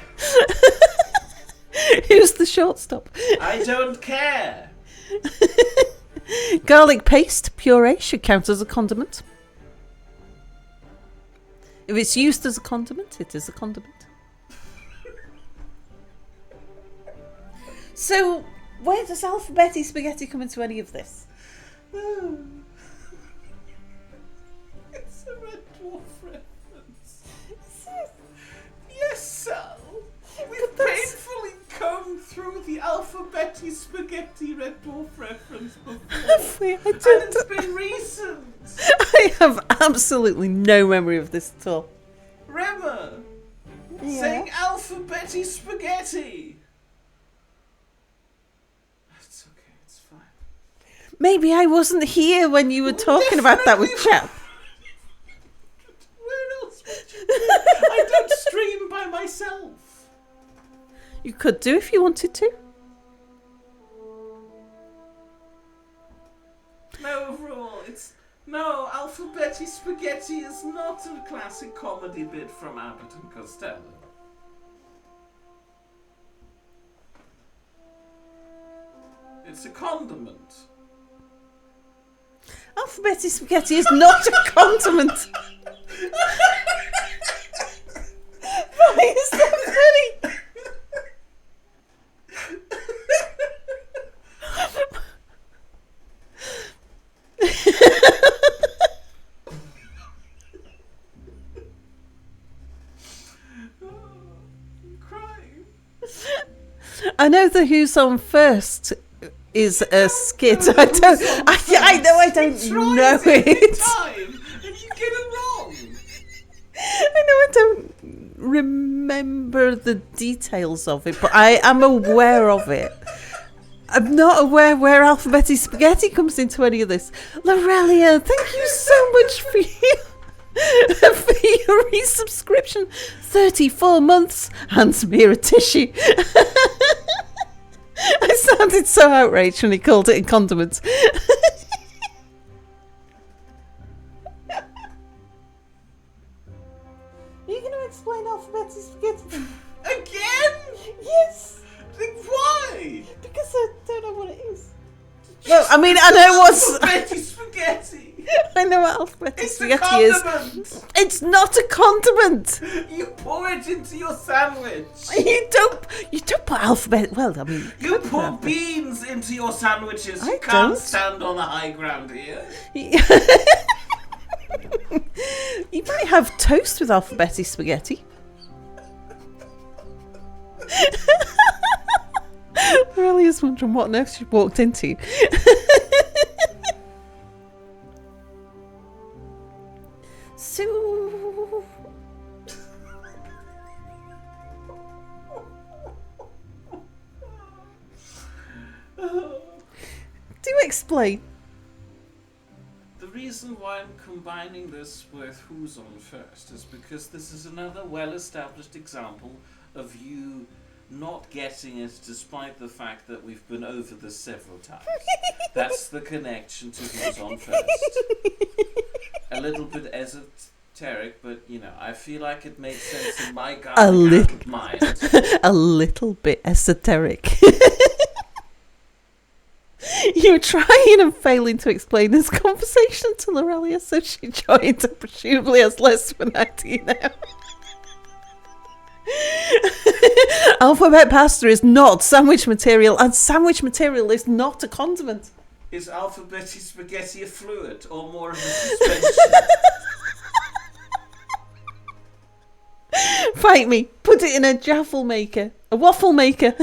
Who's the shortstop? I don't care. Garlic paste puree should count as a condiment. If it's used as a condiment, it is a condiment. So, where does alphabetic spaghetti come into any of this? It's a Red Dwarf reference. Yes, Sal. We've painfully combed through the alphabetic spaghetti Red Dwarf reference before. I And it's been recent. I have absolutely no memory of this at all. Rimmer, saying alphabetic spaghetti. It's okay, it's fine. Maybe I wasn't here when you were talking about that with Chap. Where else would you be? I don't stream by myself. You could do if you wanted to. No, overall, no, alphabetic spaghetti is not a classic comedy bit from Abbott and Costello. It's a condiment. Alphabetic spaghetti is not a condiment. Why is that funny? I'm crying. I know the Who's On First is a skit. I don't know It's right know every it. time, and you get it wrong. I know I don't remember the details of it, but I am aware of it. I'm not aware where alphabetic spaghetti comes into any of this. Lorelia, thank you so much for your resubscription. 34 months. Hands me a tissue. I sounded so outraged when he called it a condiment. Are you going to explain alphabetic spaghetti? Again? Yes. Why? Because I don't know what it is. Well, I mean, I know what's... Alphabetic spaghetti. I know what alphabetic It's a spaghetti is. condiment. It's not a condiment. You pour it into your sandwich. You don't put alphabet... Well, I mean... You pour beans into your sandwiches. You I can't don't. stand on the high ground here. You might have toast with alphabetic spaghetti. Really is wondering what nerves she walked into. So... Do explain. The reason why I'm combining this with Who's On First is because this is another well-established example of you not getting it despite the fact that we've been over this several times. That's the connection to Who's On First. A little bit esoteric, but you know, I feel like it makes sense in my garlic mind. A little bit esoteric. You're trying and failing to explain this conversation to Lorelia, so she joined and presumably has less of an idea now. Alphabet pasta is not sandwich material, and sandwich material is not a condiment. Is alphabetic spaghetti a fluid or more of a suspension? Fight me. Put it in a jaffle maker. A waffle maker.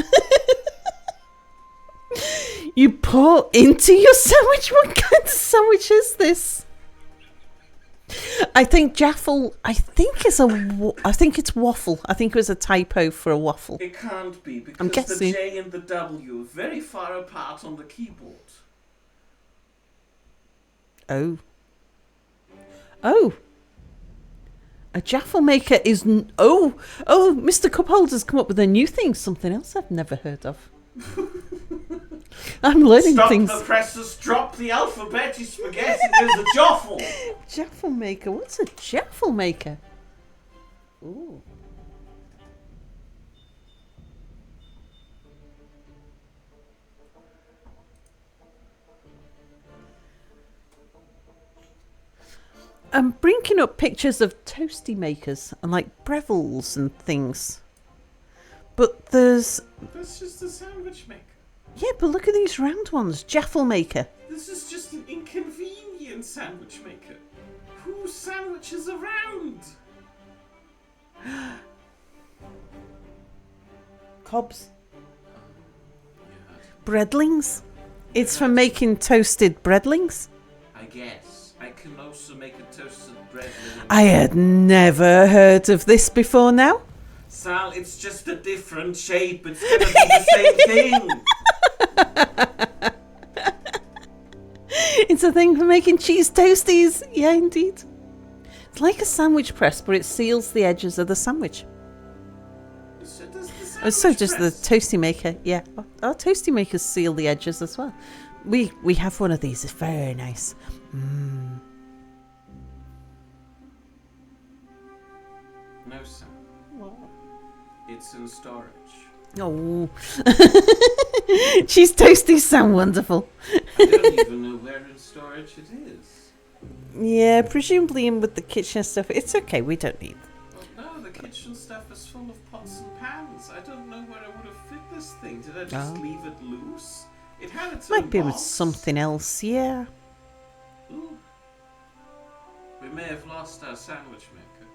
You pour into your sandwich? What kind of sandwich is this? I think jaffle, I think it's waffle. I think it was a typo for a waffle. It can't be, because I'm guessing. the J and the W are very far apart on the keyboard. Oh. Oh. A jaffle maker is... Oh, Mr. Cupholder's come up with a new thing. Something else I've never heard of. I'm learning things. Stop the presses, drop the alphabetti spaghetti. There's a jaffle. Jaffle maker. What's a jaffle maker? Ooh. I'm bringing up pictures of toasty makers and like brevels and things. But there's... That's just a sandwich maker. Yeah, but look at these round ones. Jaffle maker. This is just an inconvenient sandwich maker. Whose sandwiches are round? Cobs. Breadlings. It's for making toasted breadlings. I guess. I can also make a toasted bread. I had never heard of this before now. Sal, it's just a different shape. It's going to be the same thing. It's a thing for making cheese toasties. Yeah, indeed. It's like a sandwich press, but it seals the edges of the sandwich. So does the sandwich So does the press. toasty maker. Yeah, our toasty makers seal the edges as well. We have one of these. It's very nice. No, Sal. It's in storage. Oh, cheese toasties sound wonderful. I don't even know where in storage it is. Yeah, presumably in with the kitchen stuff. It's okay. We don't need. Well, no, the kitchen stuff is full of pots and pans. I don't know where I would have fit this thing. Did I just leave it loose? It had its own Might be with box. something else. Yeah. Ooh. We may have lost our sandwich maker.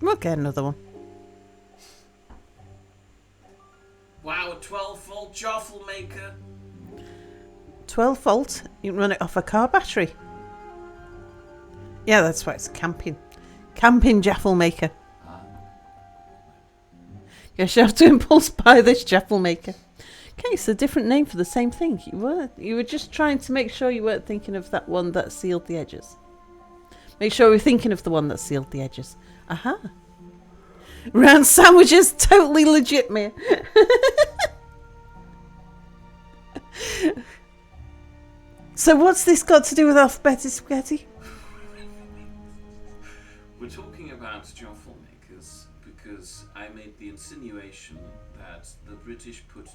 We'll get another one. Wow, a 12-volt jaffle maker. 12 volt. You can run it off a car battery. Yeah, that's why it's camping. Camping jaffle maker. Yes, you have to impulse buy this jaffle maker. Okay, it's a different name for the same thing. You were just trying to make sure you weren't thinking of that one that sealed the edges. Make sure we're thinking of the one that sealed the edges. Aha. Round sandwiches, totally legit, man. So what's this got to do with alphabetic spaghetti? We're talking about jaffle makers because I made the insinuation that the British put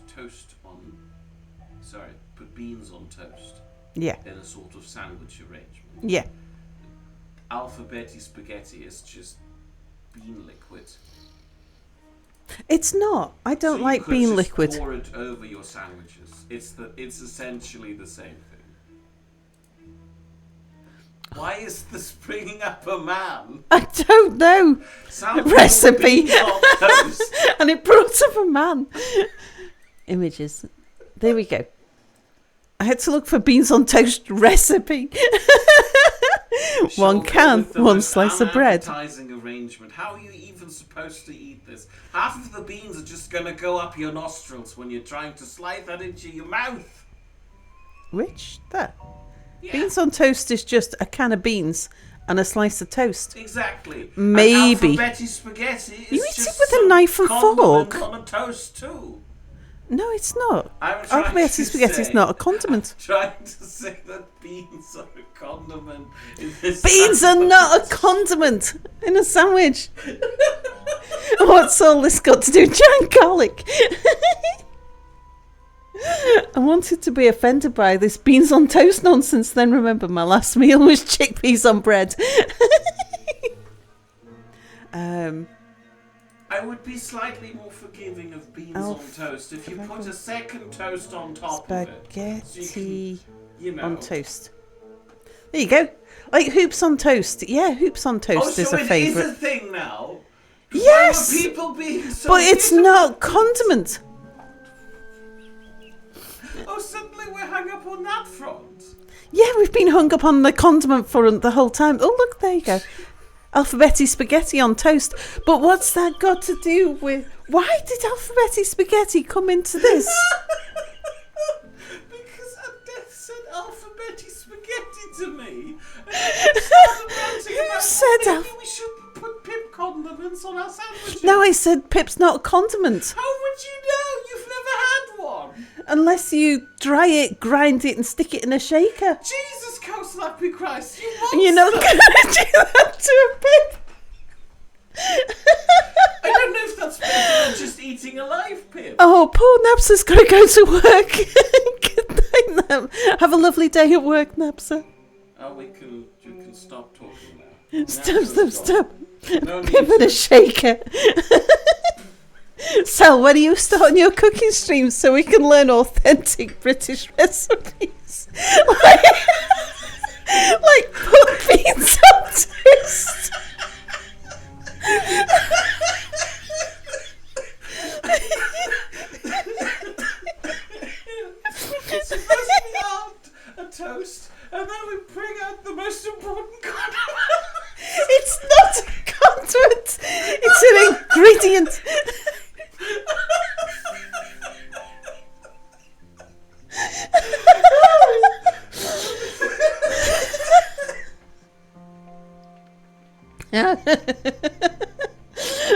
beans on toast. Yeah. In a sort of sandwich arrangement. Yeah. Alphabetti spaghetti is just bean liquid. It's not. I don't So like bean you could just liquid. pour it over your sandwiches. It's essentially the same thing. Why is this bringing up a man? I don't know. Recipe. Beans on toast. And it brought up a man. Images. There we go. I had to look for beans on toast recipe. One can, one slice of bread. Unappetizing arrangement. How are you even supposed to eat this? Half of the beans are just going to go up your nostrils when you're trying to slide that into your mouth. Which? That. Yeah. Beans on toast is just a can of beans and a slice of toast. Exactly. Maybe. And alphabetti spaghetti is You eat just it with a some knife and condiment fork. on a toast too. No, it's not. I'm trying Alphabetti to spaghetti is say- not a condiment. Trying to say that beans are a condiment in this Beans are not a condiment in a sandwich. What's all this got to do with giant garlic? I wanted to be offended by this beans on toast nonsense, then remember my last meal was chickpeas on bread. I would be slightly more forgiving of beans on toast if you put a second toast on top of it. Spaghetti You know. on toast. There you go. Like hoops on toast. Yeah, hoops on toast Oh, is so a it favourite. is a thing now? Yes! Why were people being so But it's bitter? not condiment. Oh, suddenly we're hung up on that front. Yeah, we've been hung up on the condiment front the whole time. Oh, look, there you go. Alphabetti spaghetti on toast. But what's that got to do with... Why did alphabetti spaghetti come into this? Because Death said alphabetti spaghetti to me. And started ranting Who about said maybe we shouldn't put Pip condiments on our sandwiches. No, I said Pip's not a condiment. How would you know? You've never had one. Unless you dry it, grind it and stick it in a shaker. Jesus, Coastlappy Christ, you monster. And you're not going to do that to a Pip. I don't know if that's better than just eating a live Pip. Oh, poor Nabsa's got to go to work. Good night, Nab. Have a lovely day at work, Nabsa. Oh, you can stop talking now. Stop. No Pip need in a shaker. Sal, when are you starting your cooking stream so we can learn authentic British recipes? like put beans on toast. So first we add a toast, and then we bring out the most important condiment. It's not a condiment. It's an ingredient.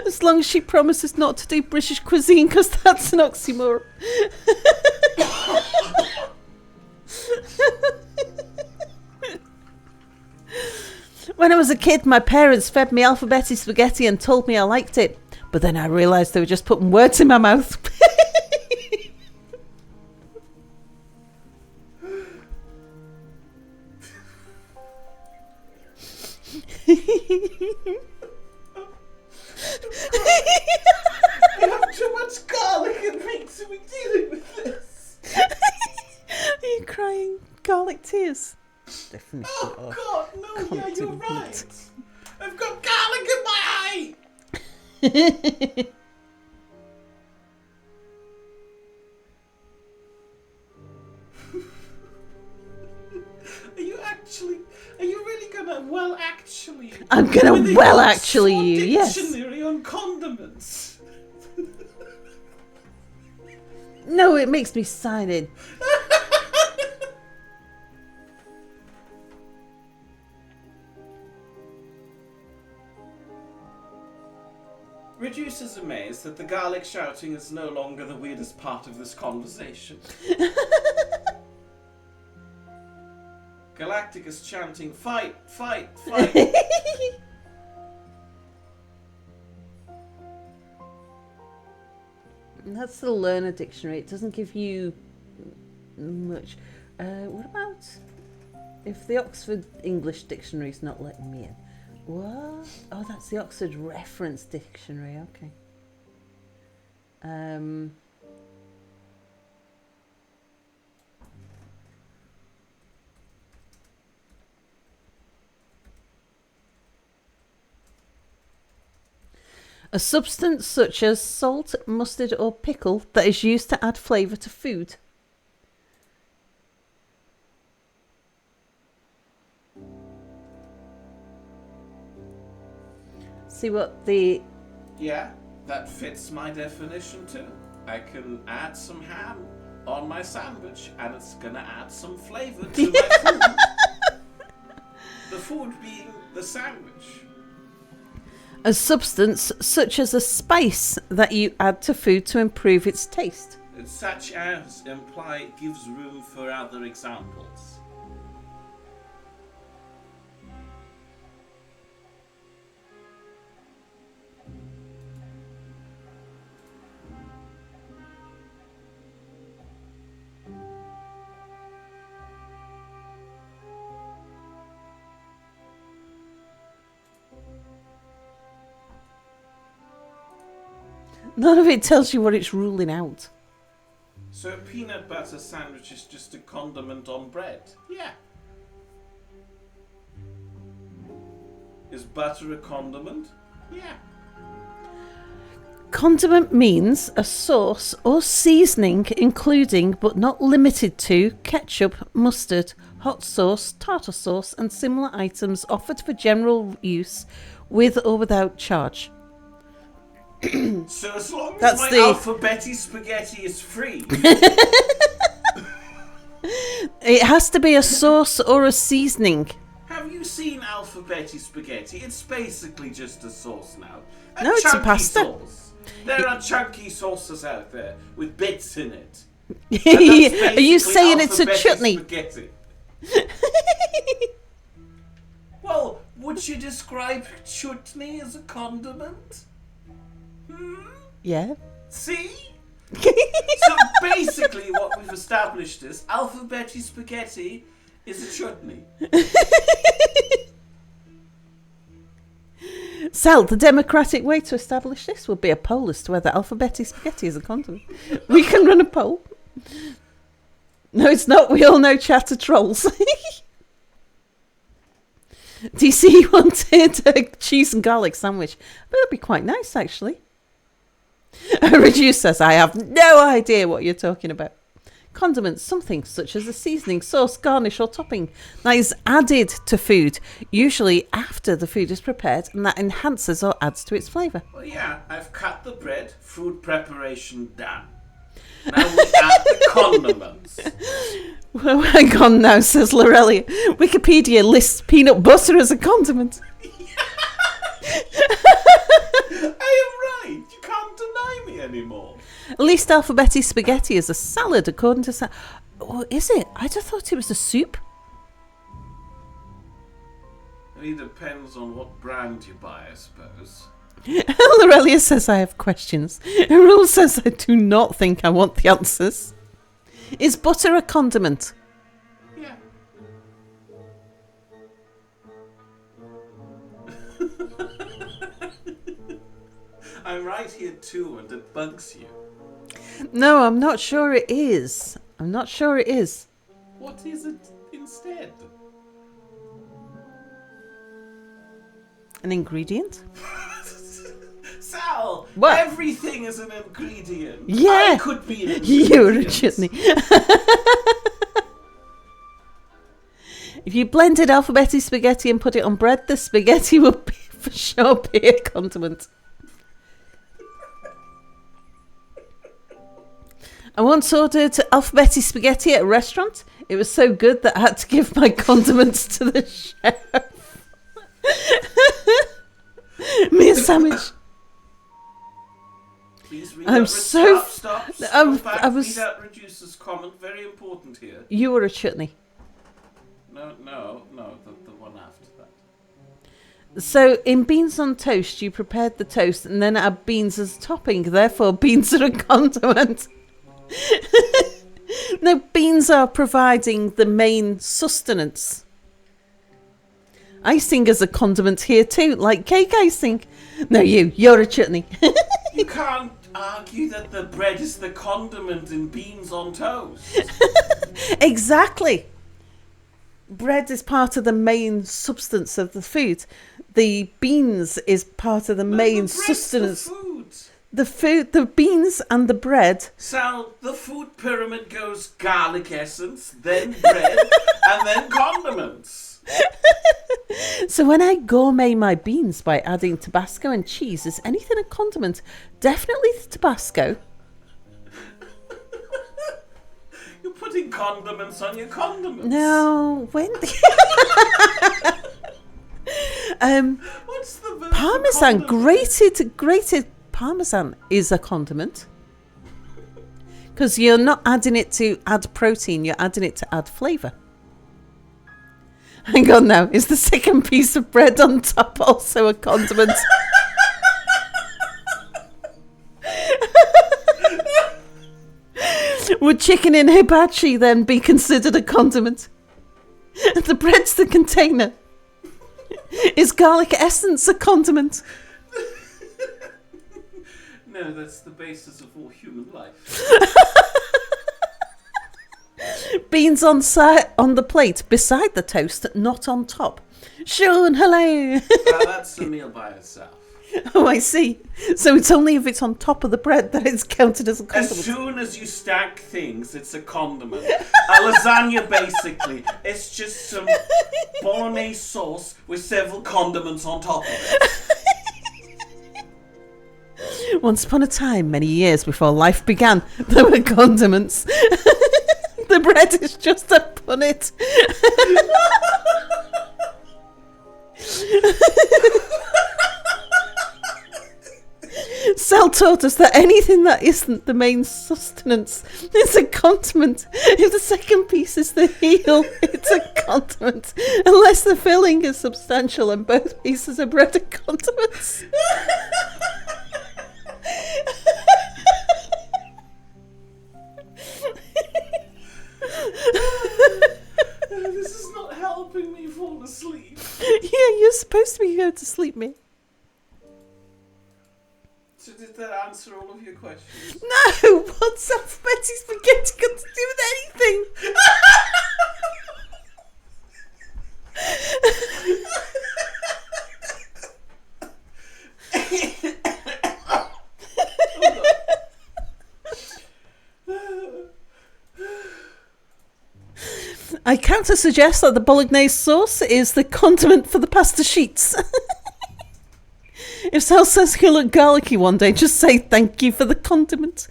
As long as she promises not to do British cuisine, because that's an oxymoron. When I was a kid, my parents fed me alphabetic spaghetti and told me I liked it. But then I realised they were just putting words in my mouth. I have too much garlic and meat to be dealing with this. Are you crying garlic tears? Definitely. Oh God, no! Can't Yeah, do you're it. right. I've got garlic in my eye. Are you really gonna actually? I'm gonna actually you, yes. Dictionary on condiments. No, it makes me sign in. Reducer's amazed that the garlic shouting is no longer the weirdest part of this conversation. Galactic is chanting, "Fight, fight, fight." That's the learner dictionary. It doesn't give you much. What about if the Oxford English Dictionary's not letting me in? What? Oh, that's the Oxford Reference Dictionary. Okay. A substance such as salt, mustard or pickle that is used to add flavour to food. See what the... Yeah, that fits my definition too. I can add some ham on my sandwich and it's gonna add some flavour to my food. The food being the sandwich. A substance such as a spice that you add to food to improve its taste. Such as imply gives room for other examples. None of it tells you what it's ruling out. So a peanut butter sandwich is just a condiment on bread? Yeah. Is butter a condiment? Yeah. Condiment means a sauce or seasoning including but not limited to ketchup, mustard, hot sauce, tartar sauce and similar items offered for general use with or without charge. So as long as That's my the... alphabetic spaghetti is free. It has to be a sauce or a seasoning. Have you seen Alphabetti spaghetti? It's basically just a sauce now. No, it's a chunky pasta. Sauce. There are chunky sauces out there with bits in it. Are you saying it's a Alphabetti chutney? Spaghetti. Well, would you describe chutney as a condiment? Yeah. See? So basically what we've established is Alphabetti spaghetti is a chutney. Sal, the democratic way to establish this would be a poll as to whether Alphabetti spaghetti is a condiment. We can run a poll. No, it's not. We all know chatter trolls. DC wanted a cheese and garlic sandwich. But that'd be quite nice, actually. Reduce says, I have no idea what you're talking about. Condiments, something such as a seasoning, sauce, garnish or topping that is added to food, usually after the food is prepared, and that enhances or adds to its flavour. Well, yeah, I've cut the bread, food preparation done. Now we add the condiments. Well, hang on now, says Lorelia. Wikipedia lists peanut butter as a condiment. I am right. You can't deny me anymore. At least Alphabetti spaghetti is a salad, according to... Oh, is it? I just thought it was a soup. It depends on what brand you buy, I suppose. Lorelia says I have questions. Rule says I do not think I want the answers. Is butter a condiment? Yeah. I'm right here too, and it bugs you. No, I'm not sure it is. I'm not sure it is. What is it instead? An ingredient? Sal, What? everything is an ingredient. Yeah. I could be an ingredient. You're a chutney. If you blended Alphabetti spaghetti and put it on bread, the spaghetti would be, for sure be a condiment. I once ordered Alphabetti spaghetti at a restaurant. It was so good that I had to give my condiments to the chef. Me a sandwich. Please read I'm out, so... Stop. I was... Read out Reducer's comment. Very important here. You were a chutney. No, the one after that. So, in beans on toast, you prepared the toast and then add beans as a topping. Therefore, beans are a condiment. No, beans are providing the main sustenance. Icing is a condiment here too, like cake icing. No, you're a chutney. You can't argue that the bread is the condiment in beans on toast. Exactly. Bread is part of the main substance of the food. The beans is part of the main sustenance. The food, the beans and the bread. Sal, the food pyramid goes garlic essence, then bread, and then condiments. So when I gourmet my beans by adding Tabasco and cheese, is anything a condiment? Definitely the Tabasco. You're putting condiments on your condiments. No, when... What's the verb Parmesan, for condiment? grated Parmesan is a condiment. Because you're not adding it to add protein, you're adding it to add flavour. Hang on now, is the second piece of bread on top also a condiment? Would chicken in hibachi then be considered a condiment? The bread's the container. Is garlic essence a condiment? No, that's the basis of all human life. Beans on the plate beside the toast, not on top. Sean, hello. That's a meal by itself. Oh, I see. So it's only if it's on top of the bread that it's counted as a condiment. As soon as you stack things, it's a condiment. A lasagna, basically, it's just some bolognese sauce with several condiments on top of it. Once upon a time, many years before life began, there were condiments. The bread is just a punnet. Sal taught us that anything that isn't the main sustenance is a condiment. If the second piece is the heel, it's a condiment. Unless the filling is substantial and both pieces of bread are condiments. This is not helping me fall asleep. Yeah, you're supposed to be here to sleep, me. So did that answer all of your questions? No! What's alphabeti spaghetti got to do with anything? I counter suggest that the bolognese sauce is the condiment for the pasta sheets. If Sal says you look garlicky one day, just say thank you for the condiment.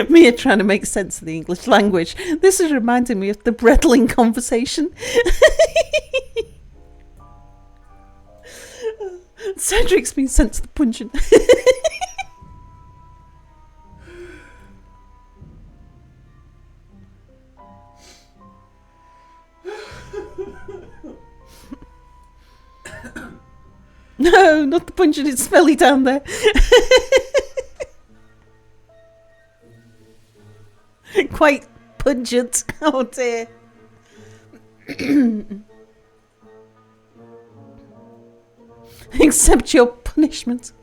Mia trying to make sense of the English language. This is reminding me of the breadling conversation. Cedric's been sent to the pungent. No, not the pungent, it's smelly down there. Quite pungent. Oh dear. Accept your punishment.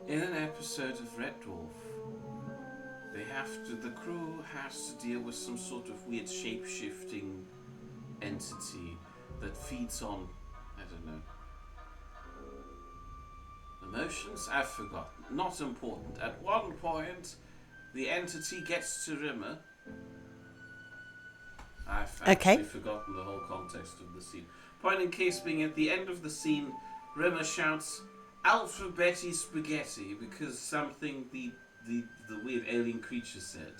In an episode of Red Dwarf, the crew has to deal with some sort of weird shape-shifting entity that feeds on, I don't know, emotions? I've forgotten. Not important. At one point, the entity gets to Rimmer. I've actually forgotten the whole context of the scene. Point in case being, at the end of the scene, Rimmer shouts, "Alphabeti spaghetti," because something the weird alien creature said.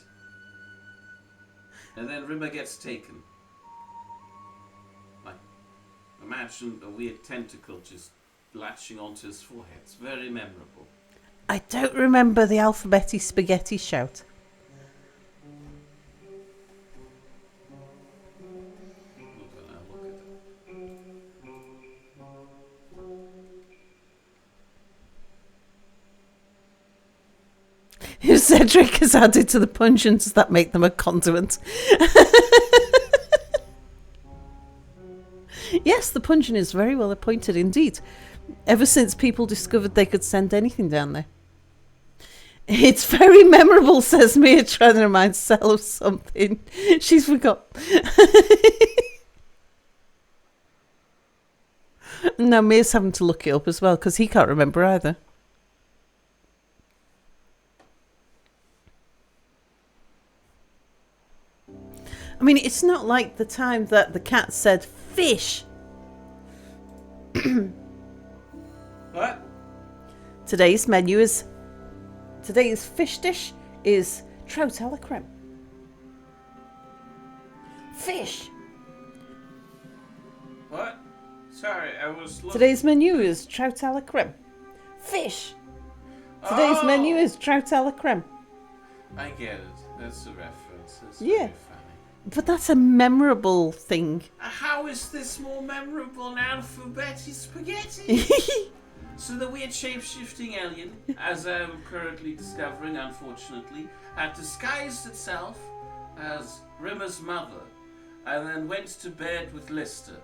And then Rimmer gets taken. Like, imagine a weird tentacle just latching onto his forehead. It's very memorable. I don't remember the alphabeti spaghetti shout. If Cedric has added to the pungents, does that make them a condiment? Yes, the pungent is very well appointed indeed. Ever since people discovered they could send anything down there. It's very memorable, says Mia, trying to remind Sal of something she's forgot. Now Mia's having to look it up as well, because he can't remember either. I mean, it's not like the time that the cat said fish. What? Today's fish dish is trout à la crème. Fish. What? Sorry, I was looking. Today's menu is trout à la crème. Fish. Today's menu is trout à la crème. I get it. That's a reference. That's Yeah. very funny. But that's a memorable thing. How is this more memorable than alphabeti spaghetti? So the weird shape-shifting alien, as I'm currently discovering, unfortunately, had disguised itself as Rimmer's mother, and then went to bed with Lister.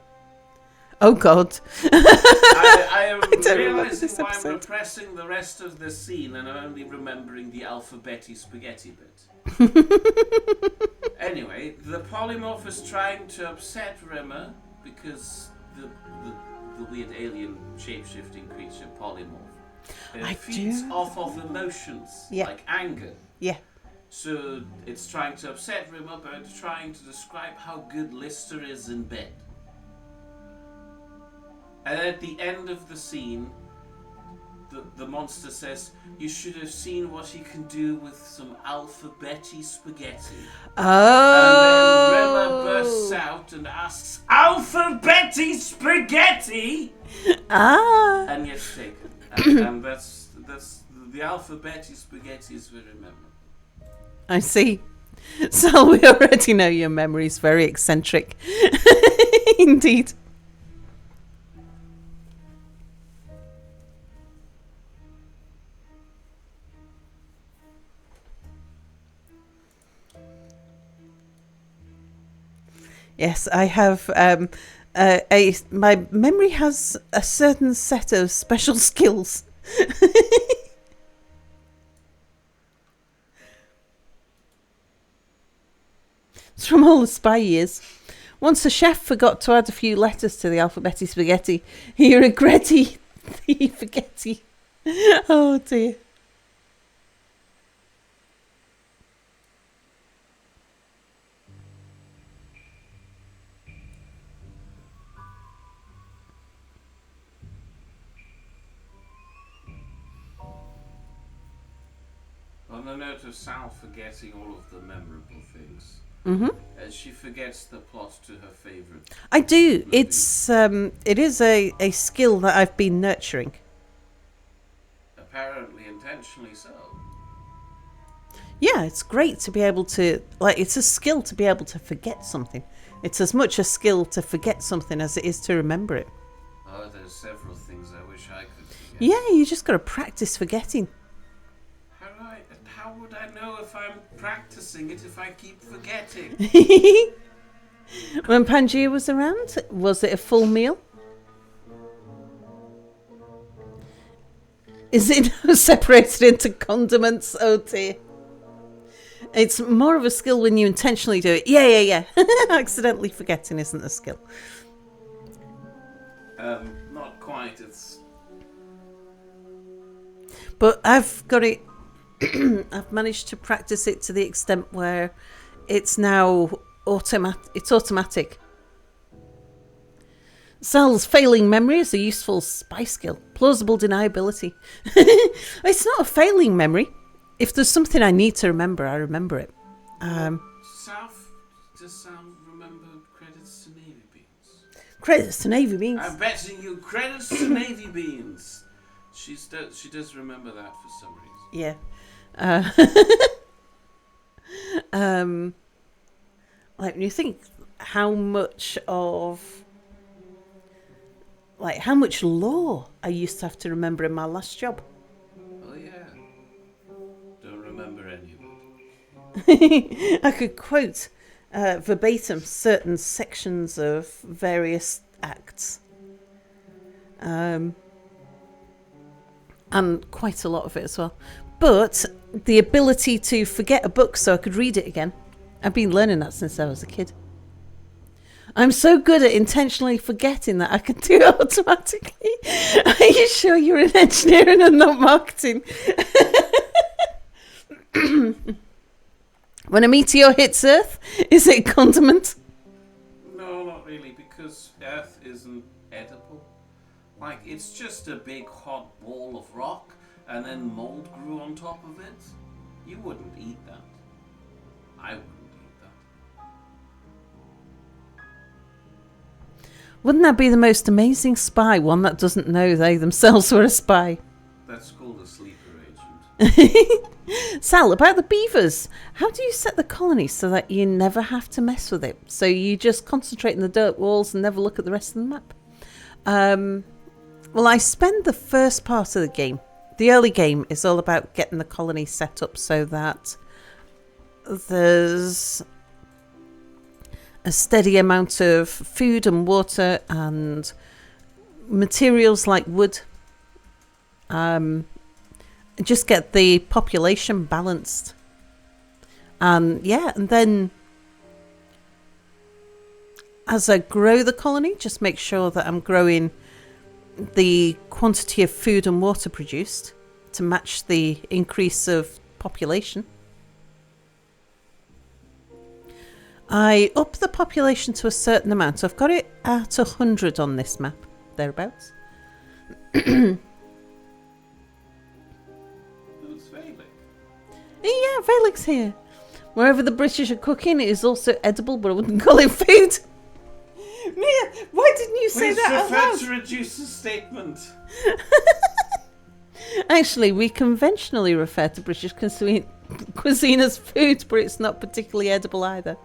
Oh God. I am don't realizing this why I'm episode. repressing the rest of the scene and I'm only remembering the alphabeti spaghetti bit. Anyway, the polymorph is trying to upset Rimmer because the weird alien shape-shifting creature polymorph feeds off of emotions like anger. Yeah. So it's trying to upset Rimmer by trying to describe how good Lister is in bed. And at the end of the scene, the monster says, "You should have seen what he can do with some alphabeti spaghetti." Oh. And then Rilla bursts out and asks, "Alphabeti spaghetti?" Ah. And gets taken. And that's the alphabeti spaghetti is very memorable. I see. So we already know your memory is very eccentric. Indeed. Yes, I have. My memory has a certain set of special skills. It's from all the spy years. Once the chef forgot to add a few letters to the alphabeti spaghetti. He regretted the forgetty. Oh dear. On the note of Sal forgetting all of the memorable things, she forgets the plot to her favourite. I do. movie. It is a skill that I've been nurturing. Apparently intentionally so. Yeah, it's great to be able to, it's a skill to be able to forget something. It's as much a skill to forget something as it is to remember it. Oh, there's several things I wish I could forget. Yeah, you just got to practice forgetting. How would I know if I'm practicing it if I keep forgetting? When Pangaea was around, was it a full meal? Is it now separated into condiments? Oh dear. It's more of a skill when you intentionally do it. Yeah. Accidentally forgetting isn't a skill. Not quite. It's. But I've got it. I've managed to practice it to the extent where it's now automatic. Sal's failing memory is a useful spy skill. Plausible deniability. It's not a failing memory. If there's something I need to remember, I remember it. Does Sal remember credits to Navy Beans? Credits to Navy Beans. I'm betting you credits to Navy Beans. She does remember that for some reason. Yeah. When you think how much law I used to have to remember in my last job. Oh yeah. Don't remember any of it. I could quote verbatim certain sections of various acts. And quite a lot of it as well. But the ability to forget a book so I could read it again, I've been learning that since I was a kid. I'm so good at intentionally forgetting that I can do it automatically. Are you sure you're in engineering and not marketing? When a meteor hits Earth, is it a condiment? No, not really, because Earth isn't edible. Like, it's just a big hot ball of rock, and then mold grew on top of it. You wouldn't eat that. I wouldn't eat that. Wouldn't that be the most amazing spy? One that doesn't know they themselves were a spy. That's called a sleeper agent. Sal, about the beavers. How do you set the colony so that you never have to mess with it? So you just concentrate on the dirt walls and never look at the rest of the map? Well, I spend the first part of the game. The early game is all about getting the colony set up so that there's a steady amount of food and water and materials like wood. Just get the population balanced. And then as I grow the colony, just make sure that I'm growing the quantity of food and water produced to match the increase of population. I up the population to a certain amount. I've got it at 100 on this map. thereabouts. Who's Valek? Yeah, Valek's here. Wherever the British are cooking, it is also edible, but I wouldn't call it food. Mia, why didn't you say that out loud? Please refer to Reducer's statement. Actually, we conventionally refer to British cuisine as food, but it's not particularly edible either.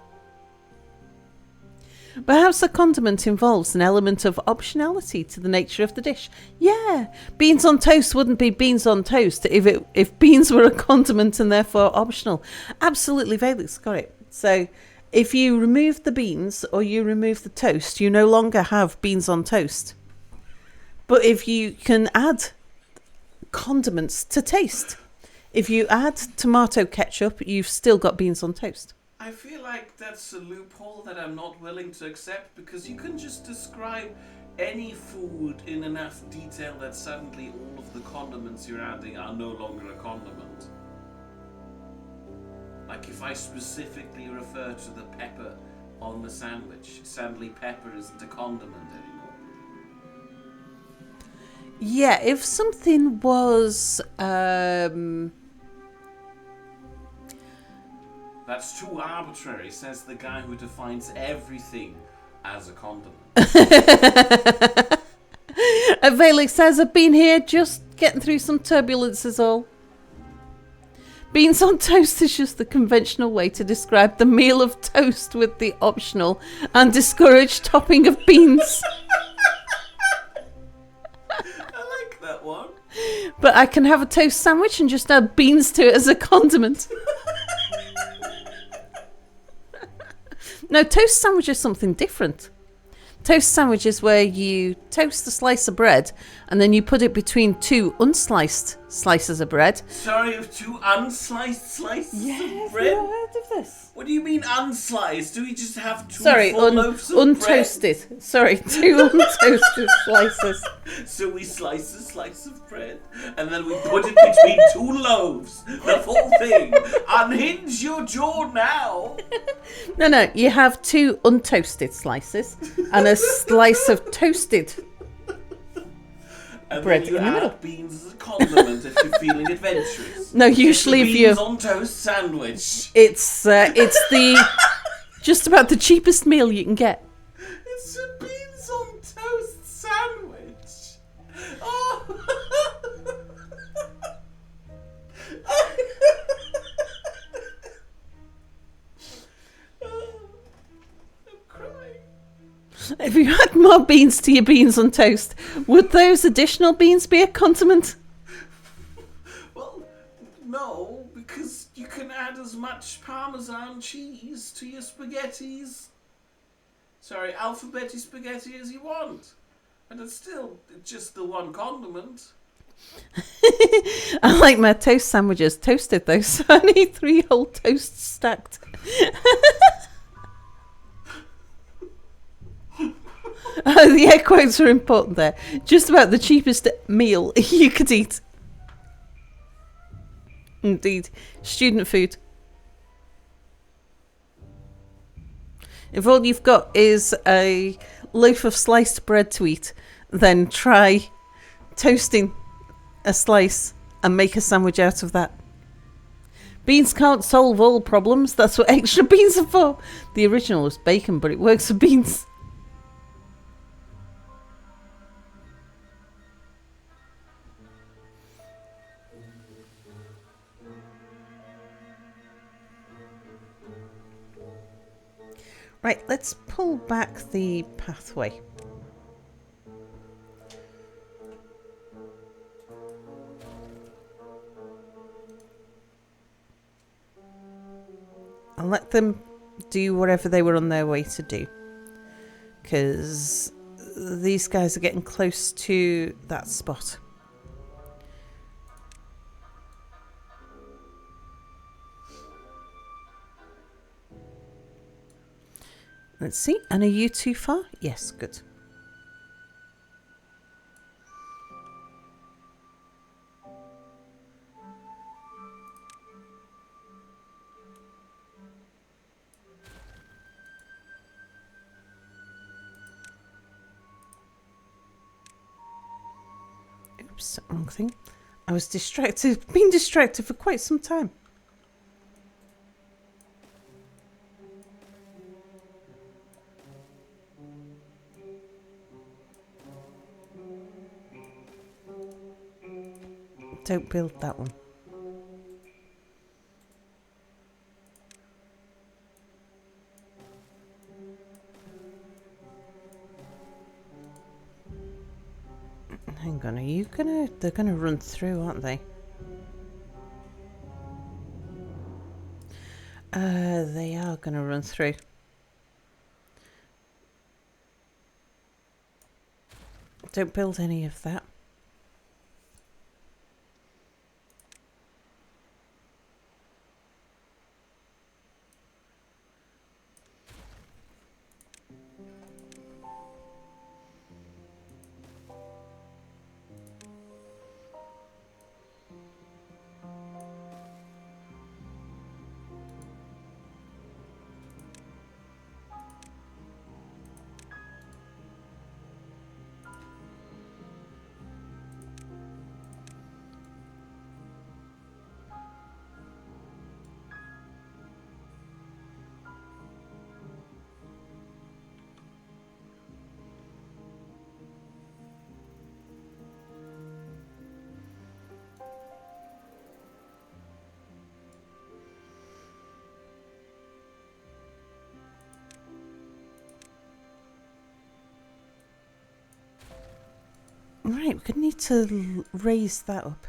Perhaps the condiment involves an element of optionality to the nature of the dish. Yeah, beans on toast wouldn't be beans on toast if beans were a condiment and therefore optional. Absolutely, Valek's got it. So, if you remove the beans or you remove the toast, you no longer have beans on toast. But if you can add condiments to taste, if you add tomato ketchup, you've still got beans on toast. I feel like that's a loophole that I'm not willing to accept, because you can just describe any food in enough detail that suddenly all of the condiments you're adding are no longer a condiment. Like if I specifically refer to the pepper on the sandwich, suddenly pepper isn't a condiment anymore. Yeah, if something was... That's too arbitrary, says the guy who defines everything as a condiment. Valek says, I've been here just getting through some turbulence is all. Beans on toast is just the conventional way to describe the meal of toast with the optional and discouraged topping of beans. I like that one. But I can have a toast sandwich and just add beans to it as a condiment. No, toast sandwich is something different. Toast sandwich is where you toast a slice of bread and then you put it between two unsliced slices of bread. Sorry, of two unsliced slices of bread? Have you heard of this? What do you mean unsliced? Do we just have two full loaves of untoasted. bread? Sorry, two untoasted slices. So we slice a slice of bread and then we put it between two loaves. The full thing. Unhinge your jaw now. No, you have two untoasted slices and a slice of toasted and bread then you in the add middle. Beans as a condiment if you're feeling adventurous. No, usually it's if the you beans on toast sandwich. it's the just about the cheapest meal you can get. It's a beans on toast sandwich. Oh. I'm crying. If you add more beans to your beans on toast, would those additional beans be a condiment? Well, no, because you can add as much Parmesan cheese to your spaghettis. Sorry, alphabetti spaghetti as you want. And it's still just the one condiment. I like my toast sandwiches toasted though, so I need 3 whole toasts stacked. The air quotes are important there. Just about the cheapest meal you could eat. Indeed. Student food. If all you've got is a loaf of sliced bread to eat, then try toasting a slice and make a sandwich out of that. Beans can't solve all problems. That's what extra beans are for. The original was bacon, but it works for beans. Right, let's pull back the pathway. And let them do whatever they were on their way to do. Because these guys are getting close to that spot. Let's see. And are you too far? Yes, good. Oops, wrong thing. I was distracted, been distracted for quite some time. Don't build that one. Hang on, are you gonna... They're gonna run through, aren't they? They are gonna run through. Don't build any of that. Right, we're gonna need to raise that up.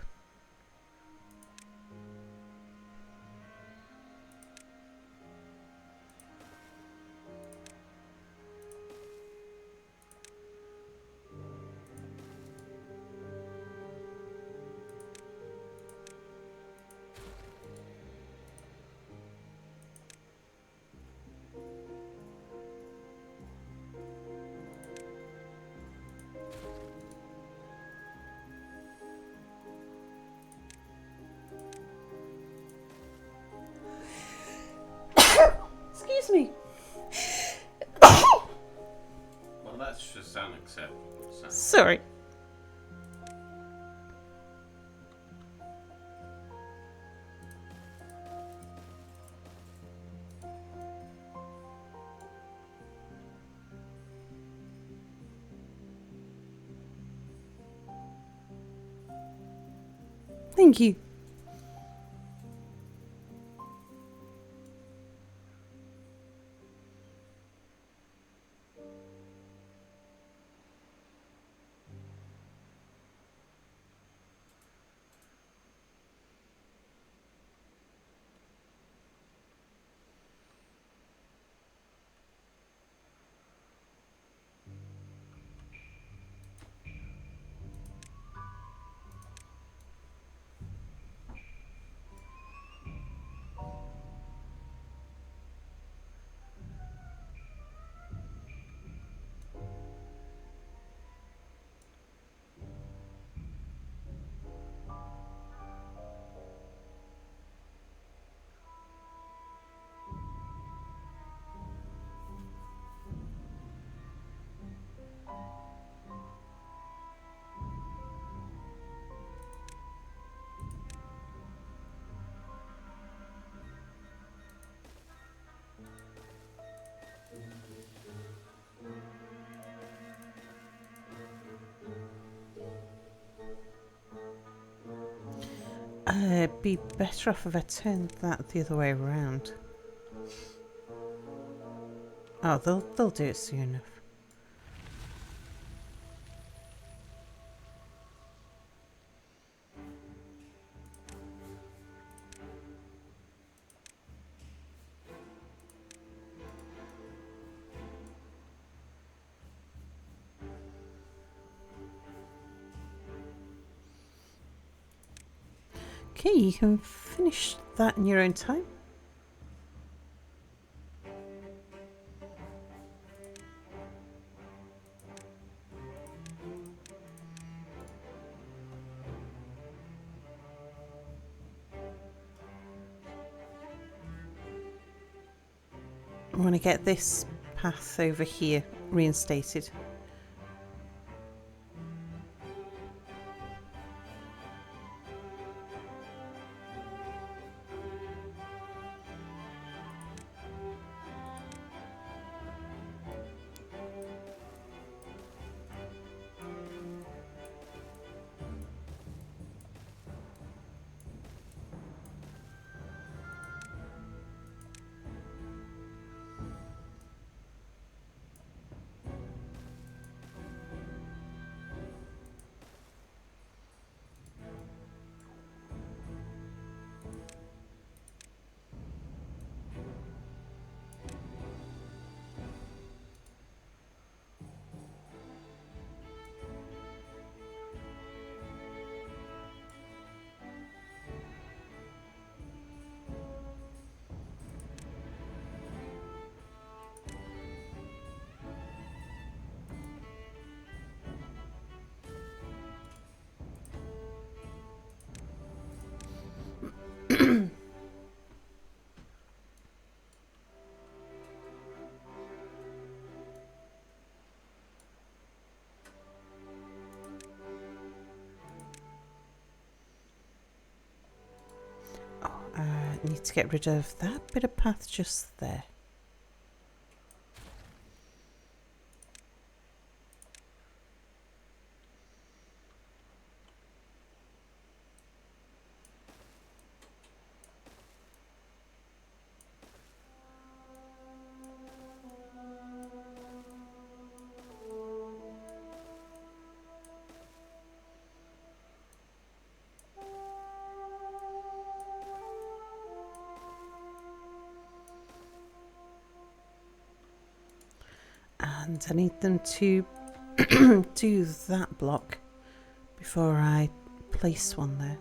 Excuse me. Well, that's just unacceptable. So. Sorry. Thank you. Be better off if I turned that the other way around. Oh, they'll do it soon enough. Okay, you can finish that in your own time. I want to get this path over here reinstated. Need to get rid of that bit of path just there. And I need them to do that block before I place one there.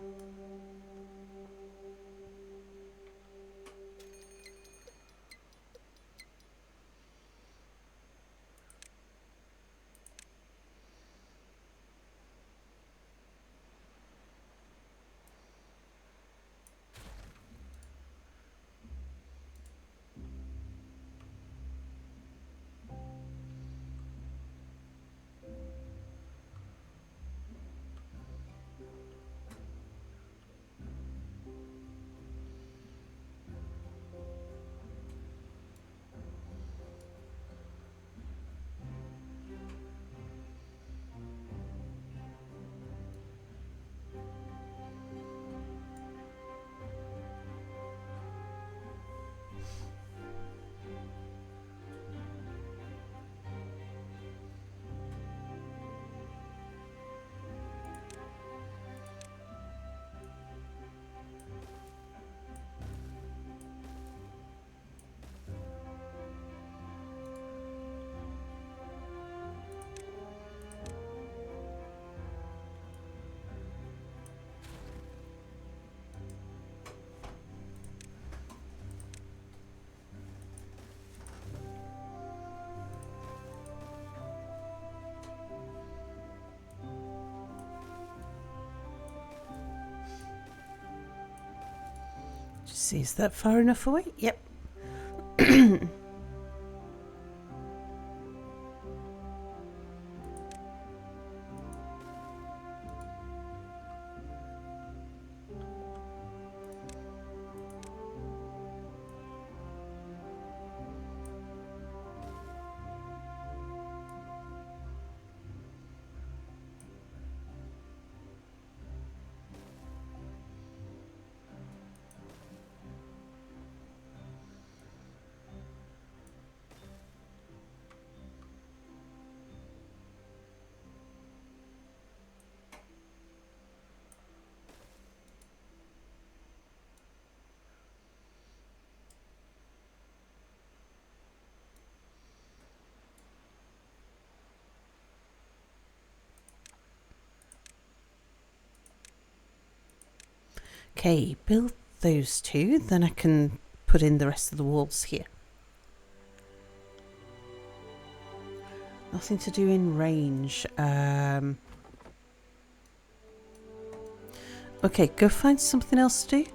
Just see, is that far enough away? Yep. Okay, build those two, then I can put in the rest of the walls here. Nothing to do in range. Okay, go find something else to do.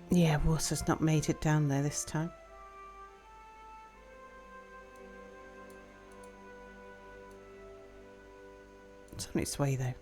Yeah, water's not made it down there this time. It's on its way though.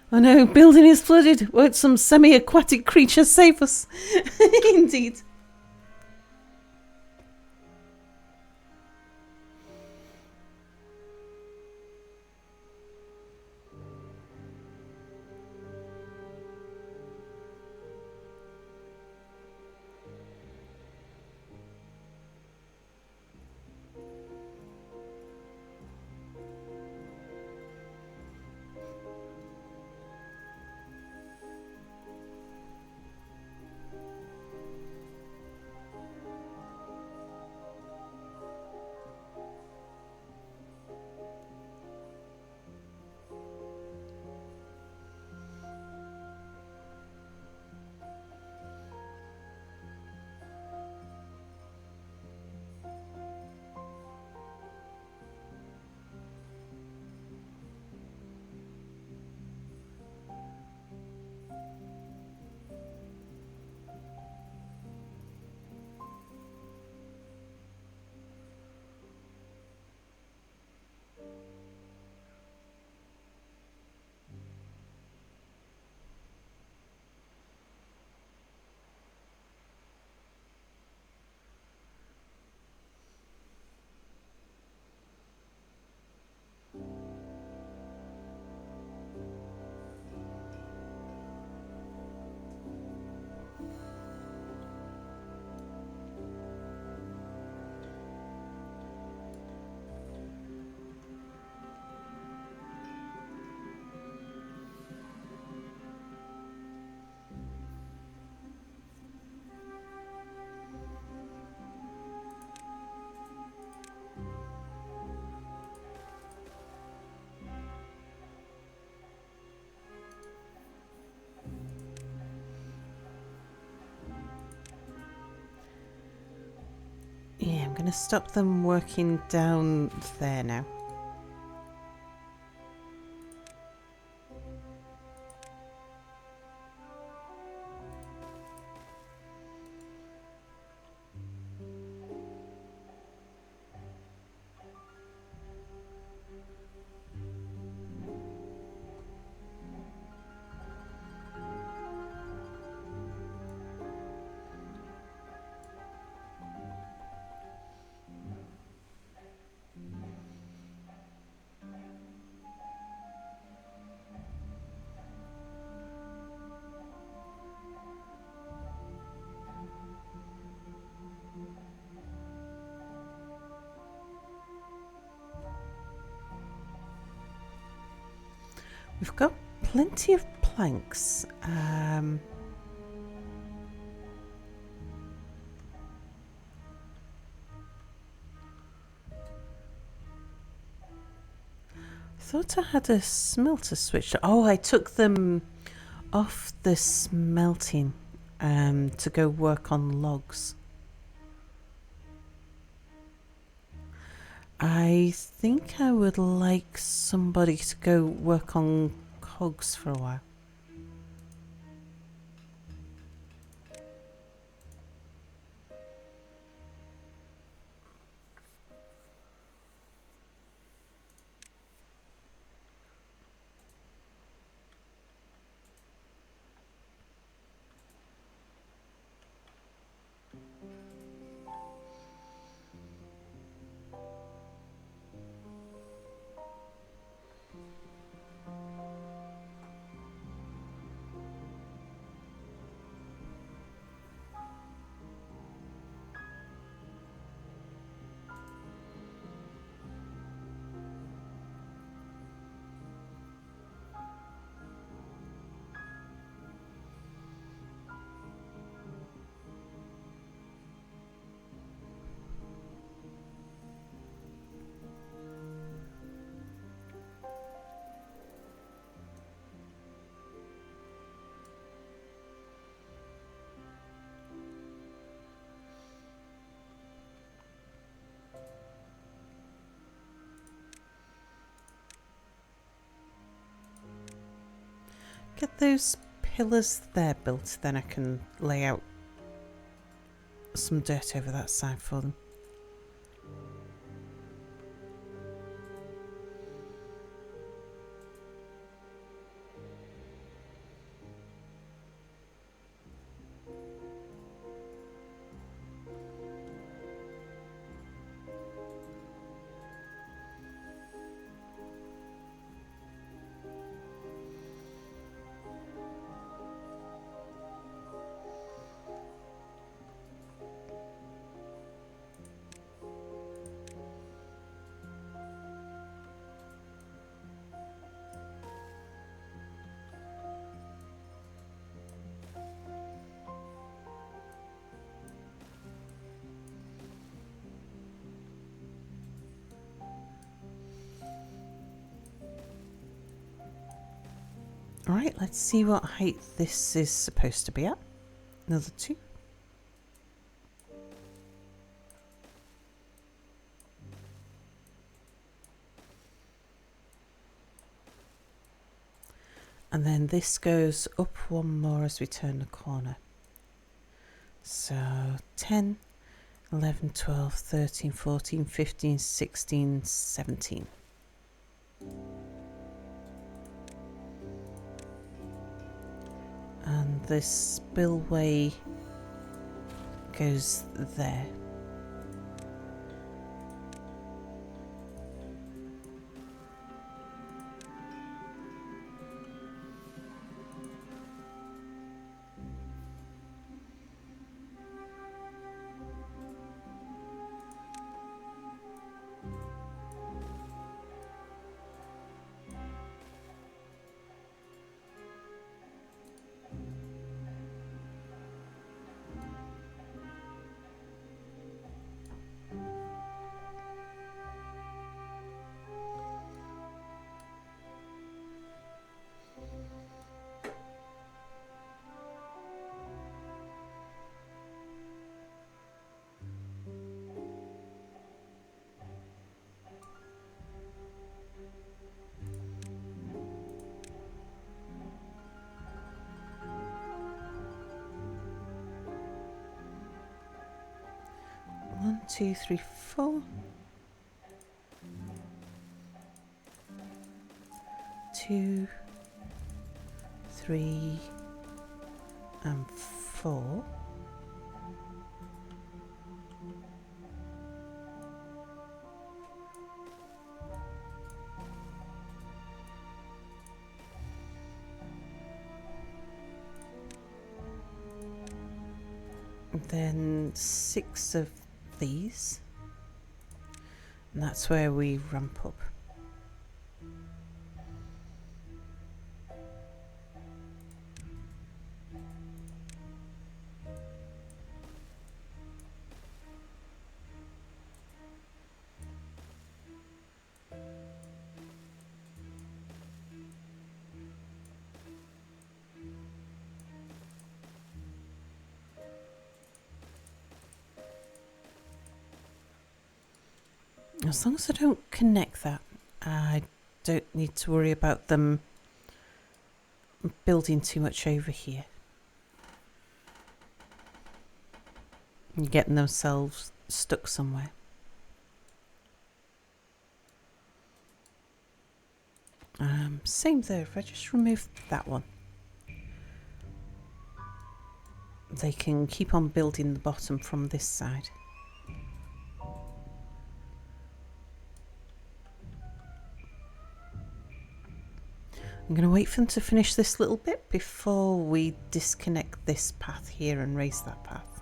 Oh no, building is flooded. Won't some semi-aquatic creature save us? Indeed. Yeah, I'm going to stop them working down there now. We've got plenty of planks. Thought I had a smelter switch. Oh, I took them off the smelting to go work on logs. I think I would like somebody to go work on cogs for a while. Get those pillars there built, then I can lay out some dirt over that side for them. Alright, let's see what height this is supposed to be at. Another 2. And then this goes up 1 more as we turn the corner. So 10, 11, 12, 13, 14, 15, 16, 17. And this spillway goes there. One, two, three, 4. 2, 3, and 4. Then 6 of these, and that's where we ramp up. As long as I don't connect that, I don't need to worry about them building too much over here and getting themselves stuck somewhere. Same there, if I just remove that one, they can keep on building the bottom from this side. I'm going to wait for them to finish this little bit before we disconnect this path here and raise that path.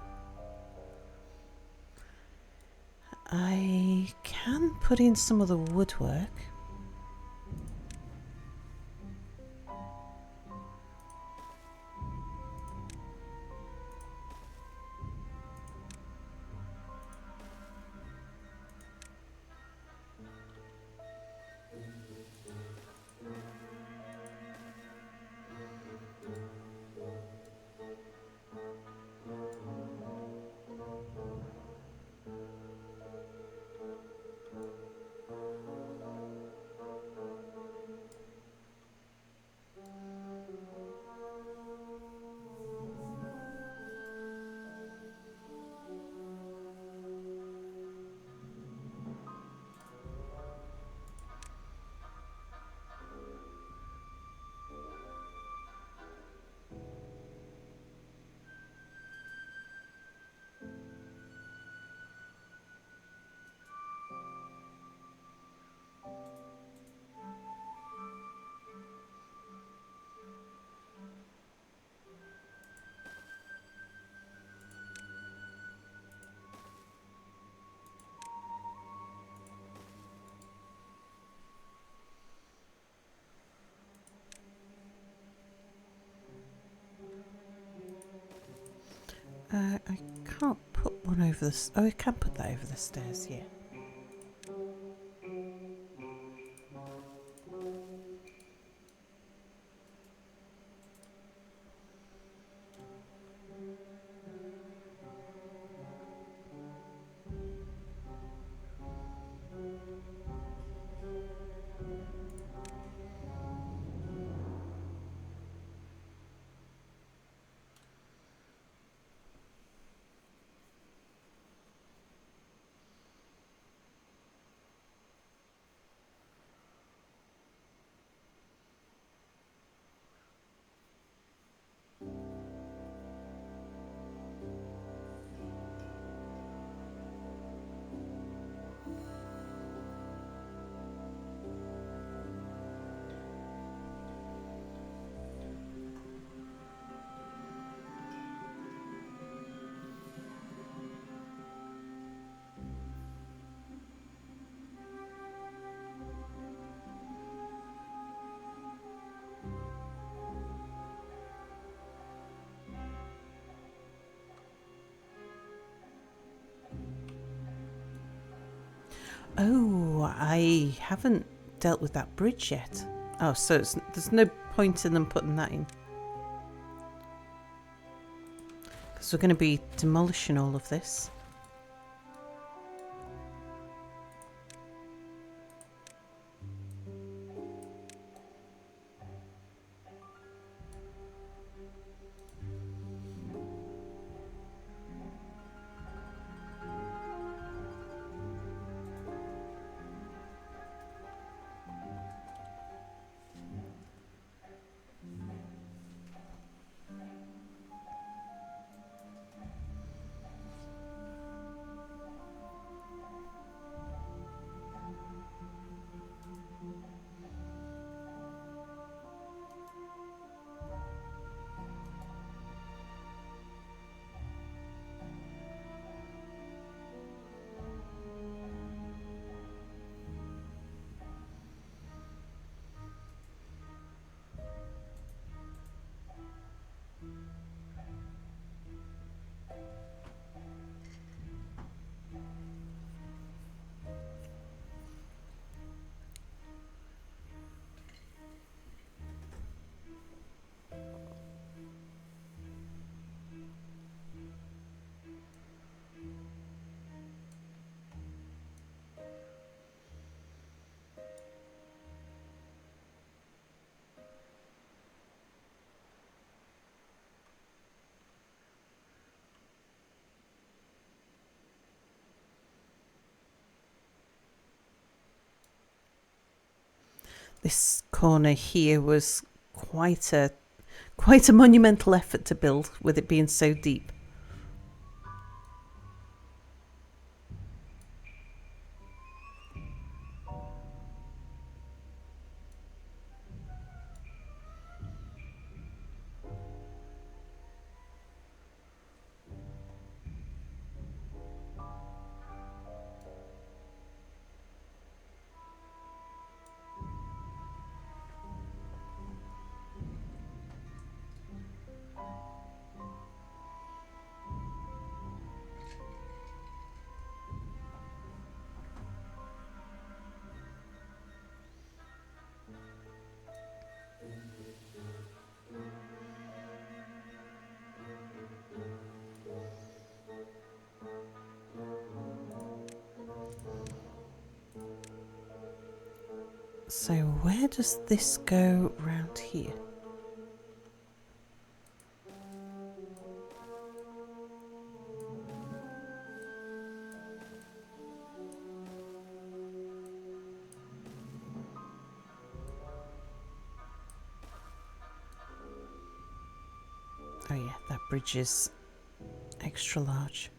I can put in some of the woodwork. I can't put one over the... Oh, I can put that over the stairs, yeah. Oh, I haven't dealt with that bridge yet. Oh, so there's no point in them putting that in. Because we're going to be demolishing all of this. This corner here was quite a monumental effort to build, with it being so deep. So where does this go round here? Oh yeah, that bridge is extra large.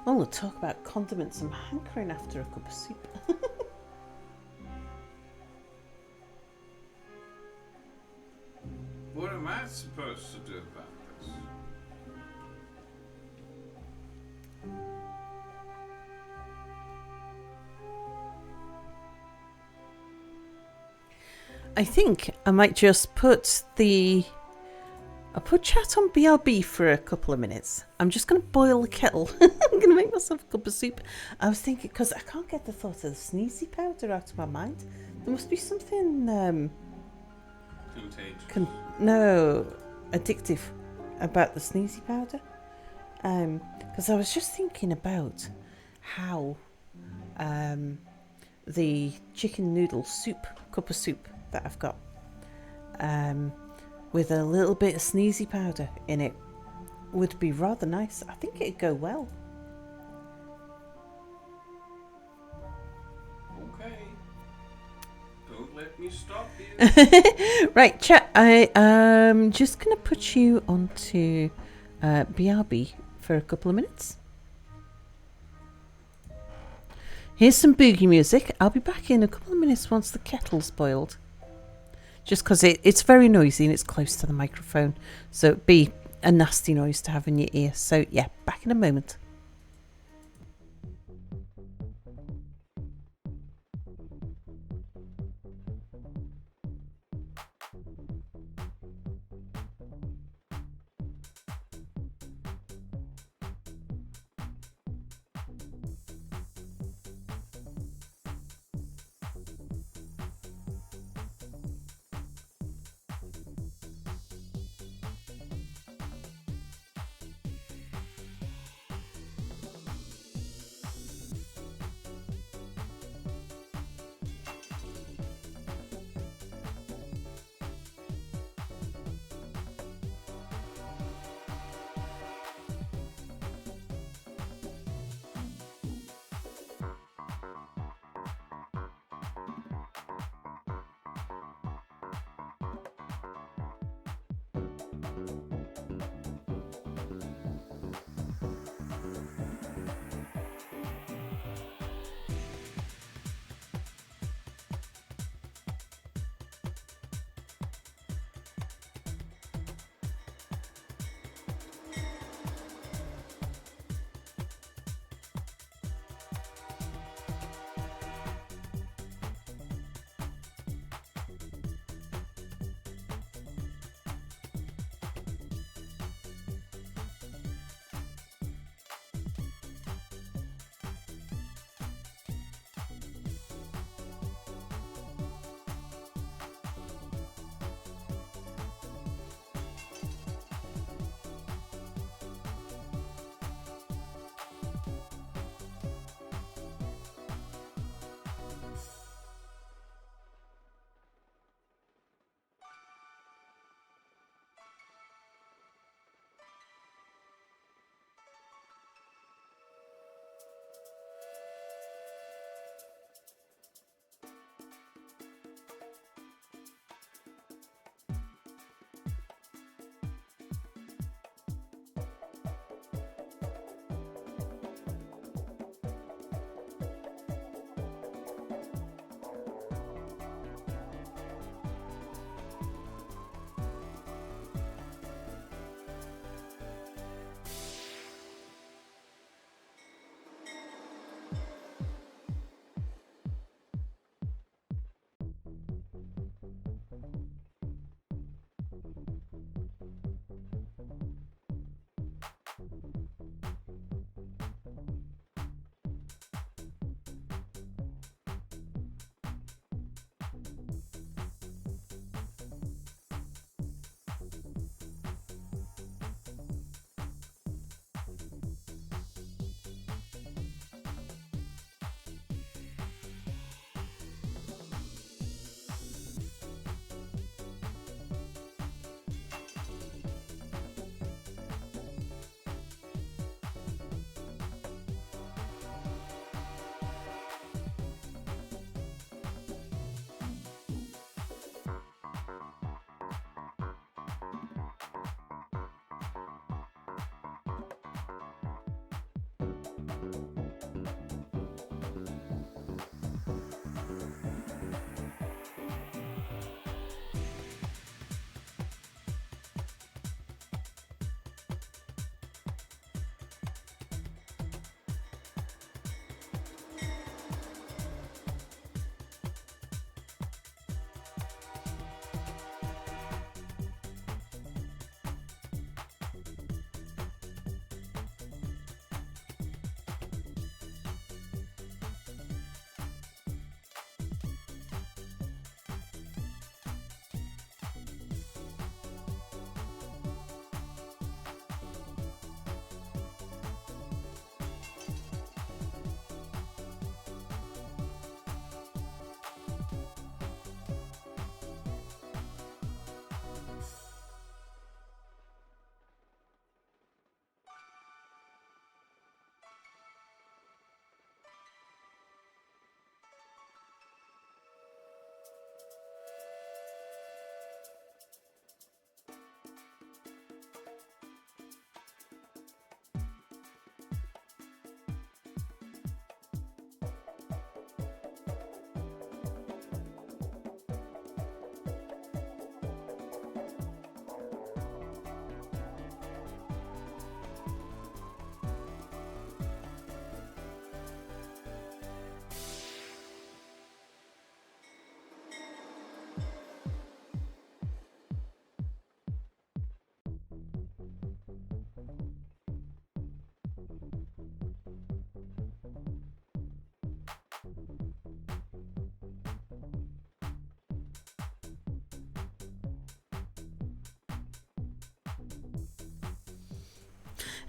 Oh, we'll talk about condiments. I'm hankering after a cup of soup. What am I supposed to do about this? I think I might just I'll put chat on BRB for a couple of minutes. I'm just going to boil the kettle. I'm going to make myself a cup of soup. I was thinking, because I can't get the thought of the sneezy powder out of my mind. There must be something Contagious. Addictive about the sneezy powder. Because I was just thinking about how the chicken noodle soup, cup of soup that I've got, with a little bit of sneezy powder in it, would be rather nice. I think it'd go well. Okay. Don't let me stop you. Right, chat. I am just going to put you onto BRB for a couple of minutes. Here's some boogie music. I'll be back in a couple of minutes once the kettle's boiled. Just because it's very noisy and it's close to the microphone. So it'd be a nasty noise to have in your ear. So yeah, back in a moment.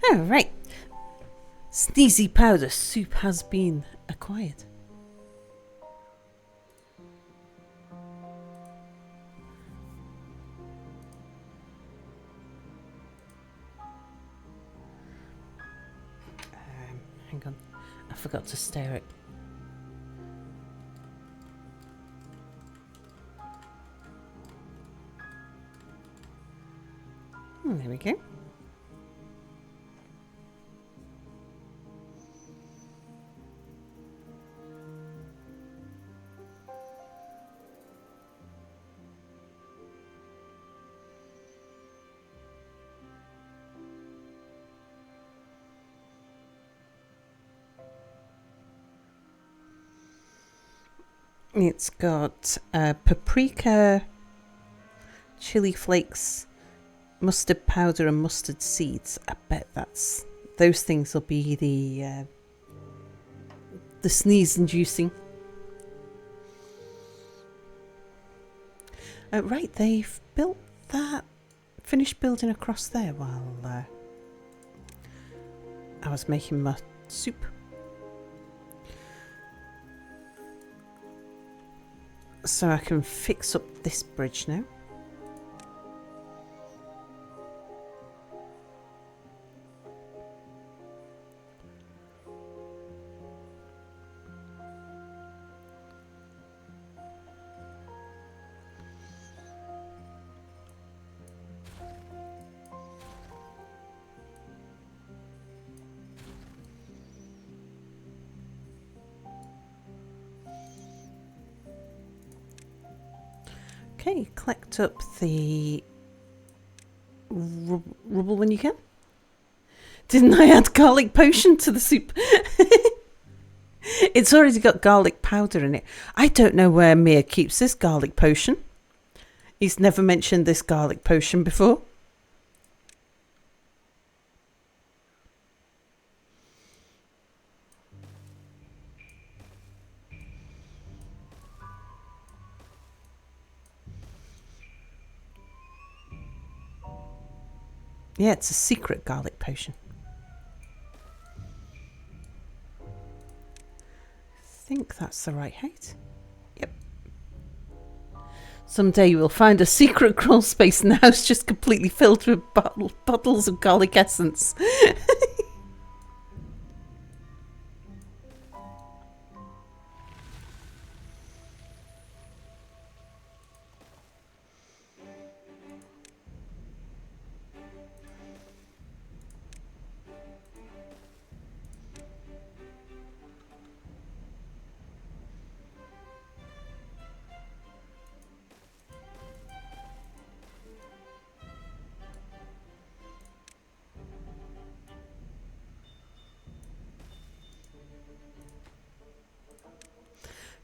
All right. Sneezy powder soup has been acquired. Hang on. I forgot to stir it. There we go. It's got paprika, chili flakes, mustard powder and mustard seeds. I bet those things will be the sneeze inducing. Right, they've built that, finished building across there while I was making my soup. So I can fix up this bridge now. Okay, collect up the rubble when you can. Didn't I add garlic potion to the soup? It's already got garlic powder in it. I don't know where Mia keeps this garlic potion. He's never mentioned this garlic potion before. Yeah, it's a secret garlic potion. I think that's the right height. Yep. Someday you will find a secret crawl space in the house just completely filled with bottles of garlic essence.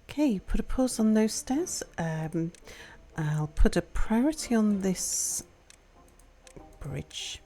Okay, put a pause on those stairs. I'll put a priority on this bridge.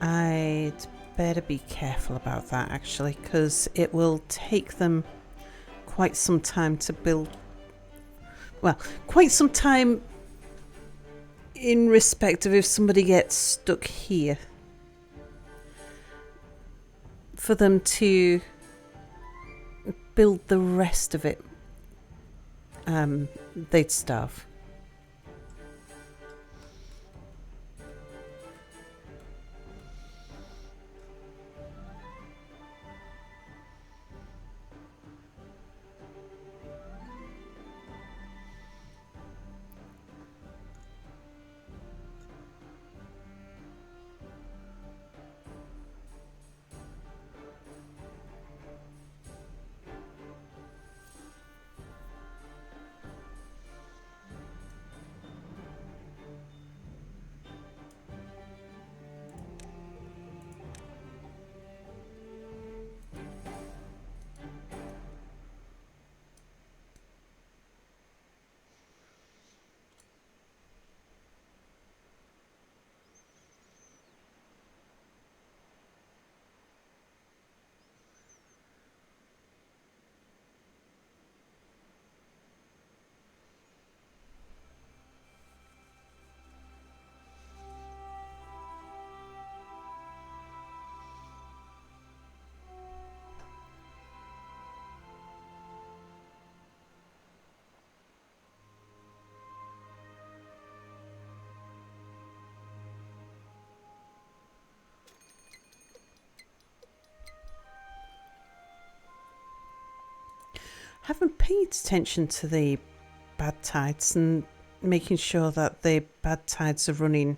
I'd better be careful about that actually, because it will take them quite some time to build. Well, quite some time in respect of if somebody gets stuck here. For them to build the rest of it, they'd starve. haven't paid attention to the bad tides and making sure that the bad tides are running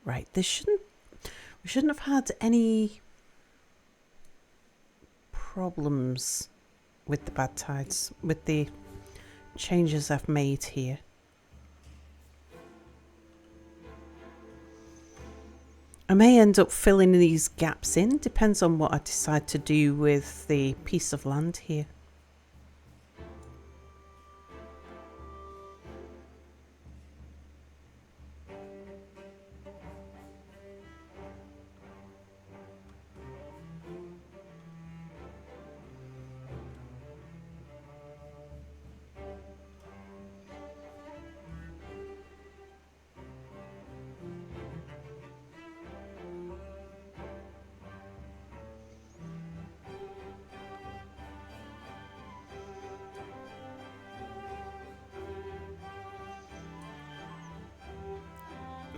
right. We shouldn't have had any problems with the bad tides, with the changes I've made here. I may end up filling these gaps in, depends on what I decide to do with the piece of land here.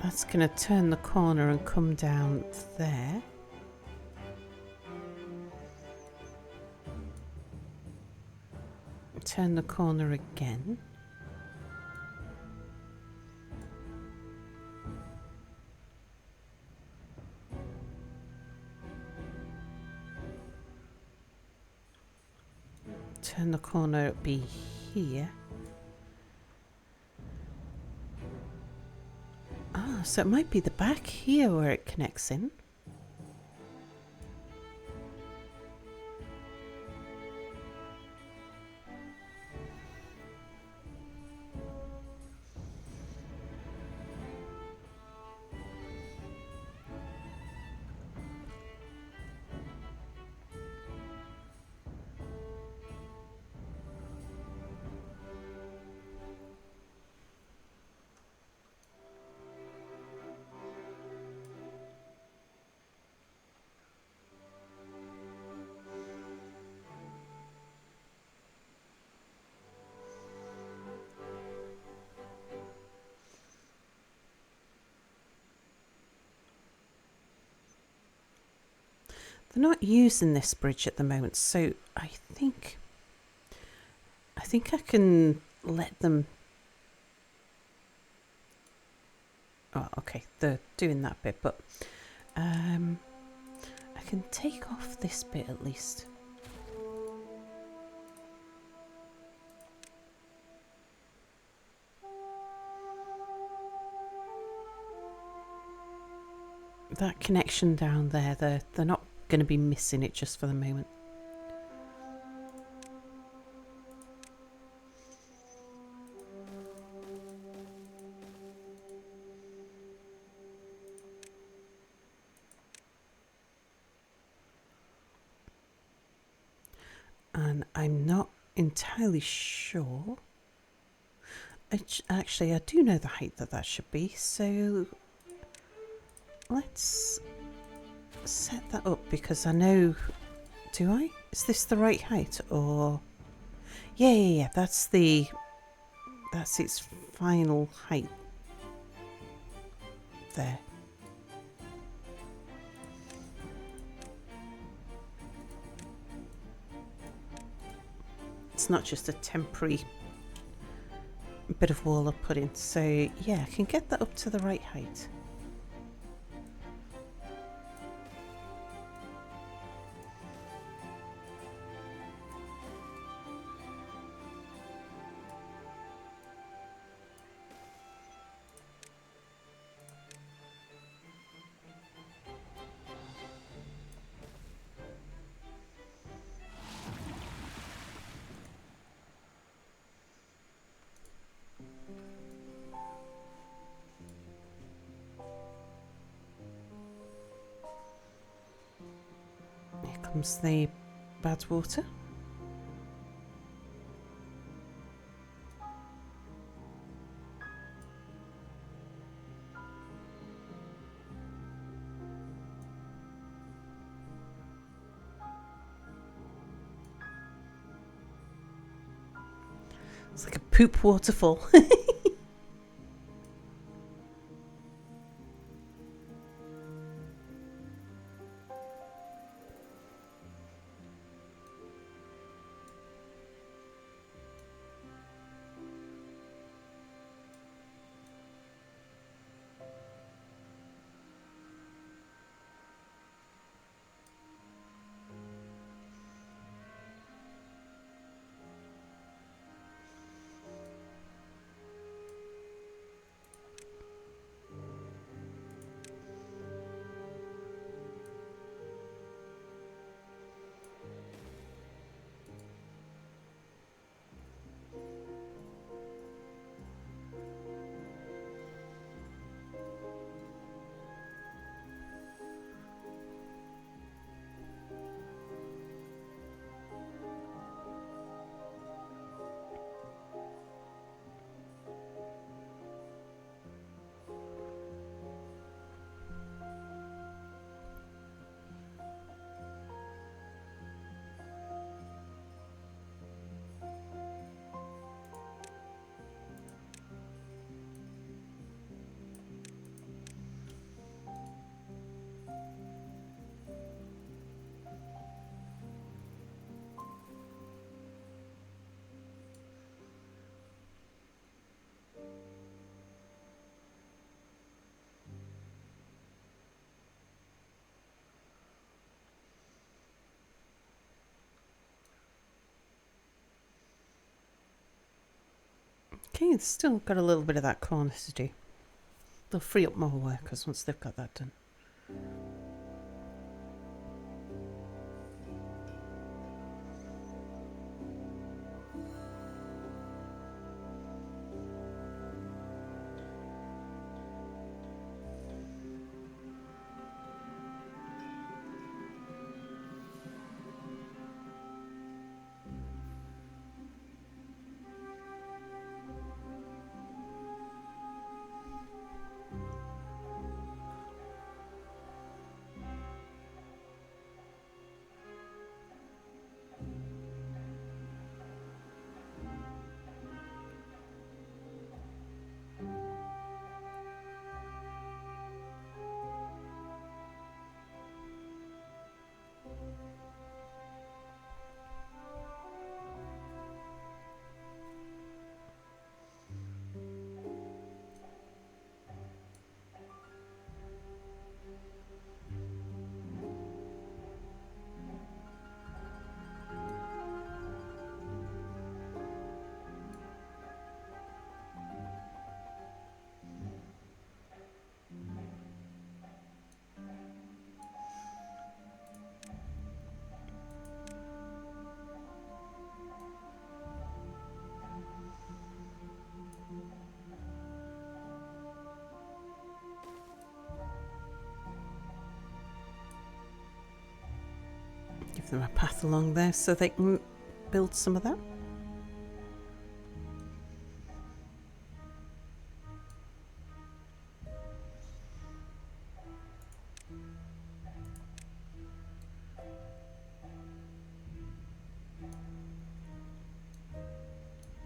That's going to turn the corner and come down there. Turn the corner again. Turn the corner, it'll be here. Ah, so it might be the back here where it connects in. They're not using this bridge at the moment, so I think I can let them. Oh, okay, they're doing that bit, but I can take off this bit at least. That connection down there, they're not going to be missing it just for the moment. And I'm not entirely sure. Actually, I do know the height that should be, so let's set that up because I know. Do I? Is this the right height or? Yeah. That's its final height. There. It's not just a temporary bit of wall I put in. So yeah, I can get that up to the right height. Comes the bad water. It's like a poop waterfall. Okay, it's still got a little bit of that corner to do. They'll free up more workers once they've got that done. Give them a path along there so they can build some of that.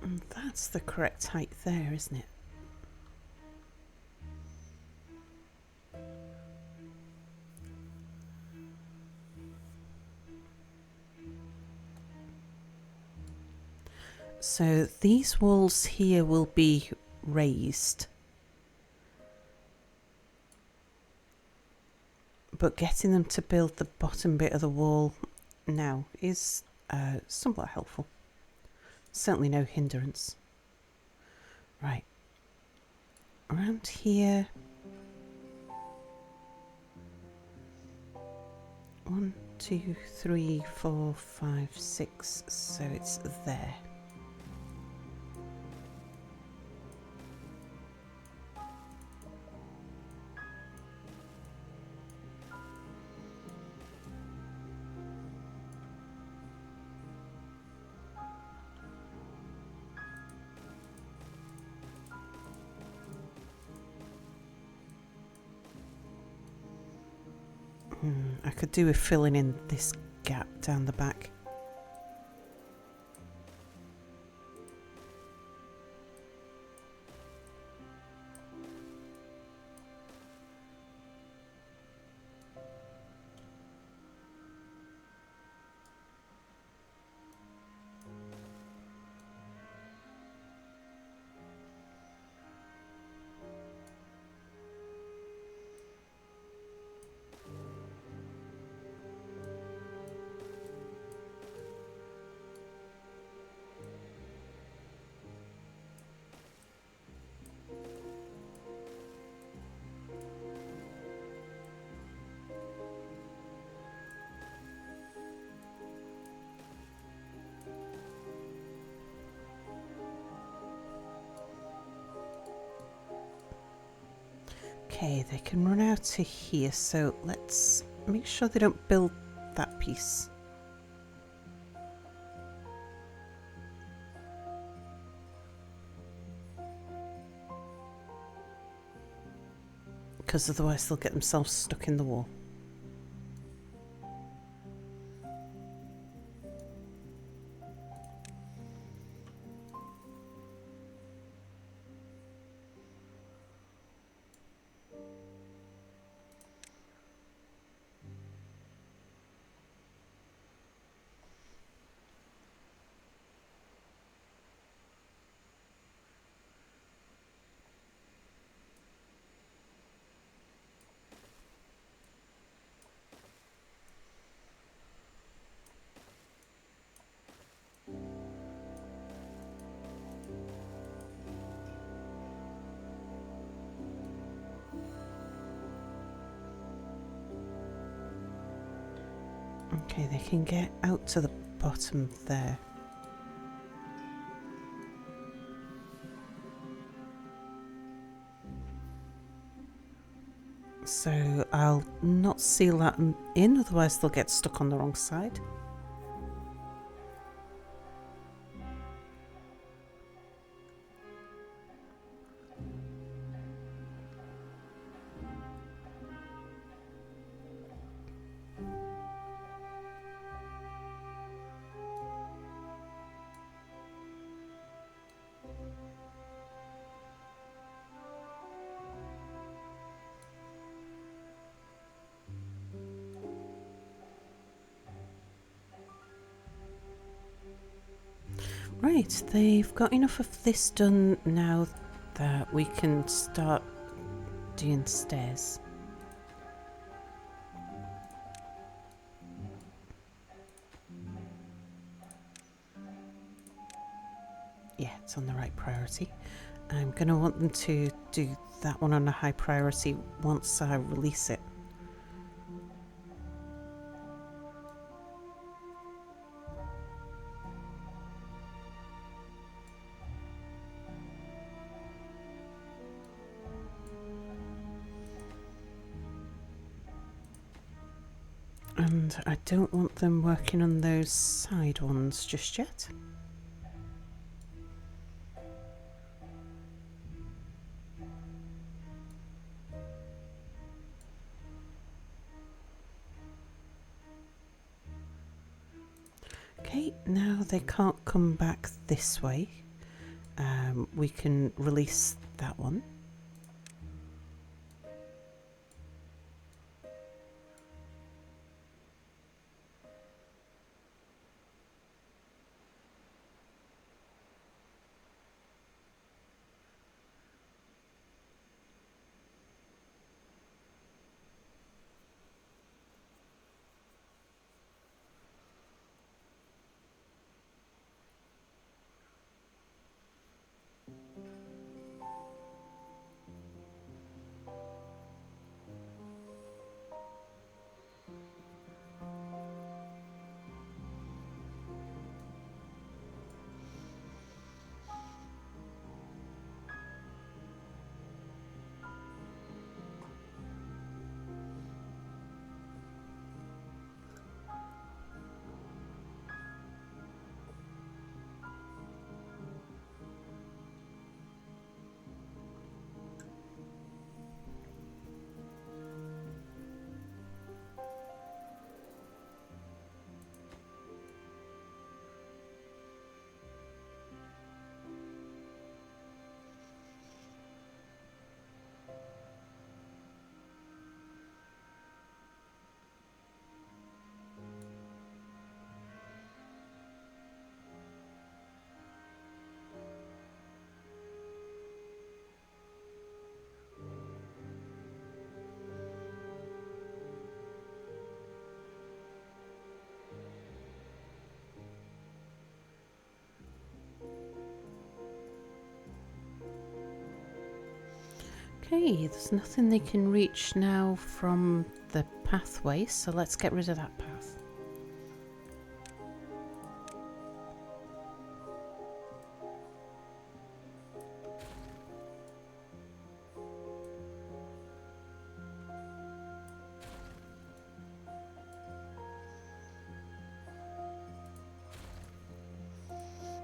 And that's the correct height there, isn't it? So these walls here will be raised, but getting them to build the bottom bit of the wall now is somewhat helpful. Certainly no hindrance. Right. Around here. 1, 2, 3, 4, 5, 6. So it's there. I could do with filling in this gap down the back. Okay, they can run out to here, so let's make sure they don't build that piece. Because otherwise they'll get themselves stuck in the wall. Okay, they can get out to the bottom there. So I'll not seal that in, otherwise they'll get stuck on the wrong side. Right, they've got enough of this done now that we can start doing stairs. Yeah, it's on the right priority. I'm going to want them to do that one on a high priority once I release it. And I don't want them working on those side ones just yet. Okay, now they can't come back this way. We can release that one. Okay, there's nothing they can reach now from the pathway, so let's get rid of that path.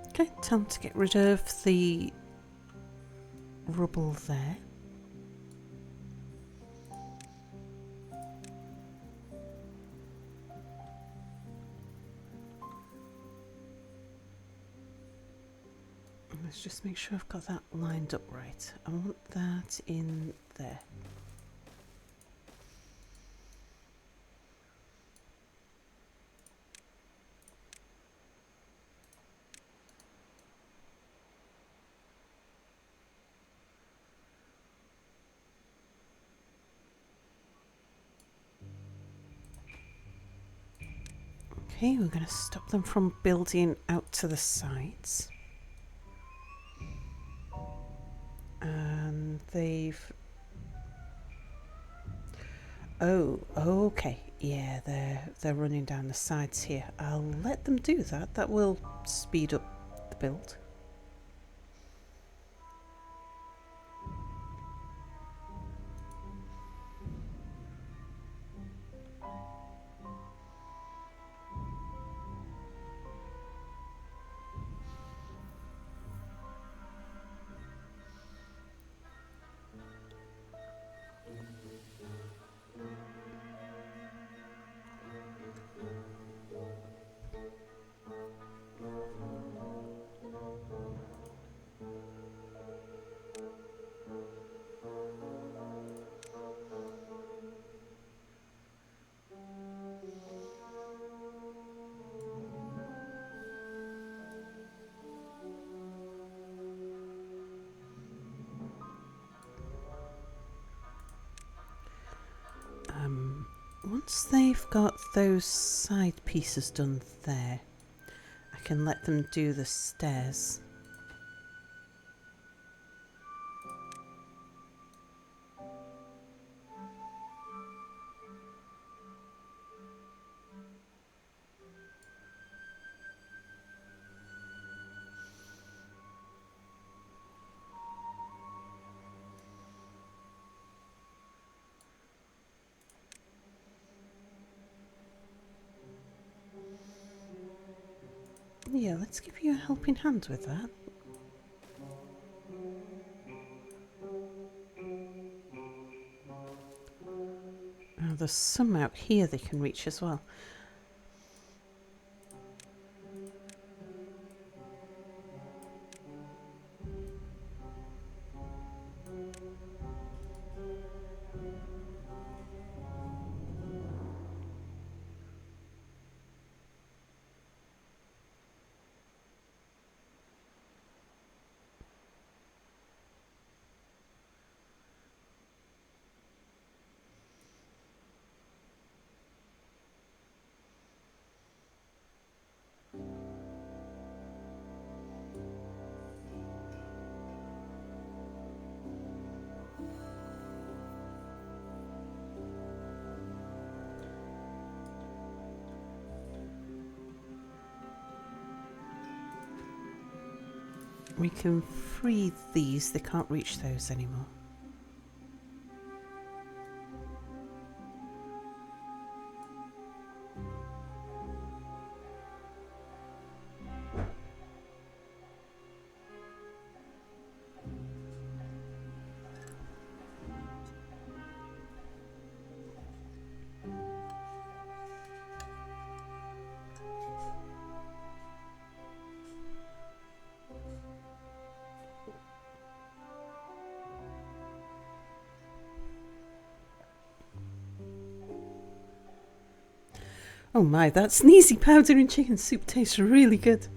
Okay, time to get rid of the rubble there. Let's just make sure I've got that lined up right. I want that in there. Okay, we're going to stop them from building out to the sides. And they've... Oh, okay. Yeah, they're running down the sides here. I'll let them do that. That will speed up the build. Once they've got those side pieces done there, I can let them do the stairs. Yeah, let's give you a helping hand with that. There's some out here they can reach as well. We can free these, they can't reach those anymore. Oh my, that sneezy powder and chicken soup tastes really good.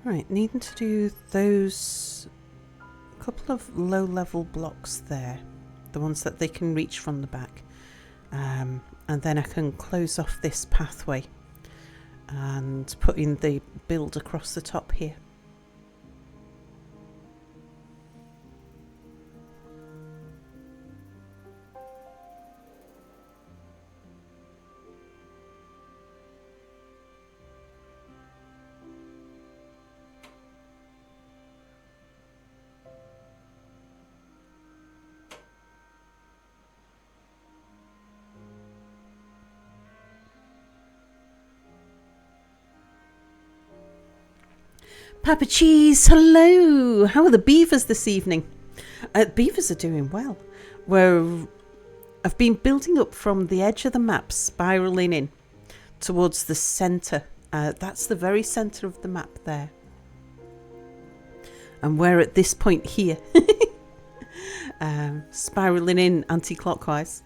Right, needing to do those couple of low-level blocks there, the ones that they can reach from the back, and then I can close off this pathway and put in the build across the top here. Papa Cheese, hello! How are the beavers this evening? Beavers are doing well. I've been building up from the edge of the map, spiralling in towards the centre. That's the very centre of the map there. And we're at this point here, spiralling in anti-clockwise.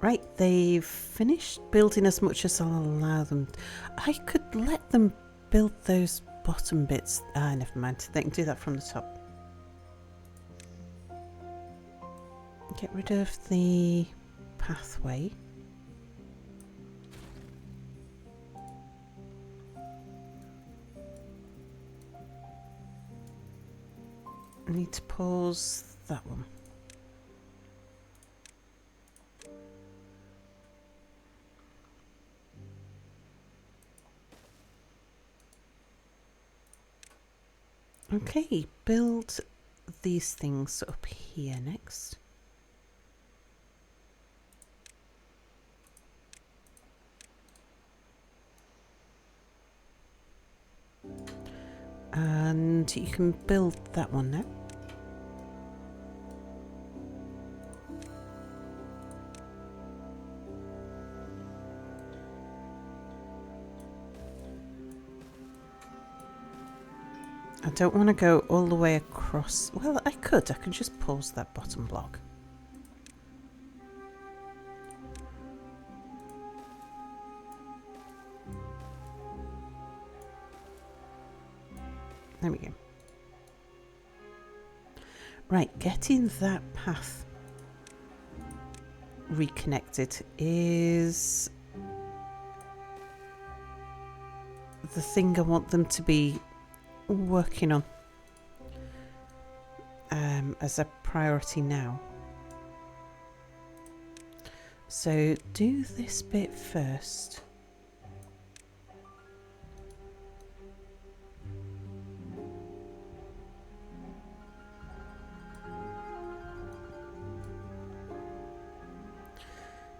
Right, they've finished building as much as I'll allow them. I could let them build those bottom bits. Never mind. They can do that from the top. Get rid of the pathway. I need to pause that one. Okay, build these things up here next. And you can build that one now. I don't want to go all the way across. Well, I can just pause that bottom block. There we go. Right, getting that path reconnected is the thing I want them to be working on as a priority now. So do this bit first.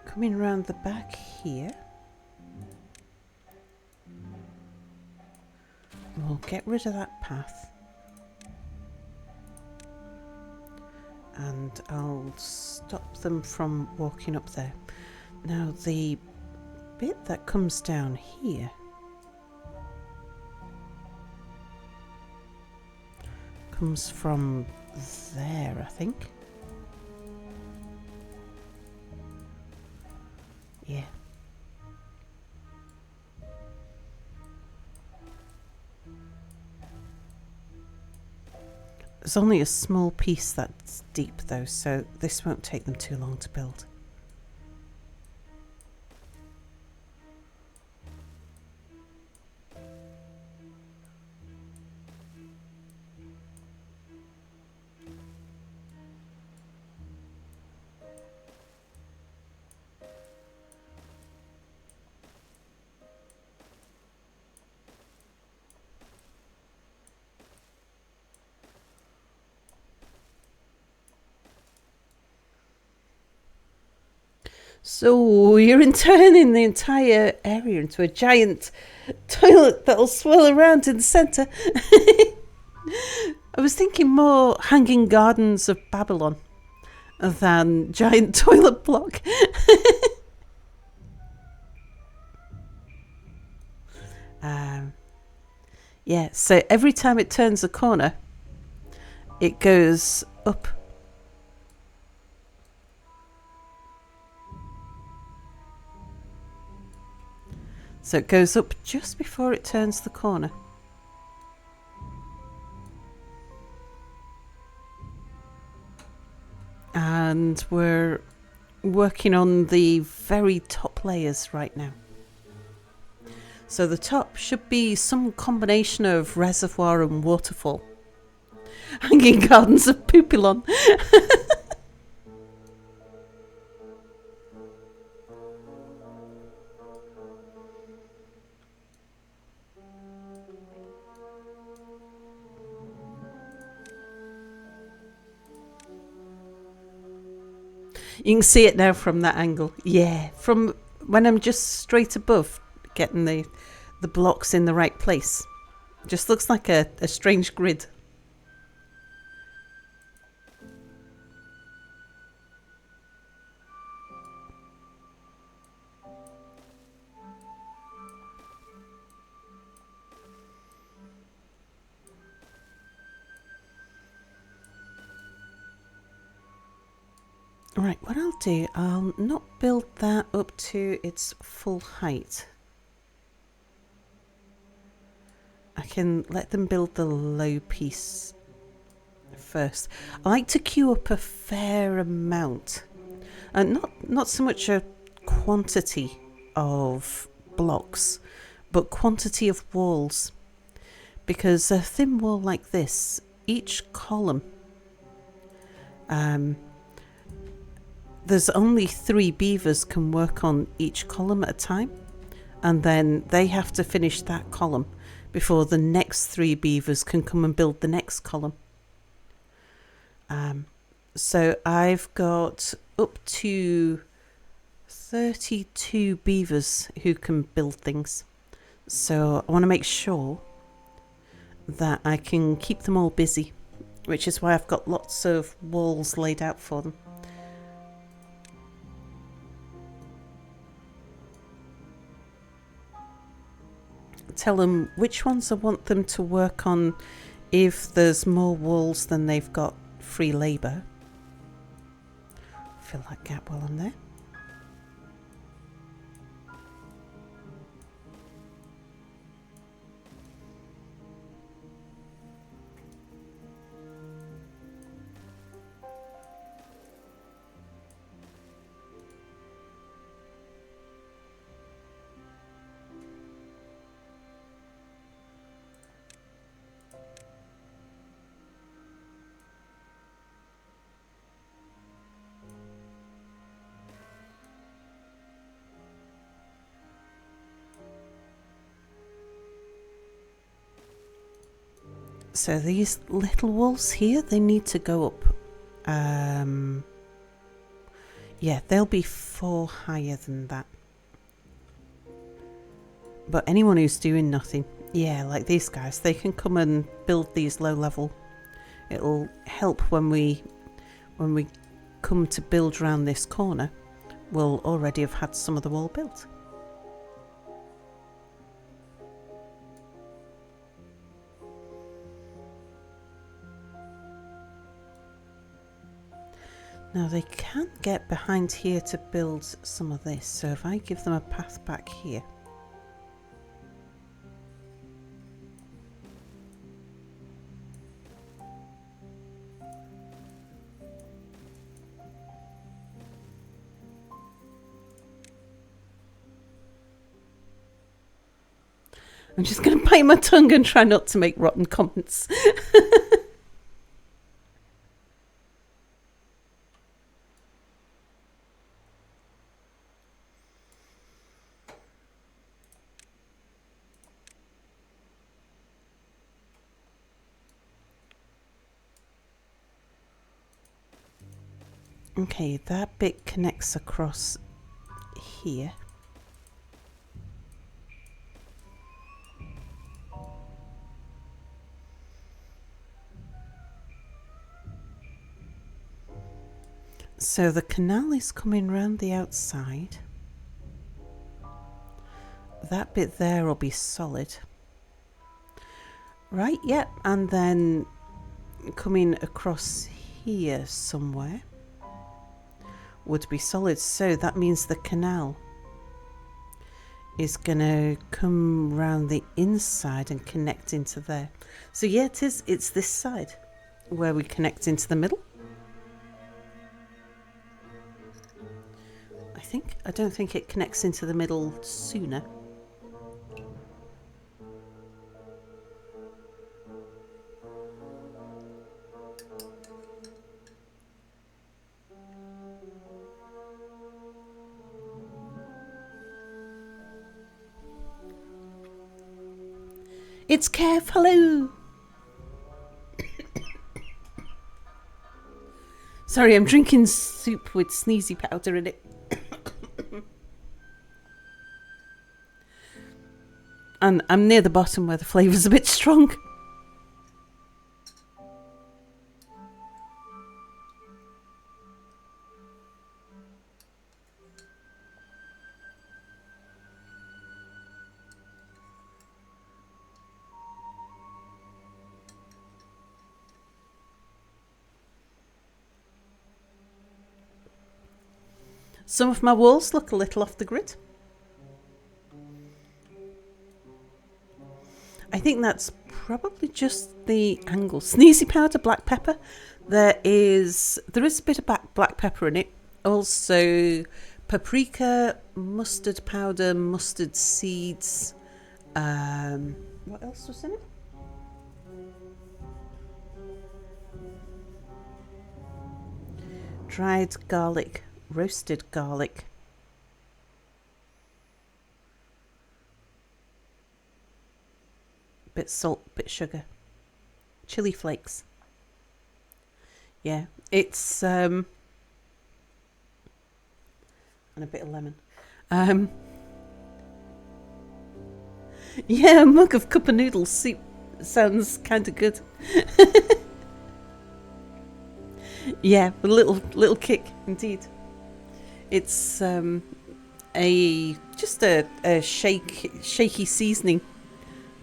Coming around the back here. We'll get rid of that path. And I'll stop them from walking up there. Now the bit that comes down here comes from there, I think. Yeah. There's only a small piece that's deep though, so this won't take them too long to build. So you're turning the entire area into a giant toilet that'll swirl around in the centre. I was thinking more Hanging Gardens of Babylon than giant toilet block. Yeah, so every time it turns a corner, it goes up. So it goes up just before it turns the corner. And we're working on the very top layers right now. So the top should be some combination of reservoir and waterfall. Hanging gardens of Poupillon. You can see it now from that angle. Yeah, from when I'm just straight above, getting the blocks in the right place. Just looks like a strange grid. Right, what I'll do, I'll not build that up to its full height. I can let them build the low piece first. I like to queue up a fair amount. And not so much a quantity of blocks, but quantity of walls. Because a thin wall like this, each column, there's only 3 beavers can work on each column at a time, and then they have to finish that column before the next 3 beavers can come and build the next column. So I've got up to 32 beavers who can build things. So I want to make sure that I can keep them all busy, which is why I've got lots of walls laid out for them. Tell them which ones I want them to work on if there's more walls than they've got free labour. Fill that gap while I'm there. So these little walls here, they need to go up. Yeah, they'll be 4 higher than that. But anyone who's doing nothing, yeah, like these guys, they can come and build these low level. It'll help when we come to build around this corner. We'll already have had some of the wall built. Now they can get behind here to build some of this, so if I give them a path back here. I'm just going to bite my tongue and try not to make rotten comments. Okay, that bit connects across here. So the canal is coming round the outside. That bit there will be solid. Right, yep, and then coming across here somewhere would be solid. So that means the canal is going to come round the inside and connect into there. So yeah, it is. It's this side where we connect into the middle. I don't think it connects into the middle sooner. It's careful. Sorry, I'm drinking soup with sneezy powder in it. And I'm near the bottom where the flavour's a bit strong. Some of my walls look a little off the grid. I think that's probably just the angle. Sneezy powder, black pepper. There is a bit of black pepper in it. Also paprika, mustard powder, mustard seeds. What else was in it? Dried garlic, roasted garlic. Bit salt, bit sugar. Chili flakes. Yeah, it's and a bit of lemon. Yeah, a mug of cup of noodle soup sounds kind of good. Yeah, a little kick indeed. It's a shaky seasoning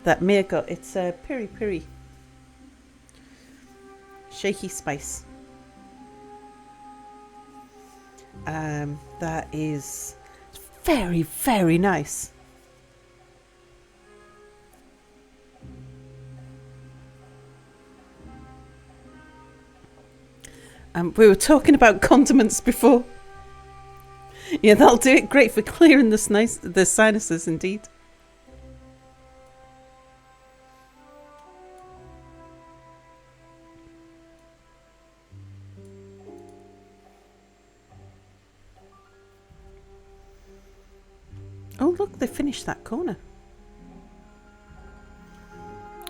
that Mia got. It's a piri shaky spice. That is very, very nice. We were talking about condiments before. Yeah, that'll do it. Great for clearing the sinuses, indeed. Oh, look, they finished that corner.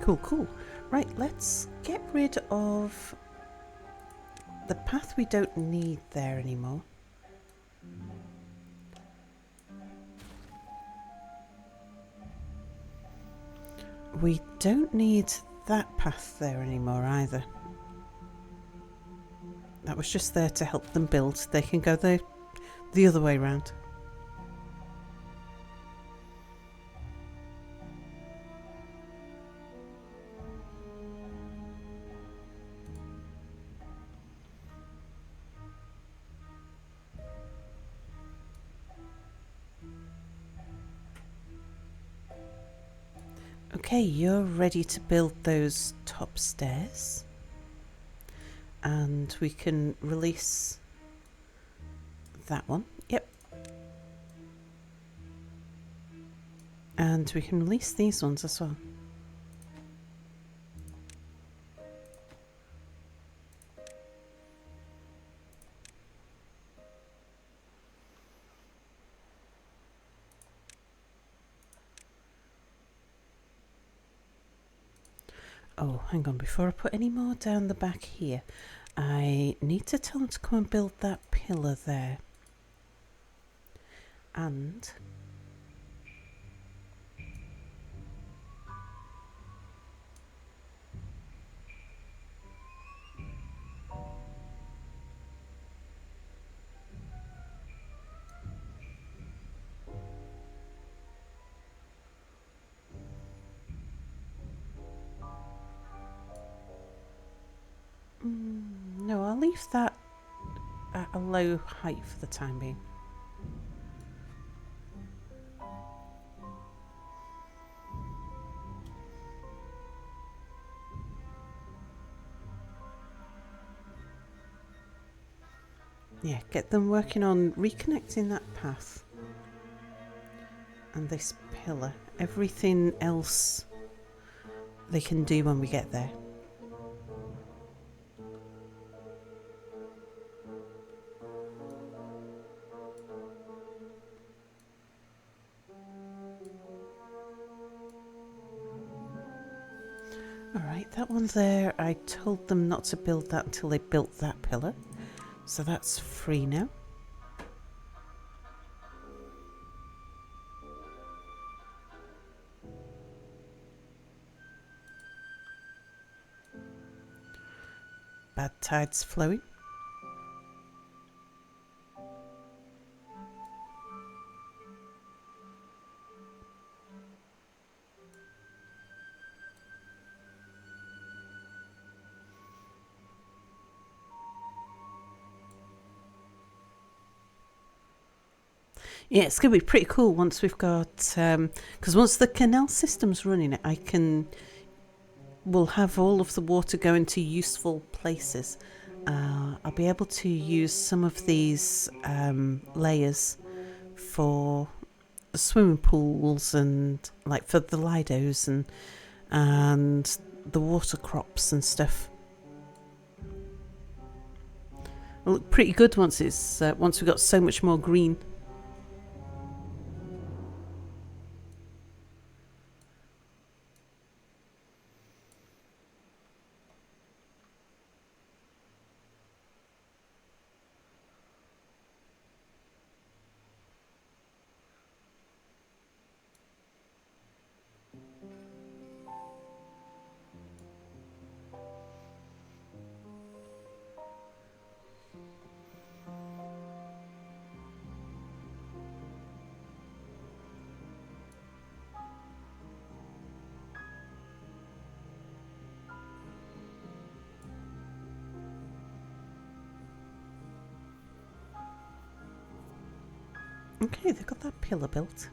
Cool. Right, let's get rid of the path we don't need there anymore. We don't need that path there anymore either. That was just there to help them build. They can go the other way round. Okay, you're ready to build those top stairs. And we can release that one. Yep. And we can release these ones as well. Oh, hang on, before I put any more down the back here, I need to tell them to come and build that pillar there. And no, I'll leave that at a low height for the time being. Yeah, get them working on reconnecting that path. And this pillar. Everything else they can do when we get there. Alright, that one there, I told them not to build that until they built that pillar. So that's free now. Bad tides flowing. Yeah, it's going to be pretty cool once we've got, because once the canal system's running, we'll have all of the water going to useful places. I'll be able to use some of these layers for swimming pools and like for the lidos and the water crops and stuff. It'll look pretty good once we've got so much more green. Okay, they've got that pillar built.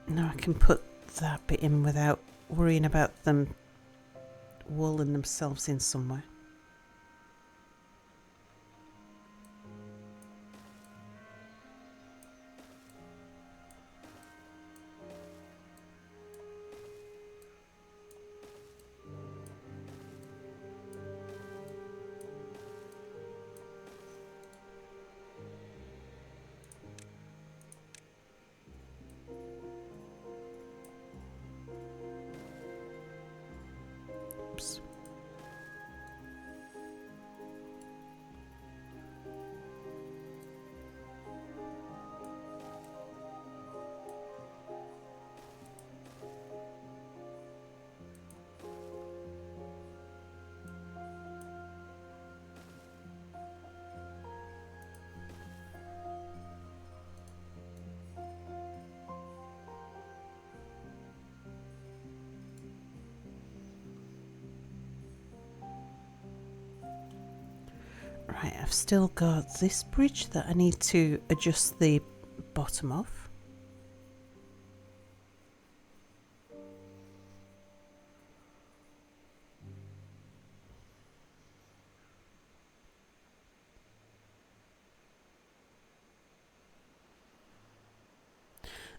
Now I can put that bit in without worrying about them walling themselves in somewhere. Oops. Right, I've still got this bridge that I need to adjust the bottom of.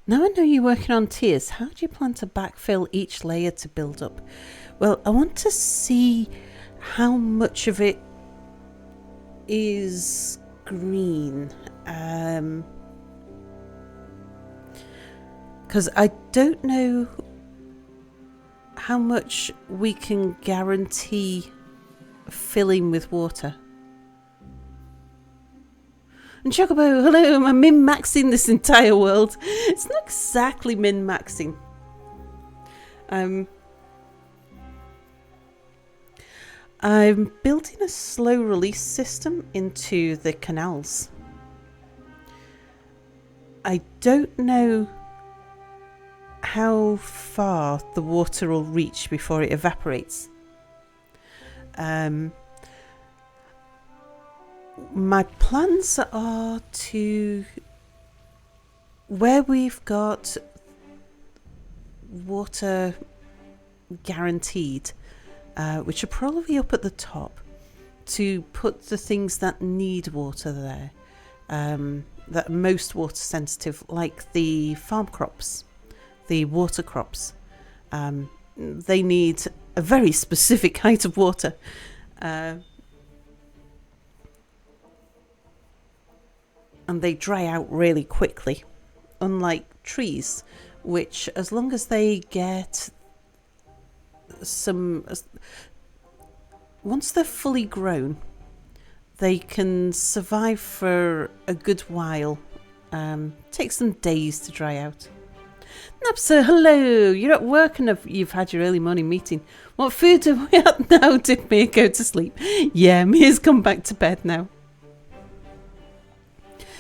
Now I know you're working on tiers. How do you plan to backfill each layer to build up? Well, I want to see how much of it is green. Because I don't know how much we can guarantee filling with water. And Chocobo, hello, I'm min-maxing this entire world. It's not exactly min-maxing. I'm building a slow release system into the canals. I don't know how far the water will reach before it my plans are to, where we've got water guaranteed, which are probably up at the top, to put the things that need water there, that are most water sensitive, like the farm crops, the water crops. They need a very specific height of water. And they dry out really quickly, unlike trees, which, as long as they get some, once they're fully grown, they can survive for a good while. Takes them days to dry out. Napsa, hello. You're at work and you've had your early morning meeting. What food are we at now? Did Mia go to sleep? Yeah, Mia's come back to bed now.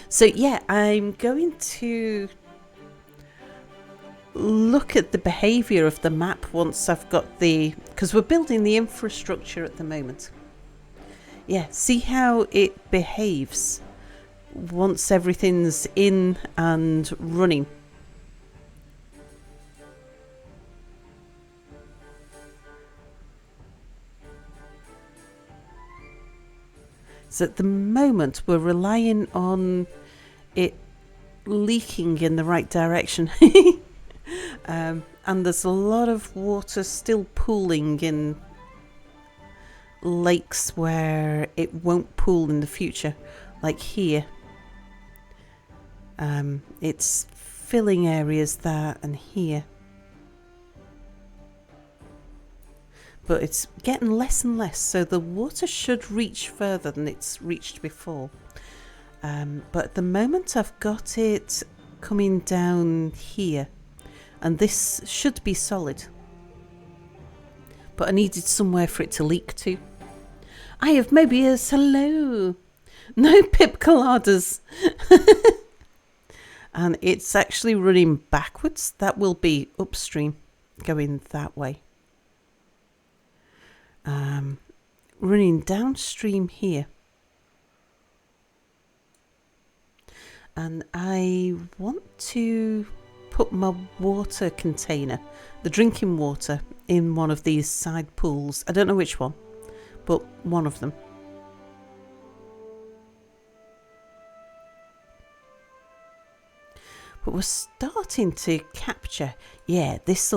So yeah, I'm going to look at the behaviour of the map once I've got because we're building the infrastructure at the moment. Yeah, see how it behaves once everything's in and running. So at the moment we're relying on it leaking in the right direction. And there's a lot of water still pooling in lakes where it won't pool in the future, like here. It's filling areas there and here, but it's getting less and less, so the water should reach further than it's reached before. But at the moment I've got it coming down here, and this should be solid, but I needed somewhere for it to leak to. I have Mobius, hello. No pip coladas. And it's actually running backwards. That will be upstream, going that way. Running downstream here. And I want to put my water container, the drinking water, in one of these side pools. I don't know which one, but one of them. But we're starting to capture, yeah, that's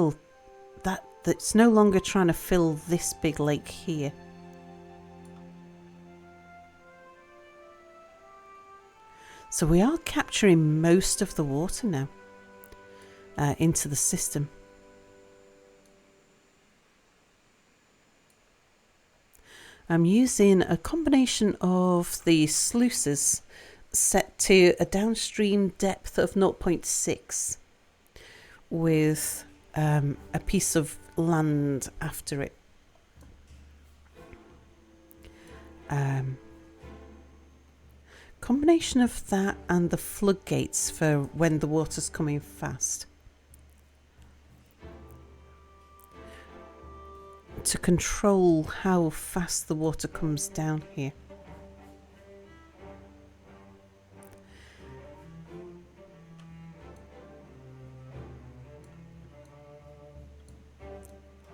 no longer trying to fill this big lake here. So we are capturing most of the water now into the system. I'm using a combination of the sluices set to a downstream depth of 0.6 with a piece of land after it. Combination of that and the floodgates for when the water's coming fast, to control how fast the water comes down here.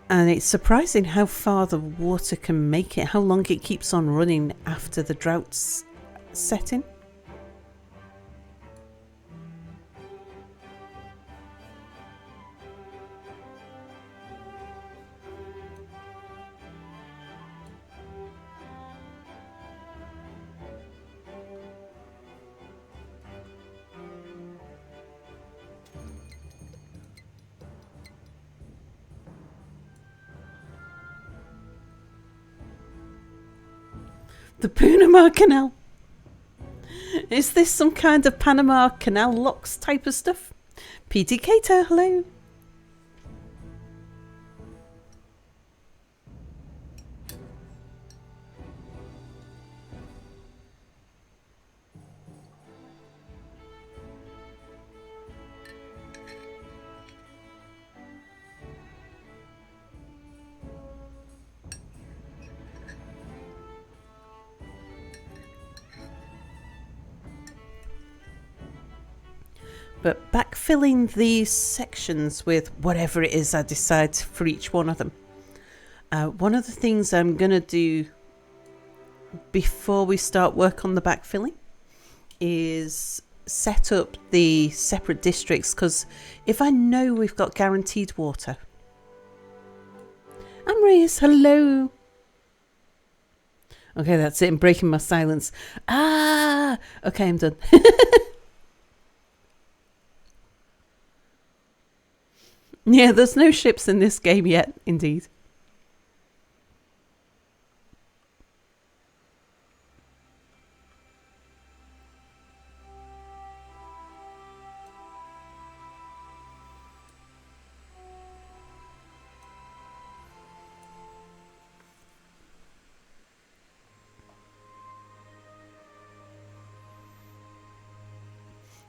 And it's surprising how far the water can make it, how long it keeps on running after the drought's setting. The Panama Canal. Is this some kind of Panama Canal locks type of stuff? PT Cater, hello. But backfilling these sections with whatever it is I decide for each one of them. One of the things I'm going to do before we start work on the backfilling is set up the separate districts, because if I know we've got guaranteed water. Amrius, hello. Okay, that's it. I'm breaking my silence. Okay, I'm done. Yeah, there's no ships in this game yet, indeed.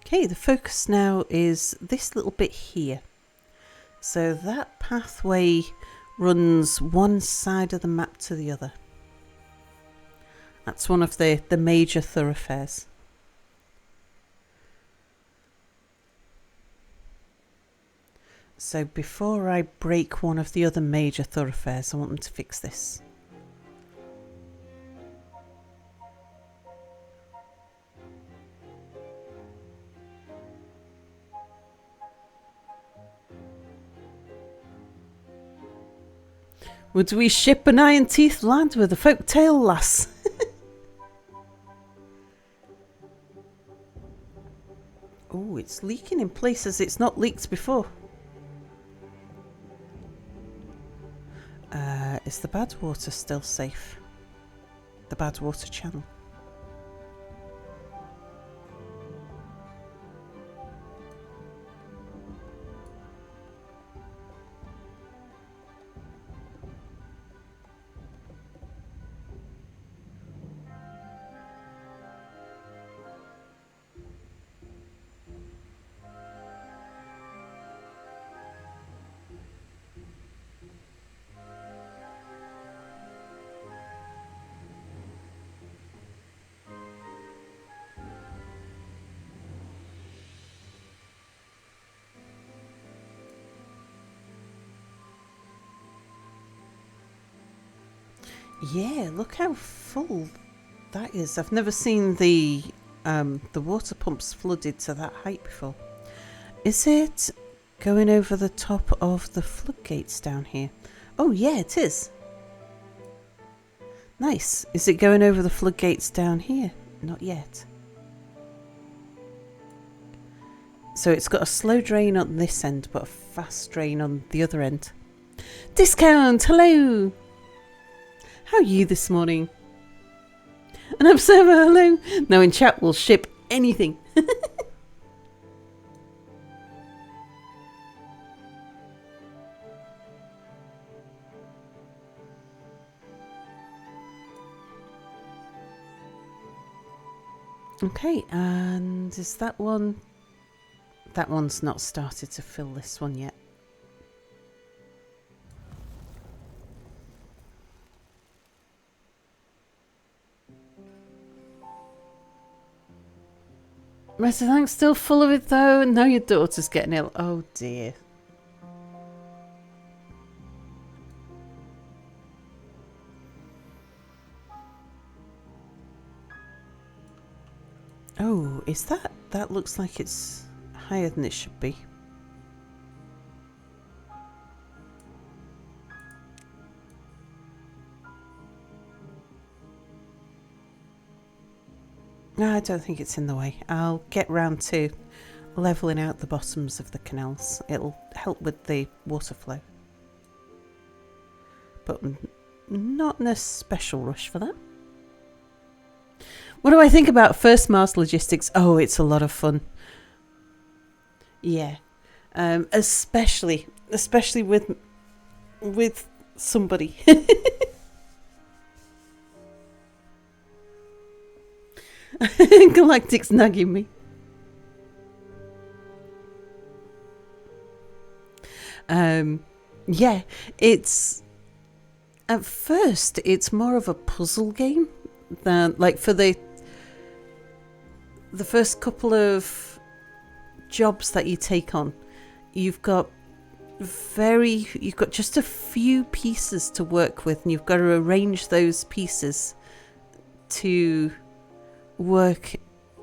Okay, the focus now is this little bit here. So that pathway runs one side of the map to the other. That's one of the major thoroughfares. So before I break one of the other major thoroughfares, I want them to fix this. Would we ship an iron teeth lad with a folk tale lass? Oh, it's leaking in places it's not leaked before. Is the bad water still safe? The bad water channel. Yeah, look how full that is. I've never seen the water pumps flooded to that height before. Is it going over the top of the floodgates down here? Oh yeah, it is. Nice. Is it going over the floodgates down here? Not yet. So it's got a slow drain on this end, but a fast drain on the other end. Discount, hello. How are you this morning? An observer, hello. Now in chat we'll ship anything. Okay, and is that one? That one's not started to fill this one yet. Resident's still full of it though. Now your daughter's getting ill. Oh dear. Oh, is that? That looks like it's higher than it should be. No, I don't think it's in the way. I'll get round to levelling out the bottoms of the canals. It'll help with the water flow. But not in a special rush for that. What do I think about First Mars Logistics? Oh, it's a lot of fun. Yeah. Especially with somebody. Galactic's nagging me. Yeah, it's at first it's more of a puzzle game than like for the first couple of jobs that you take on, you've got just a few pieces to work with, and you've got to arrange those pieces to work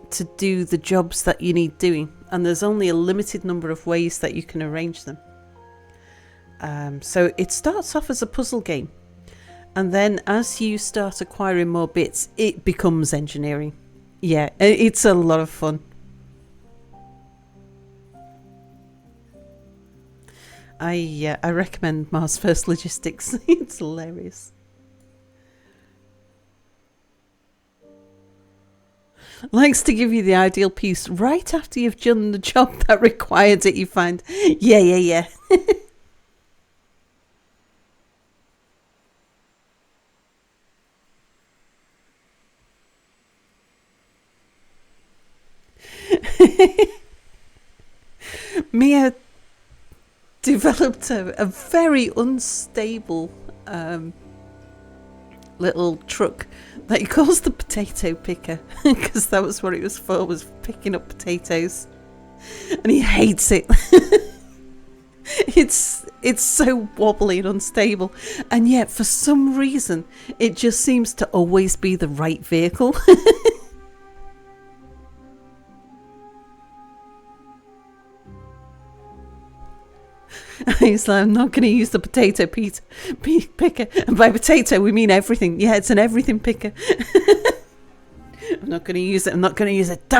to do the jobs that you need doing, and there's only a limited number of ways that you can arrange them. So it starts off as a puzzle game, and then as you start acquiring more bits, it becomes engineering. Yeah, it's a lot of fun. I recommend Mars First Logistics. It's hilarious. Likes to give you the ideal piece right after you've done the job that required it, you find. Yeah. Mia developed a very unstable little truck that he calls the potato picker, because that was what it was for, was picking up potatoes, and he hates it. It's so wobbly and unstable, and yet for some reason it just seems to always be the right vehicle. He's like, I'm not going to use the potato picker. And by potato, we mean everything. Yeah, it's an everything picker. I'm not going to use it. Damn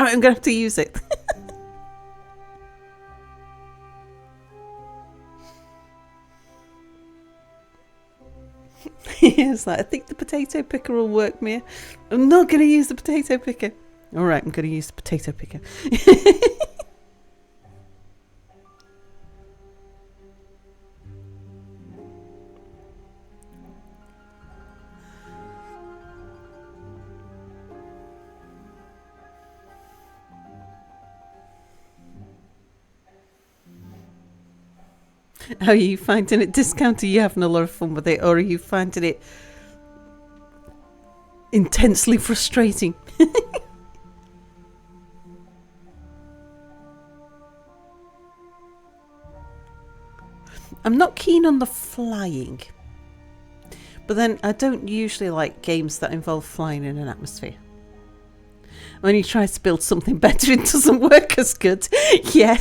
it, I'm going to have to use it. It's like, I think the potato picker will work, Mia. I'm not going to use the potato picker. All right, I'm going to use the potato picker. Are you finding it discounted? Are you having a lot of fun with it, or are you finding it intensely frustrating? I'm not keen on the flying, but then I don't usually like games that involve flying in an atmosphere. When you try to build something better, it doesn't work as good. Yeah.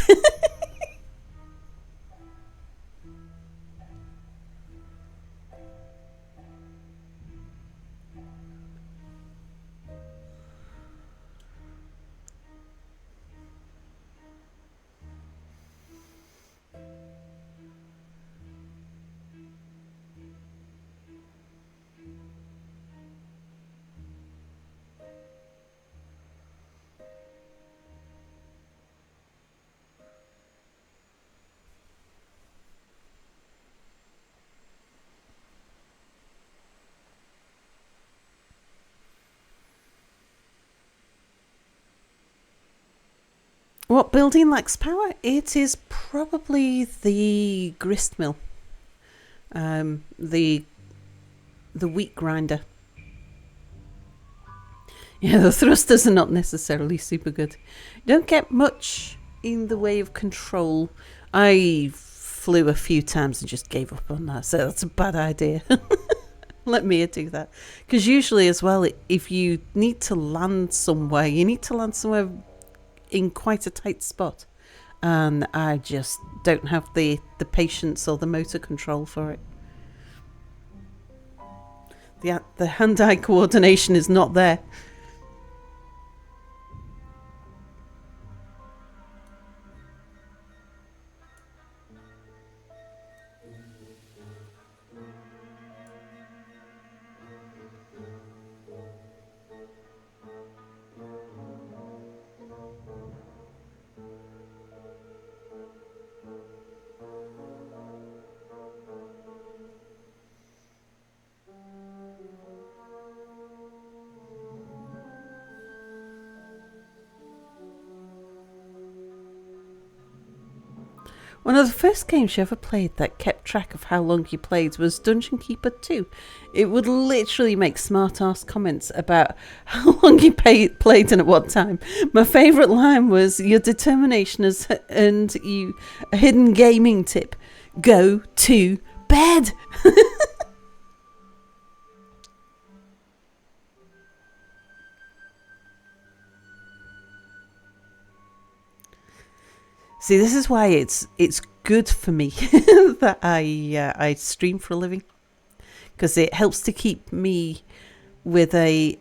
What building lacks power? It is probably the grist mill, the wheat grinder. Yeah, the thrusters are not necessarily super good. You don't get much in the way of control. I flew a few times and just gave up on that, so that's a bad idea. Let Mia do that. Because usually as well, if you need to land somewhere, you need to land somewhere in quite a tight spot, and I just don't have the patience or the motor control for it. The hand-eye coordination is not there. One of the first games you ever played that kept track of how long you played was Dungeon Keeper 2. It would literally make smart-ass comments about how long you played and at what time. My favourite line was, your determination has earned you a hidden gaming tip. Go to bed! See, this is why it's good for me that I stream for a living, because it helps to keep me with a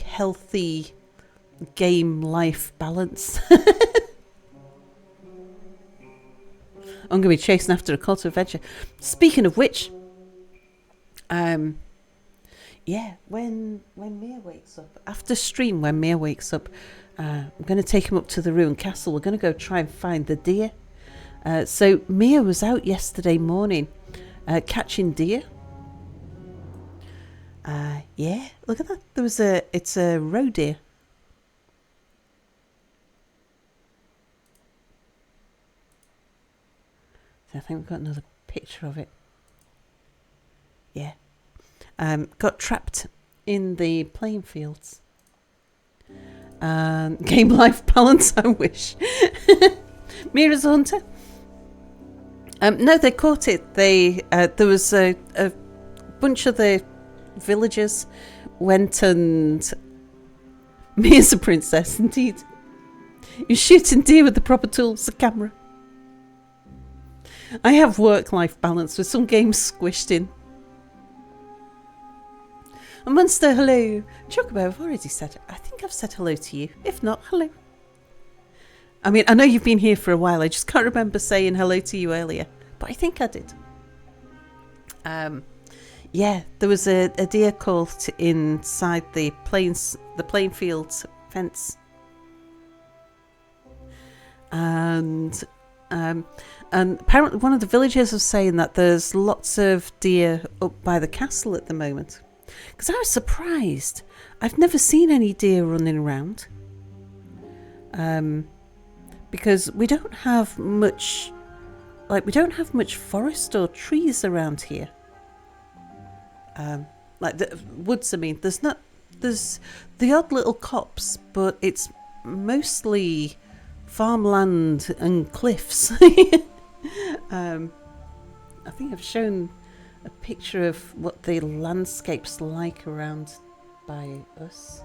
healthy game life balance. I'm going to be chasing after a call to adventure. Speaking of which, when Mia wakes up, after stream, when Mia wakes up, I'm going to take him up to the ruined castle. We're going to go try and find the deer. So Mia was out yesterday morning catching deer. Look at that. It's a roe deer. So I think we've got another picture of it. Yeah. Got trapped in the playing fields. Game life balance, I wish. Mira's a hunter. No, they caught it. There was a bunch of the villagers went and... Mira's a princess, indeed. You're shooting deer with the proper tools, the camera. I have work-life balance with some games squished in. A monster, hello. Chocobo, I've already said it. I think I've said hello to you. If not, hello. I mean, I know you've been here for a while. I just can't remember saying hello to you earlier. But I think I did. There was a deer caught inside the playing fields fence. And apparently one of the villagers was saying that there's lots of deer up by the castle at the moment. Because I was surprised. I've never seen any deer running around. Because we don't have much forest or trees around here. Like the woods, I mean, there's the odd little copse, but it's mostly farmland and cliffs. I think I've shown a picture of what the landscape's like around by us.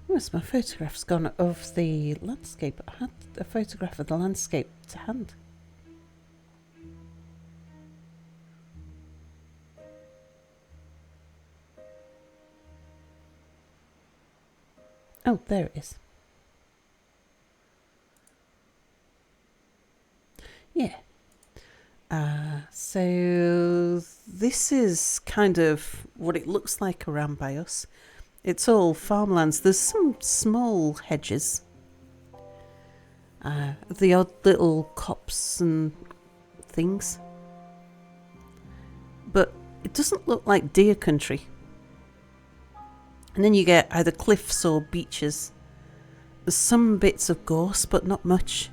Where's my photograph's gone of the landscape? I had a photograph of the landscape to hand. Oh, there it is. Yeah. So this is kind of what it looks like around by us. It's all farmlands. There's some small hedges. The odd little copse and things. But it doesn't look like deer country. And then you get either cliffs or beaches. There's some bits of gorse, but not much.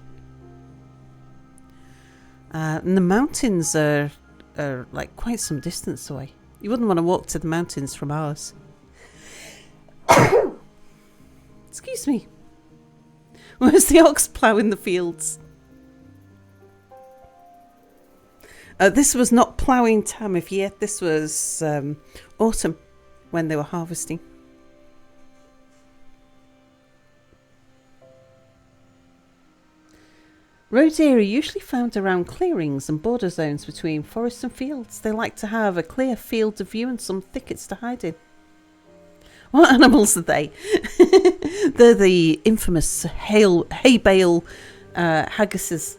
And the mountains are like quite some distance away. You wouldn't want to walk to the mountains from ours. Excuse me. Where's the ox ploughing the fields? This was not ploughing time of year. This was autumn when they were harvesting. Roe deer are usually found around clearings and border zones between forests and fields. They like to have a clear field of view and some thickets to hide in. What animals are they? They're the infamous hay bale haggises.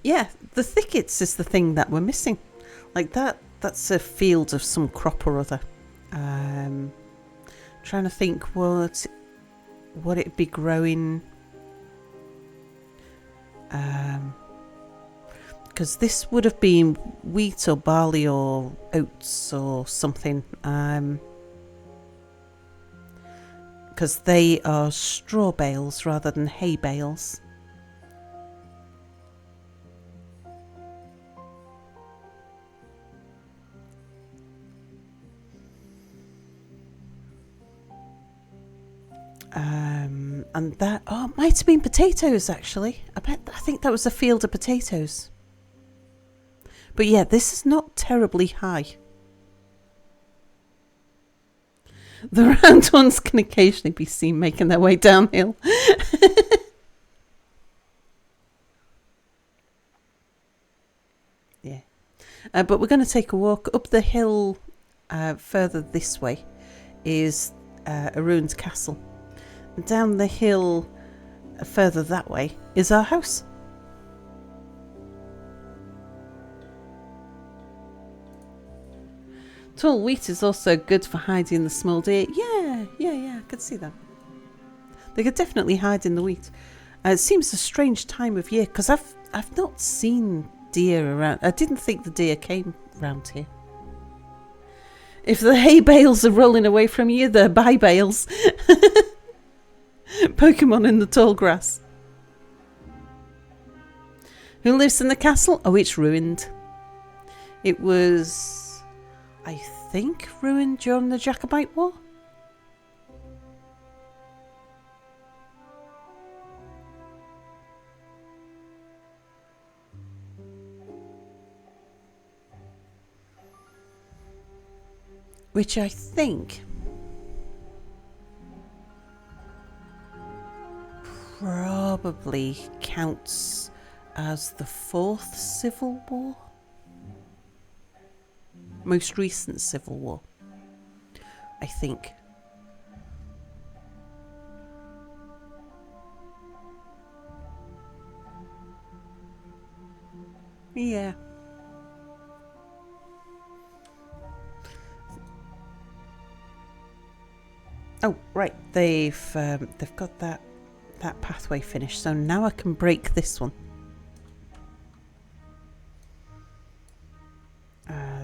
Yeah, the thickets is the thing that we're missing. Like that's a field of some crop or other. Trying to think what it'd be growing. Because this would have been wheat or barley or oats or something. Because they are straw bales rather than hay bales. And that, it might have been potatoes actually. I think that was a field of potatoes. But yeah, this is not terribly high. The round ones can occasionally be seen making their way downhill. Yeah. But we're going to take a walk up the hill further this way is a ruined castle. And down the hill further that way is our house. Tall wheat is also good for hiding the small deer. Yeah, I could see that. They could definitely hide in the wheat. It seems a strange time of year because I've not seen deer around. I didn't think the deer came round here. If the hay bales are rolling away from you, they're bye bales. Pokemon in the tall grass. Who lives in the castle? Oh, it's ruined. It was, I think, ruined during the Jacobite War. Which I think probably counts as the 4th Civil War. Most recent Civil War, I think. Yeah. Oh, right. They've got that pathway finished, so now I can break this one.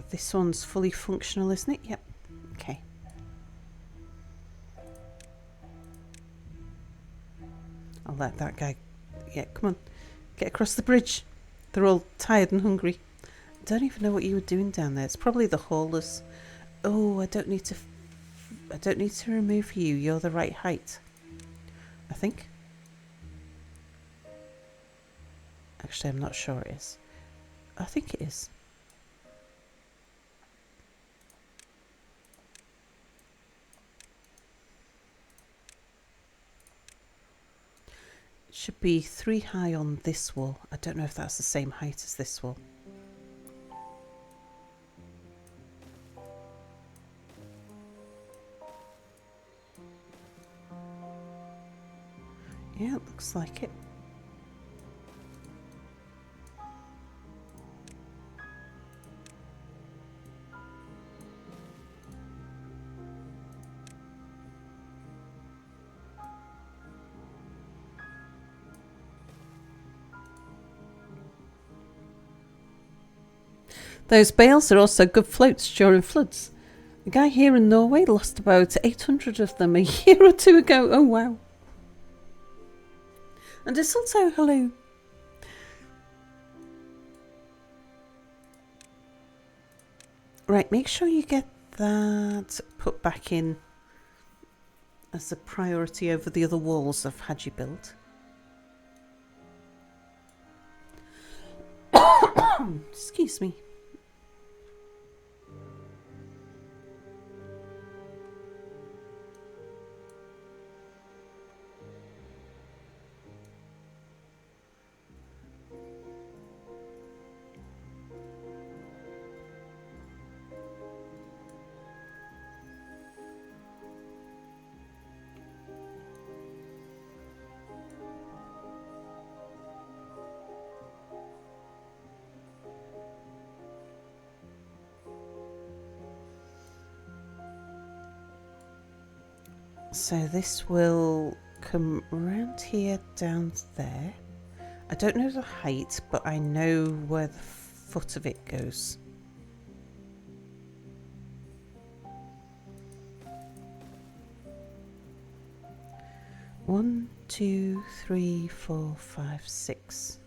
This one's fully functional, isn't it? Yep. Okay. I'll let that guy... Yeah, come on. Get across the bridge. They're all tired and hungry. I don't even know what you were doing down there. It's probably the haulers. Oh, I don't need to remove you. You're the right height, I think. Actually, I'm not sure it is. I think it is. It should be 3 high on this wall. I don't know if that's the same height as this wall. Yeah, it looks like it. Those bales are also good floats during floods. A guy here in Norway lost about 800 of them a year or 2 ago. Oh, wow. And it's also hello. Right, make sure you get that put back in as a priority over the other walls I've had you build. Excuse me. So this will come around here, down there. I don't know the height, but I know where the foot of it goes. One, two, three, four, five, six.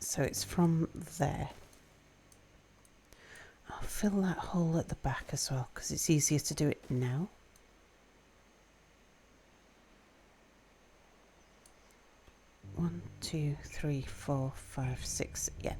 So it's from there. I'll fill that hole at the back as well because it's easier to do it now. One, two, three, four, five, six. Yeah.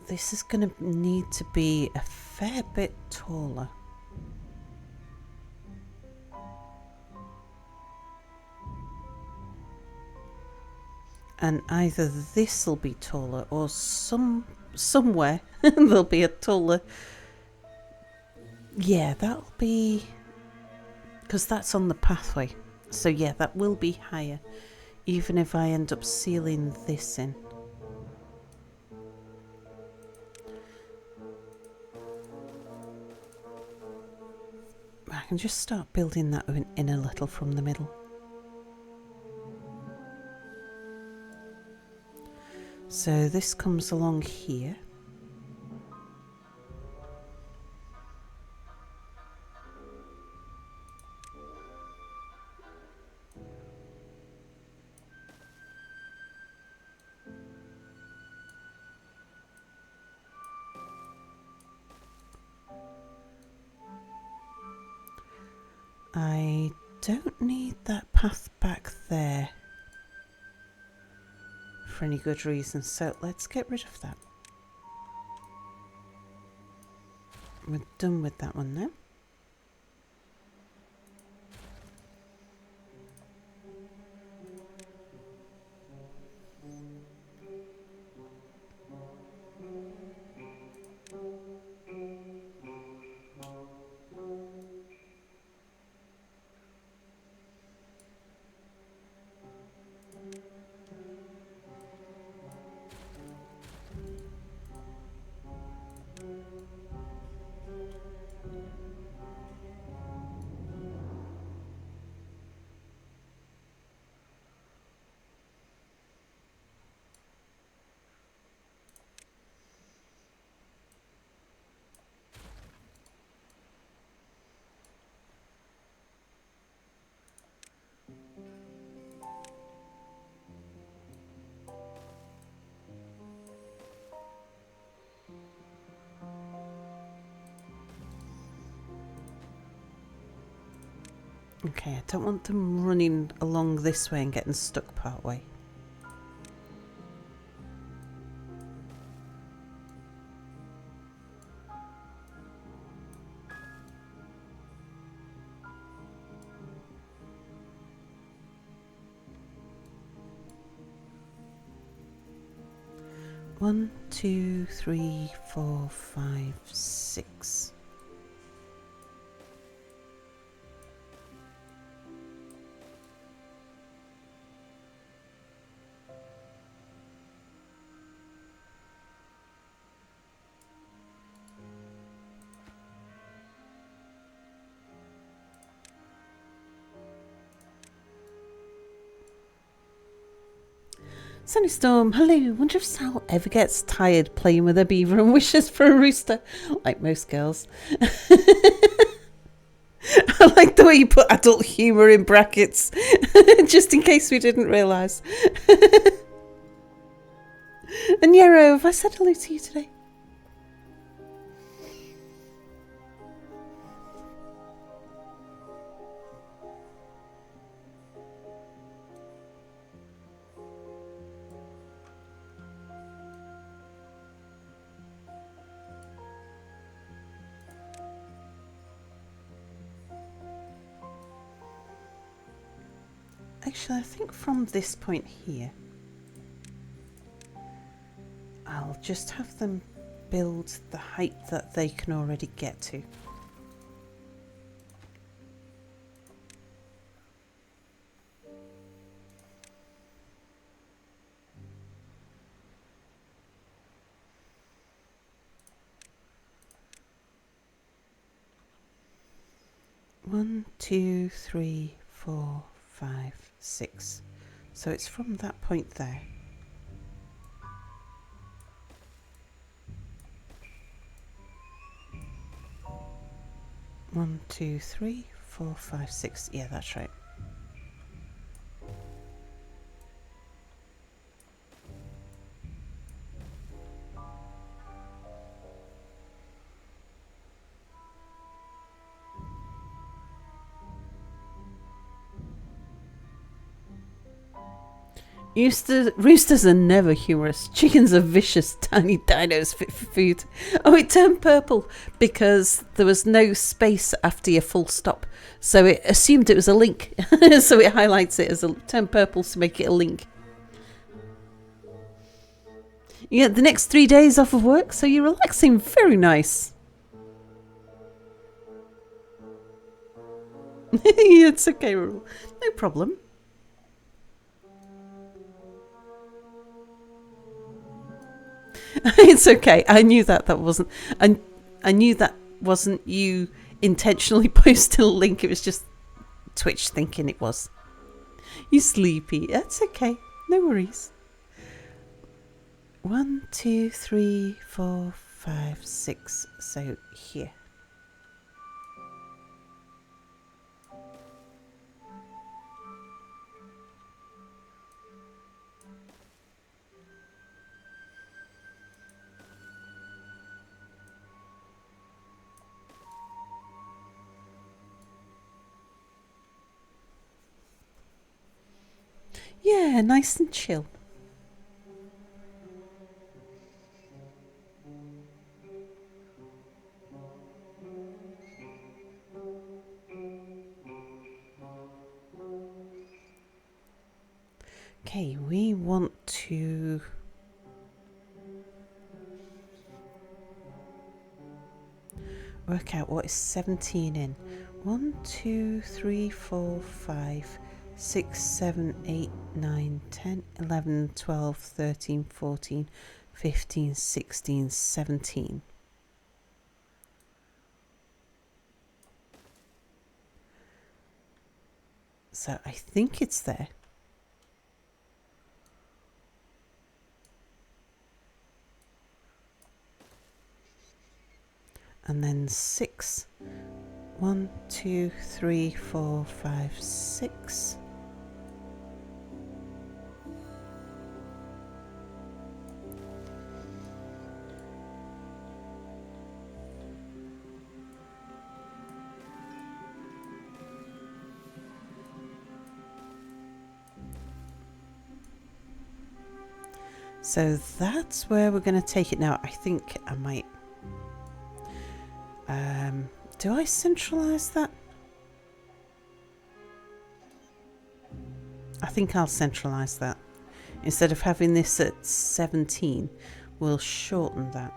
This is going to need to be a fair bit taller. And either this will be taller or somewhere there'll be a taller. Yeah, that'll be, because that's on the pathway. So yeah, that will be higher, even if I end up sealing this in. I can just start building that in a little from the middle. So this comes along here. I don't need that path back there for any good reason, so let's get rid of that. We're done with that one now. Okay, I don't want them running along this way and getting stuck part way. One, two, three, four, five, six. Sunny Storm, hello. Wonder if Sal ever gets tired playing with a beaver and wishes for a rooster, like most girls. I like the way you put adult humour in brackets, just in case we didn't realise. And Yarrow, have I said hello to you today? Actually, I think from this point here, I'll just have them build the height that they can already get to. One, 2, 3, 4, 5, 6. So it's from that point there. One, 2, 3, 4, 5, 6. Yeah, that's right. Roosters are never humorous. Chickens are vicious, tiny dinos fit for food. Oh, it turned purple because there was no space after your full stop. So it assumed it was a link. So it highlights it as a turned purple to make it a link. You get the next 3 days off of work, so you're relaxing. Very nice. It's okay, no problem. It's okay. I knew that wasn't. I knew that wasn't you intentionally posting a link. It was just Twitch thinking it was. You sleepy? That's okay. No worries. 1, 2, 3, 4, 5, 6. So here. Yeah, nice and chill. Okay, we want to work out what is 17 in. 1, 2, 3, 4, 5, 6, 7, 8, 9, 10, 11, 12, 13, 14, 15, 16, 17. So I think it's there. And then 6. 1, 2, 3, 4, 5, 6. So that's where we're going to take it now. I think I might... do I centralise that? I think I'll centralise that. Instead of having this at 17, we'll shorten that.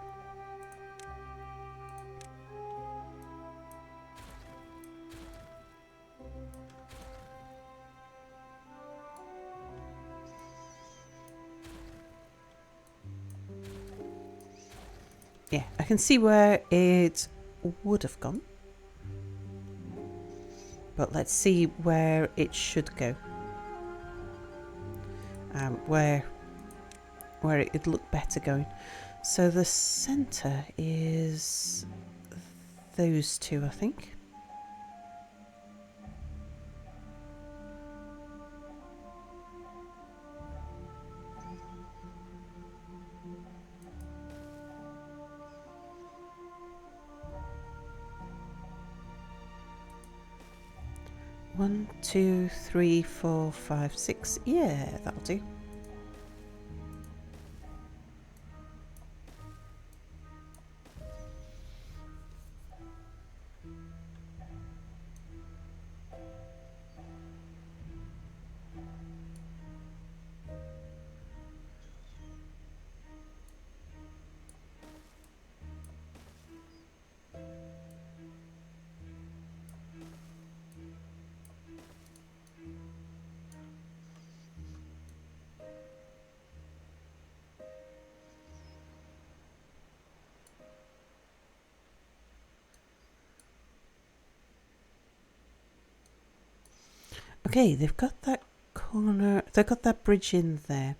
Yeah, I can see where it would have gone. But let's see where it should go. Where it'd look better going. So the centre is those two, I think. One, 2, 3, 4, 5, 6. Yeah, that'll do. Okay, they've got that corner. They've got that bridge in there.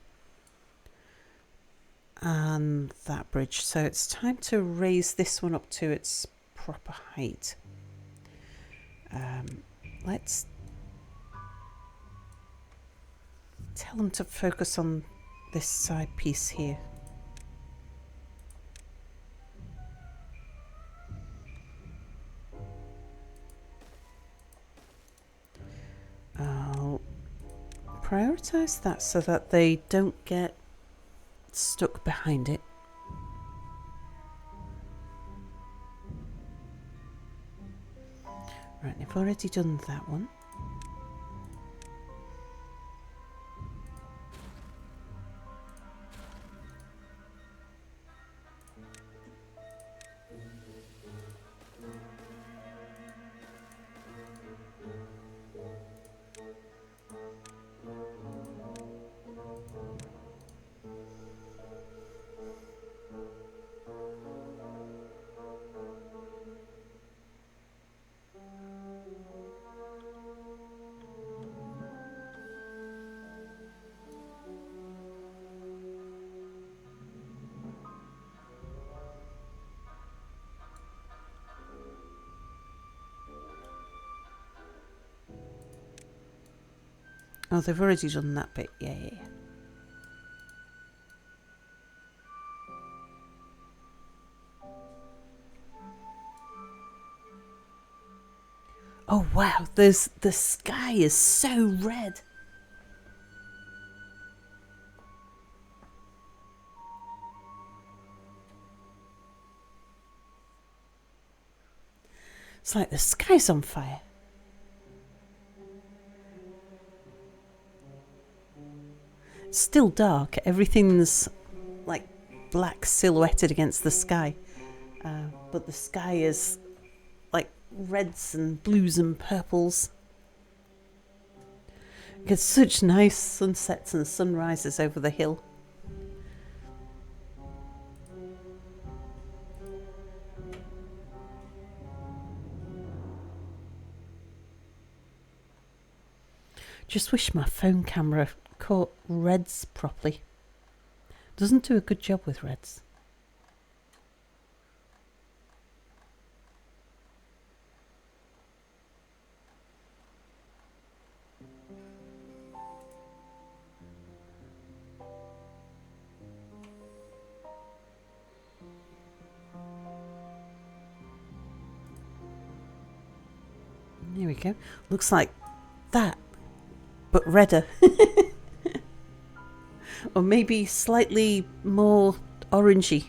And that bridge. So it's time to raise this one up to its proper height. Let's tell them to focus on this side piece here. I'll prioritize that so that they don't get stuck behind it. Right, they've already done that one. Oh, they've already done that bit. Yeah. Oh wow, the sky is so red. It's like the sky's on fire. It's still dark. Everything's like black silhouetted against the sky. But the sky is like reds and blues and purples. You get such nice sunsets and sunrises over the hill. Just wish my phone camera caught reds properly. Doesn't do a good job with reds. There we go. Looks like that, but redder. Or maybe slightly more orangey.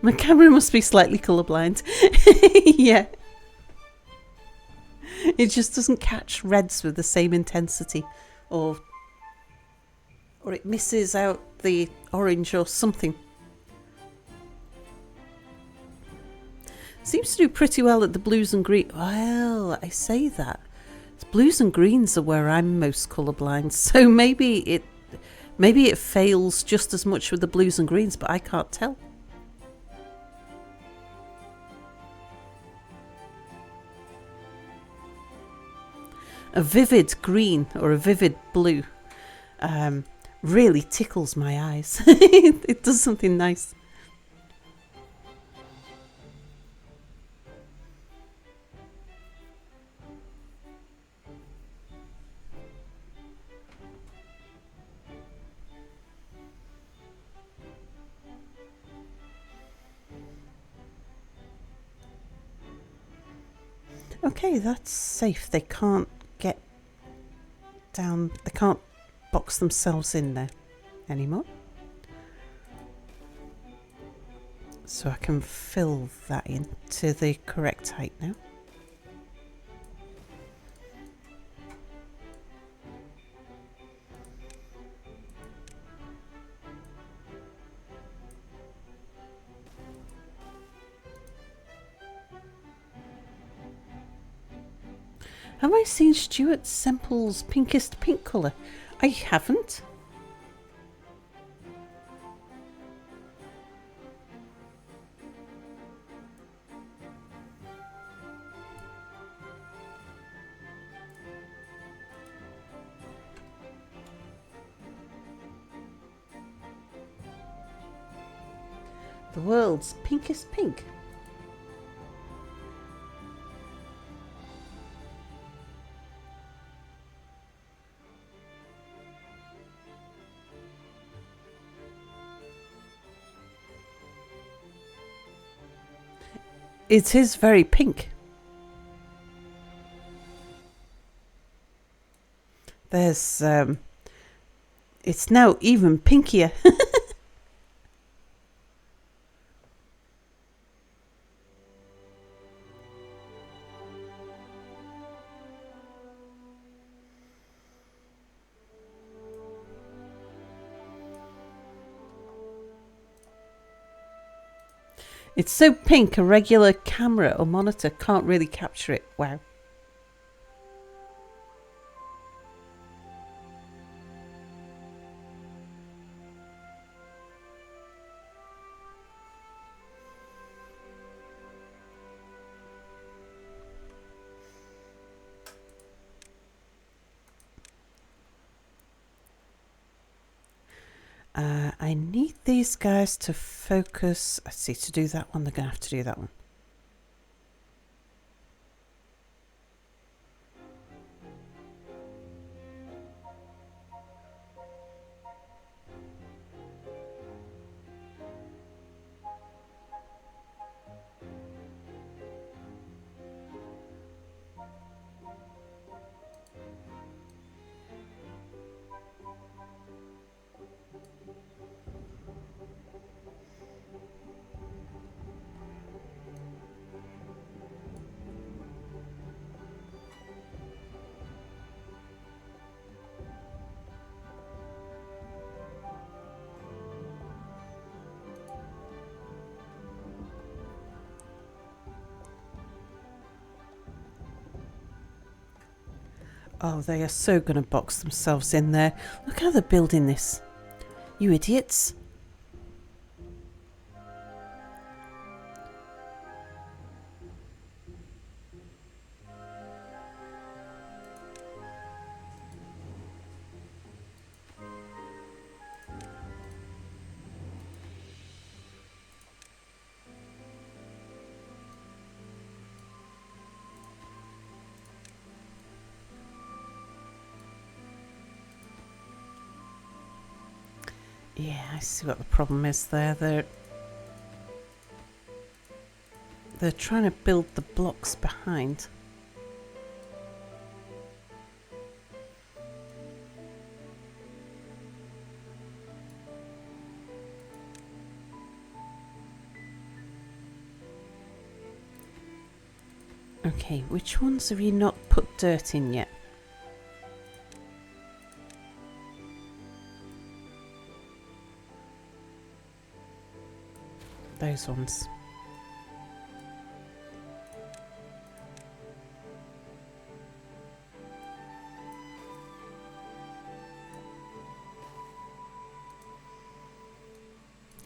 My camera must be slightly colourblind. Yeah. It just doesn't catch reds with the same intensity. Or it misses out the orange or something. Seems to do pretty well at the blues and green. Well, I say that. Blues and greens are where I'm most colourblind. So maybe it fails just as much with the blues and greens, but I can't tell. A vivid green or a vivid blue really tickles my eyes. It does something nice. Okay, that's safe. They can't get down. They can't box themselves in there anymore. So I can fill that in to the correct height now. Have I seen Stuart Semple's Pinkest Pink colour? I haven't. The world's pinkest pink. It is very pink. There's it's now even pinkier. It's so pink a regular camera or monitor can't really capture it. Wow. I need these guys to focus. I see, to do that one, they're going to have to do that one. Oh, they are so going to box themselves in there. Look how they're building this. You idiots. Yeah, I see what the problem is there. They're trying to build the blocks behind. Okay, which ones have you not put dirt in yet? Those ones.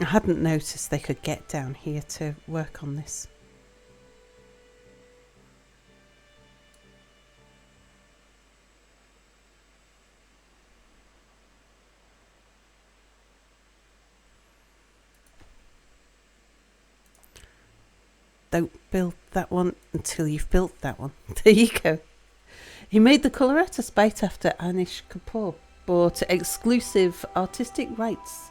I hadn't noticed they could get down here to work on this. Don't build that one until you've built that one. There you go. He made the colourette spite after Anish Kapoor bought exclusive artistic rights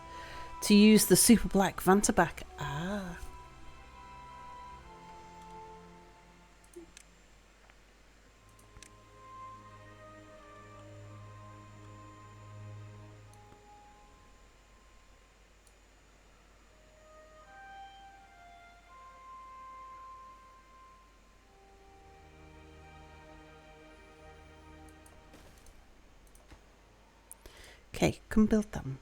to use the super black Vantabak. Ah. Okay, come build them.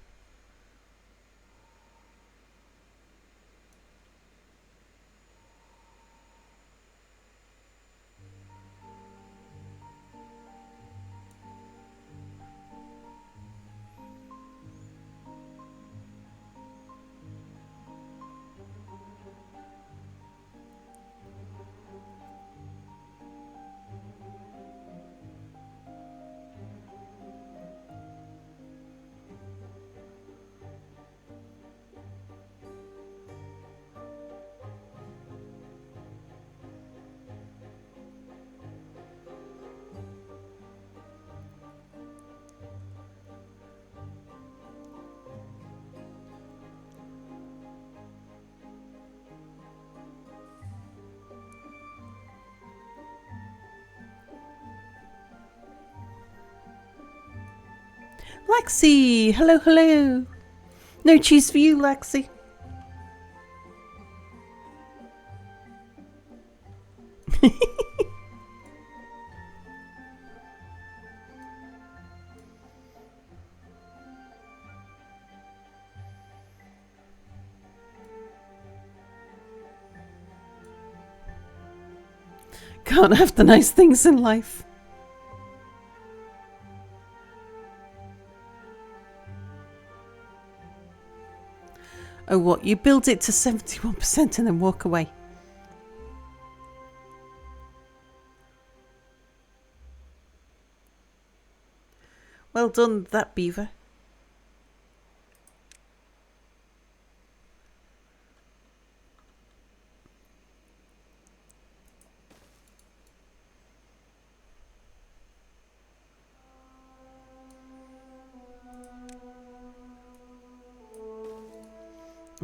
Lexi, hello, hello. No cheese for you, Lexi. Can't have the nice things in life. Oh, what? You build it to 71% and then walk away. Well done, that beaver.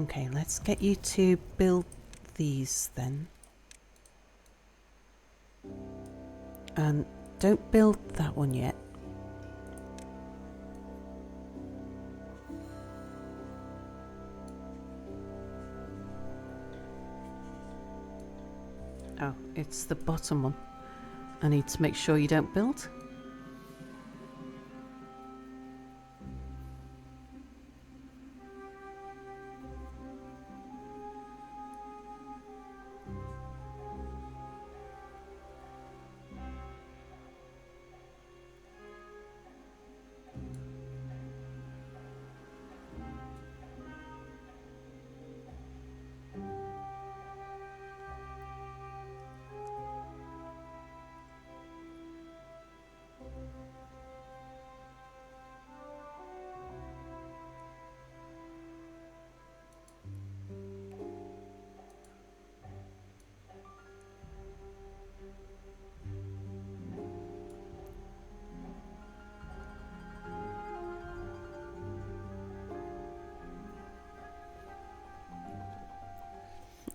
Okay, let's get you to build these then. And don't build that one yet. Oh, it's the bottom one. I need to make sure you don't build.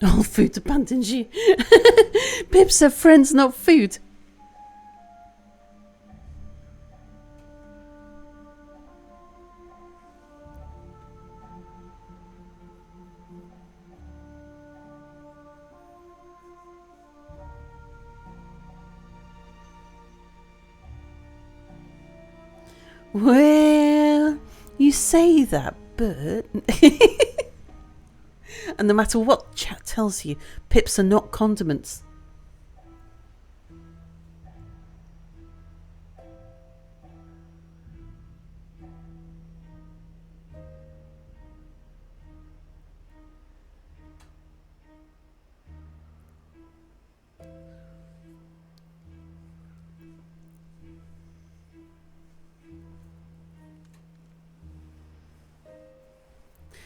All food abandons you. Pips are friends, not food. Well, you say that, but... And no matter what chat tells you, pips are not condiments.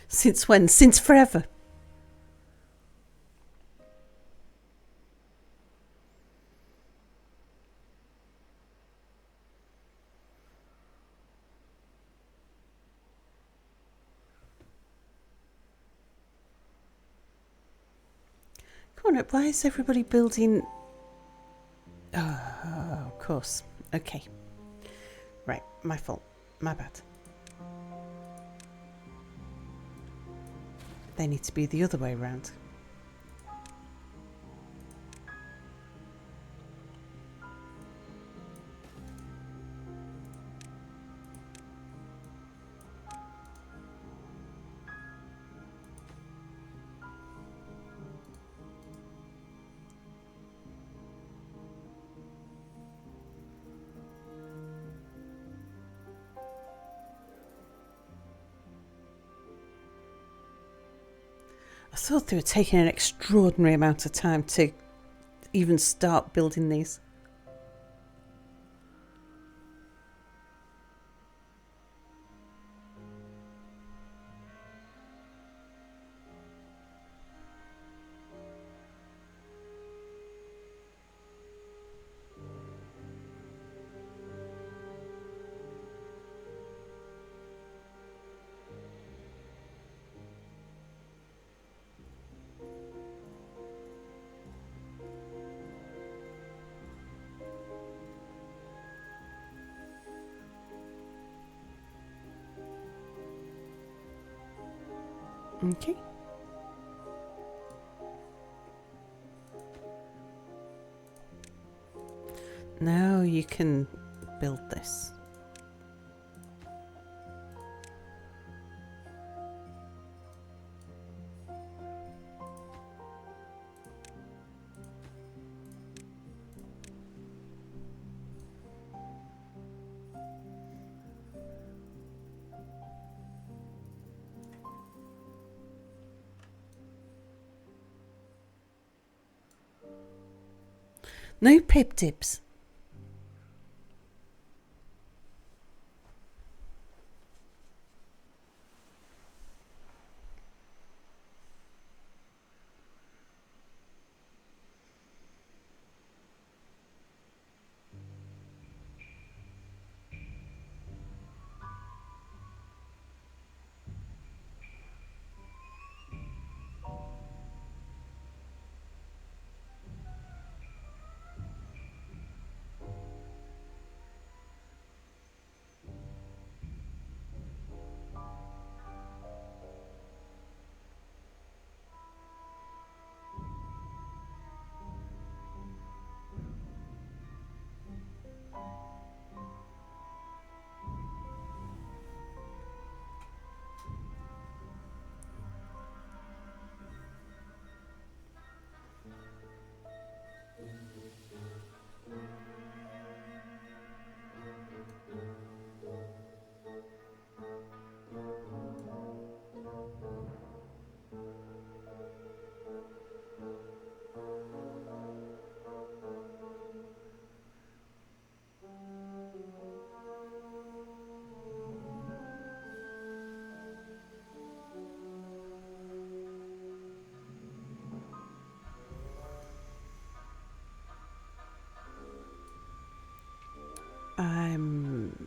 Since when? Since forever. Come on up, why is everybody building... Oh, of course. Okay. Right, my fault. My bad. They need to be the other way around. I thought they were taking an extraordinary amount of time to even start building these. Okay. Now you can build this. No pip tips.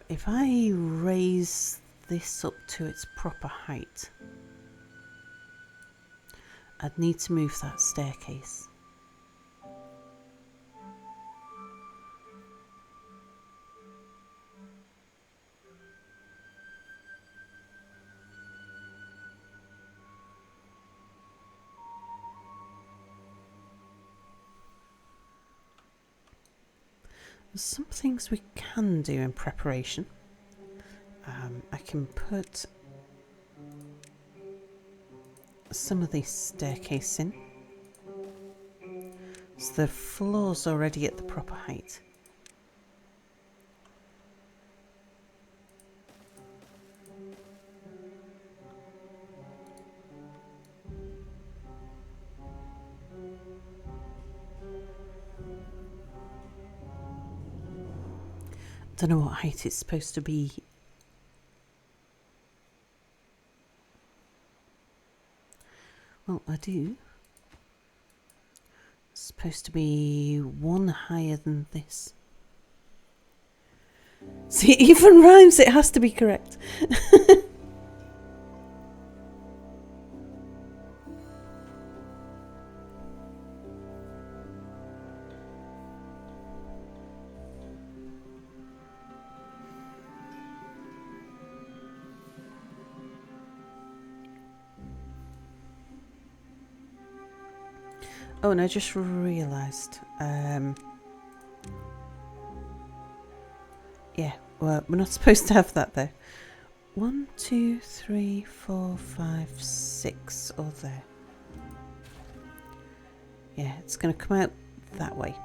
If I raise this up to its proper height, I'd need to move that staircase. There's some things we can do in preparation. I can put some of this staircase in. So the floor's already at the proper height. Don't know what height it's supposed to be. Well, I do. It's supposed to be one higher than this. See, it even rhymes. It has to be correct. Oh, and I just realised. Yeah, well, we're not supposed to have that there. 1, 2, 3, 4, 5, 6, or there. Yeah, it's going to come out that way.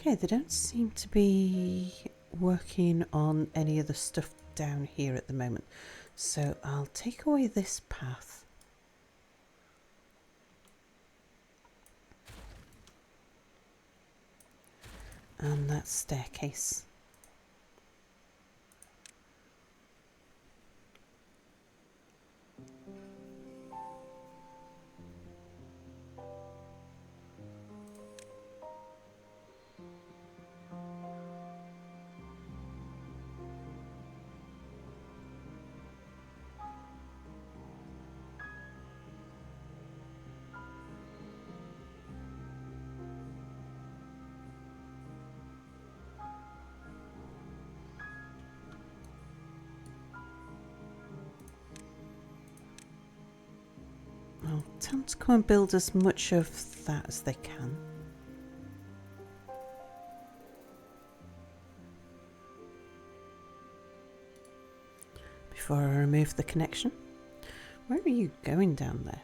Okay, they don't seem to be working on any of the stuff down here at the moment. So I'll take away this path. And that staircase. I'll tell them to come and build as much of that as they can. Before I remove the connection. Where are you going down there?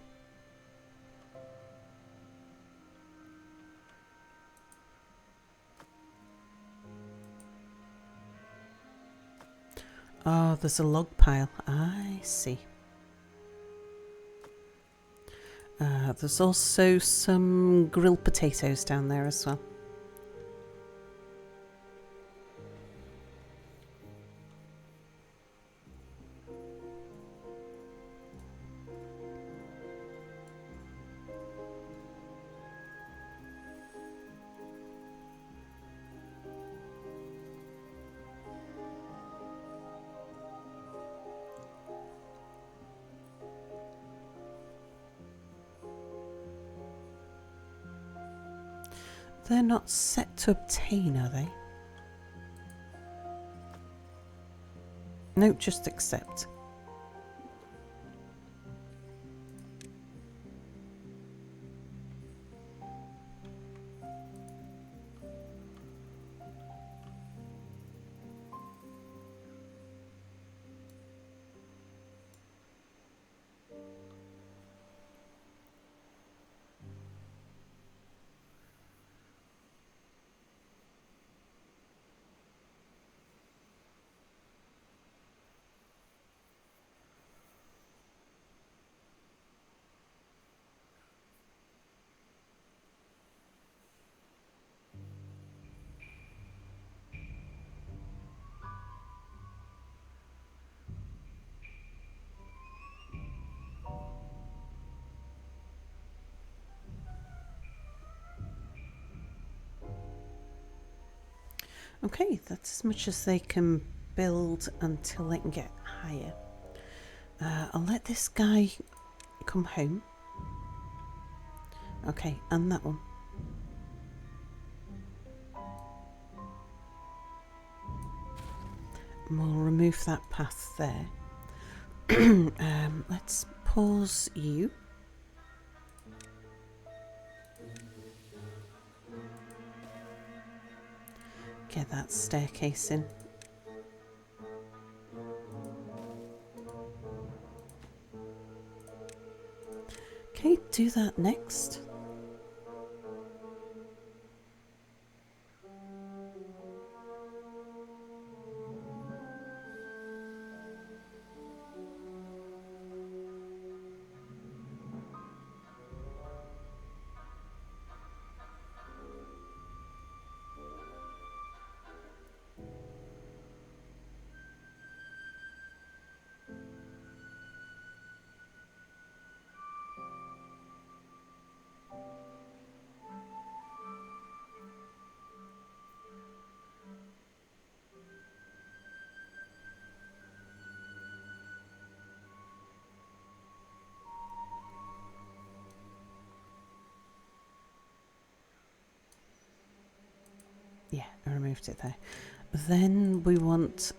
Oh, there's a log pile. I see. There's also some grilled potatoes down there as well. They're not set to obtain, are they? No, just accept. Okay, that's as much as they can build until they can get higher. I'll let this guy come home. Okay, and that one. And we'll remove that path there. Let's pause you. Get that staircase in. Okay, do that next. Yeah, I removed it there. Then we want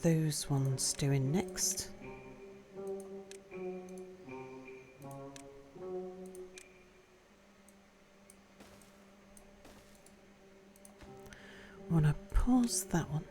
those ones doing next. I want to pause that one.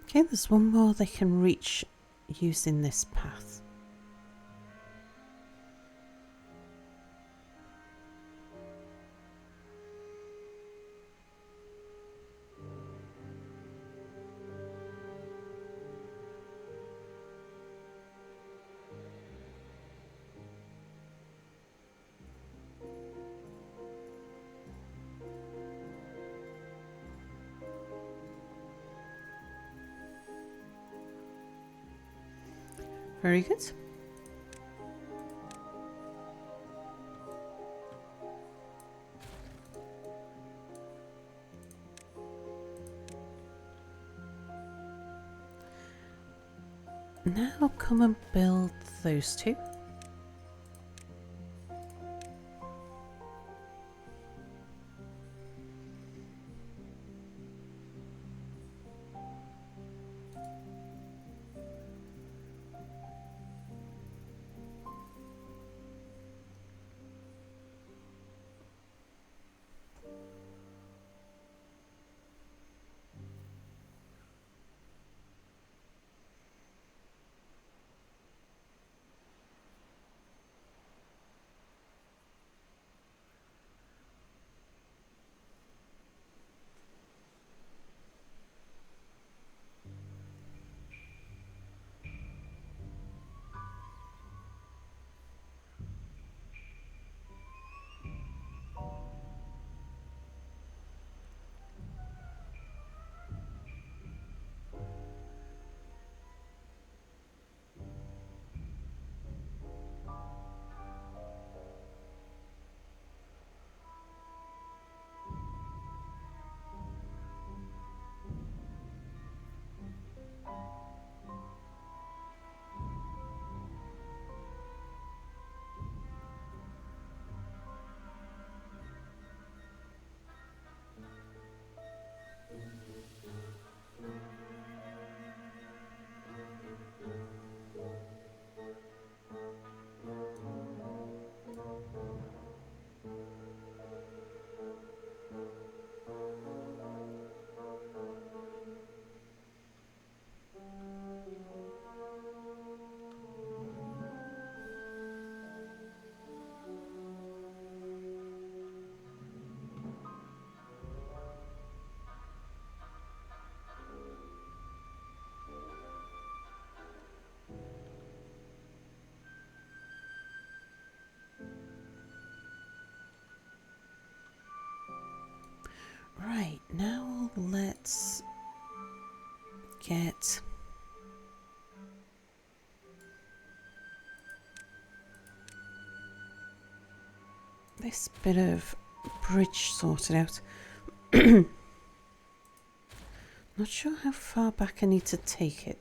Okay, there's one more they can reach using this path. Very good. Now come and build those two. Right, now let's get this bit of bridge sorted out. Not sure how far back I need to take it.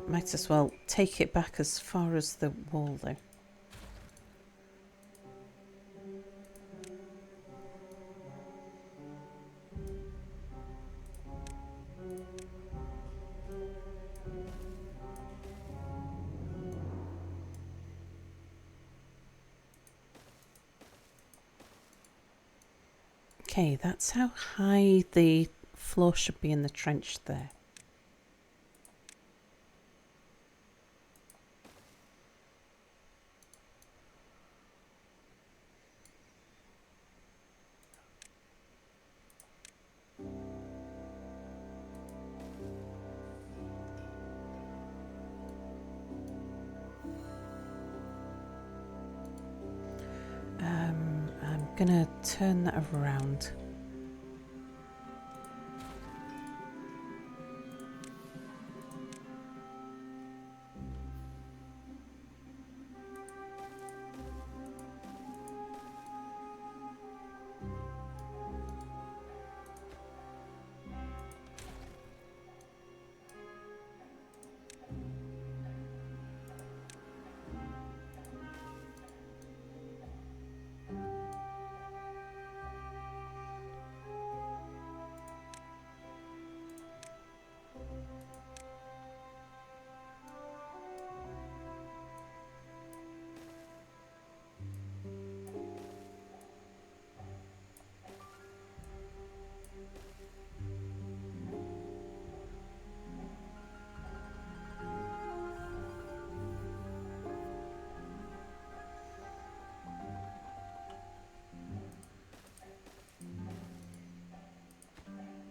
Might as well take it back as far as the wall though. Okay, that's how high the floor should be in the trench there. I'm gonna turn that around.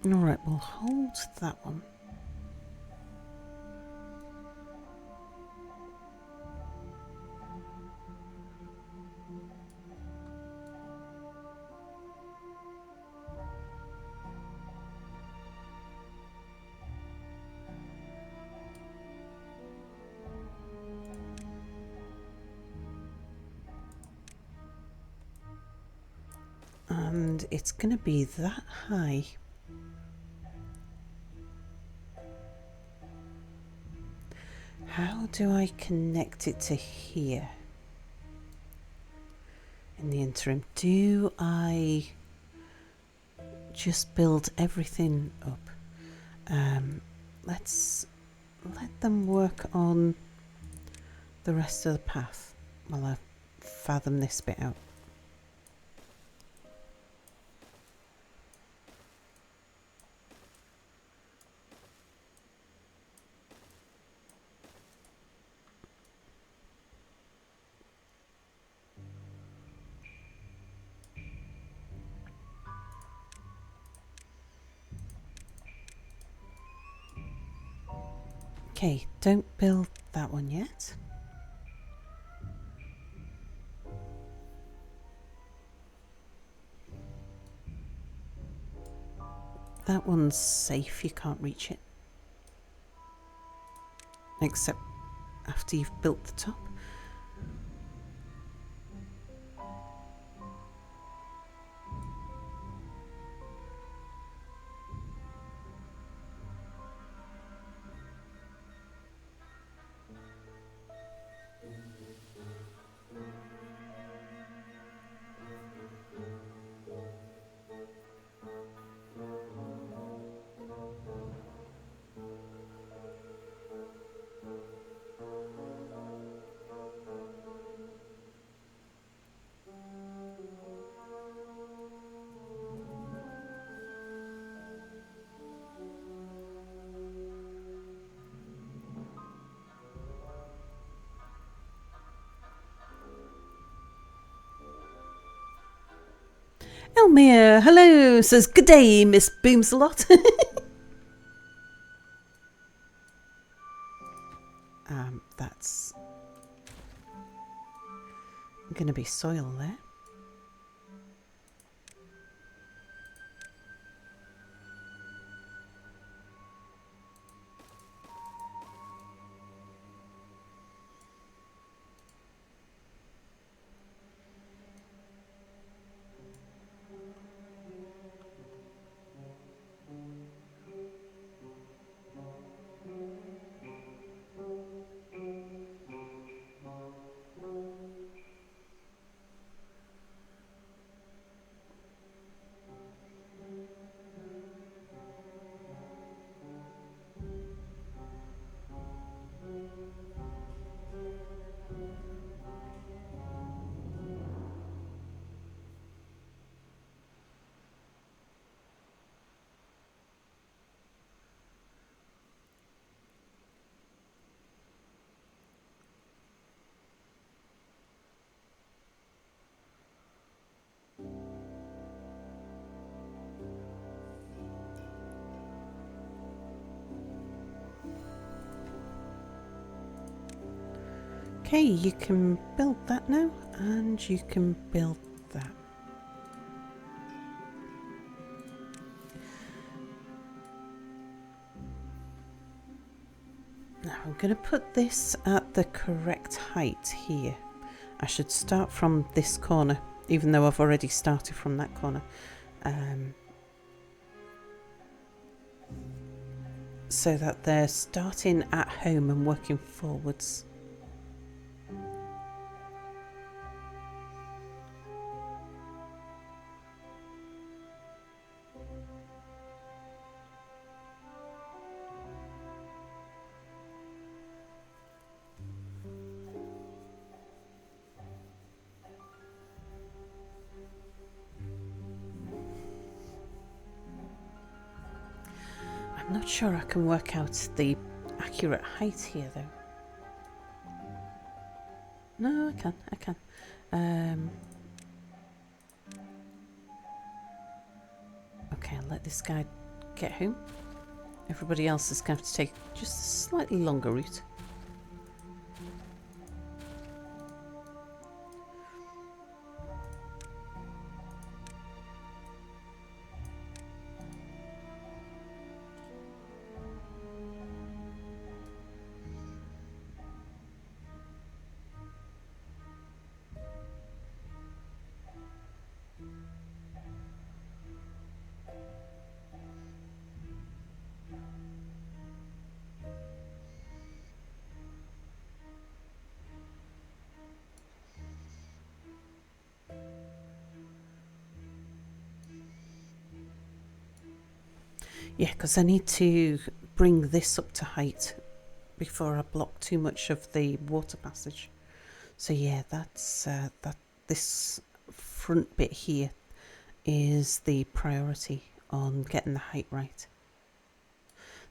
Alright, we'll hold that one. And it's going to be that high. How do I connect it to here? In the interim, do I just build everything up? Let's let them work on the rest of the path while I fathom this bit out. Okay, don't build that one yet. That one's safe, you can't reach it. Except after you've built the top. Elmire, hello, says good day, Miss Booms a lot. That's going to be soil there. Okay, you can build that now, and you can build that. Now I'm going to put this at the correct height here. I should start from this corner, even though I've already started from that corner. So that they're starting at home and working forwards. I'm not sure I can work out the accurate height here though. No, I can. Okay, I'll let this guy get home. Everybody else is going to have to take just a slightly longer route. Yeah, because I need to bring this up to height before I block too much of the water passage. So yeah, that's that. This front bit here is the priority on getting the height right.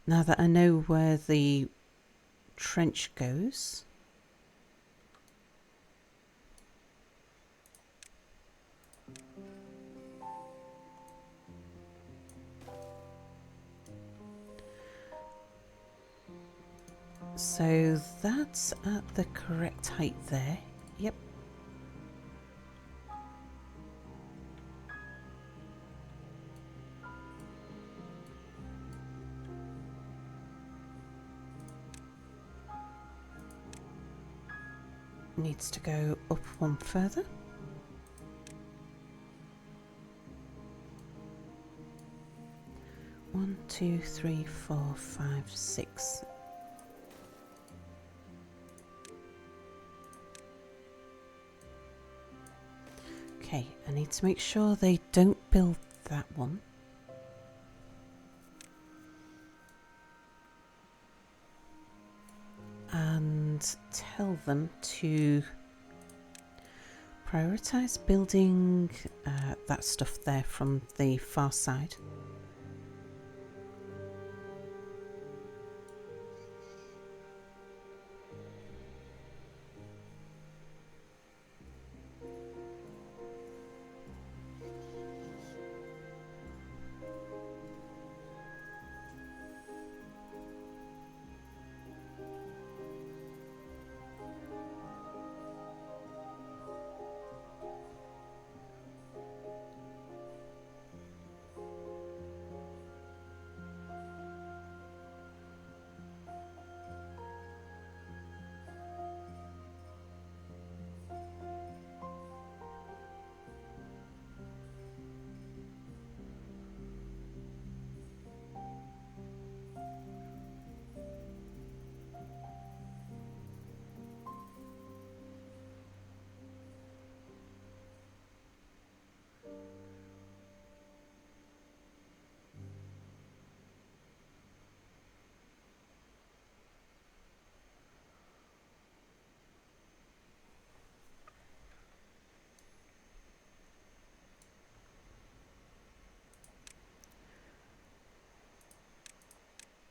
Now that I know where the trench goes, so that's at the correct height there. Yep. Needs to go up one further. One, two, three, four, five, six. Okay, I need to make sure they don't build that one. And tell them to prioritize building that stuff there from the far side.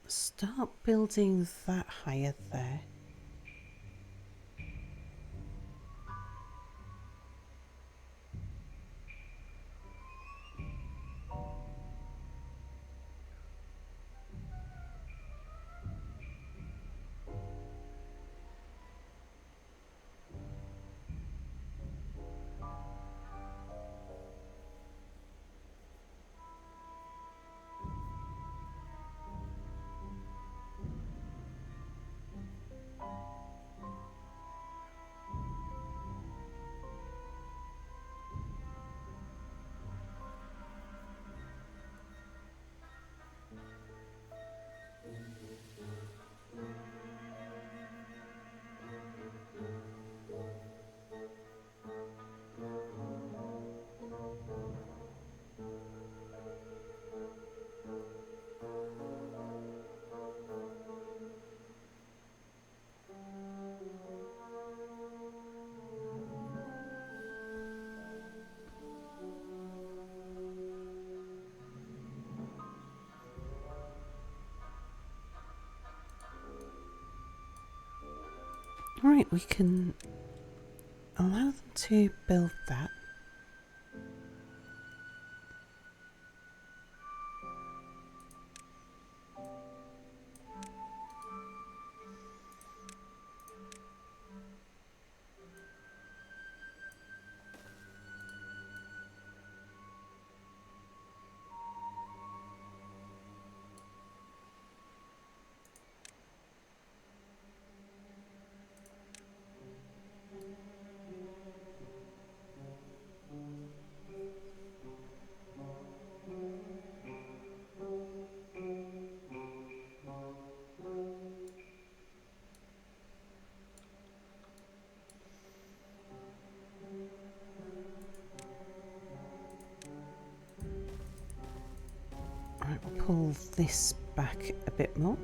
Start building that higher there. Right, we can allow them to build that. Right, we'll pull this back a bit more.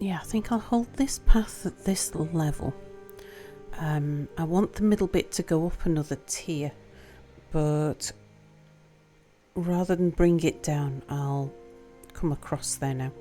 Yeah, I think I'll hold this path at this level. I want the middle bit to go up another tier, but rather than bring it down, I'll come across there now.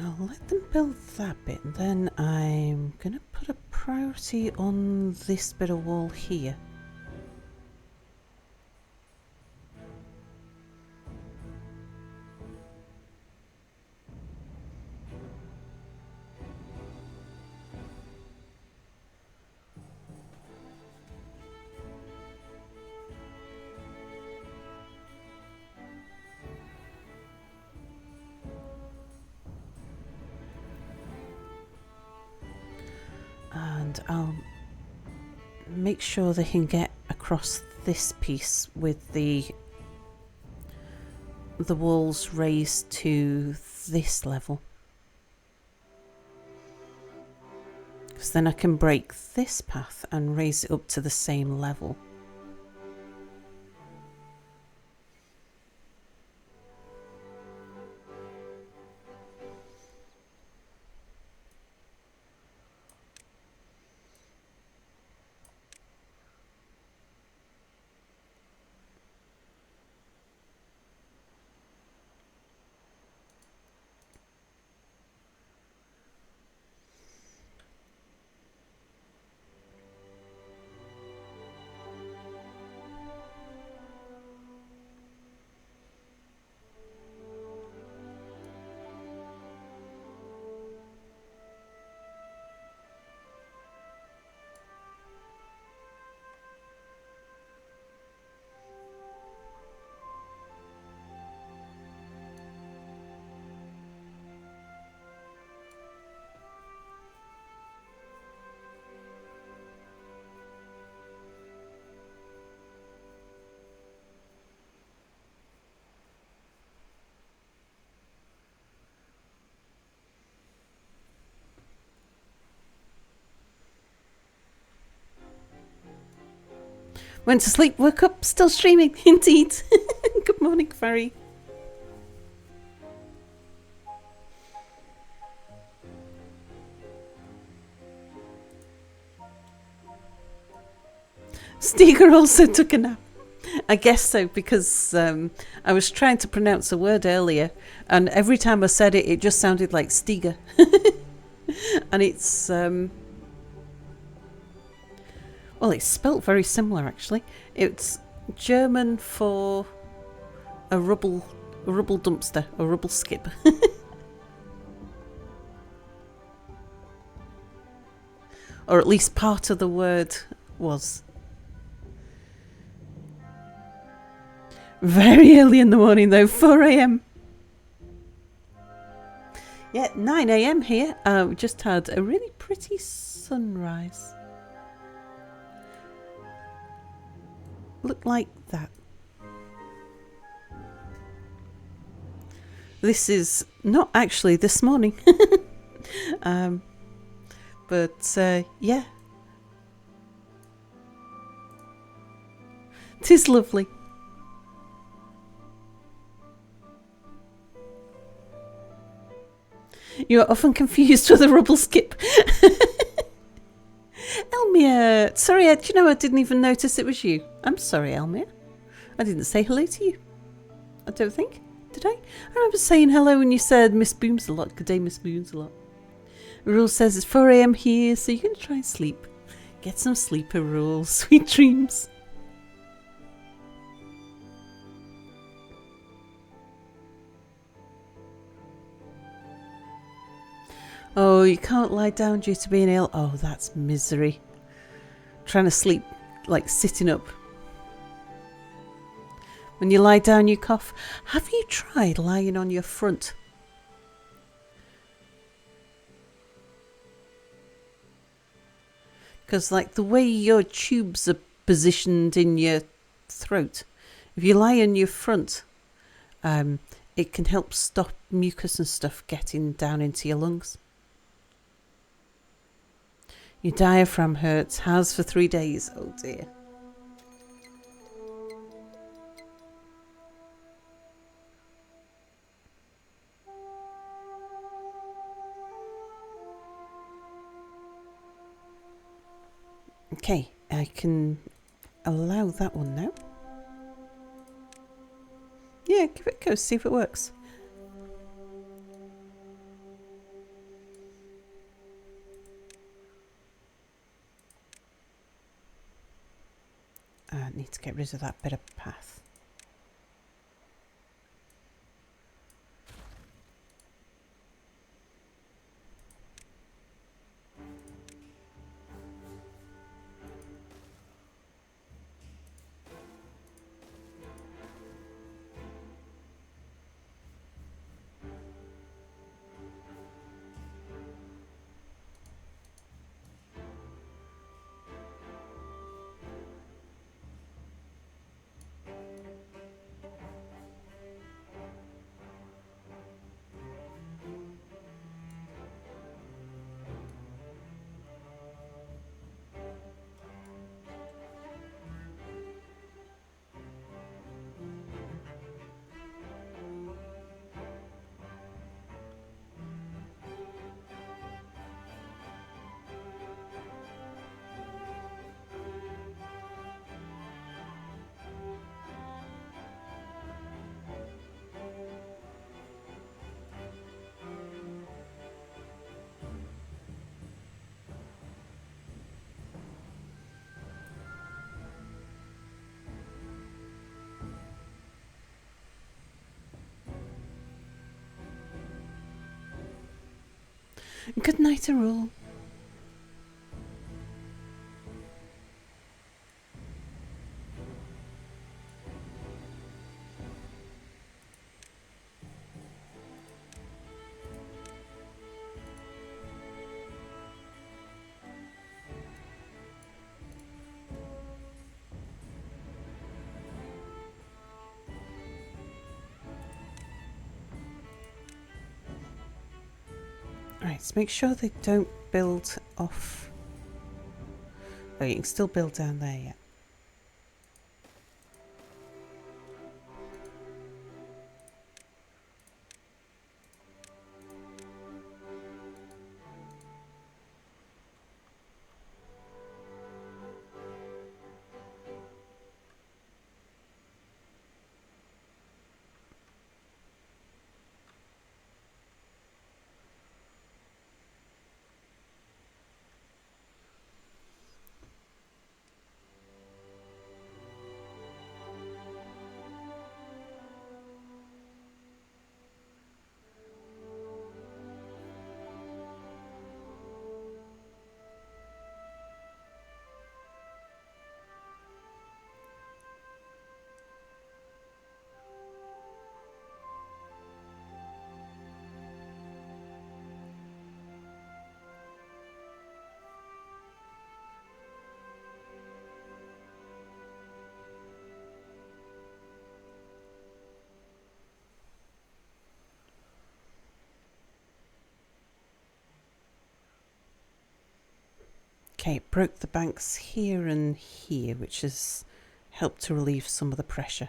I'll let them build that bit, and then I'm going to put a priority on this bit of wall here. And I'll make sure they can get across this piece with the walls raised to this level, because then I can break this path and raise it up to the same level. Went to sleep, woke up, still streaming. Indeed. Good morning, Fairy. Steger also took a nap. I guess so, because I was trying to pronounce a word earlier, and every time I said it, it just sounded like Steger. And it's, well, it's spelt very similar, actually. It's German for a rubble dumpster, a rubble skip. Or at least part of the word was. Very early in the morning though, 4 a.m. Yeah, 9 a.m. here. We just had a really pretty sunrise. Looked like that. This is not actually this morning. But yeah. Tis lovely. You are often confused with a rubble skip. Elmia, sorry, do you know I didn't even notice it was you. I'm sorry, Elmia. I didn't say hello to you. I don't think. Did I? I remember saying hello when you said Miss Booms a lot. Good day, Miss Booms a lot. Rule says it's 4 a.m. here, so you're going to try and sleep. Get some sleeper, Rule. Sweet dreams. Oh, you can't lie down due to being ill. Oh, that's misery. Trying to sleep, like sitting up. When you lie down, you cough. Have you tried lying on your front? Because, like, the way your tubes are positioned in your throat, if you lie on your front, it can help stop mucus and stuff getting down into your lungs. Your diaphragm hurts. Has for 3 days. Oh dear. Okay, I can allow that one now. Yeah, give it a go, see if it works. I need to get rid of that bit of path. Good night, Arul. Right, so make sure they don't build off. Oh, you can still build down there, yeah. Okay, it broke the banks here and here, which has helped to relieve some of the pressure.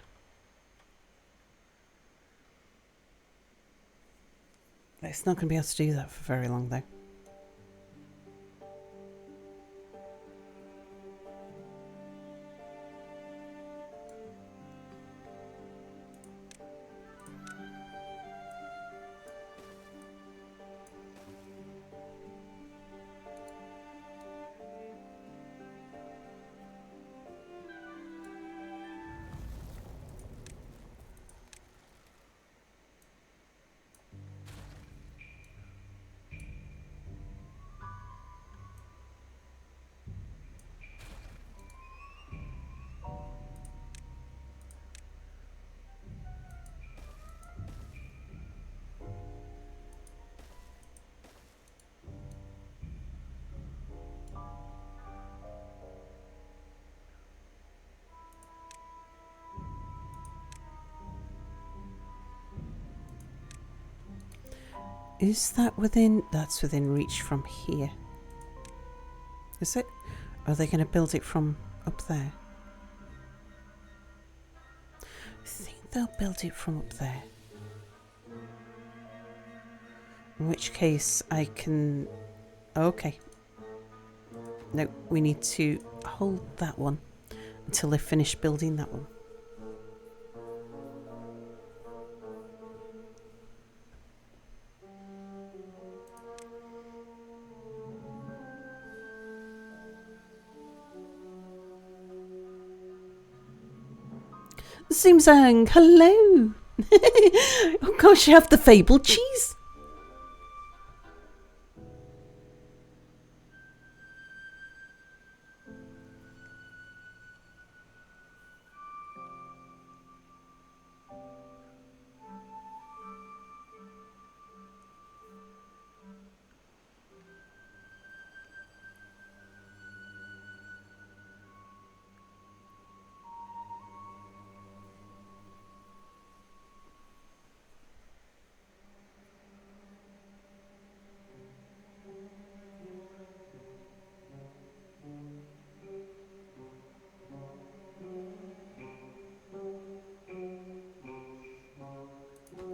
It's not going to be able to do that for very long, though. Is that within... That's within reach from here. Is it? Or are they going to build it from up there? I think they'll build it from up there. In which case I can... Okay. No, we need to hold that one until they finish building that one. Zimzang, hello! Oh gosh, you have the fabled cheese!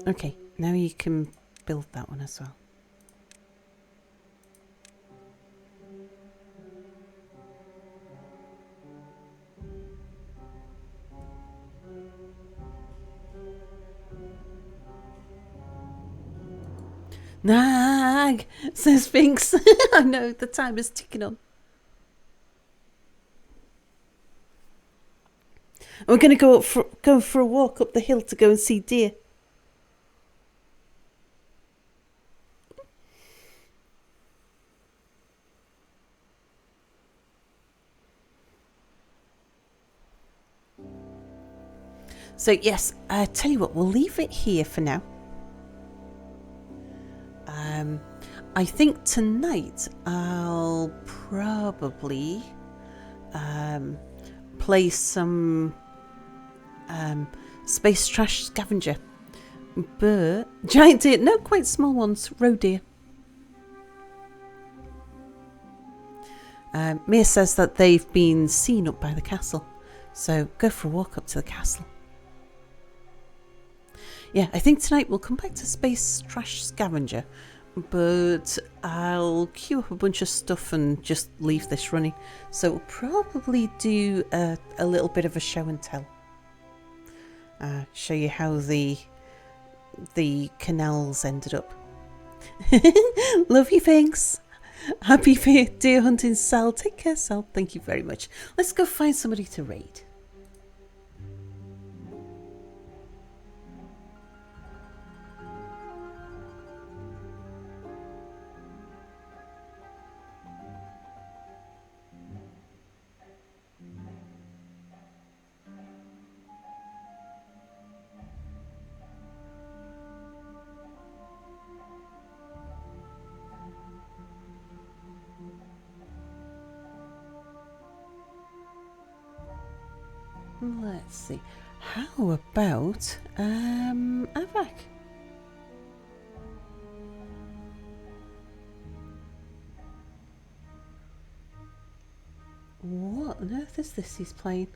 Okay, now you can build that one as well. Nag, says Sphinx. I know, the time is ticking on. We're going to go for a walk up the hill to go and see deer. So yes, I tell you what, we'll leave it here for now. I think tonight I'll probably play some space trash scavenger. But giant deer, no, quite small ones, roe deer. Mia says that they've been seen up by the castle, so go for a walk up to the castle. Yeah, I think tonight we'll come back to space trash scavenger, but I'll queue up a bunch of stuff and just leave this running. So we'll probably do a little bit of a show and tell. Show you how the canals ended up. Love you, thanks. Happy deer hunting, Sal. Take care, Sal. Thank you very much. Let's go find somebody to raid. Let's see. How about Avak? What is this he's playing?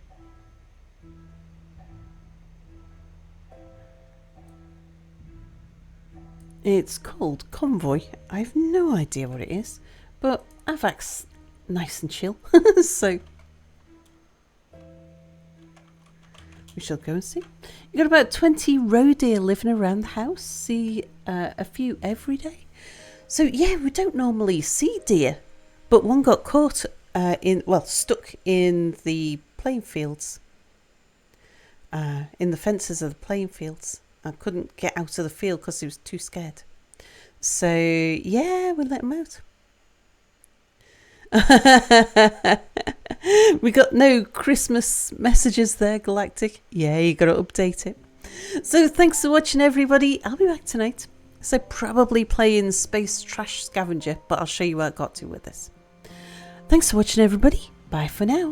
It's called Convoy. I have no idea what it is, but Avac's nice and chill, so we shall go and see. You got about 20 roe deer living around the house. See a few every day. So yeah, we don't normally see deer, but one got caught stuck in the playing fields, in the fences of the playing fields. I couldn't get out of the field because he was too scared. So yeah, we let him out. We got no Christmas messages there, Galactic. Yeah, you got to update it. So thanks for watching, everybody. I'll be back tonight. So probably playing Space Trash Scavenger, but I'll show you where I got to with this. Thanks for watching, everybody. Bye for now.